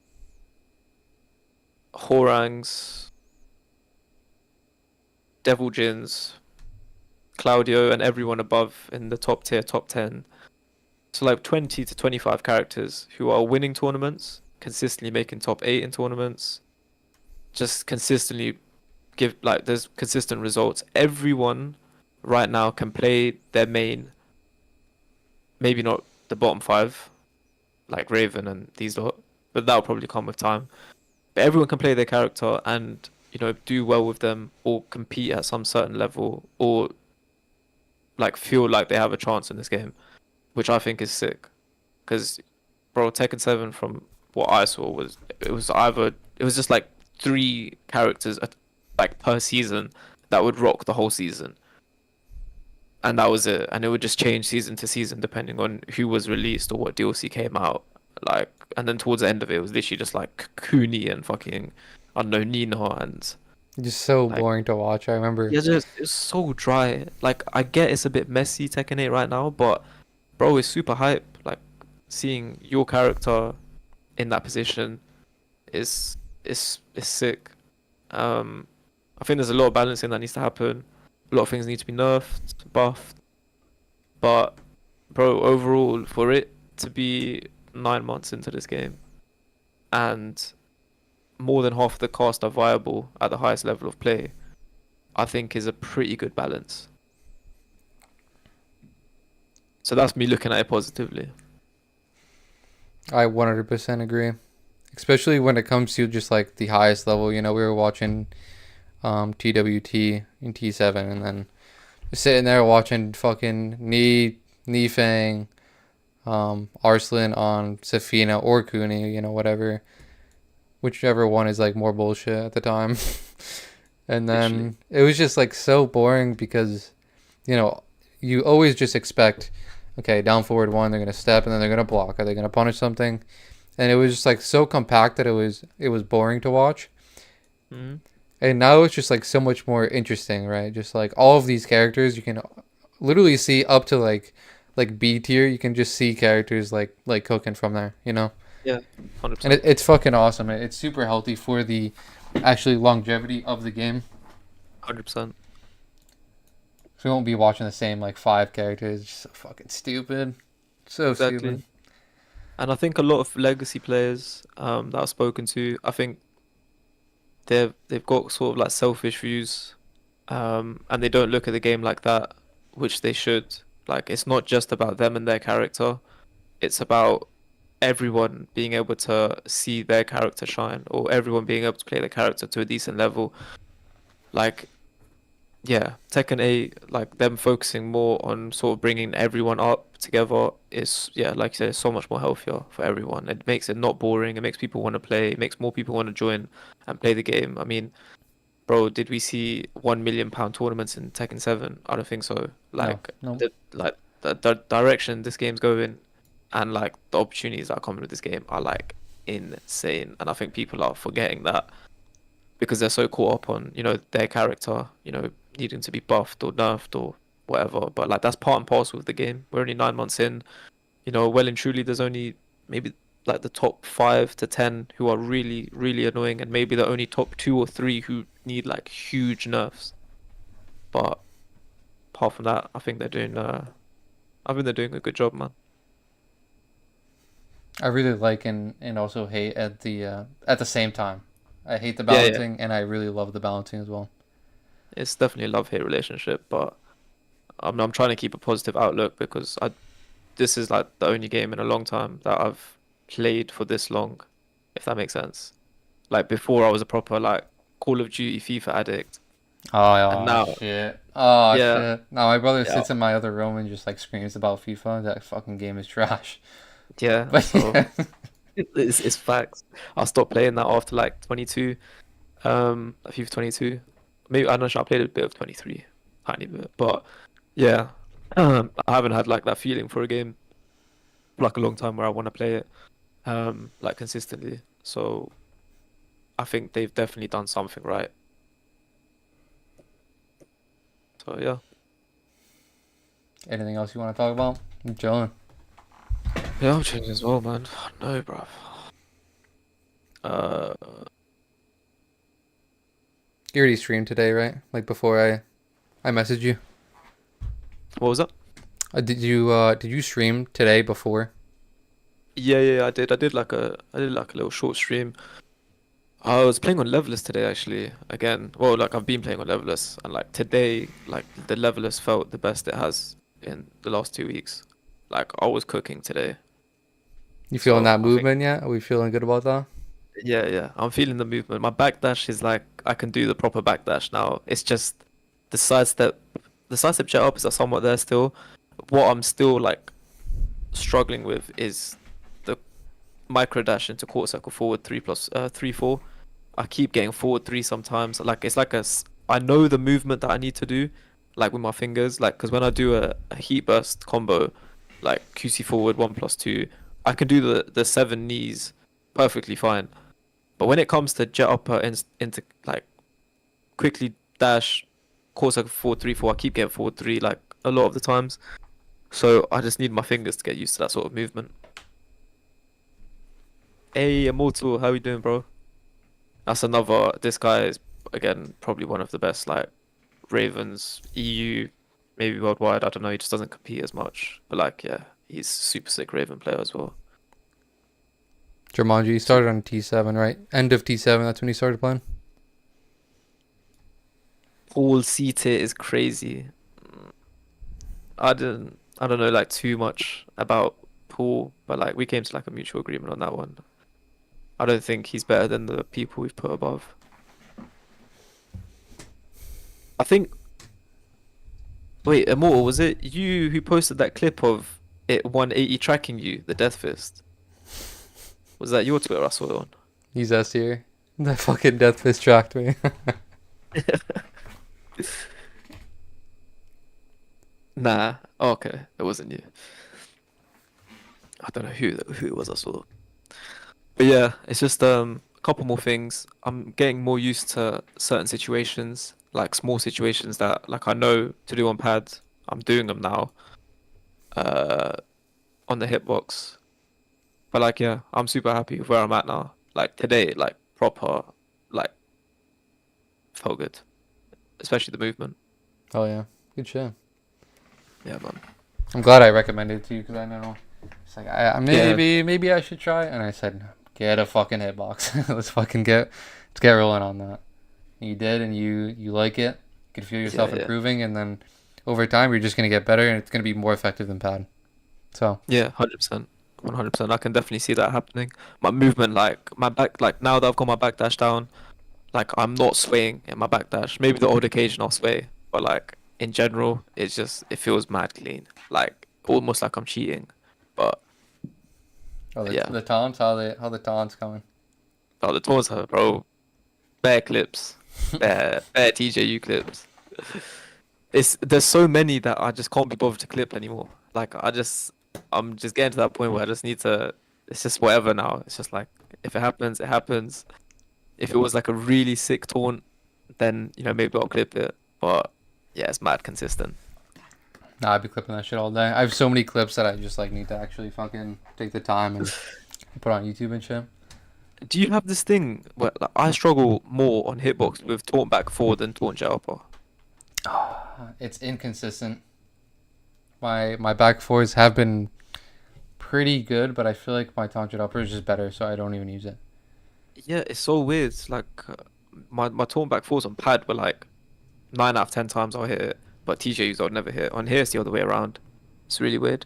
Horangs, Devil Jins, Claudio, and everyone above in the top tier, top 10. So, like 20 to 25 characters who are winning tournaments, consistently making top 8 in tournaments, just consistently give, like, there's consistent results. Everyone right now can play their main, maybe not the bottom 5, like Raven and these lot, but that'll probably come with time. But everyone can play their character and, you know, do well with them or compete at some certain level or like feel like they have a chance in this game, which I think is sick. Because, bro, Tekken 7 from what I saw was it was just like 3 characters like per season that would rock the whole season, and that was it. And it would just change season to season depending on who was released or what DLC came out. Like, and then towards the end of it, it was literally just like Cooney and fucking, I don't know, Nina and Just so like, boring to watch. I remember. yeah, just it's so dry. Like, I get it's a bit messy Tekken 8 right now, but bro, it's super hype. Like, seeing your character in that position is sick. I think there's a lot of balancing that needs to happen. A lot of things need to be nerfed, buffed. But bro, overall, for it to be 9 months into this game and more than half of the cast are viable at the highest level of play, I think is a pretty good balance. So that's me looking at it positively. I 100% agree. Especially when it comes to just like the highest level. You know, we were watching TWT in T7 and then just sitting there watching fucking Nifang, Arslan on Safina or Cooney, you know, whatever. Whichever one is like more bullshit at the time. And then it was just like so boring because, you know, you always just expect, okay, down forward 1, they're going to step and then they're going to block. Are they going to punish something? And it was just like so compact that it was boring to watch. Mm-hmm. And now it's just like so much more interesting, right? Just like all of these characters, you can literally see up to like B tier. You can just see characters like Cooc from there, you know? Yeah, 100%. And it's fucking awesome. It's super healthy for the actually longevity of the game. 100%. So we won't be watching the same like 5 characters. It's just so fucking stupid. So Exactly. stupid. And I think a lot of legacy players that I've spoken to, I think they've got sort of like selfish views, and they don't look at the game like that, which they should. Like, it's not just about them and their character; it's about everyone being able to see their character shine, or everyone being able to play their character to a decent level. Like, yeah, Tekken 8, like them focusing more on sort of bringing everyone up together is, yeah, like you said, it's so much more healthier for everyone. It makes it not boring. It makes people want to play. It makes more people want to join and play the game. I mean, bro, did we see £1 million tournaments in Tekken 7? I don't think so. No, Like no. the direction this game's going and like the opportunities that are coming with this game are like insane. And I think people are forgetting that because they're so caught up on, their character, needing to be buffed or nerfed or whatever. But like that's part and parcel of the game. We're only 9 months in, well and truly there's only maybe like the top 5 to 10 who are really, really annoying, and maybe the only top 2 or 3 who need like huge nerfs. But apart from that, I think they're doing a good job, man. I really like and also hate at the same time. I hate the Yeah, yeah. balancing, and I really love the balancing as well. It's definitely a love-hate relationship, but I'm trying to keep a positive outlook because this is like the only game in a long time that I've played for this long, if that makes sense. Like before I was a proper like Call of Duty FIFA addict, Oh, and yeah, now, shit. Oh, yeah, shit. Now my brother yeah, sits in my other room and just like screams about FIFA. That fucking game is trash. yeah. But So yeah. it's facts. I stopped playing that after like 22, like FIFA 22. Maybe I'm not sure. I played a bit of 23, tiny bit, but yeah, I haven't had like that feeling for a game for like a long time where I want to play it, like consistently. So I think they've definitely done something right. So yeah, Anything else you want to talk about? I'm chilling. yeah, I'm changing as well, man. No, bruv. Uh, You already streamed today, right? Like before I messaged you. what was that? Did you stream today before? Yeah, yeah, I did. I did like a little short stream. I was playing on Levelers today, actually. Again, well, like I've been playing on Levelers, and like today, like the Levelers felt the best it has in the last 2 weeks. Like I was cooking today, You feeling so that I think, movement yet? Are we feeling good about that? yeah, yeah, I'm feeling the movement. My backdash is like I can do the proper backdash now. It's just the sidestep, the sidestep jet up is somewhat there still. What I'm still like struggling with is the micro dash into quarter circle forward 3+3 4. I keep getting forward 3 sometimes. Like it's like I know the movement that I need to do, like with my fingers. Like because when I do a heat burst combo, like QC forward 1+2, I can do the 7 knees perfectly fine. But when it comes to jet upper into like quickly dash, course like 4-3-4, I keep getting forward 3 like a lot of the times. So I just need my fingers to get used to that sort of movement. Hey, Immortal, how you doing, bro? That's another. This guy is again probably one of the best like Ravens EU, maybe worldwide. I don't know. He just doesn't compete as much, but like yeah, he's super sick Raven player as well. Jumanji, you started on T7, right? End of T7, that's when you started playing? Paul C tier is crazy. I don't know like too much about Paul, but like we came to like a mutual agreement on that one. I don't think he's better than the people we've put above. I think. Wait, Immortal, was it you who posted that clip of it 180 tracking you, the Death Fist? Was that your Twitter I saw it on? He's S tier. That fucking Death Fist tracked me. Nah. Oh, okay, it wasn't you. I don't know who it was I saw. But yeah, it's just a couple more things. I'm getting more used to certain situations, like small situations that like I know to do on pad. I'm doing them now. Uh, on the hitbox. But like yeah, I'm super happy with where I'm at now. Like today, like proper, like felt good, especially the movement. Oh yeah, good shit. Yeah, man. I'm glad I recommended it to you because I know it's like Yeah, maybe I should try, and I said get a fucking hitbox. Let's get rolling on that. And you did, and you like it. You can feel yeah, yourself yeah, improving, and then over time you're just gonna get better, and it's gonna be more effective than pad. So yeah. 100%, 100%. I can definitely see that happening. My movement, like my back, like now that I've got my back dash down, like I'm not swaying in my back dash. Maybe the odd occasion I'll sway, but like in general, it feels mad clean, like almost like I'm cheating. But Oh, yeah, the taunts, how the taunts coming? oh, the tours are, bro, bare clips, bare TJU clips. There's so many that I just can't be bothered to clip anymore. Like I'm just getting to that point where I just need to. It's just whatever now. It's just like if it happens, it happens. If it was like a really sick taunt, then maybe I'll clip it. But yeah, it's mad consistent. Nah, I'd be clipping that shit all day. I have so many clips that I just like need to actually fucking take the time and put on YouTube and shit. Do you have this thing where like, I struggle more on hitbox with taunt back four than taunt jet upper? It's inconsistent. My back fours have been pretty good, but I feel like my taunt upper is just better, so I don't even use it. Yeah, it's so weird. It's like my taunt back fours on pad were like 9 out of 10 times I'll hit it, but TJUs I'll never hit. On here it's the other way around. It's really weird.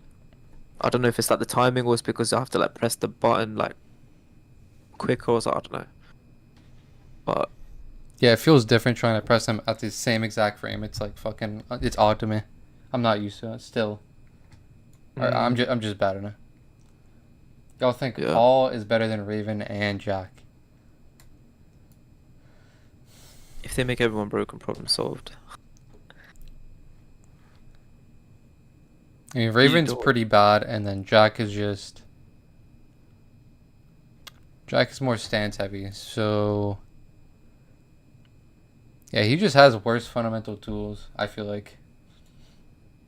I don't know if it's like the timing or it's because I have to like press the button like quicker or something. I don't know. But Yeah, it feels different trying to press them at the same exact frame. It's like fucking. It's odd to me. I'm not used to it still. Or I'm just bad at it. Y'all think Yeah. Paul is better than Raven and Jack? if they make everyone broken, problem solved. I mean, Raven's don't- pretty bad, and then Jack is just. Jack is more stance heavy, so. Yeah, he just has worse fundamental tools, I feel like.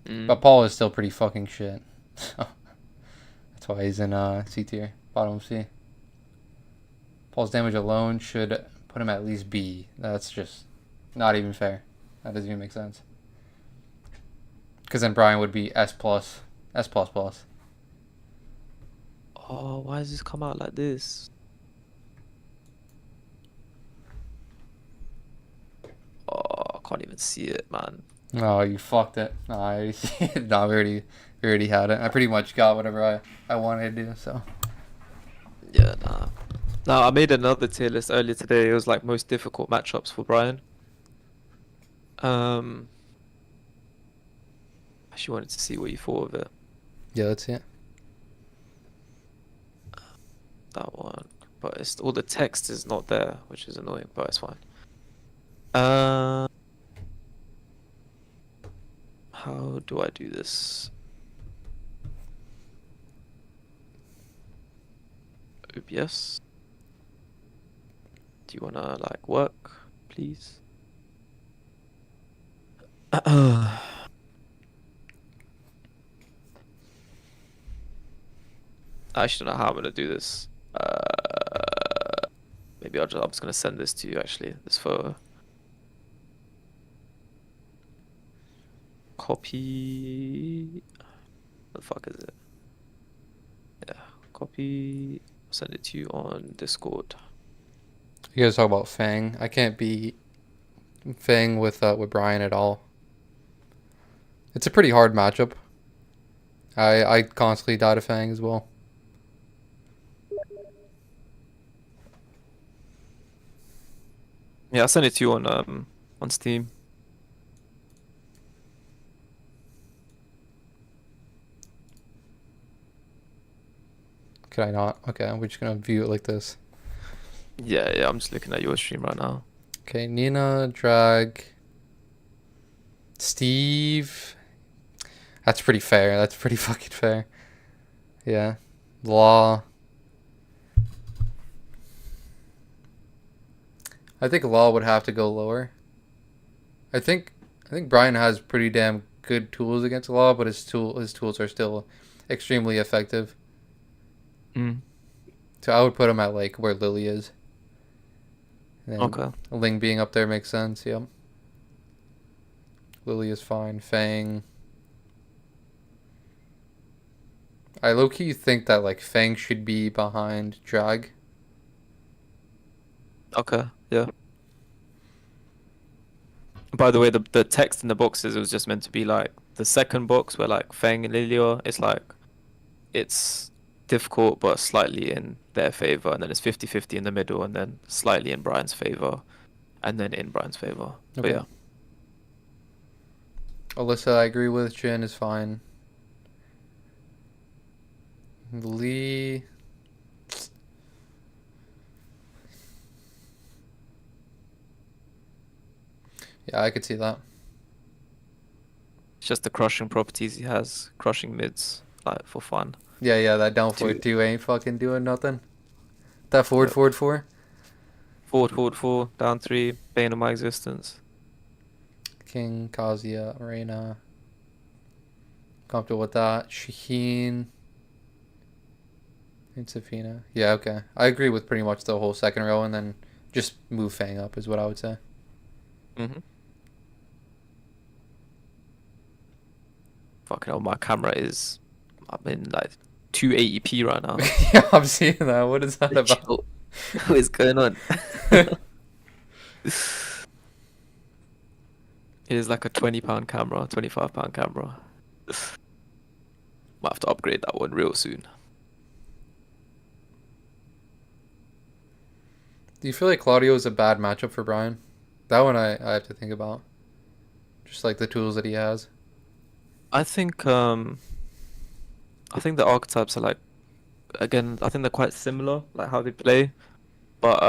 But Paul is still pretty fucking shit. So that's why he's in C tier, bottom of C. Paul's damage alone should put him at least B. That's just not even fair. That doesn't even make sense. Because then Brian would be S plus, S plus plus. Oh, why does this come out like this? Oh, I can't even see it, man. Oh, you fucked it. No, I already see it. No, we already had it. I pretty much got whatever I wanted to do. So Yeah, nah. No, I made another tier list earlier today. It was like most difficult matchups for Brian. Actually wanted to see what you thought of it. yeah, let's see it. That one, but it's all the text is not there, which is annoying, but it's fine. How do I do this? OBS. Do you wanna like work, please? I actually don't know how I'm gonna do this. Maybe I'm just gonna send this to you actually. This photo. Copy. What the fuck is it? Yeah, copy. Send it to you on Discord. You guys talk about Fang. I can't beat Fang with Brian at all. It's a pretty hard matchup. I constantly die to Fang as well. Yeah, I'll send it to you on Steam. Could I not? Okay, we're just gonna view it like this. Yeah, I'm just looking at your stream right now. Okay, Nina, Drag, Steve. That's pretty fair. That's pretty fucking fair. Yeah. Law. I think Law would have to go lower. I think Brian has pretty damn good tools against Law, but his tools are still extremely effective. So I would put him at like where Lily is. And Okay. Ling being up there makes sense. Yep. Lily is fine. Fang. I low-key think that like Fang should be behind Drag. Okay. Yeah. By the way, the text in the boxes was just meant to be like the second box where like Fang and Lilia. It's like it's difficult but slightly in their favor, and then it's 50-50 in the middle, and then slightly in Brian's favor, and then in Brian's favor. But Okay. yeah. Alyssa, I agree with. Jin is fine. Lee. Yeah, I could see that. It's just the crushing properties he has, crushing mids, like for fun. Yeah, that down Two. forward 2 ain't fucking doing nothing. That Yep. forward 4. Forward 4, down 3, bane of my existence. King, Kazuya, Reina. Comfortable with that. Shaheen. And Safina. Yeah, okay. I agree with pretty much the whole second row, and then just move Fang up is what I would say. Mm-hmm. Fucking hell, my camera is. I'm in like 280p right now. Yeah, I'm seeing that. What is that about? Chill. What is going on? It is like a £20 camera, £25 camera. Might have to upgrade that one real soon. Do you feel like Claudio is a bad matchup for Brian? That one I have to think about. Just like the tools that he has. I think the archetypes are like, again, I think they're quite similar, like how they play. But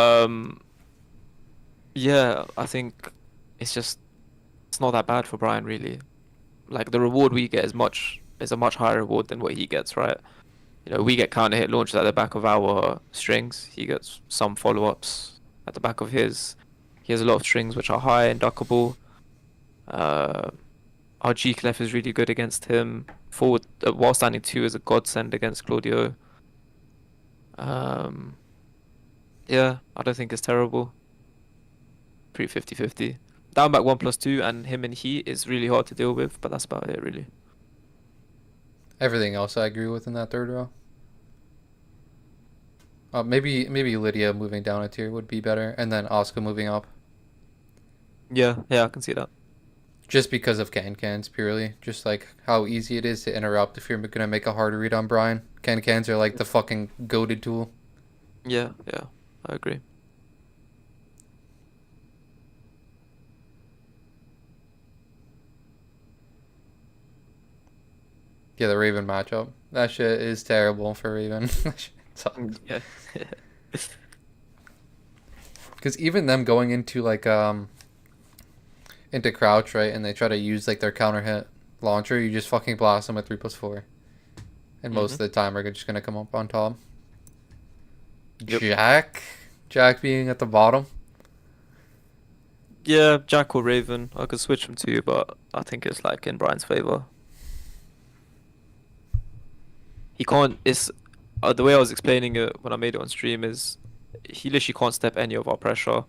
yeah, I think it's not that bad for Brian really. Like the reward we get is a much higher reward than what he gets, right? You know, we get counter hit launches at the back of our strings. He gets some follow-ups at the back of his. He has a lot of strings which are high and duckable. Our G clef is really good against him. Forward while standing 2 is a godsend against Claudio. Yeah, I don't think it's terrible. Pretty 50-50. Down back 1+2 and him and he is really hard to deal with, but that's about it really. Everything else I agree with in that third row. Maybe Lydia moving down a tier would be better, and then Asuka moving up. Yeah, I can see that. Just because of can-cans, purely. Just like how easy it is to interrupt if you're going to make a hard read on Brian. Can-cans are like the fucking goated tool. Yeah, I agree. Yeah, the Raven matchup. That shit is terrible for Raven. That shit sucks. Yeah. Because even them going into like into crouch, right, and they try to use like their counter hit launcher, you just fucking blast them at 3+4, and most of the time are just gonna come up on top. Yep. Jack being at the bottom. Yeah, Jack or Raven. I could switch them to you, but I think it's like in Brian's favor. He can't. It's the way I was explaining it when I made it on stream is he literally can't step any of our pressure.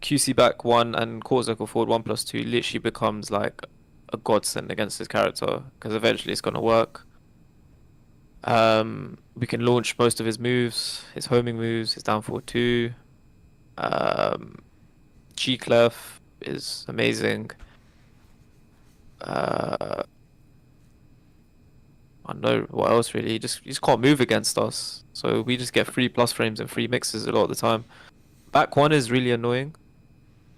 QC back 1 and quarter circle forward 1+2 literally becomes like a godsend against his character because eventually it's gonna work. We can launch most of his moves, his homing moves, his down forward 2. G clef is amazing. I don't know what else really. He just can't move against us, so we just get 3+ frames and 3 mixes a lot of the time. Back 1 is really annoying.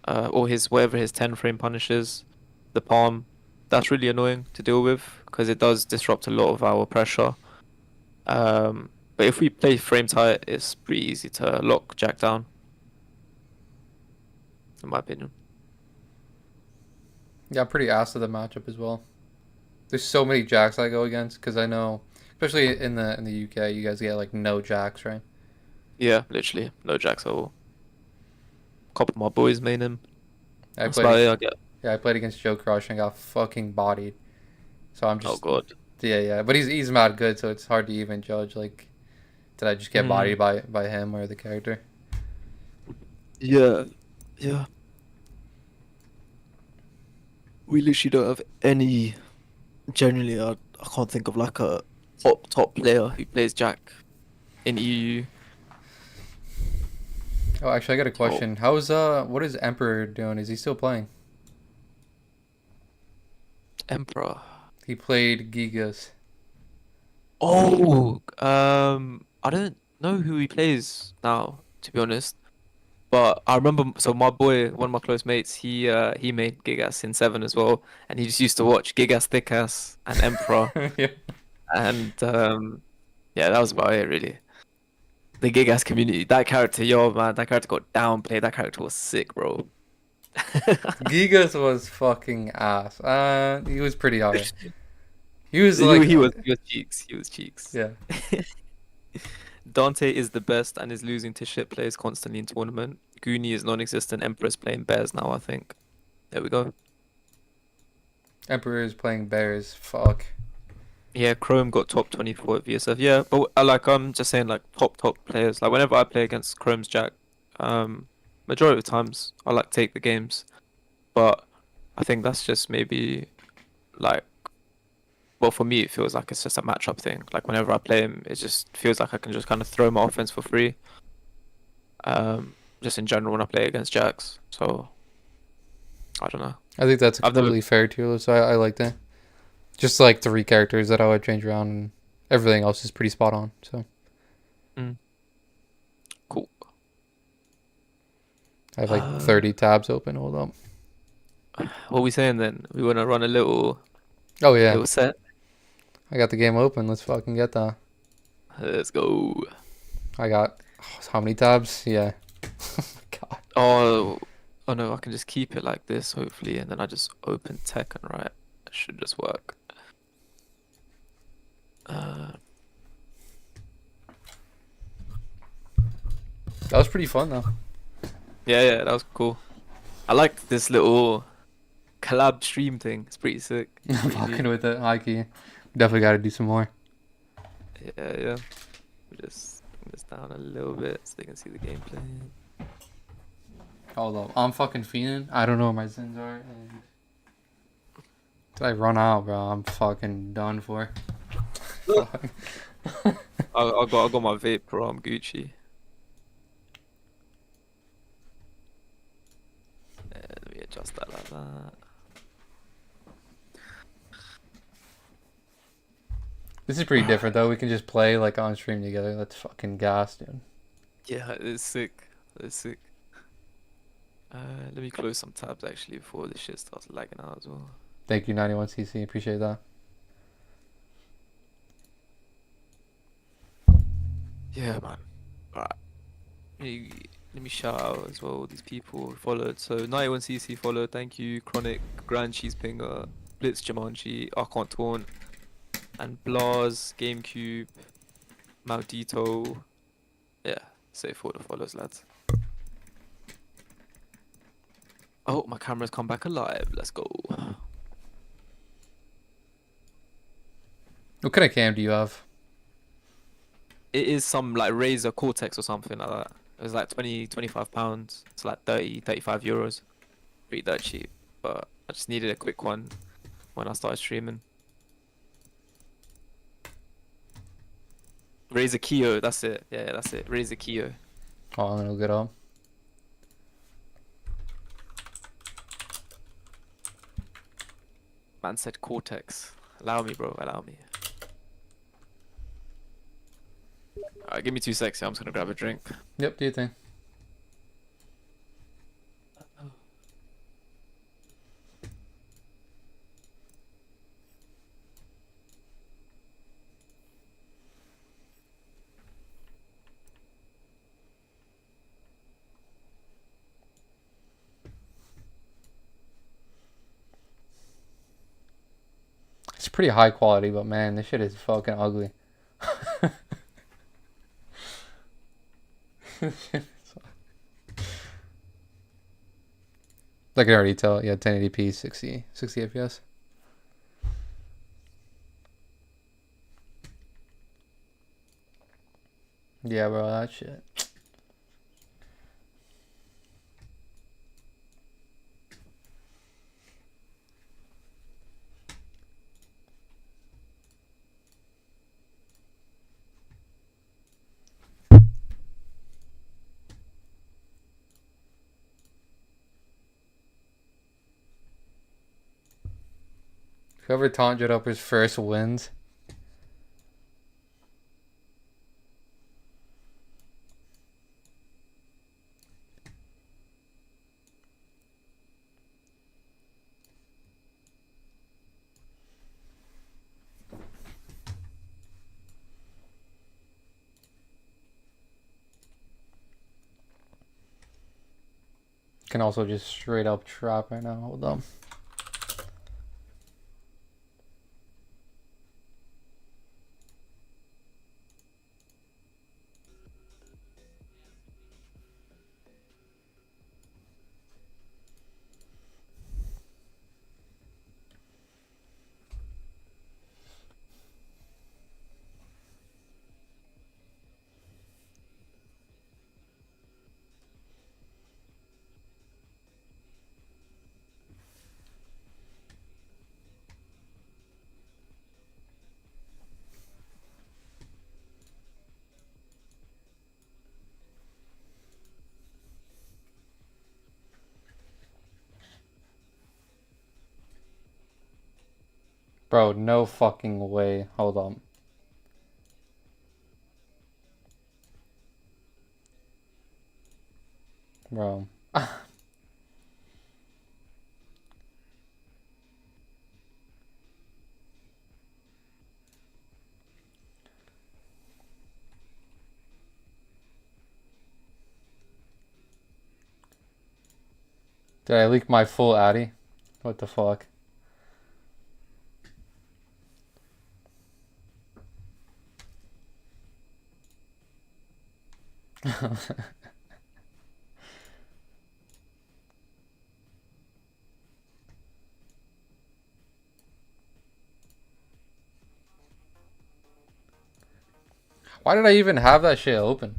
Or his whatever his 10 frame punishes, the palm, that's really annoying to deal with because it does disrupt a lot of our pressure. But if we play frame tight, it's pretty easy to lock Jack down, in my opinion. Yeah, I'm pretty asked of the matchup as well. There's so many Jacks I go against because I know, especially in the UK, you guys get like no Jacks, right? Yeah, literally no Jacks at all. Couple of my boys main him. I That's about played. it, I get. Yeah, I played against Joe Crush and got fucking bodied. So I'm Oh just. god. Yeah, but he's mad good, so it's hard to even judge. Like, did I just get bodied by him or the character? Yeah. We literally don't have any. Generally, I can't think of like a top player who plays Jack in EU. Oh, actually, I got a question. What is Emperor doing? Is he still playing? Emperor. He played Gigas. Oh, I don't know who he plays now, to be honest. But I remember, so my boy, one of my close mates, he made Gigas in 7 as well, and he just used to watch Gigas, Thickass, and Emperor, Yeah. and yeah, that was about it really. The Gigas community, that character, yo man, that character got downplayed. That character was sick, bro. Gigas was fucking ass. He was pretty alright. He was he, like, he was cheeks. He was cheeks. yeah. Dante is the best and is losing to shit players constantly in tournament. Goonie is non-existent. Emperor's playing bears now, I think. There we go. Emperor is playing bears. Fuck. Yeah, Chrome got top 24 at VSF. Yeah, but I'm just saying like top players. Like whenever I play against Chrome's Jack, majority of the times I like take the games. But I think that's just maybe like, well, for me it feels like it's just a matchup thing. Like whenever I play him, it just feels like I can just kind of throw my offense for free. Just in general when I play against Jacks. So I don't know. I think that's a I've never- completely fair tier list. I like that. Just like 3 characters that I would change around, and everything else is pretty spot on. So Cool. I have like 30 tabs open. Hold up. What are we saying then? We want to run a little Oh yeah, little set. I got the game open. Let's fucking get that. Let's go. I got how many tabs? Yeah. God. Oh no, I can just keep it like this hopefully, and then I just open Tekken, right? That should just work. That was pretty fun though. Yeah, that was cool. I like this little collab stream thing. It's pretty sick. I'm Pretty fucking neat. with it. High key. Definitely got to do some more. Yeah. Just bring this down a little bit so they can see the gameplay. Hold up. I'm fucking fiending. I don't know where my Zins are. And... Did I run out, bro? I'm fucking done for. I got my vape, bro. I'm Gucci. Yeah, let me adjust that like that. This is pretty different though. We can just play like on stream together. That's fucking gas, dude. Yeah, it's sick. It's sick. Let me close some tabs actually before this shit starts lagging out as well. Thank you, 91cc. Appreciate that. Yeah, man. Alright. Let me shout out as well these people who followed. So 91cc followed. Thank you. Chronic, Grand Cheese Pinger, Blitz Jumanji, Archon Taunt, and Blaz, GameCube, Maldito. Yeah, say for the follows, lads. Oh, my camera's come back alive. Let's go. What kind of cam do you have? It is some like Razer Cortex or something like that. It was like 25 pounds. It's like 35 euros. Pretty that cheap. But I just needed a quick one when I started streaming. Razer Kyo, that's it. Yeah, that's it. Razer Kyo. Oh, I'm gonna look it up. Man said Cortex. Allow me, bro. Allow me. Alright, give me 2 seconds. I'm just gonna grab a drink. Yep, do you think? It's pretty high quality, but man, this shit is fucking ugly. I can already tell. Yeah, 1080p, 60 FPS. Yeah, bro, that shit. Whoever taunt it up his first wins. Can also just straight up trap right now. Hold on. Bro, no fucking way. Hold on. Bro. Did I leak my full Addy? What the fuck? Why did I even have that shit open?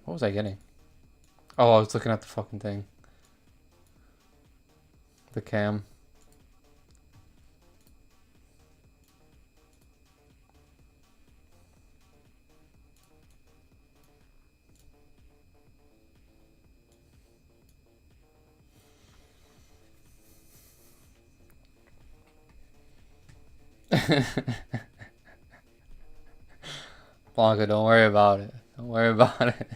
What was I getting? Oh, I was looking at the fucking thing. The cam. Blanca, don't worry about it. Don't worry about it.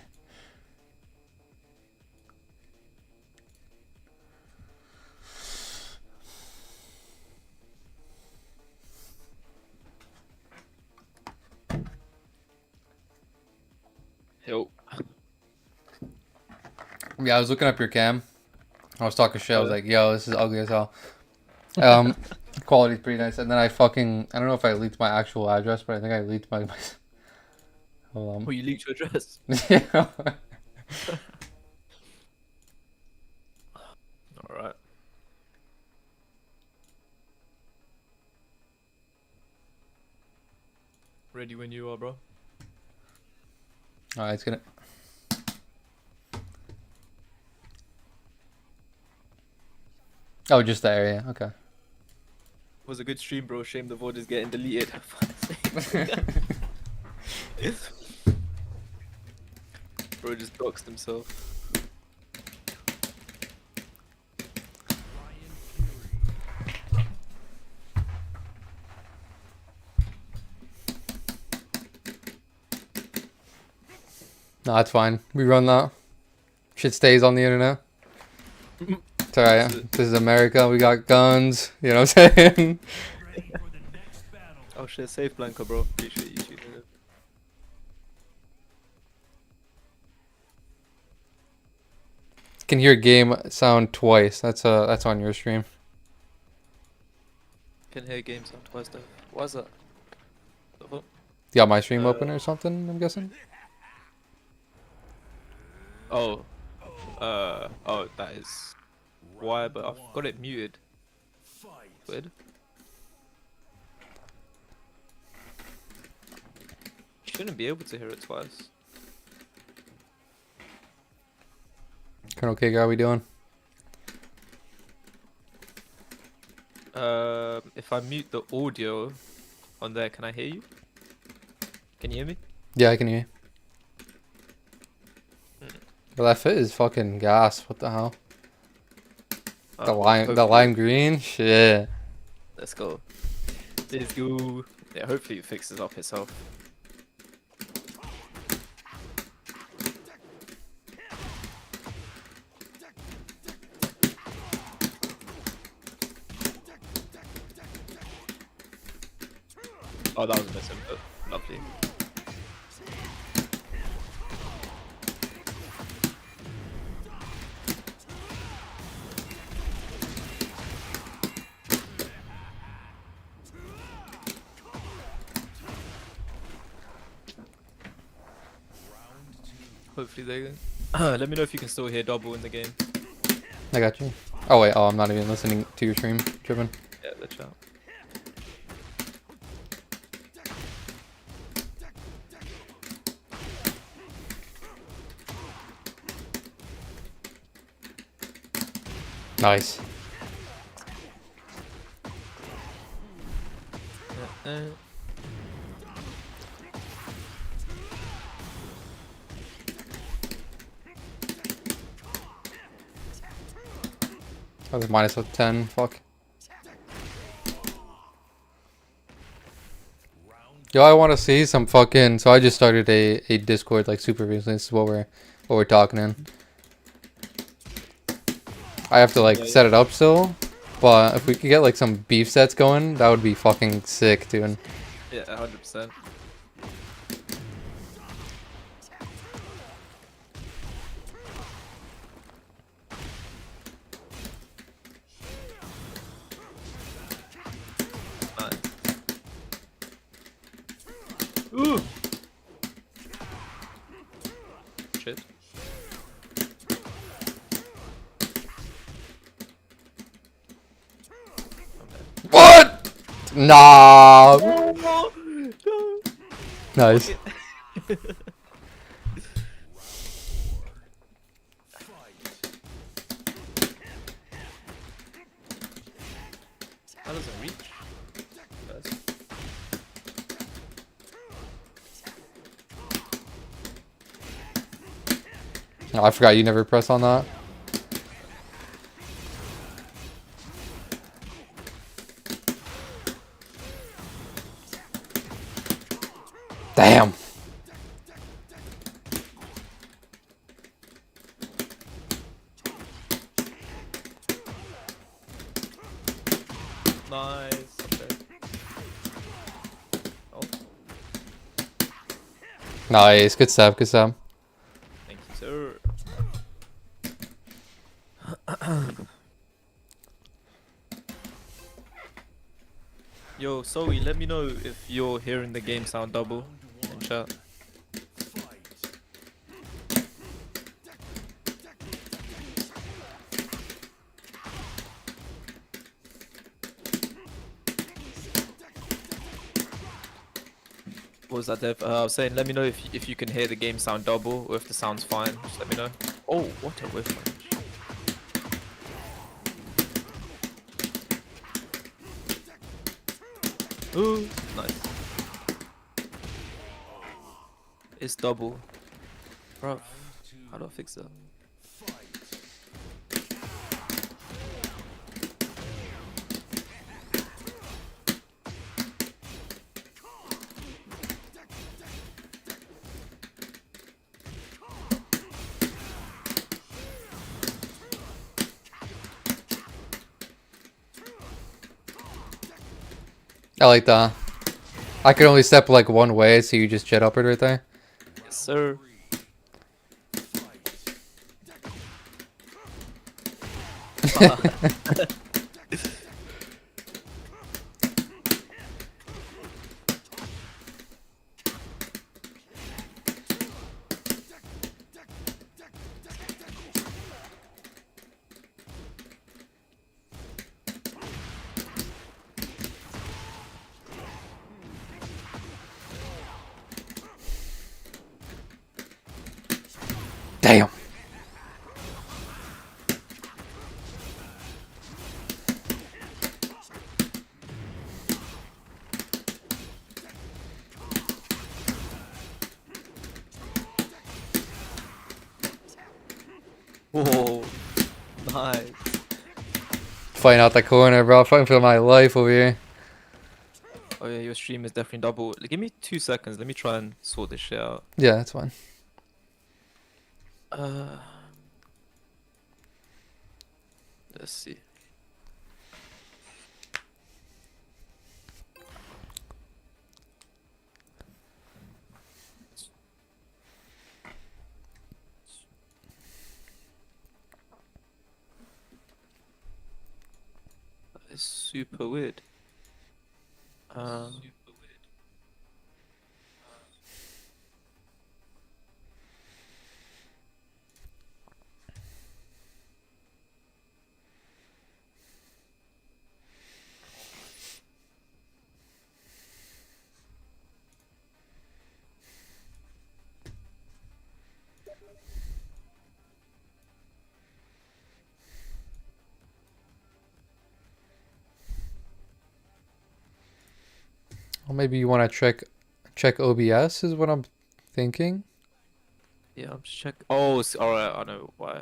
Yo. Yeah, I was looking up your cam. I was talking shit. I was like, yo, this is ugly as hell. Quality's pretty nice. And then I don't know if I leaked my actual address, but I think I leaked my hold on. Oh, you leaked your address. Yeah. Alright. Ready when you are, bro. Alright, it's gonna. Oh, just the area. Okay. Was a good stream, bro. Shame the VOD is getting deleted. Bro just doxed himself. No, that's fine. We run that. Shit stays on the internet. It's alright. This is America. We got guns. You know what I'm saying? Oh shit, safe Blanca, bro. Appreciate you shooting it. Can hear game sound twice. That's on your stream. Can hear game sound twice though. Why is that? The fuck? You got my stream open or something, I'm guessing? Oh. Oh, that is why, but I've got it muted. Weird. Shouldn't be able to hear it twice. Colonel K, how we doing? If I mute the audio on there, can I hear you? Can you hear me? Yeah, I can hear you. Well, that fit is fucking gas. What the hell? The lime green? Shit. Let's go. Let's go. Yeah, hopefully it fixes up itself. Oh, that was a miss input. Lovely. Hopefully they let me know if you can still hear double in the game. I got you. Oh wait, oh I'm not even listening to your stream, Trippin. Yeah, the chat. Nice. I was minus a 10, fuck. Yo, I want to see some fucking. So I just started a Discord like super recently. This is what we're talking in. I have to like set it up still, but if we could get like some beef sets going, that would be fucking sick, dude. Yeah, 100%. Nice. Ooh. Shit. What? Nah. Oh, no. Nice. That doesn't reach. That's- Oh, I forgot you never press on that. Damn. Nice. Okay. Oh, Nice. Good stuff. Good stuff. thank you, sir. Yo, Zoe, let me know if you're hearing the game sound double in chat. What was that, Dev? I was saying, let me know if you can hear the game sound double or if the sound's fine. Just let me know. Oh, what a whiff punch. Ooh, nice. It's double. Bro, how do I fix that? I like that. I could only step like one way, so you just jet upward right there. Yes, sir. Damn. Whoa, nice. Fighting out the corner, bro. Fighting for my life over here. Oh yeah, your stream is definitely double. Give me 2 seconds. Let me try and sort this shit out. Yeah, that's fine. Let's see. It's super weird. Um, Or maybe you want to check OBS is what I'm thinking. yeah, I'm just checking. Oh, alright, I know why.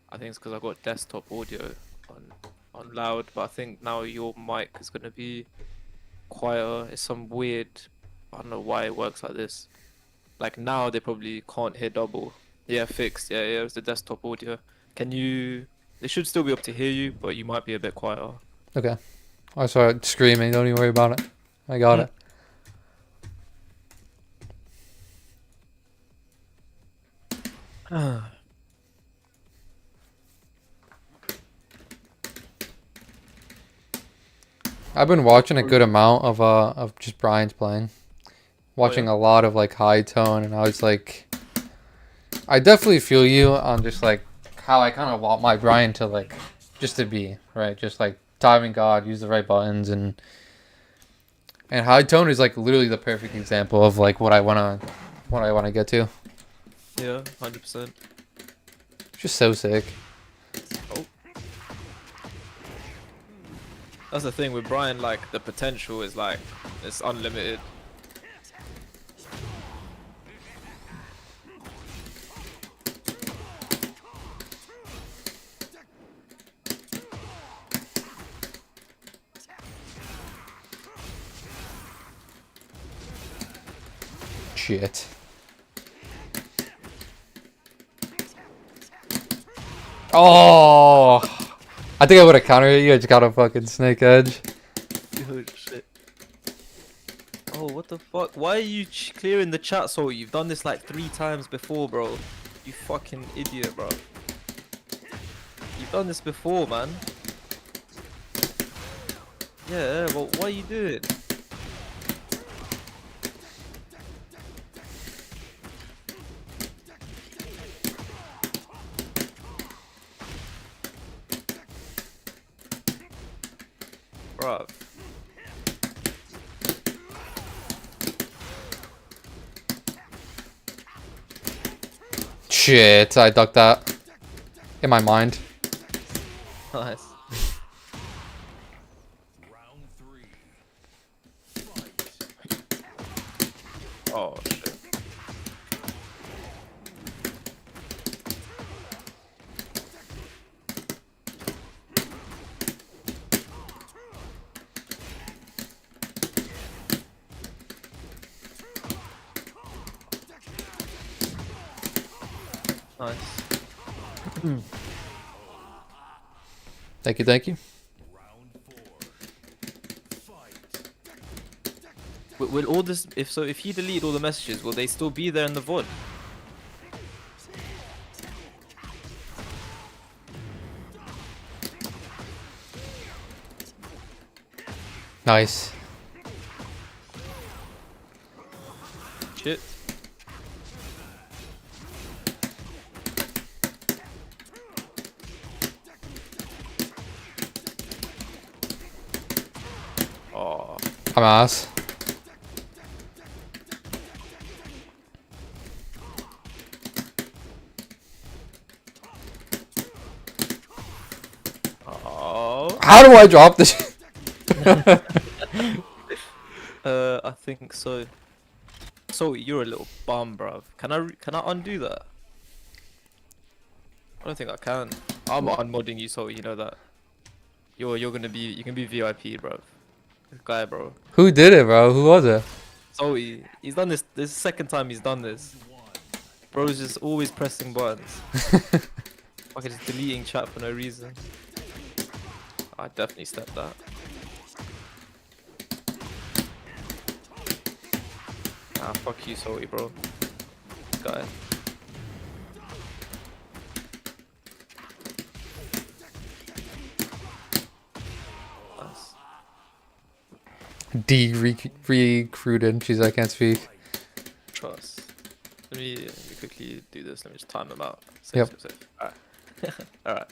I think it's because I got desktop audio on loud, but I think now your mic is gonna be quieter. It's some weird. I don't know why it works like this. Like now they probably can't hear double. Yeah, fixed. Yeah, yeah, it's the desktop audio. Can you? They should still be able to hear you, but you might be a bit quieter. Okay. I saw it screaming. Don't even worry about it. I got it. I've been watching a good amount of just Brian's playing. Watching a lot of like high tone, and I was like, I definitely feel you on just like how I kind of want my Brian to like just to be right, just like timing God, use the right buttons, and high tone is like literally the perfect example of like what I wanna get to. Yeah, 100%. Just so sick. Oh. That's the thing with Brian, like the potential is like it's unlimited. Shit. Oh, I think I would have countered you. I just got a fucking snake edge. Oh shit. Oh, what the fuck? Why are you clearing the chat, so you've done this like 3 times before, bro? You fucking idiot, bro. You've done this before, man. Yeah, well, what are you doing? Bruh. Shit, I ducked that. In my mind. Nice. Round 3. Fight. Oh shit. Nice. Thank you, thank you. Round 4. Fight. Will all this, if he deleted all the messages, will they still be there in the VOD? Nice. Shit. Oh. I'm ass. Oh. How do I drop this? I think so. So you're a little bum, bruv. Can I undo that? I don't think I can. I'm unmodding you, so you know that. You can be VIP, bruv. This guy, bro. Who did it, bro? Who was it? So he's done this. This is the second time he's done this. Bro's just always pressing buttons. Fucking just deleting chat for no reason. I definitely stepped that. Ah, fuck you, Salty, bro. This guy. Nice. Recruited. She's I can't speak. Trust. Let me quickly do this. Let me just time them out. Yep. Save. Alright. Alright.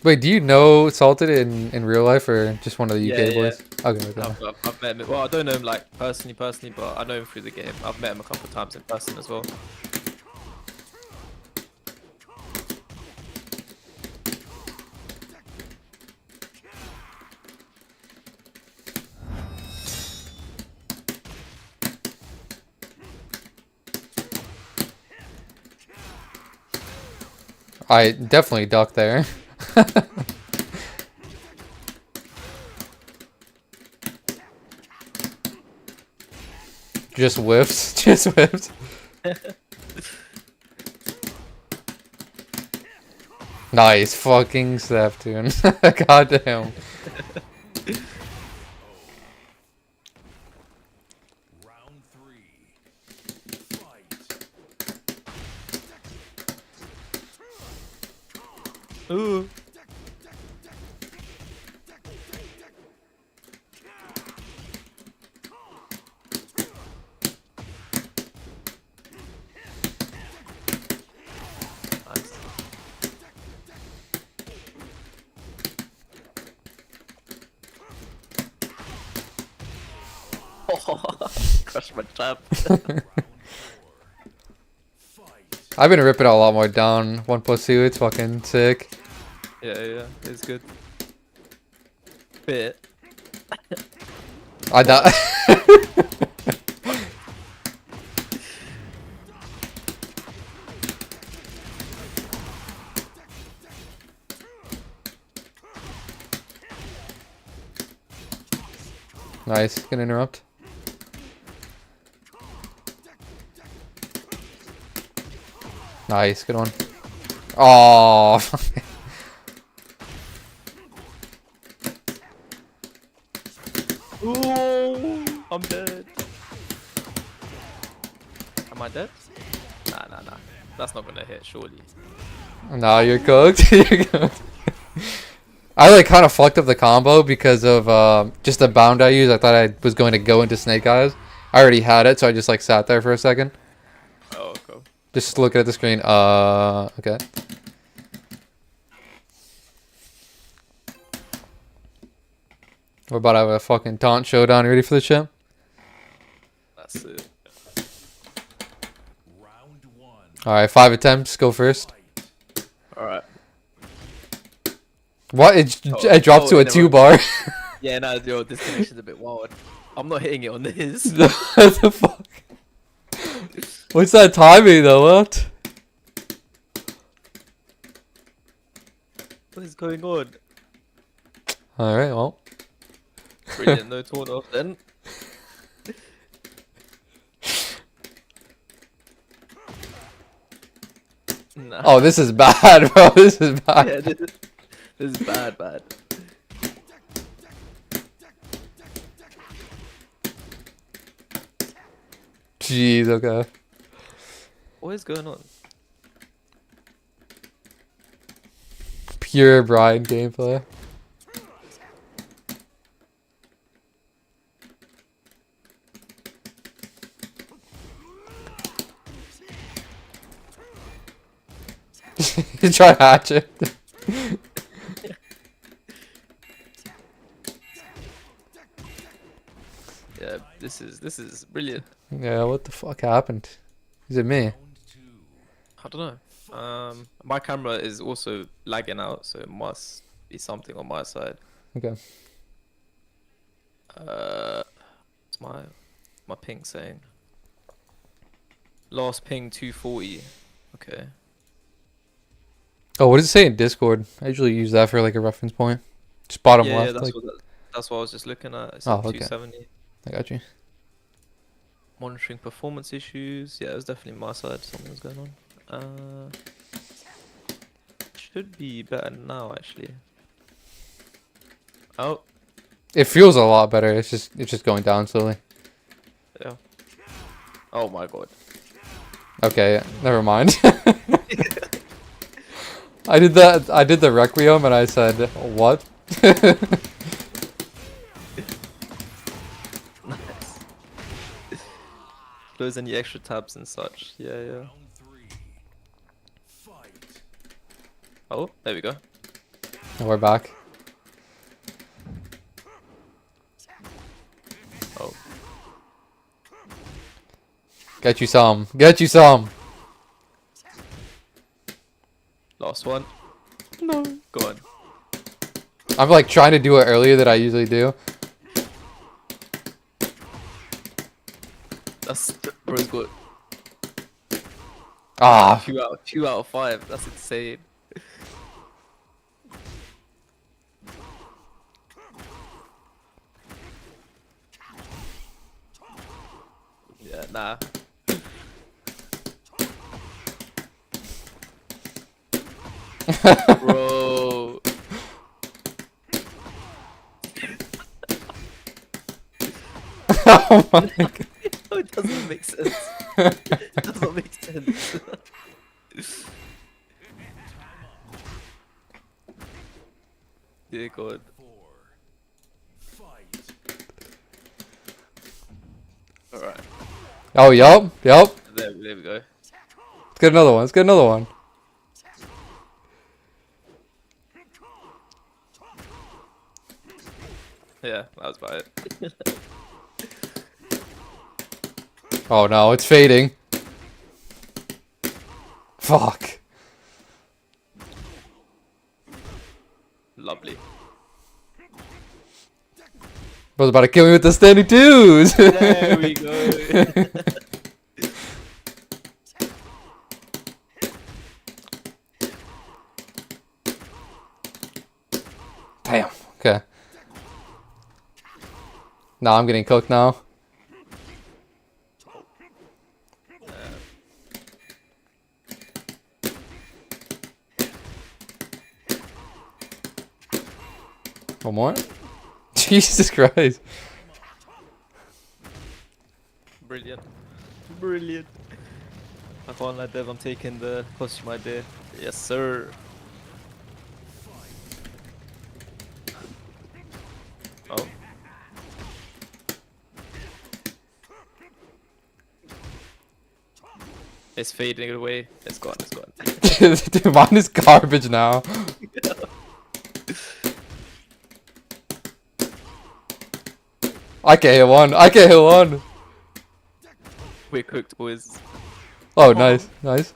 Wait, do you know Salted in real life or just one of the Yeah, UK yeah. boys? Okay, okay. I've met him. Well, I don't know him like personally, but I know him through the game. I've met him a couple of times in person as well. I definitely ducked there. Just whiffs. Just whiffs. Nice fucking step, dude. Goddamn. Round 3. Fight. Ooh. Nice. Crush my trap. Round 4. Fight. I've been ripping it a lot more down. 1+2, it's fucking sick. Yeah, it's good. Bit. I die. Nice, gonna interrupt. Nice, good one. Oh, Ooh, I'm dead. Am I dead? Nah. That's not gonna hit, surely. nah, you're cooked. You're cooked. I like kind of fucked up the combo because of just the bound I used. I thought I was going to go into Snake Eyes. I already had it, so I just like sat there for a second, Oh, cool. just looking at the screen. Okay. We're about to have a fucking taunt showdown. You ready for the shit? That's it. Round 1. All right, 5 attempts. Go first. Fight. Alright. What? It drops to a never 2 mind. bar. Yeah, no, your disconnection's a bit wild. I'm not hitting it on this. What the fuck? What's that timing though? What? What is going on? All right, well. Brilliant, no torn off then. Nah. Oh, this is bad, bro. This is bad. Yeah, this is bad. Jeez, okay. What is going on? Pure Brian gameplay. You try to hatch it. Yeah, this is brilliant. Yeah, what the fuck happened? Is it me? Round 2. I don't know. My camera is also lagging out, so it must be something on my side. Okay. What's my ping saying? Last ping 240. Okay. Oh, what does it say in Discord? I usually use that for like a reference point. Just bottom Yeah, left. that's Like, that's what I was just looking at. It's Oh, like okay. 270. I got you. Monitoring performance issues. Yeah, it was definitely my side. Something was going on. Should be better now, actually. Oh, It feels a lot better. It's just going down slowly. yeah. Oh my god. Okay, yeah, never mind. I did the Requiem and I said, what? close any extra tabs and such. Yeah, yeah. Round 3. Fight. Oh, there we go. We're back. Oh, Get you some. Get you some. last one. No. Go on. I'm like trying to do it earlier than I usually do. That's bro's got Ah, 2 out of 5. That's insane. Yeah, nah. Bro. oh my god. It doesn't make sense. It does not make sense. Yeah, God. 4. Fight. Alright. Oh, yup, yup. There we go. Let's get another one. Let's get another one. Yeah, that was about it. Oh no, it's fading. Fuck. Lovely. Bro's about to kill me with the standing twos. There we go. Damn. Okay. Nah, I'm getting cooked now. One more? Jesus Christ. Brilliant. Brilliant. I can't lie, Dev. I'm taking the costume idea. Yes, sir. Oh. It's fading away. It's gone. It's gone. Dude, mine is garbage now. I can't hit one. I can't hit one. We're cooked, boys. Oh, nice. Nice.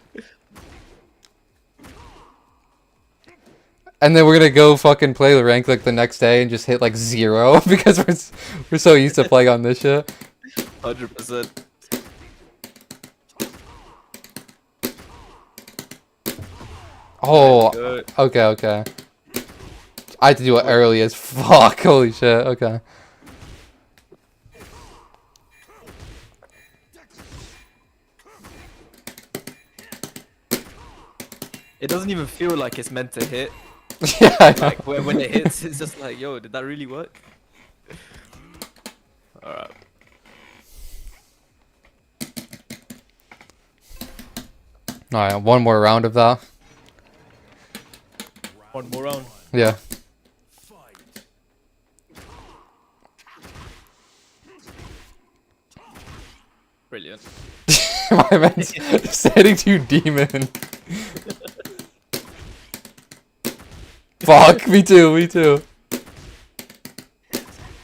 And then we're gonna go fucking play the rank like the next day and just hit like 0 because we're so used to playing on this shit. 100%. Oh, Good. okay, okay. I had to do it early as fuck. Holy shit. Okay. It doesn't even feel like it's meant to hit. Yeah, I know. Like when it hits, it's just like, yo, did that really work? Alright. Alright, one more round of that. One more round. Yeah. Fight. Brilliant. My man's setting to demon. Fuck, me too, me too.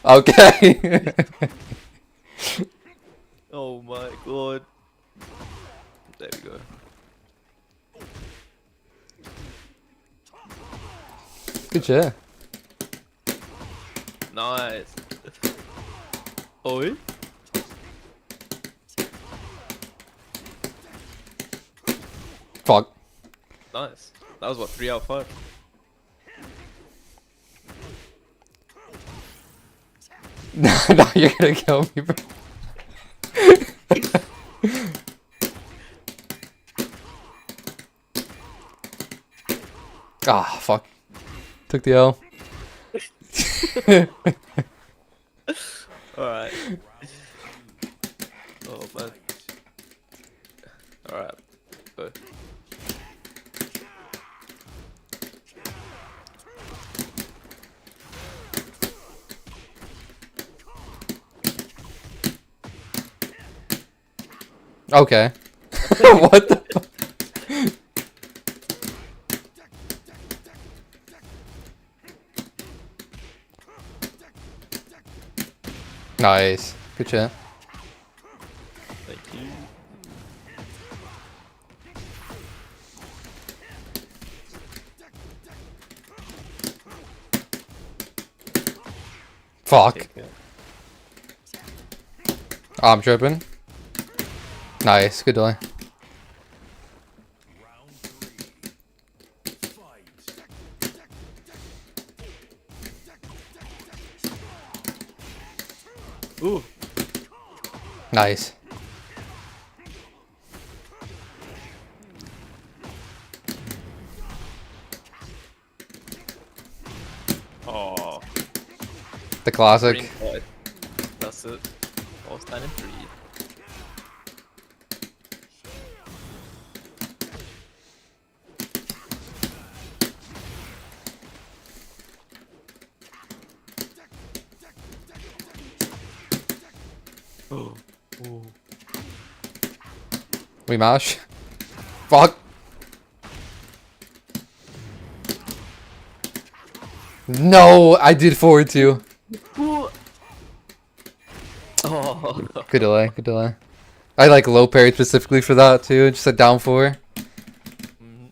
Okay. Oh my god. There we go. Good shit. Nice. Oi. Fuck. Nice. That was what, 3 out of 5? No, you're gonna kill me, bro. Ah, fuck. Took the L. Alright. Oh man. Alright. Go. Okay. What the? Nice. Good shit. Thank you. Fuck. Take it. I'm tripping. Nice. Good delay. Round 3. Fight. Ooh. Nice. Oh. The classic. Green card. That's it. All stand in 3. Oh. Ooh. We mash. Fuck. No, I did forward too. Oh. Good delay. Good delay. I like low parry specifically for that too. Just a down 4. Mhm.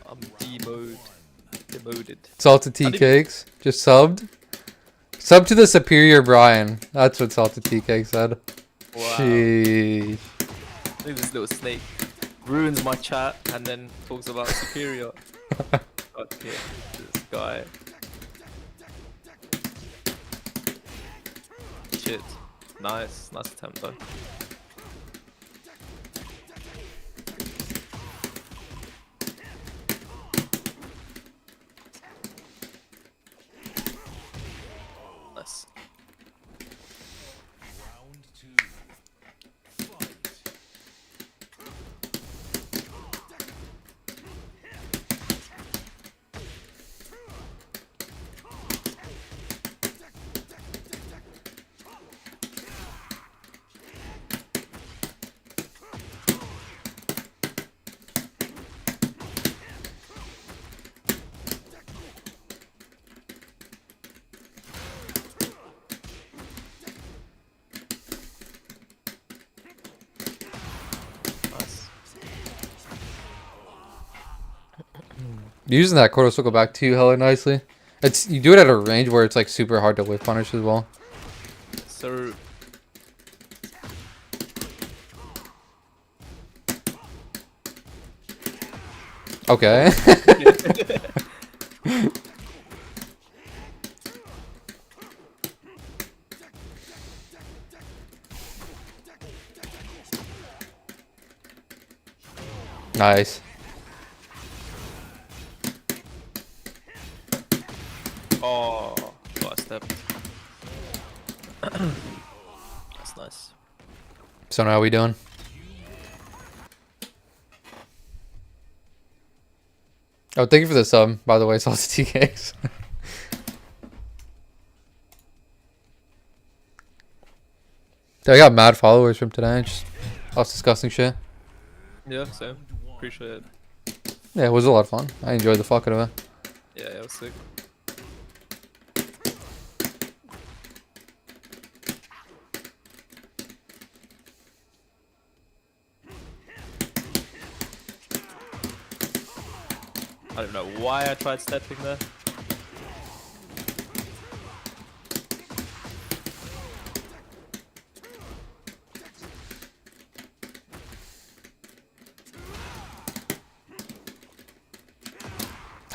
I'm demoted. Salted tea I didn't- cakes. Just subbed. Sub to the superior Brian. That's what salted tea cake said. Wow. Sheesh. Look at this little snake. Ruins my chat and then talks about superior. Okay, this guy. Shit. Nice attempt though. Nice. Round 2. Fight. Nice. Using that quarter circle back too hella nicely. It's you do it at a range where it's like super hard to whip punish as well. So Okay. Nice. oh, got a step. That's nice. So now how we doing? Oh, thank you for the sub, by the way, salted tea cakes. I got mad followers from today. Just us discussing shit. Yeah, same. Appreciate it. Yeah, it was a lot of fun. I enjoyed the fuck out of it. Yeah, it was sick. I don't know why I tried stepping there.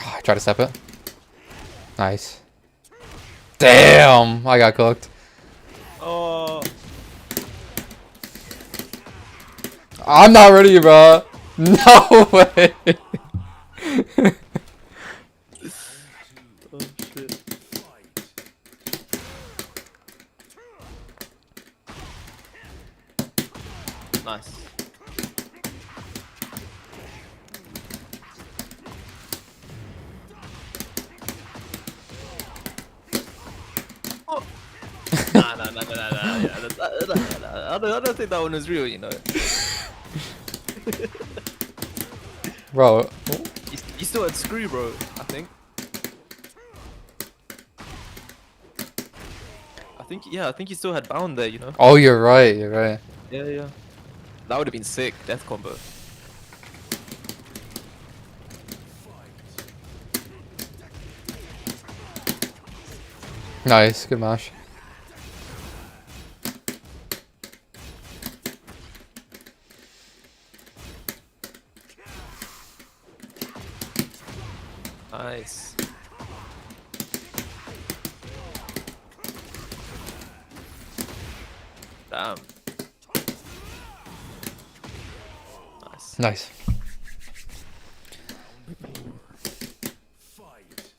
Oh, I tried to step it. Nice. Damn! I got cooked. Oh, I'm not ready, bro. No way. oh shit. Fight. Nice. I don't think that one was real, you know. Bro, He still had screw, bro. I think. I think he still had bound there, you know. oh, you're right. You're right. Yeah, yeah. That would have been sick. Death combo. Nice, good mash. Nice. Damn. Nice. Nice. Fight.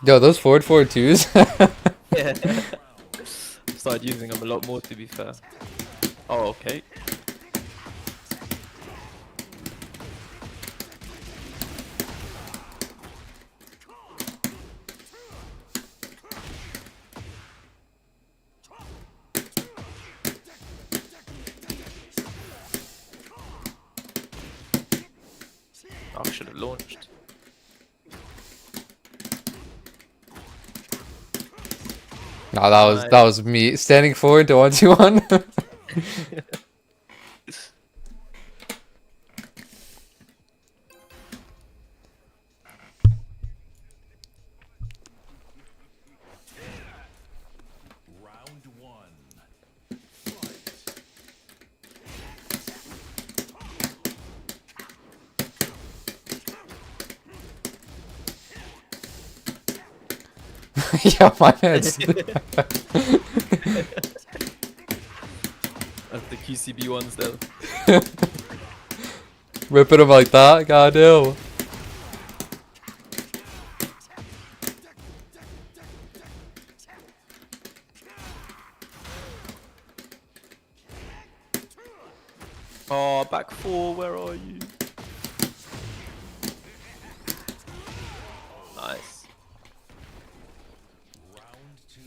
Yo, those forward twos. Yeah. Started using them a lot more, to be fair. Oh, okay. I should have launched. No, that was me standing forward to 1-2-1. Round one. Fight. Yeah, my head's. That's the QCB ones, though. Ripping him like that, goddamn. Oh, back four, where are you? Nice.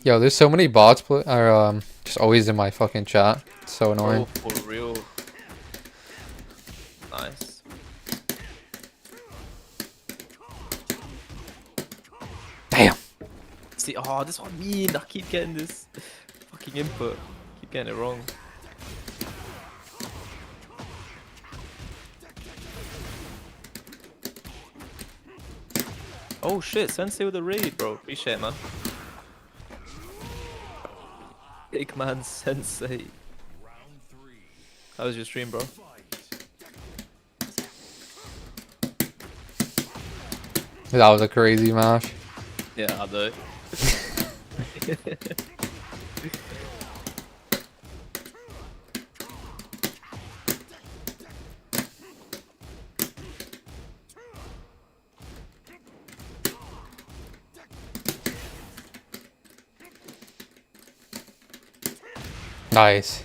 Yo, there's so many bots are just always in my fucking chat. It's so annoying. Oh, for real. Nice. Damn. See, oh, this one mean. I keep getting this fucking input. Keep getting it wrong. Oh shit, Sensei with a raid, bro. Appreciate it, man. Big man Sensei. Round three. How was your stream, bro? Fight. That was a crazy mash. Yeah, I know. Nice.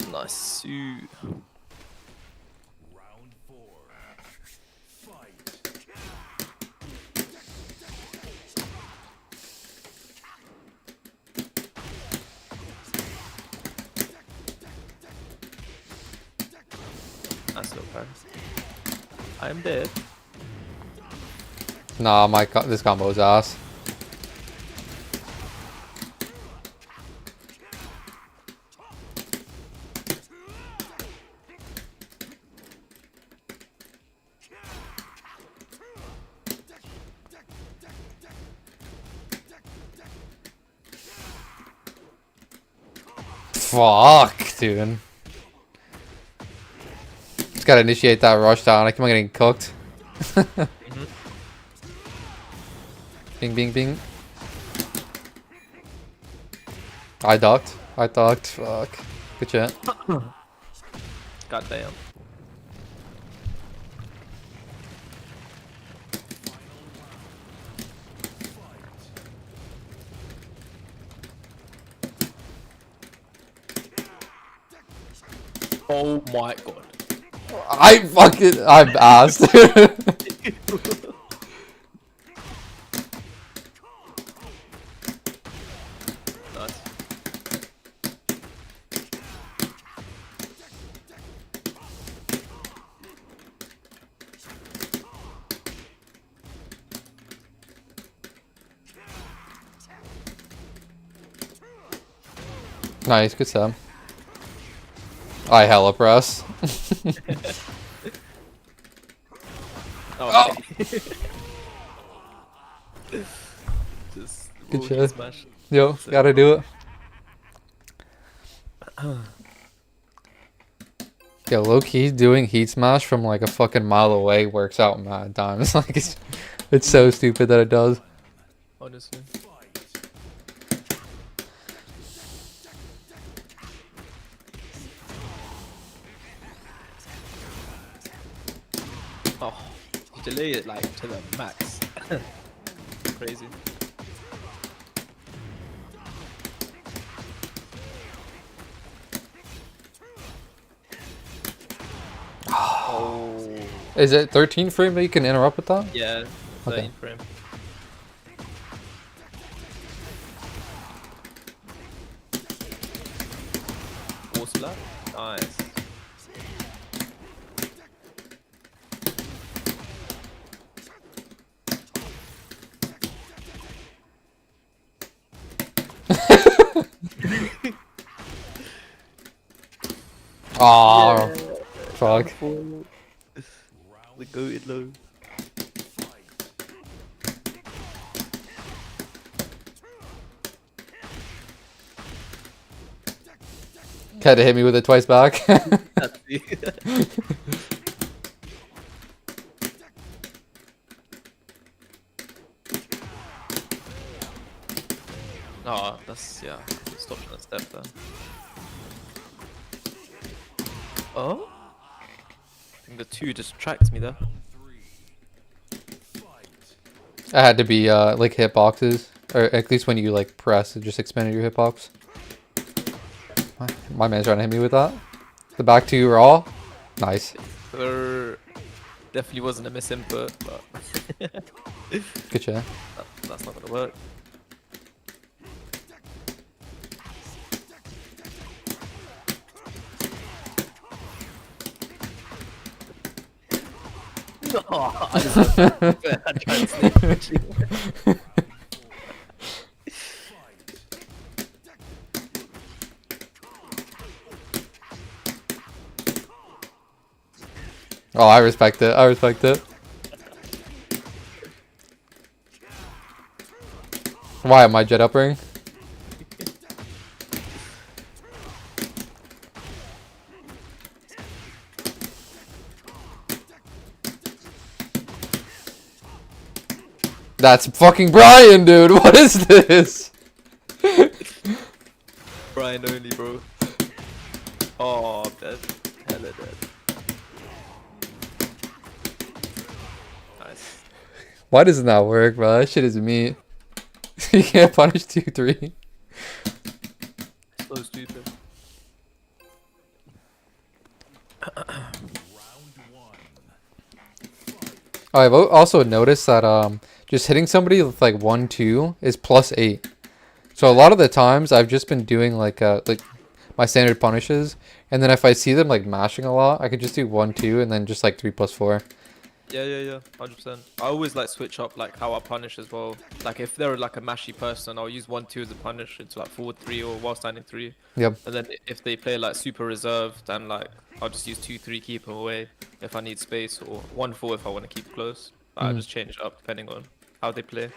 Nice. Round four. Fight. Nice little pass. I'm dead. Nah, this combo's ass. Fuck, dude. This gotta initiate that rush down. I keep on getting cooked. Bing, bing, bing. I ducked. Fuck. Good shit. God damn. Oh my god. I'm asked. Nice. Nice, good sub. I hella press. Oh, okay. Just Good raw shit. heat smash. Yo, So- gotta do it. Yo, low key doing heat smash from like a fucking mile away works out mad times. Like it's so stupid that it does. Honestly. Oh, you delay it like to the max. Crazy. Oh, Is it 13 frame that you can interrupt with that? yeah, 13 frame. Wall splat? Nice. Oh, fuck. The goated low. Had to hit me with it twice back. That's the Oh, that's, yeah. Stop trying to step there. Oh? I think the 2 distracts me there. I had to be like hitboxes, or at least when you like press, it just expanded your hitbox. My man's trying to hit me with that. The back 2 raw, nice. There definitely wasn't a misinput, but Good shit. that's not gonna work. Oh, I just I tried to sneak you. Oh, I respect it. I respect it. Why am I jet up ring? That's fucking Brian, dude. What is this? Brian only, bro. Oh, I'm dead. Hella dead. Nice. Why doesn't that work, bro? That shit is meat. You can't punish 2-3. So stupid. Oh, I've also noticed that just hitting somebody with like 1-2 is +8. So a lot of the times I've just been doing like my standard punishes, and then if I see them like mashing a lot, I could just do 1-2 and then just like 3+4. Yeah, 100%. I always like switch up like how I punish as well. Like if they're like a mashy person, I'll use 1-2 as a punish into like forward 3 or while standing 3. Yep. And then if they play like super reserved, then like I'll just use 2-3 keep them away if I need space, or 1-4 if I want to keep close. I just change it up depending on how they play.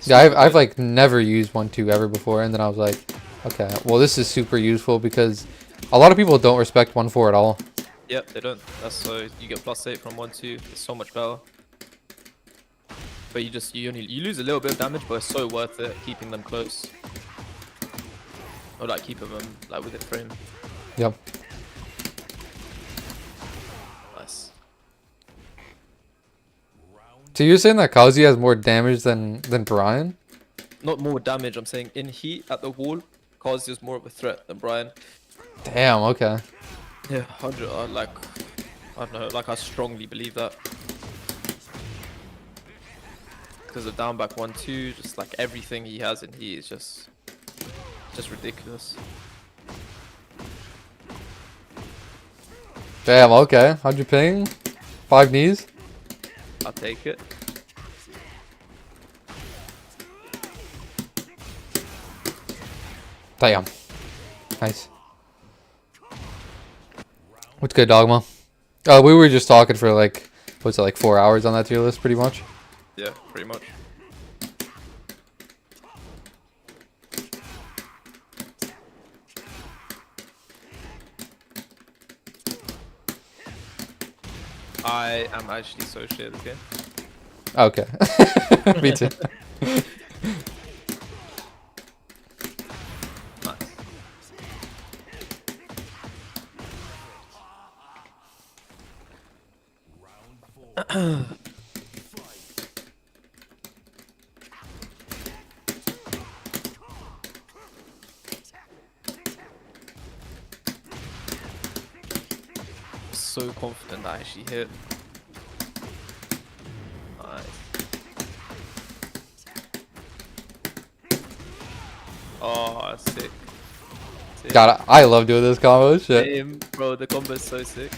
Yeah, I've like never used 1-2 ever before, and then I was like, okay, well this is super useful because A lot of people don't respect 1-4 at all. Yep, they don't. That's so you get +8 from 1-2. It's so much better. But you lose a little bit of damage, but it's so worth it keeping them close. Or like keeping them like within frame. Yep. Nice. So you're saying that Kazi has more damage than Brian? Not more damage, I'm saying in heat at the wall, Kazi is more of a threat than Brian. Damn. Okay. Yeah, 100. Like, I don't know. Like, I strongly believe that. Because of down back 1-2, just like everything he has in heat is just ridiculous. Damn. Okay. How'd you ping? 5 knees. I'll take it. Damn. Nice. What's good, Dogma? We were just talking for like, what's it, like 4 hours on that tier list, pretty much. Yeah, pretty much. I am actually so shit at this game. Okay. Me too. Nice. Round 4. Fight. So confident that I actually hit. Nice. Oh, that's sick. Sick. God, I love doing this combo. Shit. Same, bro, the combo is so sick.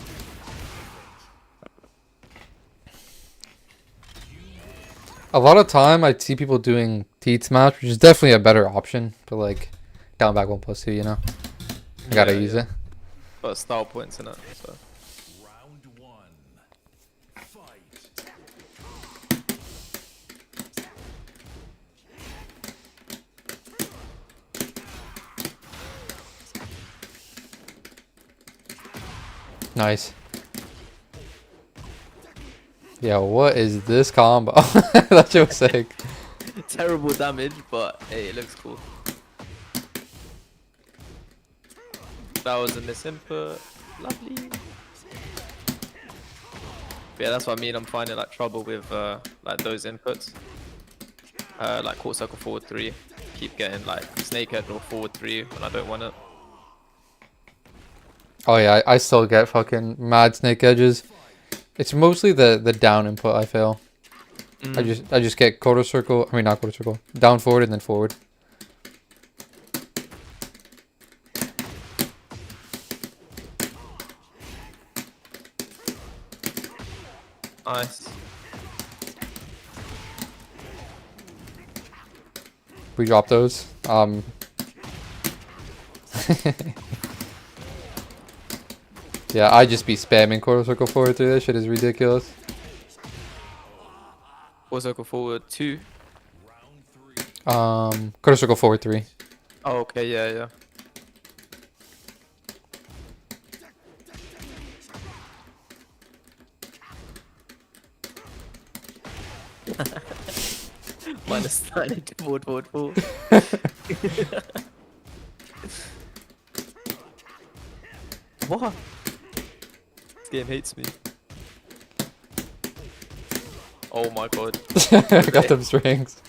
A lot of time I see people doing Teat Smash, which is definitely a better option, but like down back 1+2, you know. I gotta use it. Got style points in it, so. Round 1. Fight. Nice. Yeah, what is this combo? That shit was sick. Terrible damage, but hey, it looks cool. That was a misinput. Lovely. But yeah, that's what I mean. I'm finding like trouble with like those inputs. Like quarter circle forward 3. Keep getting like snake head or forward 3 when I don't want it. Oh yeah, I still get fucking mad snake edges. It's mostly the down input I fail. I just get quarter circle. I mean not quarter circle. Down forward and then forward. Nice. We drop those. Yeah, I just be spamming quarter circle forward through this shit is ridiculous. Quarter circle forward 2. Quarter circle forward 3. Oh, okay, yeah, yeah. -9 forward 4. What? This game hates me. Oh my god. I got them strings.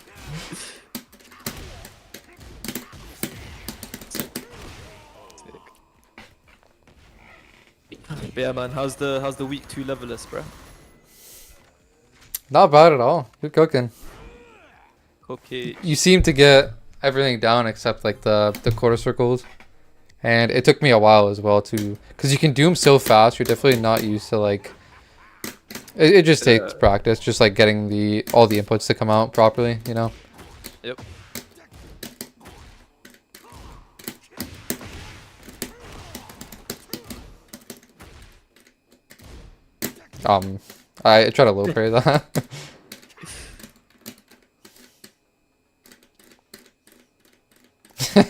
Sick. But yeah, man, how's the week 2 level list, bro? Not bad at all. Good cooking. Okay. You seem to get everything down except like the quarter circles. And it took me a while as well to, because you can do them so fast. You're definitely not used to like. It just takes practice, just like getting all the inputs to come out properly, you know. Yep. I try to low parry that.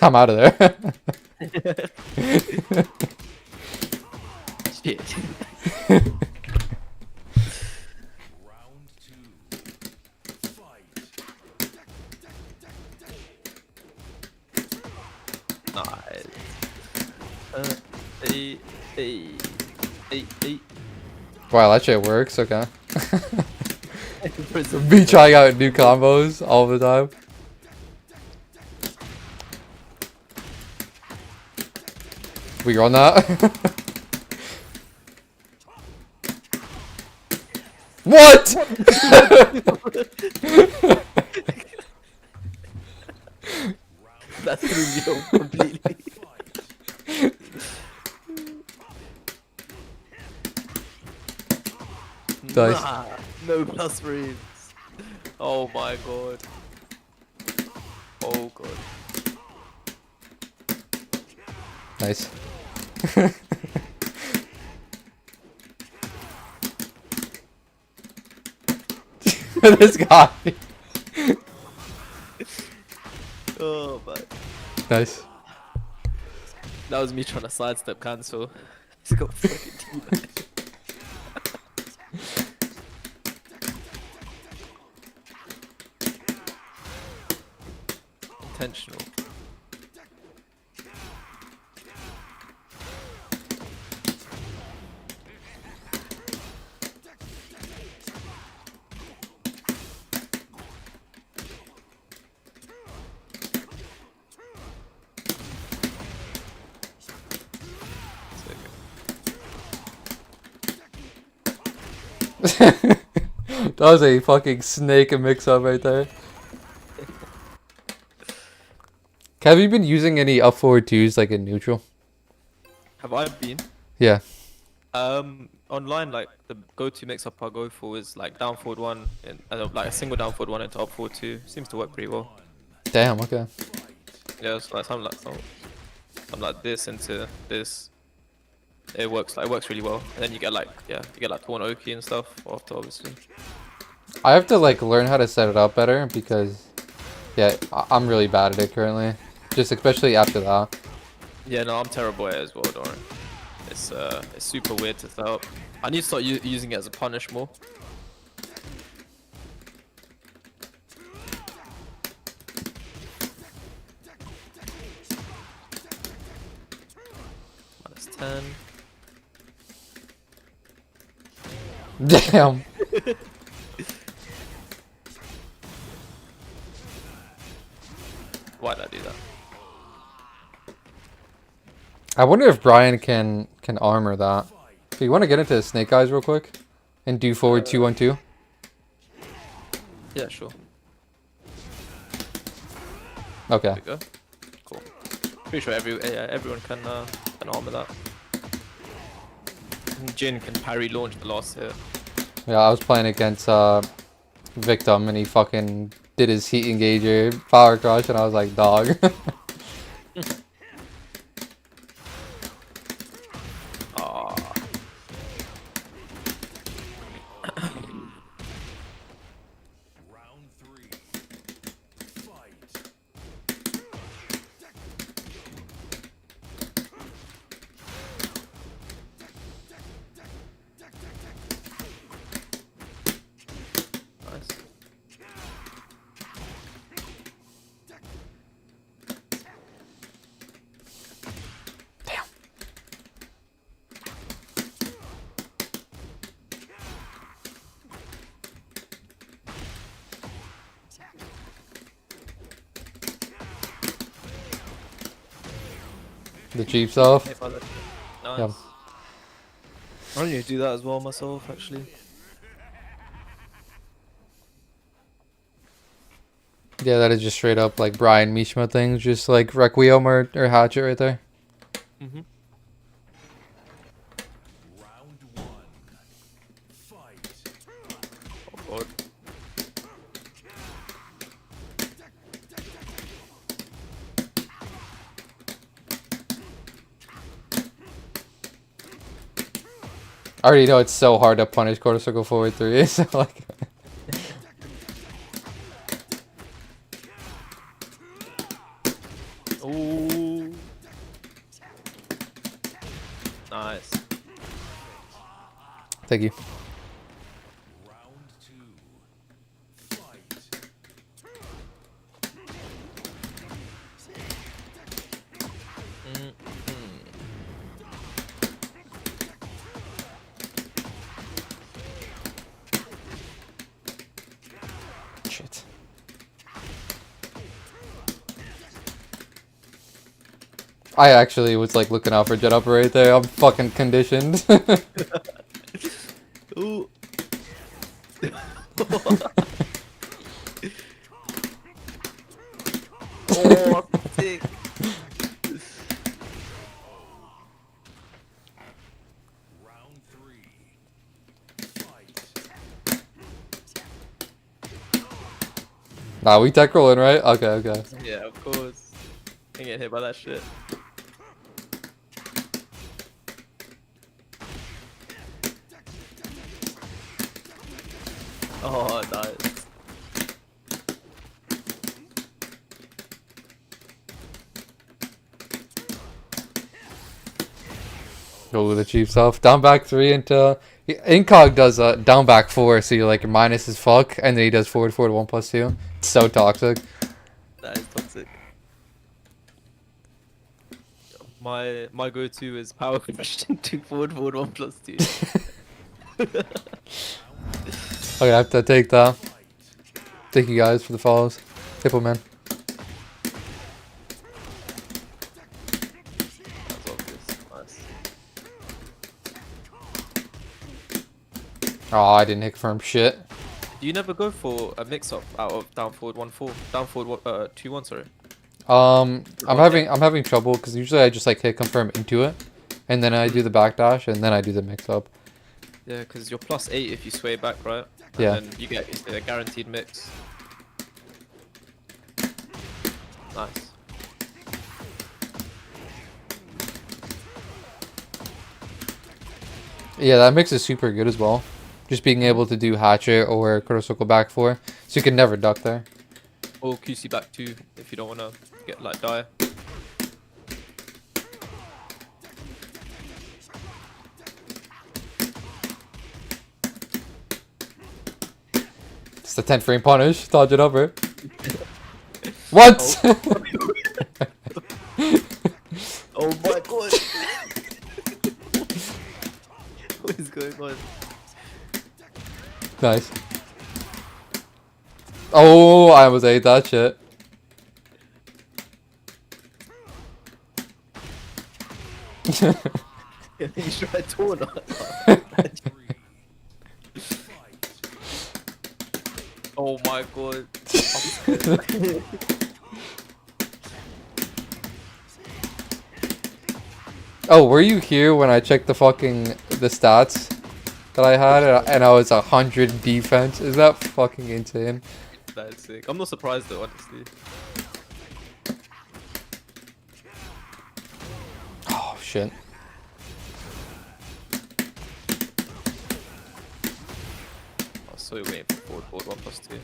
I'm out of there. Shit. Round 2. Fight. Nice. Hey, hey, hey, hey. Wow, that shit works. Okay. Prison Me trying out new combos all the time. We on that? What? That threw me off completely. Nice. Nah, no plus frames. Oh my god. Oh god. Nice. This guy. Oh my. Nice. That was me trying to sidestep cancel. He's got fucking team. Intentional. That was a fucking snake mix up right there. Have you been using any up forward twos like in neutral? Have I been? Yeah. Online, like the go-to mix-up I go for is like down forward one and like a single down forward one into up forward two. Seems to work pretty well. Damn. Okay. Yeah, it's like something like this into this. It works really well. And then you get like Torn Oki and stuff after, obviously. I have to like learn how to set it up better because, yeah, I'm really bad at it currently. Just especially after that. Yeah, no, I'm terrible at it as well, don't worry. It's super weird to set up. I need to start using it as a punish more. -10. Damn. Why'd I do that? I wonder if Brian can armor that. So you want to get into Snake Eyes real quick and do forward 2-1-2? Yeah, sure. Okay. There we go. Cool. Pretty sure everyone can armor that. And Jin can parry launch the last hit. Yeah, I was playing against Victim and he fucking did his heat engager power crush and I was like, dog. Ah. Round 3. Fight. Nice. Damn. The Chiefs off. Hey, brother. Nice. Yeah. I need to do that as well myself, actually. Yeah, that is just straight up like Brian Mishima things, just like Requiem or Hatchet right there. Mm-hmm. Round 1. Fight. Oh god. I already know it's so hard to punish quarter circle forward 3, so like... Ooh. Nice. Thank you. Round 2. Fight. Shit. I actually was like looking out for Jet Up right there. I'm fucking conditioned. Ooh. Oh, sick. Round 3. Fight. Nah, we tech rolling, right? Okay, okay. Yeah, of course. Can't get hit by that shit. Oh, nice. Go the cheap stuff. Down back 3 into... Incog does down back 4, so you're like minus as fuck, and then he does forward 1+2. It's so toxic. That is toxic. My go-to is power question 2 forward 1+2. I'm gonna have to take that. Thank you guys for the follows. Hippo man. That's obvious. Nice. Oh, I didn't hit confirm shit. Do you never go for a mix-up out of down forward 1-4, down forward 2-1? Sorry. I'm having trouble because usually I just like hit confirm into it, and then I do the backdash, and then I do the mix up. Yeah, because you're +8 if you sway back, right? And Yeah. then you get a guaranteed mix. Nice. Yeah, that mix is super good as well. Just being able to do hatchet or quarter circle back 4, so you can never duck there. Or QC back 2 if you don't want to get like die. It's the 10 frame punish. Dodge it over. What? Oh my god. What is going on? Nice. Oh, I almost ate that shit. Yeah, you tried to or not? 3. Fight. Oh my god. I'm scared. Oh, were you here when I checked the stats that I had and I was 100 defense? Is that fucking insane? That's sick. I'm not surprised though, honestly. Oh shit. I was so waiting for forward 1+2.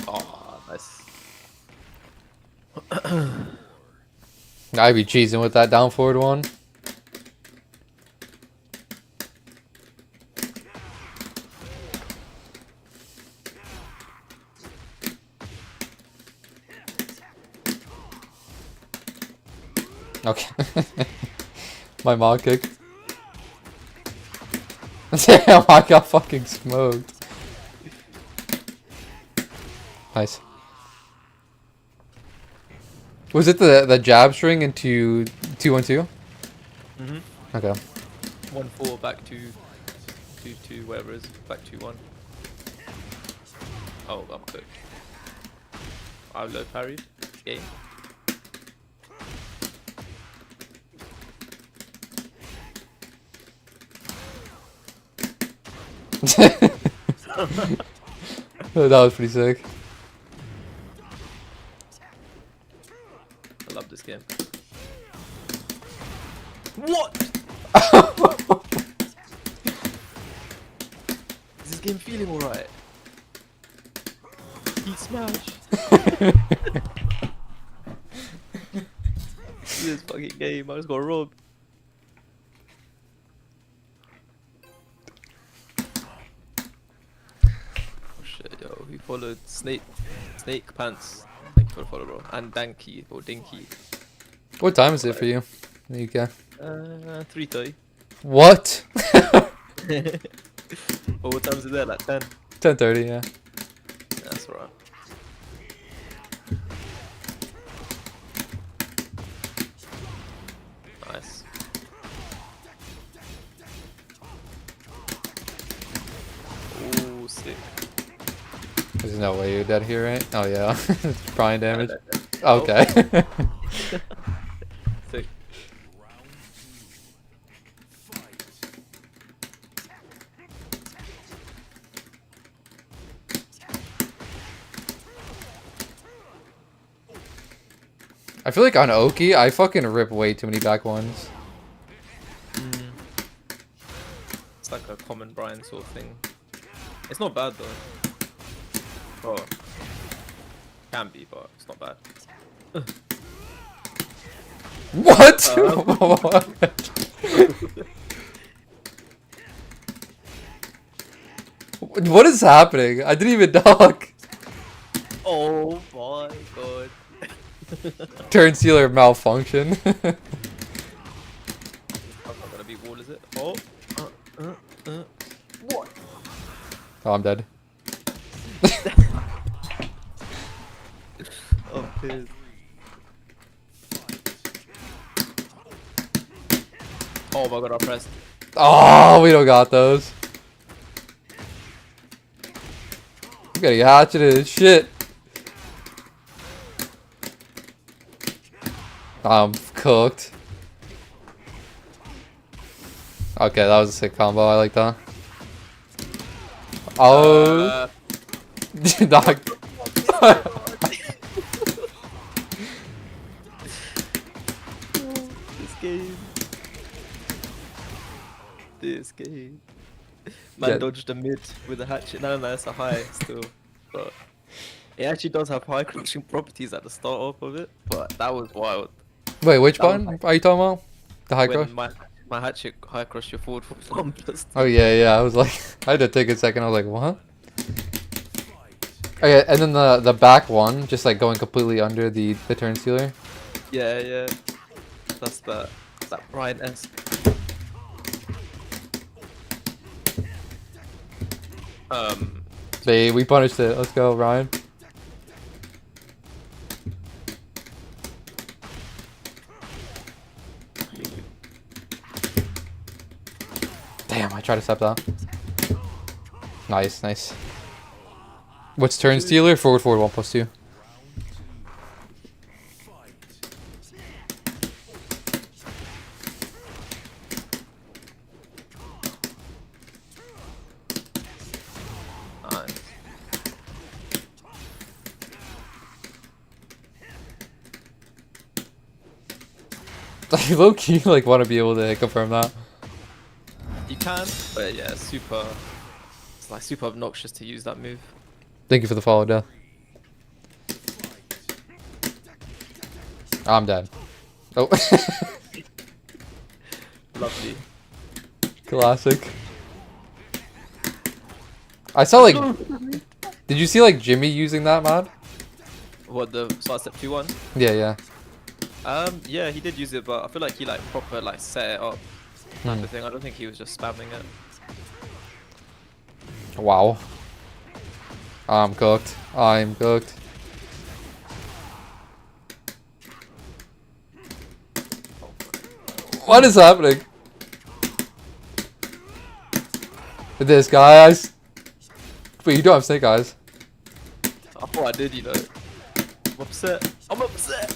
Oh, nice. I'd be cheesing with that down forward one. Okay. My mod kick. Damn, I got fucking smoked. Nice. Was it the jab string into 2-1-2? Mhm. Okay. 1-4 back to 2-2, whatever it is, back 2-1. Oh, I'm cooked. I low parried. Game. That was pretty sick. I love this game. What? Is this game feeling alright? smash. This fucking game, I just got robbed. Oh shit, yo, he followed Snake Pants. Thank you for the follow, bro. And Danky or Dinky. What time is it for you in the UK? 3:30. What? Oh, what time is it there? Like 10. 10:30. Yeah. That's alright. Nice. Oh, sick. There's no way you're dead here, right? Oh yeah. Brian damage. Oh. Okay. Sick. Round 2. Fight. I feel like on Oki, I fucking rip way too many back ones. It's like a common Brian sort of thing. It's not bad though. Oh, can be, but it's not bad. What? What is happening? I didn't even knock. Oh my god. Turn sealer malfunction. I'm not gonna beat wall, is it? Oh. What? Oh, I'm dead. Oh, piss. Oh my god, I pressed. Oh, we don't got those. I'm getting hatcheted and shit. I'm cooked. Okay, that was a sick combo. I like that. Oh, knock. This game. This game. Man Yeah. dodged a mid with a hatchet. No, that's a high still. But it actually does have high crushing properties at the start off of it. But that was wild. Wait, which That was button are you talking about? The high when crush? my hatchet high crush your forward for 1+. Oh yeah, yeah. I was like, I had to take a second. I was like, what? Okay, and then the back one, just like going completely under the turn sealer. Yeah, yeah. That's that Brian-esque. See, we punished it. Let's go, Ryan. Damn, I tried to step that. Nice, nice. What's turn stealer? Forward, forward, 1+2. Nice. I low key like want to be able to confirm that. You can, but yeah, it's like super obnoxious to use that move. Thank you for the follow, Death. I'm dead. Oh, Lovely. classic. I saw like, did you see like Jimmy using that mod? What, the start step 2-1? Yeah, yeah. Yeah, he did use it, but I feel like he like proper like set it up type Hmm. of thing. I don't think he was just spamming it. Wow. I'm cooked. I'm cooked. What is happening? This guys. Wait, you don't have snake eyes. I thought I did, you know. I'm upset. I'm upset.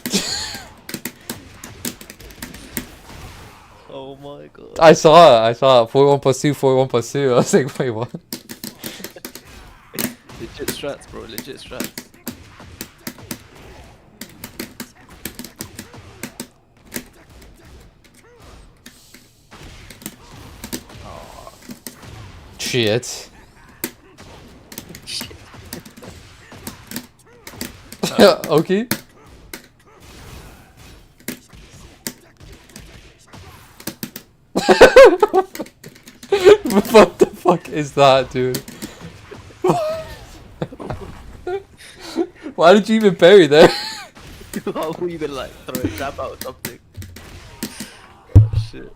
Oh my god. I saw it. I saw it. 4-1+2, 4-1+2. I was like, wait, what? Legit strats, bro. Legit strats. Shit. Okay. What the fuck is that, dude? Why did you even parry there? How were you gonna like throw a jab out or something? Oh shit.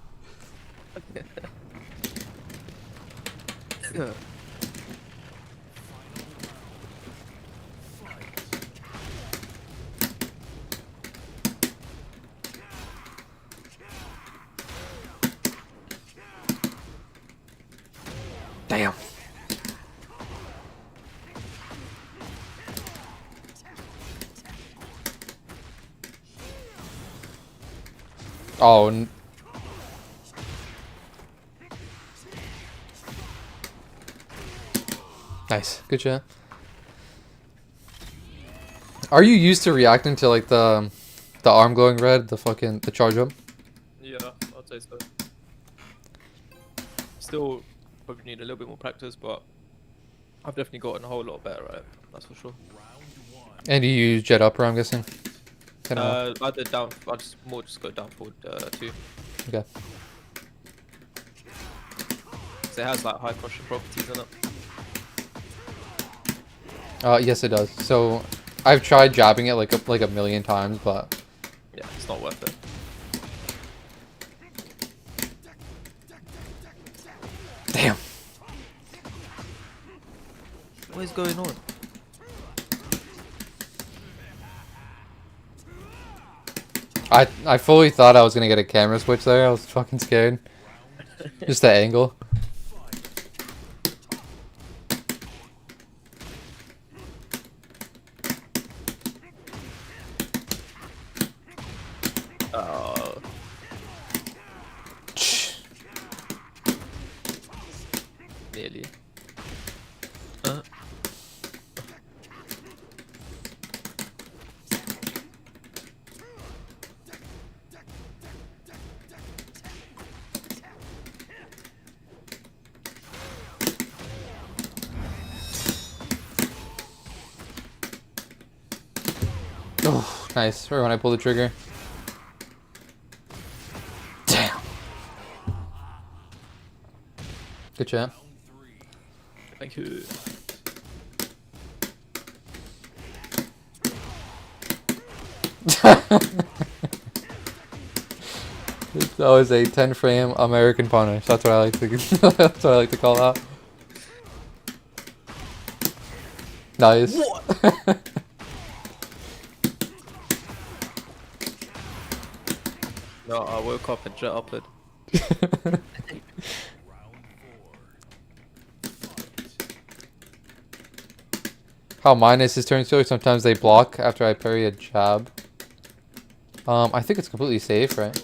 Damn. Oh. Nice. Good shot. Are you used to reacting to like the arm glowing red, the charge up? Yeah, I'd say so. Still probably need a little bit more practice, but I've definitely gotten a whole lot better at it. That's for sure. And you use jet upper, I'm guessing. I did down. I just go down forward too. Okay. So it has like high caution properties in it. Yes, it does. So, I've tried jabbing it like a million times, but Yeah, it's not worth it. damn. What is going on? I fully thought I was gonna get a camera switch there. I was fucking scared. Just the angle. Oh, nearly. Oh, nice. Right when I pull the trigger. Damn. Good shot. Thank you. It's always a 10-frame American punish. That's what I like to. That's what I like to call that. Nice. What? No, I woke up and jet upward. How mine is his turn still. Sometimes they block after I parry a jab. I think it's completely safe, right?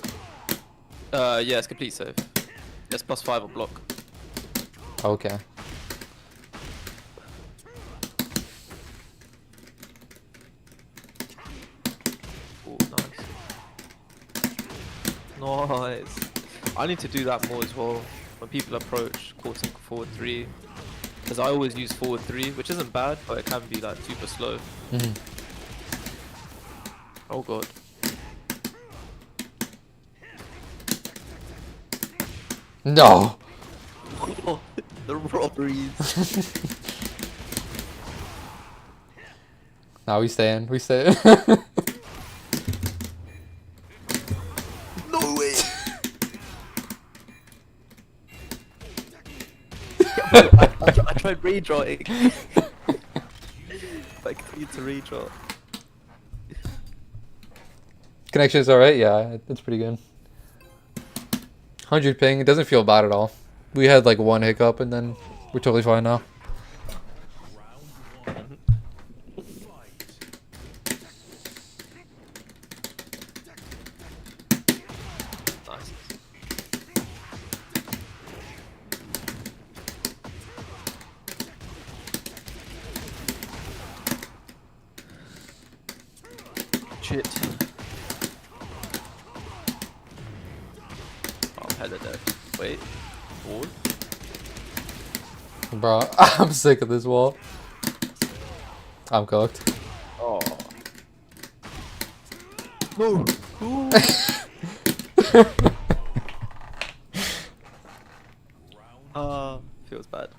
Yeah, it's complete safe. It's +5 on block. Okay. Oh, nice. Nice. I need to do that more as well. When people approach Cooc forward 3. Because I always use forward 3, which isn't bad, but it can be like super slow. Mhm. Oh god. No. The robberies. Now we staying. We stay. No way. I tried redrawing. Like, need to redraw. Connection is alright. Yeah, it's pretty good. 100 ping. It doesn't feel bad at all. We had like one hiccup and then we're totally fine now. Nice. Shit. Oh, I'm hella dead. Wait. Wall? Bro, I'm sick of this wall. I'm cooked. Oh. No. Ooh. Feels bad.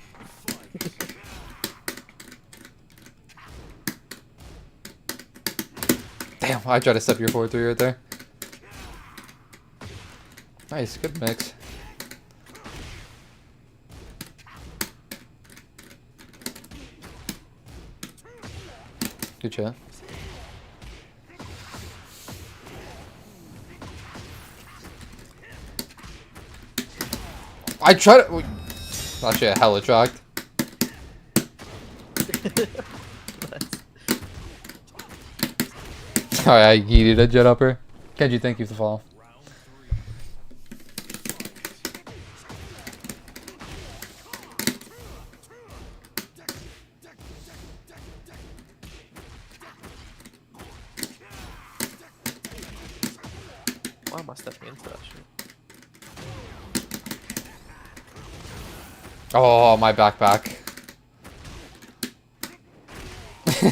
Damn, I tried to step your 4-3 right there. Nice, good mix. Good chat. I tried to. Actually, a hella tracked. Alright, I yeeted a jet upper. Kenji, thank you for the follow. Why am I stepping into that shit? Oh, my backpack.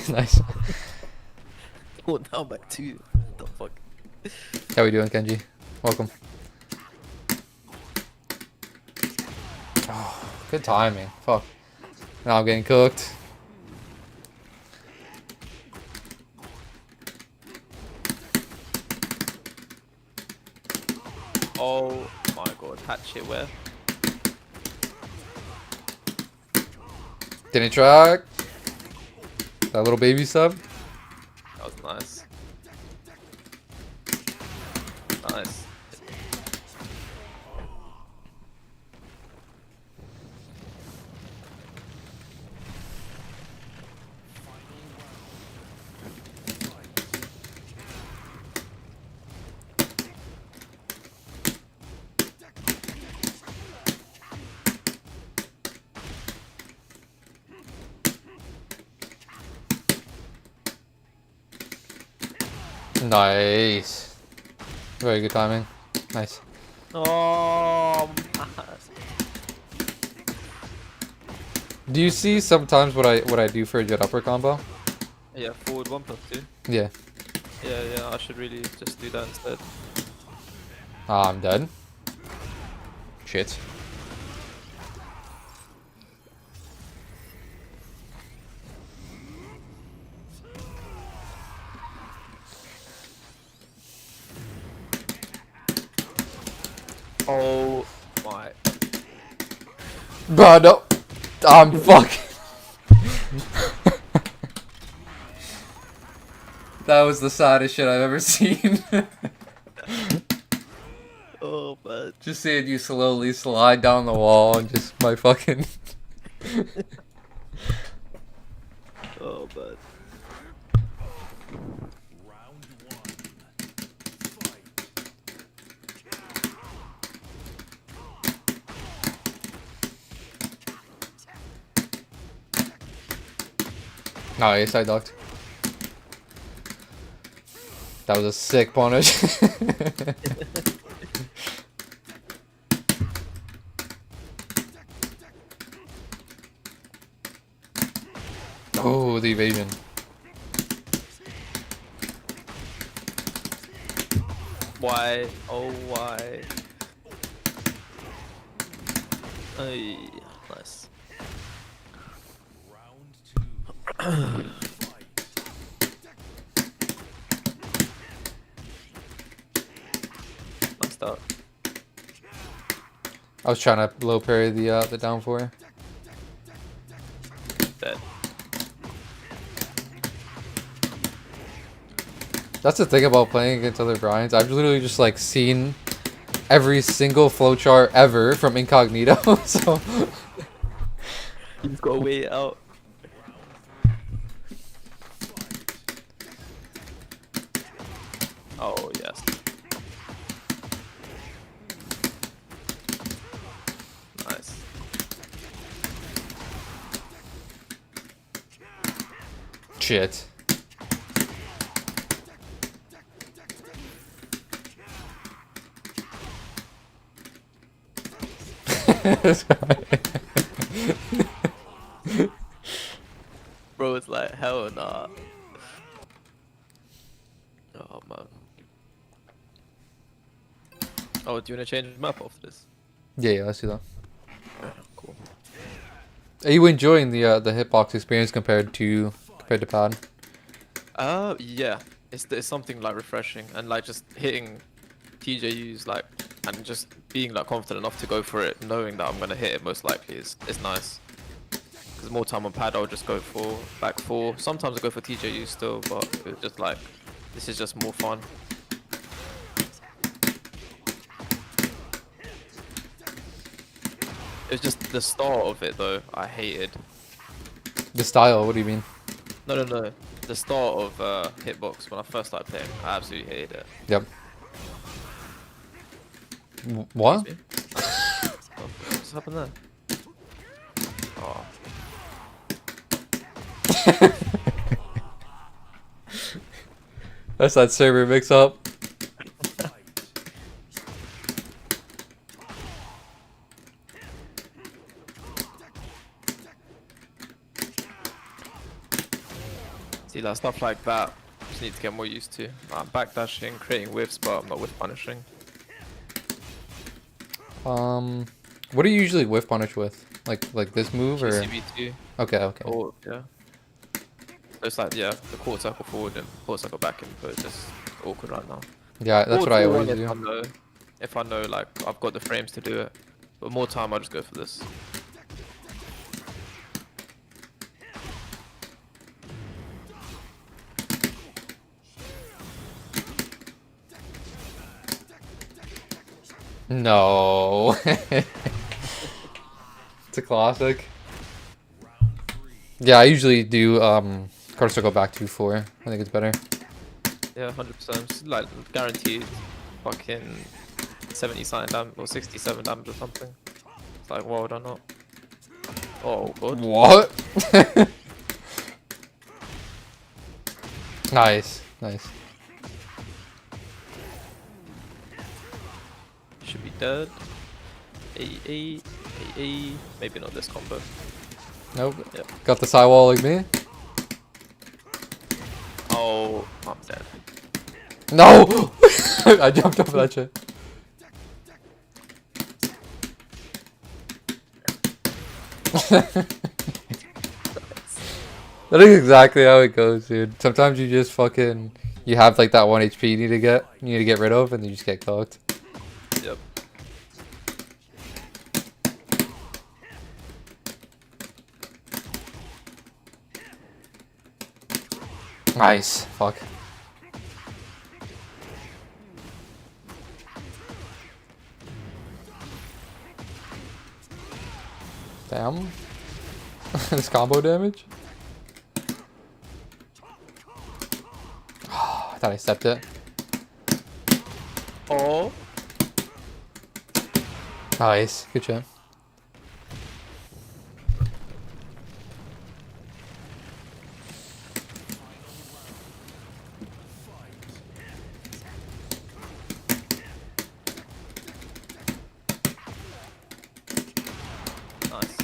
Nice. Oh, now back to what the fuck. How we doing, Kenji? Welcome. Oh, good timing. Fuck. Now I'm getting cooked. Oh my god, hatchet where? Didn't track. That little baby sub. That was nice. Nice. Nice. Very good timing. Nice. Oh, man. Do you see sometimes what I do for a jet upper combo? Yeah, forward 1+2. Yeah. Yeah, I should really just do that instead. Ah, I'm dead. Shit. Oh my. Bro, no. I'm fucking. That was the saddest shit I've ever seen. Oh, man. Just seeing you slowly slide down the wall and just my fucking. Oh, man. Round one. Fight. Nice, I ducked. That was a sick punish. Oh, the evasion. Why? Oh, why? Ay, nice. Round two. Fight. Nice start. I was trying to low parry the down four. Dead. That's the thing about playing against other Bryans. I've literally just like seen every single flowchart ever from Incognito. So You've got to wait it out. Oh, yes. Nice. shit. Bro, it's like, hell nah. Oh, man. Oh, do you want to change the map after this? Yeah, let's do that. Cool. Are you enjoying the hitbox experience compared to pad? Yeah. It's something like refreshing and like just hitting TJUs like and just being like confident enough to go for it, knowing that I'm gonna hit it most likely is nice. Because more time on pad, I'll just go for back four. Sometimes I go for TJU still, but it's just like this is just more fun. It's just the start of it though. I hated. The style, what do you mean? No. The start of hitbox when I first started playing, I absolutely hated it. Yep. What? Excuse me? Oh, what's happened there? Oh. That's that server mix up. See, like stuff like that, just need to get more used to. Backdashing, creating whiffs, but I'm not whiff punishing. What do you usually whiff punish with? Like this move or? CB2. Okay. Or yeah. So it's like yeah, the quarter circle forward and quarter circle back, but it's just awkward right now. Yeah, that's what I always If do. if I know like I've got the frames to do it, but more time I'll just go for this. No. It's a classic. Yeah, I usually do quarter circle back 2-4. I think it's better. Yeah, 100%. Like guaranteed, fucking 70 something damage or 67 damage or something. It's like why would I not? Oh god. What? Nice. Should be dead. A. Maybe not this combo. Nope. Yep. Got the sidewall like me? Oh, I'm dead. No! I jumped over that shit. That is exactly how it goes, dude. Sometimes you just fucking you have like that 1 HP you need to get rid of, and you just get cooked. Yep. Nice. Fuck. Damn. This combo damage. I thought I stepped it. Oh. Nice. Good shot. Nice.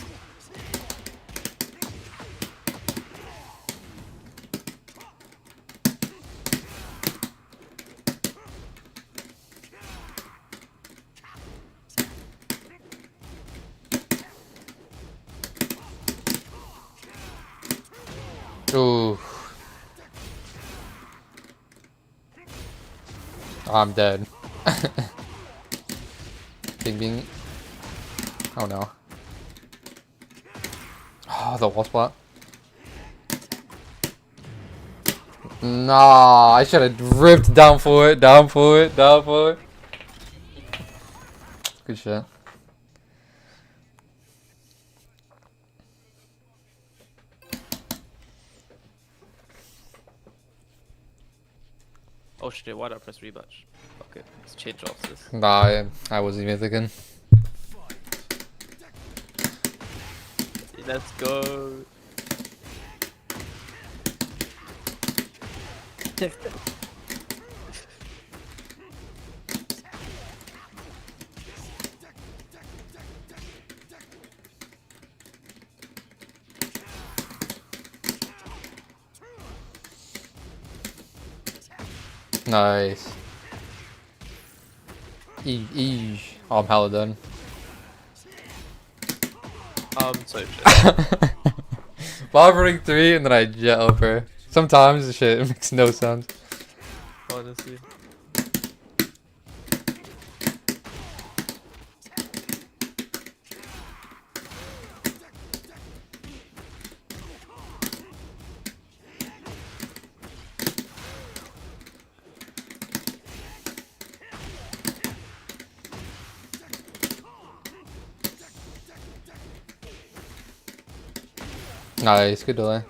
Ooh. I'm dead. Bing. Oh no. Oh, the wall spot. Nah, I should have ripped down for it. Good shit. Oh shit, why did I press rematch? Okay, let's change off this. Nah, I wasn't even thinking. Let's go. Nice. Oh, I'm hella done. So shit. Bobbering 3 and then I jet over. Sometimes the shit makes no sense. Honestly. Nice, good delay.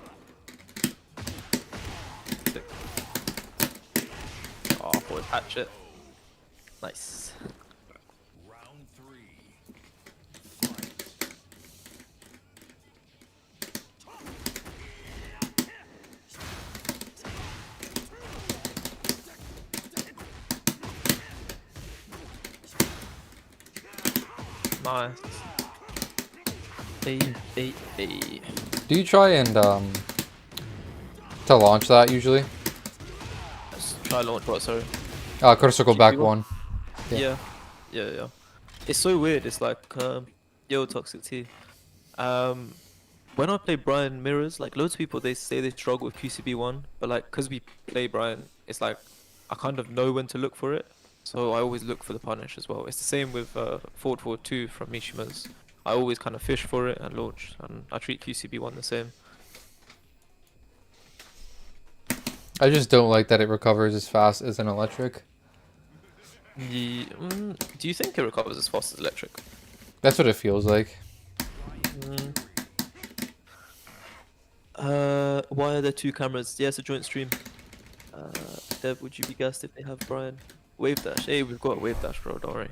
Oh, forward hatchet. Nice. Round 3. Nice. Hey. Do you try and to launch that usually? Let's try launch what, sorry? Critical GP back one? 1. Yeah. Yeah. It's so weird. It's like, yo, Toxic T. When I play Brian Mirrors, like loads of people, they say they struggle with QCB1, but like, cause we play Brian, it's like, I kind of know when to look for it. So I always look for the punish as well. It's the same with Forward Forward 2 from Mishima's. I always kind of fish for it and launch, and I treat QCB1 the same. I just don't like that it recovers as fast as an electric. Do you think it recovers as fast as electric? That's what it feels like. Why are there 2 cameras? Yeah, it's a joint stream. Dev, would you be gassed if they have Brian? Wave dash. Hey, we've got a wave dash, bro. Don't worry.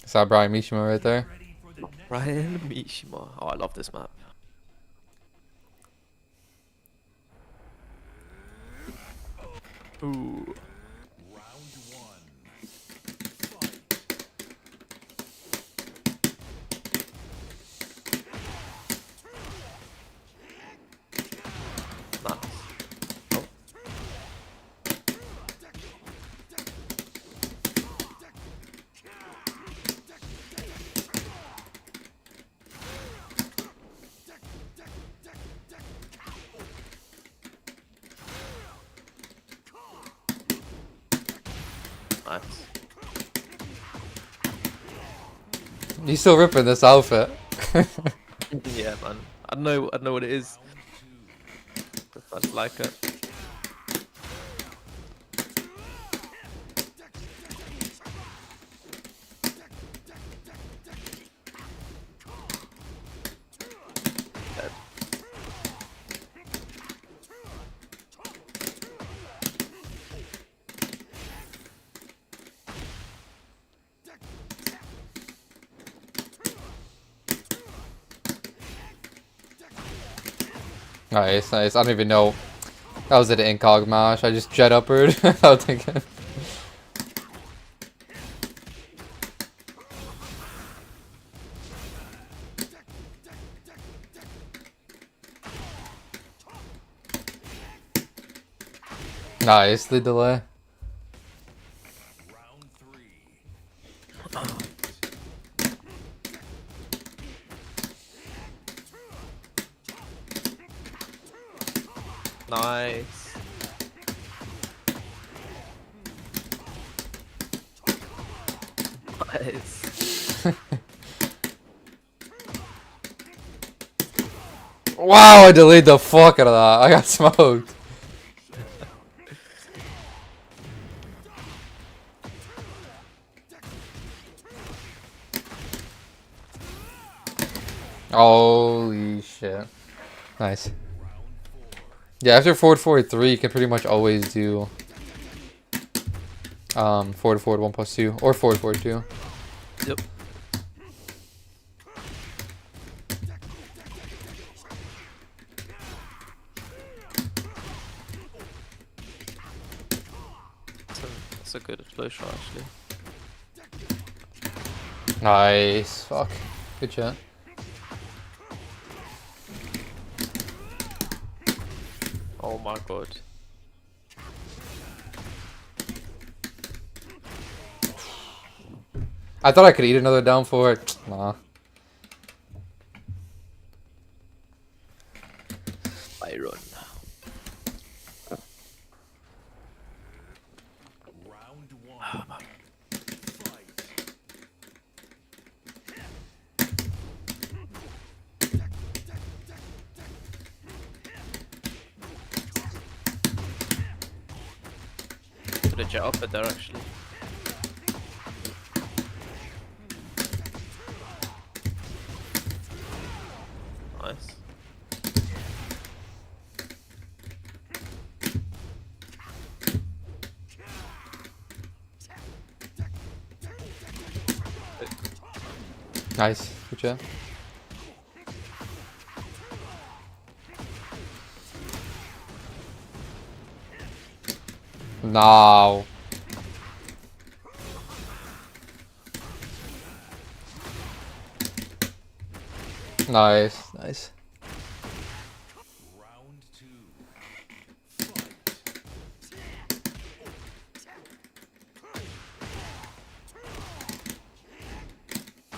Is that Brian Mishima right there? Ready for the next Brian Mishima. Oh, I love this map. Ooh. round 1. Fight. Nice. Oh. Nice. You still ripping this outfit. Yeah, man. I know what it is. I just like it. Dead. Nice. I don't even know. That was an incog mash. I just jet upward without thinking. Nice, the delay. Round 3. Nice. Nice. Wow, I delayed the fuck out of that. I got smoked. Holy shit. Nice. Yeah, after forward 3, you can pretty much always do forward 1+2 or forward 2. Yep. That's a good flow shot, actually. Nice. Fuck. Good shot. Oh my god. I thought I could eat another down for it. Nah. Byron. Round one. Fight. Put a jet up there actually. Nice. Nice. Good job. No. Nice. Nice. Round two. Fight.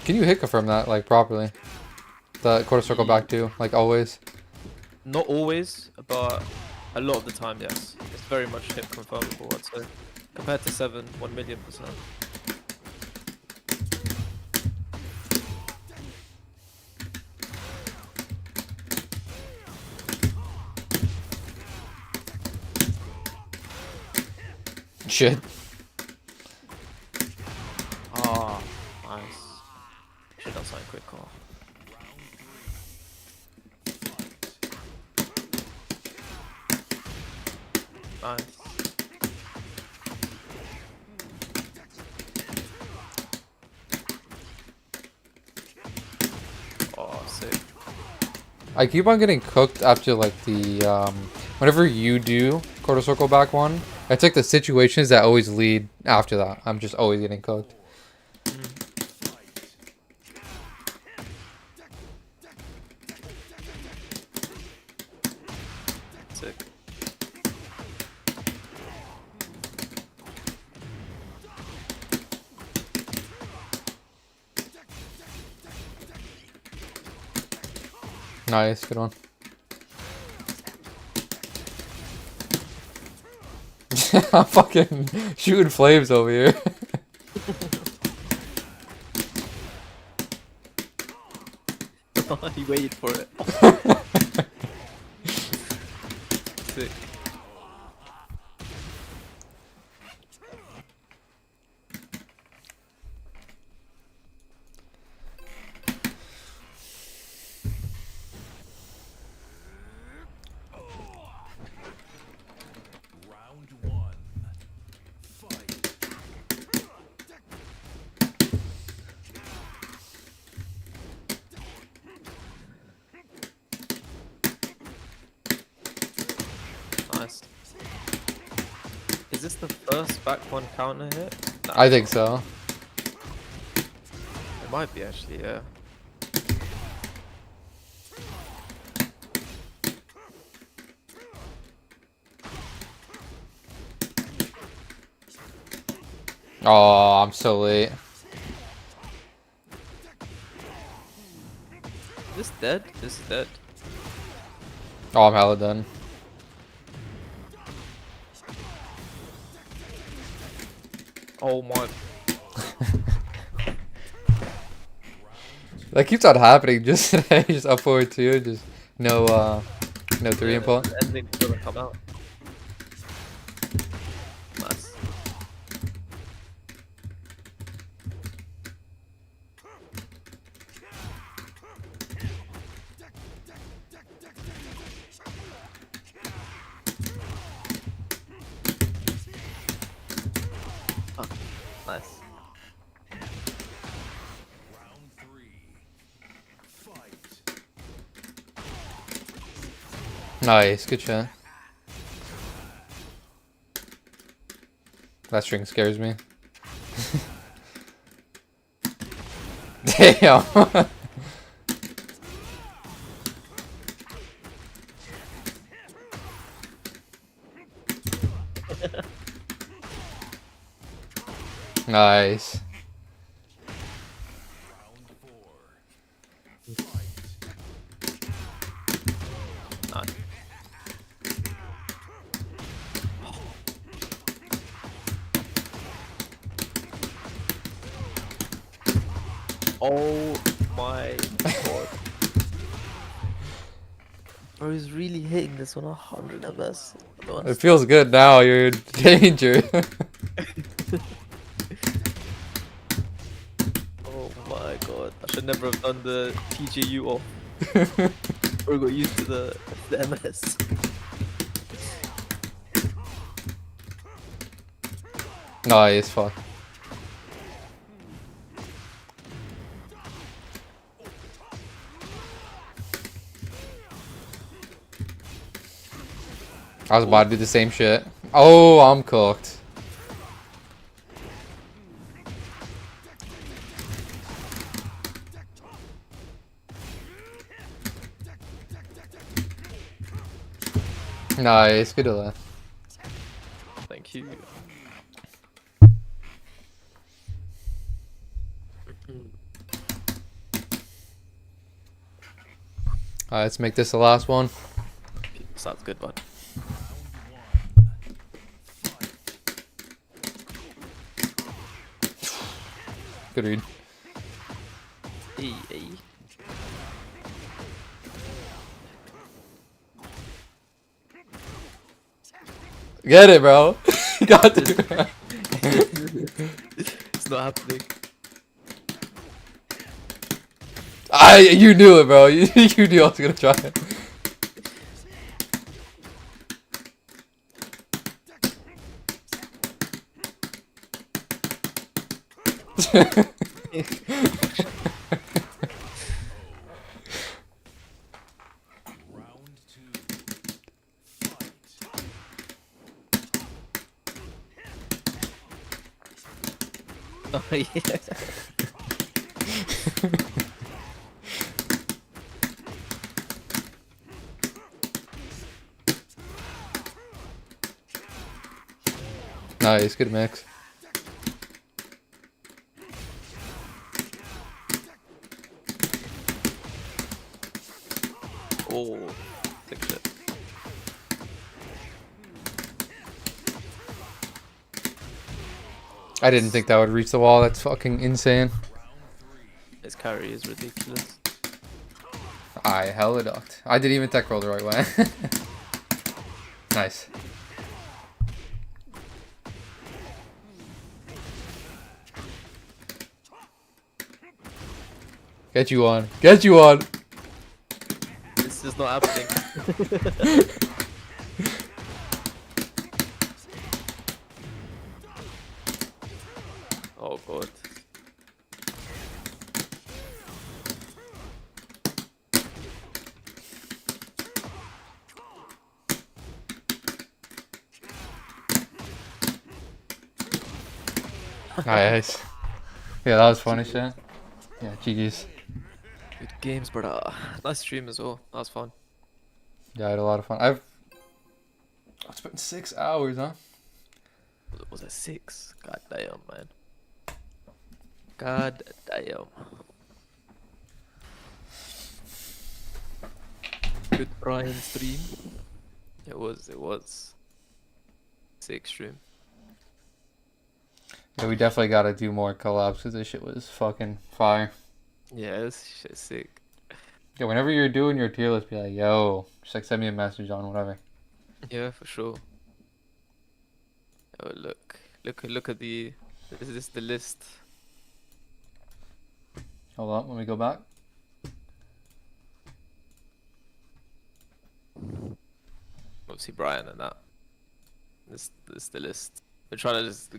Can you hit confirm that like properly? The quarter circle back too, like always. Not always, but a lot of the time, yes. It's very much hit confirmable, I'd say. Compared to 7, 1,000,000%. Shit. Ah, nice. Should have signed quick call. Nice. Oh, sick. I keep on getting cooked after like the whenever you do quarter circle back one, it's like the situations that always lead after that. I'm just always getting cooked. Sick. Nice, good one. I'm fucking shooting flames over here. He waited for it. Sick. Round one. Fight. Nice. Is this the first back one counter hit? Nah, I think so. it might be actually, yeah. Oh, I'm so late. Is this dead? This is dead. Oh, I'm hella done. Oh my. That keeps on happening just today, just up forward two, just no 3 input. The ending doesn't come out. Nice. Oh, nice. Round three. Fight. Nice, good shot. That string scares me. Damn. Nice. Nah. Oh my god. Bro, he's really hitting this one 100 MS. I don't It understand. feels good now. You're in danger. Oh my god. I should never have done the TJU off. Or got used to the MS. Nice, fuck. I was about to do the same shit. Oh, I'm cooked. Nice, good to that. Thank you. Alright, let's make this the last one. Sounds good, bud. Good read. Hey, hey. Get it, bro. You got to. It's not happening. You knew it, bro. You knew I was gonna try it. Round 2. Fight. Oh yeah. Nice, good mix. Oh, sick shit. I didn't think that would reach the wall. That's fucking insane. His carry is ridiculous. I hella ducked. I didn't even tech roll the right way. Nice. Get you on. Get you on. This is not happening. Oh god. Nice. Yeah, that was funny shit. Yeah, GG's. Good games, brother. Nice stream as well. That was fun. Yeah, I had a lot of fun. I've spent 6 hours, huh? Was it 6? God damn, man. God damn. Good Brian stream. It was. Sick stream. Yeah, we definitely gotta do more collabs because this shit was fucking fire. Yeah, this shit's sick. Yeah, whenever you're doing your tier list, be like, yo, just like send me a message on whatever. Yeah, for sure. Oh look at the this is the list. Hold on, let me go back. Obviously Brian and that. This is the list. We're trying to just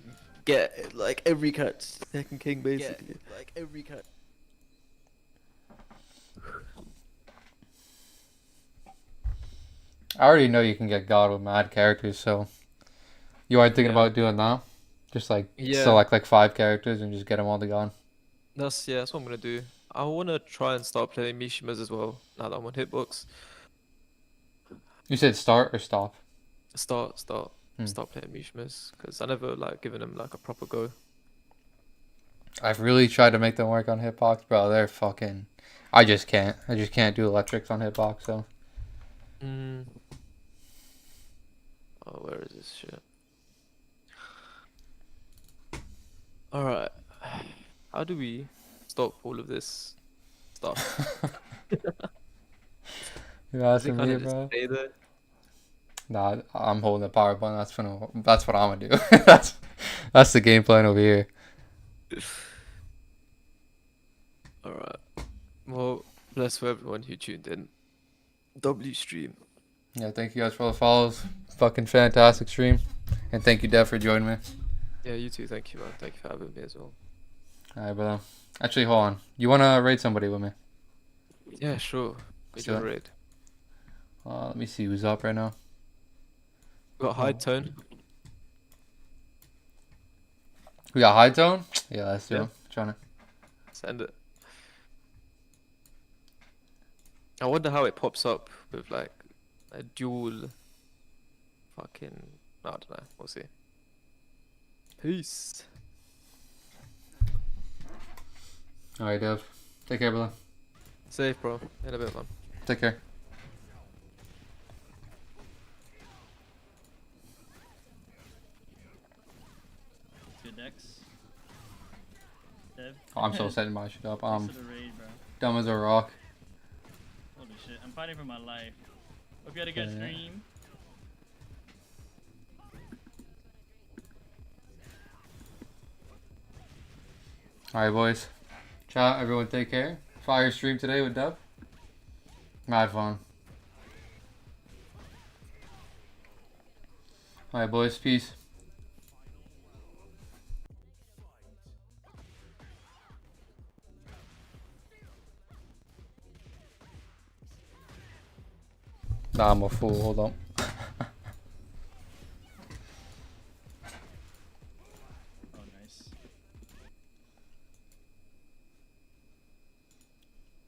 get like every cat second king basically. Like every cat. I already know you can get God with mad characters, so you aren't thinking Yeah. about doing that? Just like Yeah. select like 5 characters and just get them all to God. That's what I'm gonna do. I wanna try and start playing Mishimas as well, now that I'm on hitbox. You said start or stop? Start Hmm. playing Mishimas, because I never like given them like a proper go. I've really tried to make them work on hitbox, bro. They're fucking... I just can't. I just can't do electrics on hitbox. So Oh, where is this shit? Alright. How do we stop all of this stuff? you Does it asking kind me, of just bro? stay there? Nah, I'm holding the power button. That's what I'm gonna do. That's the game plan over here. Alright. Well, bless for everyone who tuned in. W stream. Yeah, thank you guys for all the follows. Fucking fantastic stream, and thank you, Dev, for joining me. Yeah, you too. Thank you, man. Thank you for having me as well. All right, brother. Actually, hold on. You wanna raid somebody with me? Yeah, sure. Let's We do can it. raid. Let me see who's up right now. We got high tone. We got High Tone. Yeah, let's do Yeah. it. Trying to. Send it. I wonder how it pops up with like a dual fucking. I don't know. We'll see. Peace. All right, Dev. Take care, brother. Safe, bro. In a bit, man. Take care. Good decks. Dev. Oh, I'm still setting my shit up. Thanks for the raid, bro. Dumb as a rock. Holy shit, I'm fighting for my life. Hope you had a good Yeah. stream. All right, boys. Ciao, everyone. Take care. Fire stream today with Dev. Mad fun. All right, boys. Peace. Nah, I'm a fool. Hold on. Oh, nice.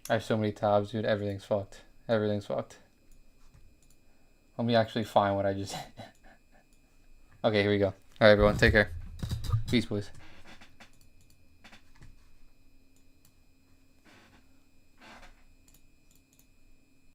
I have so many tabs, dude. Everything's fucked. Everything's fucked. Let me actually find what I just. Okay, here we go. All right, everyone. Take care. Peace, boys.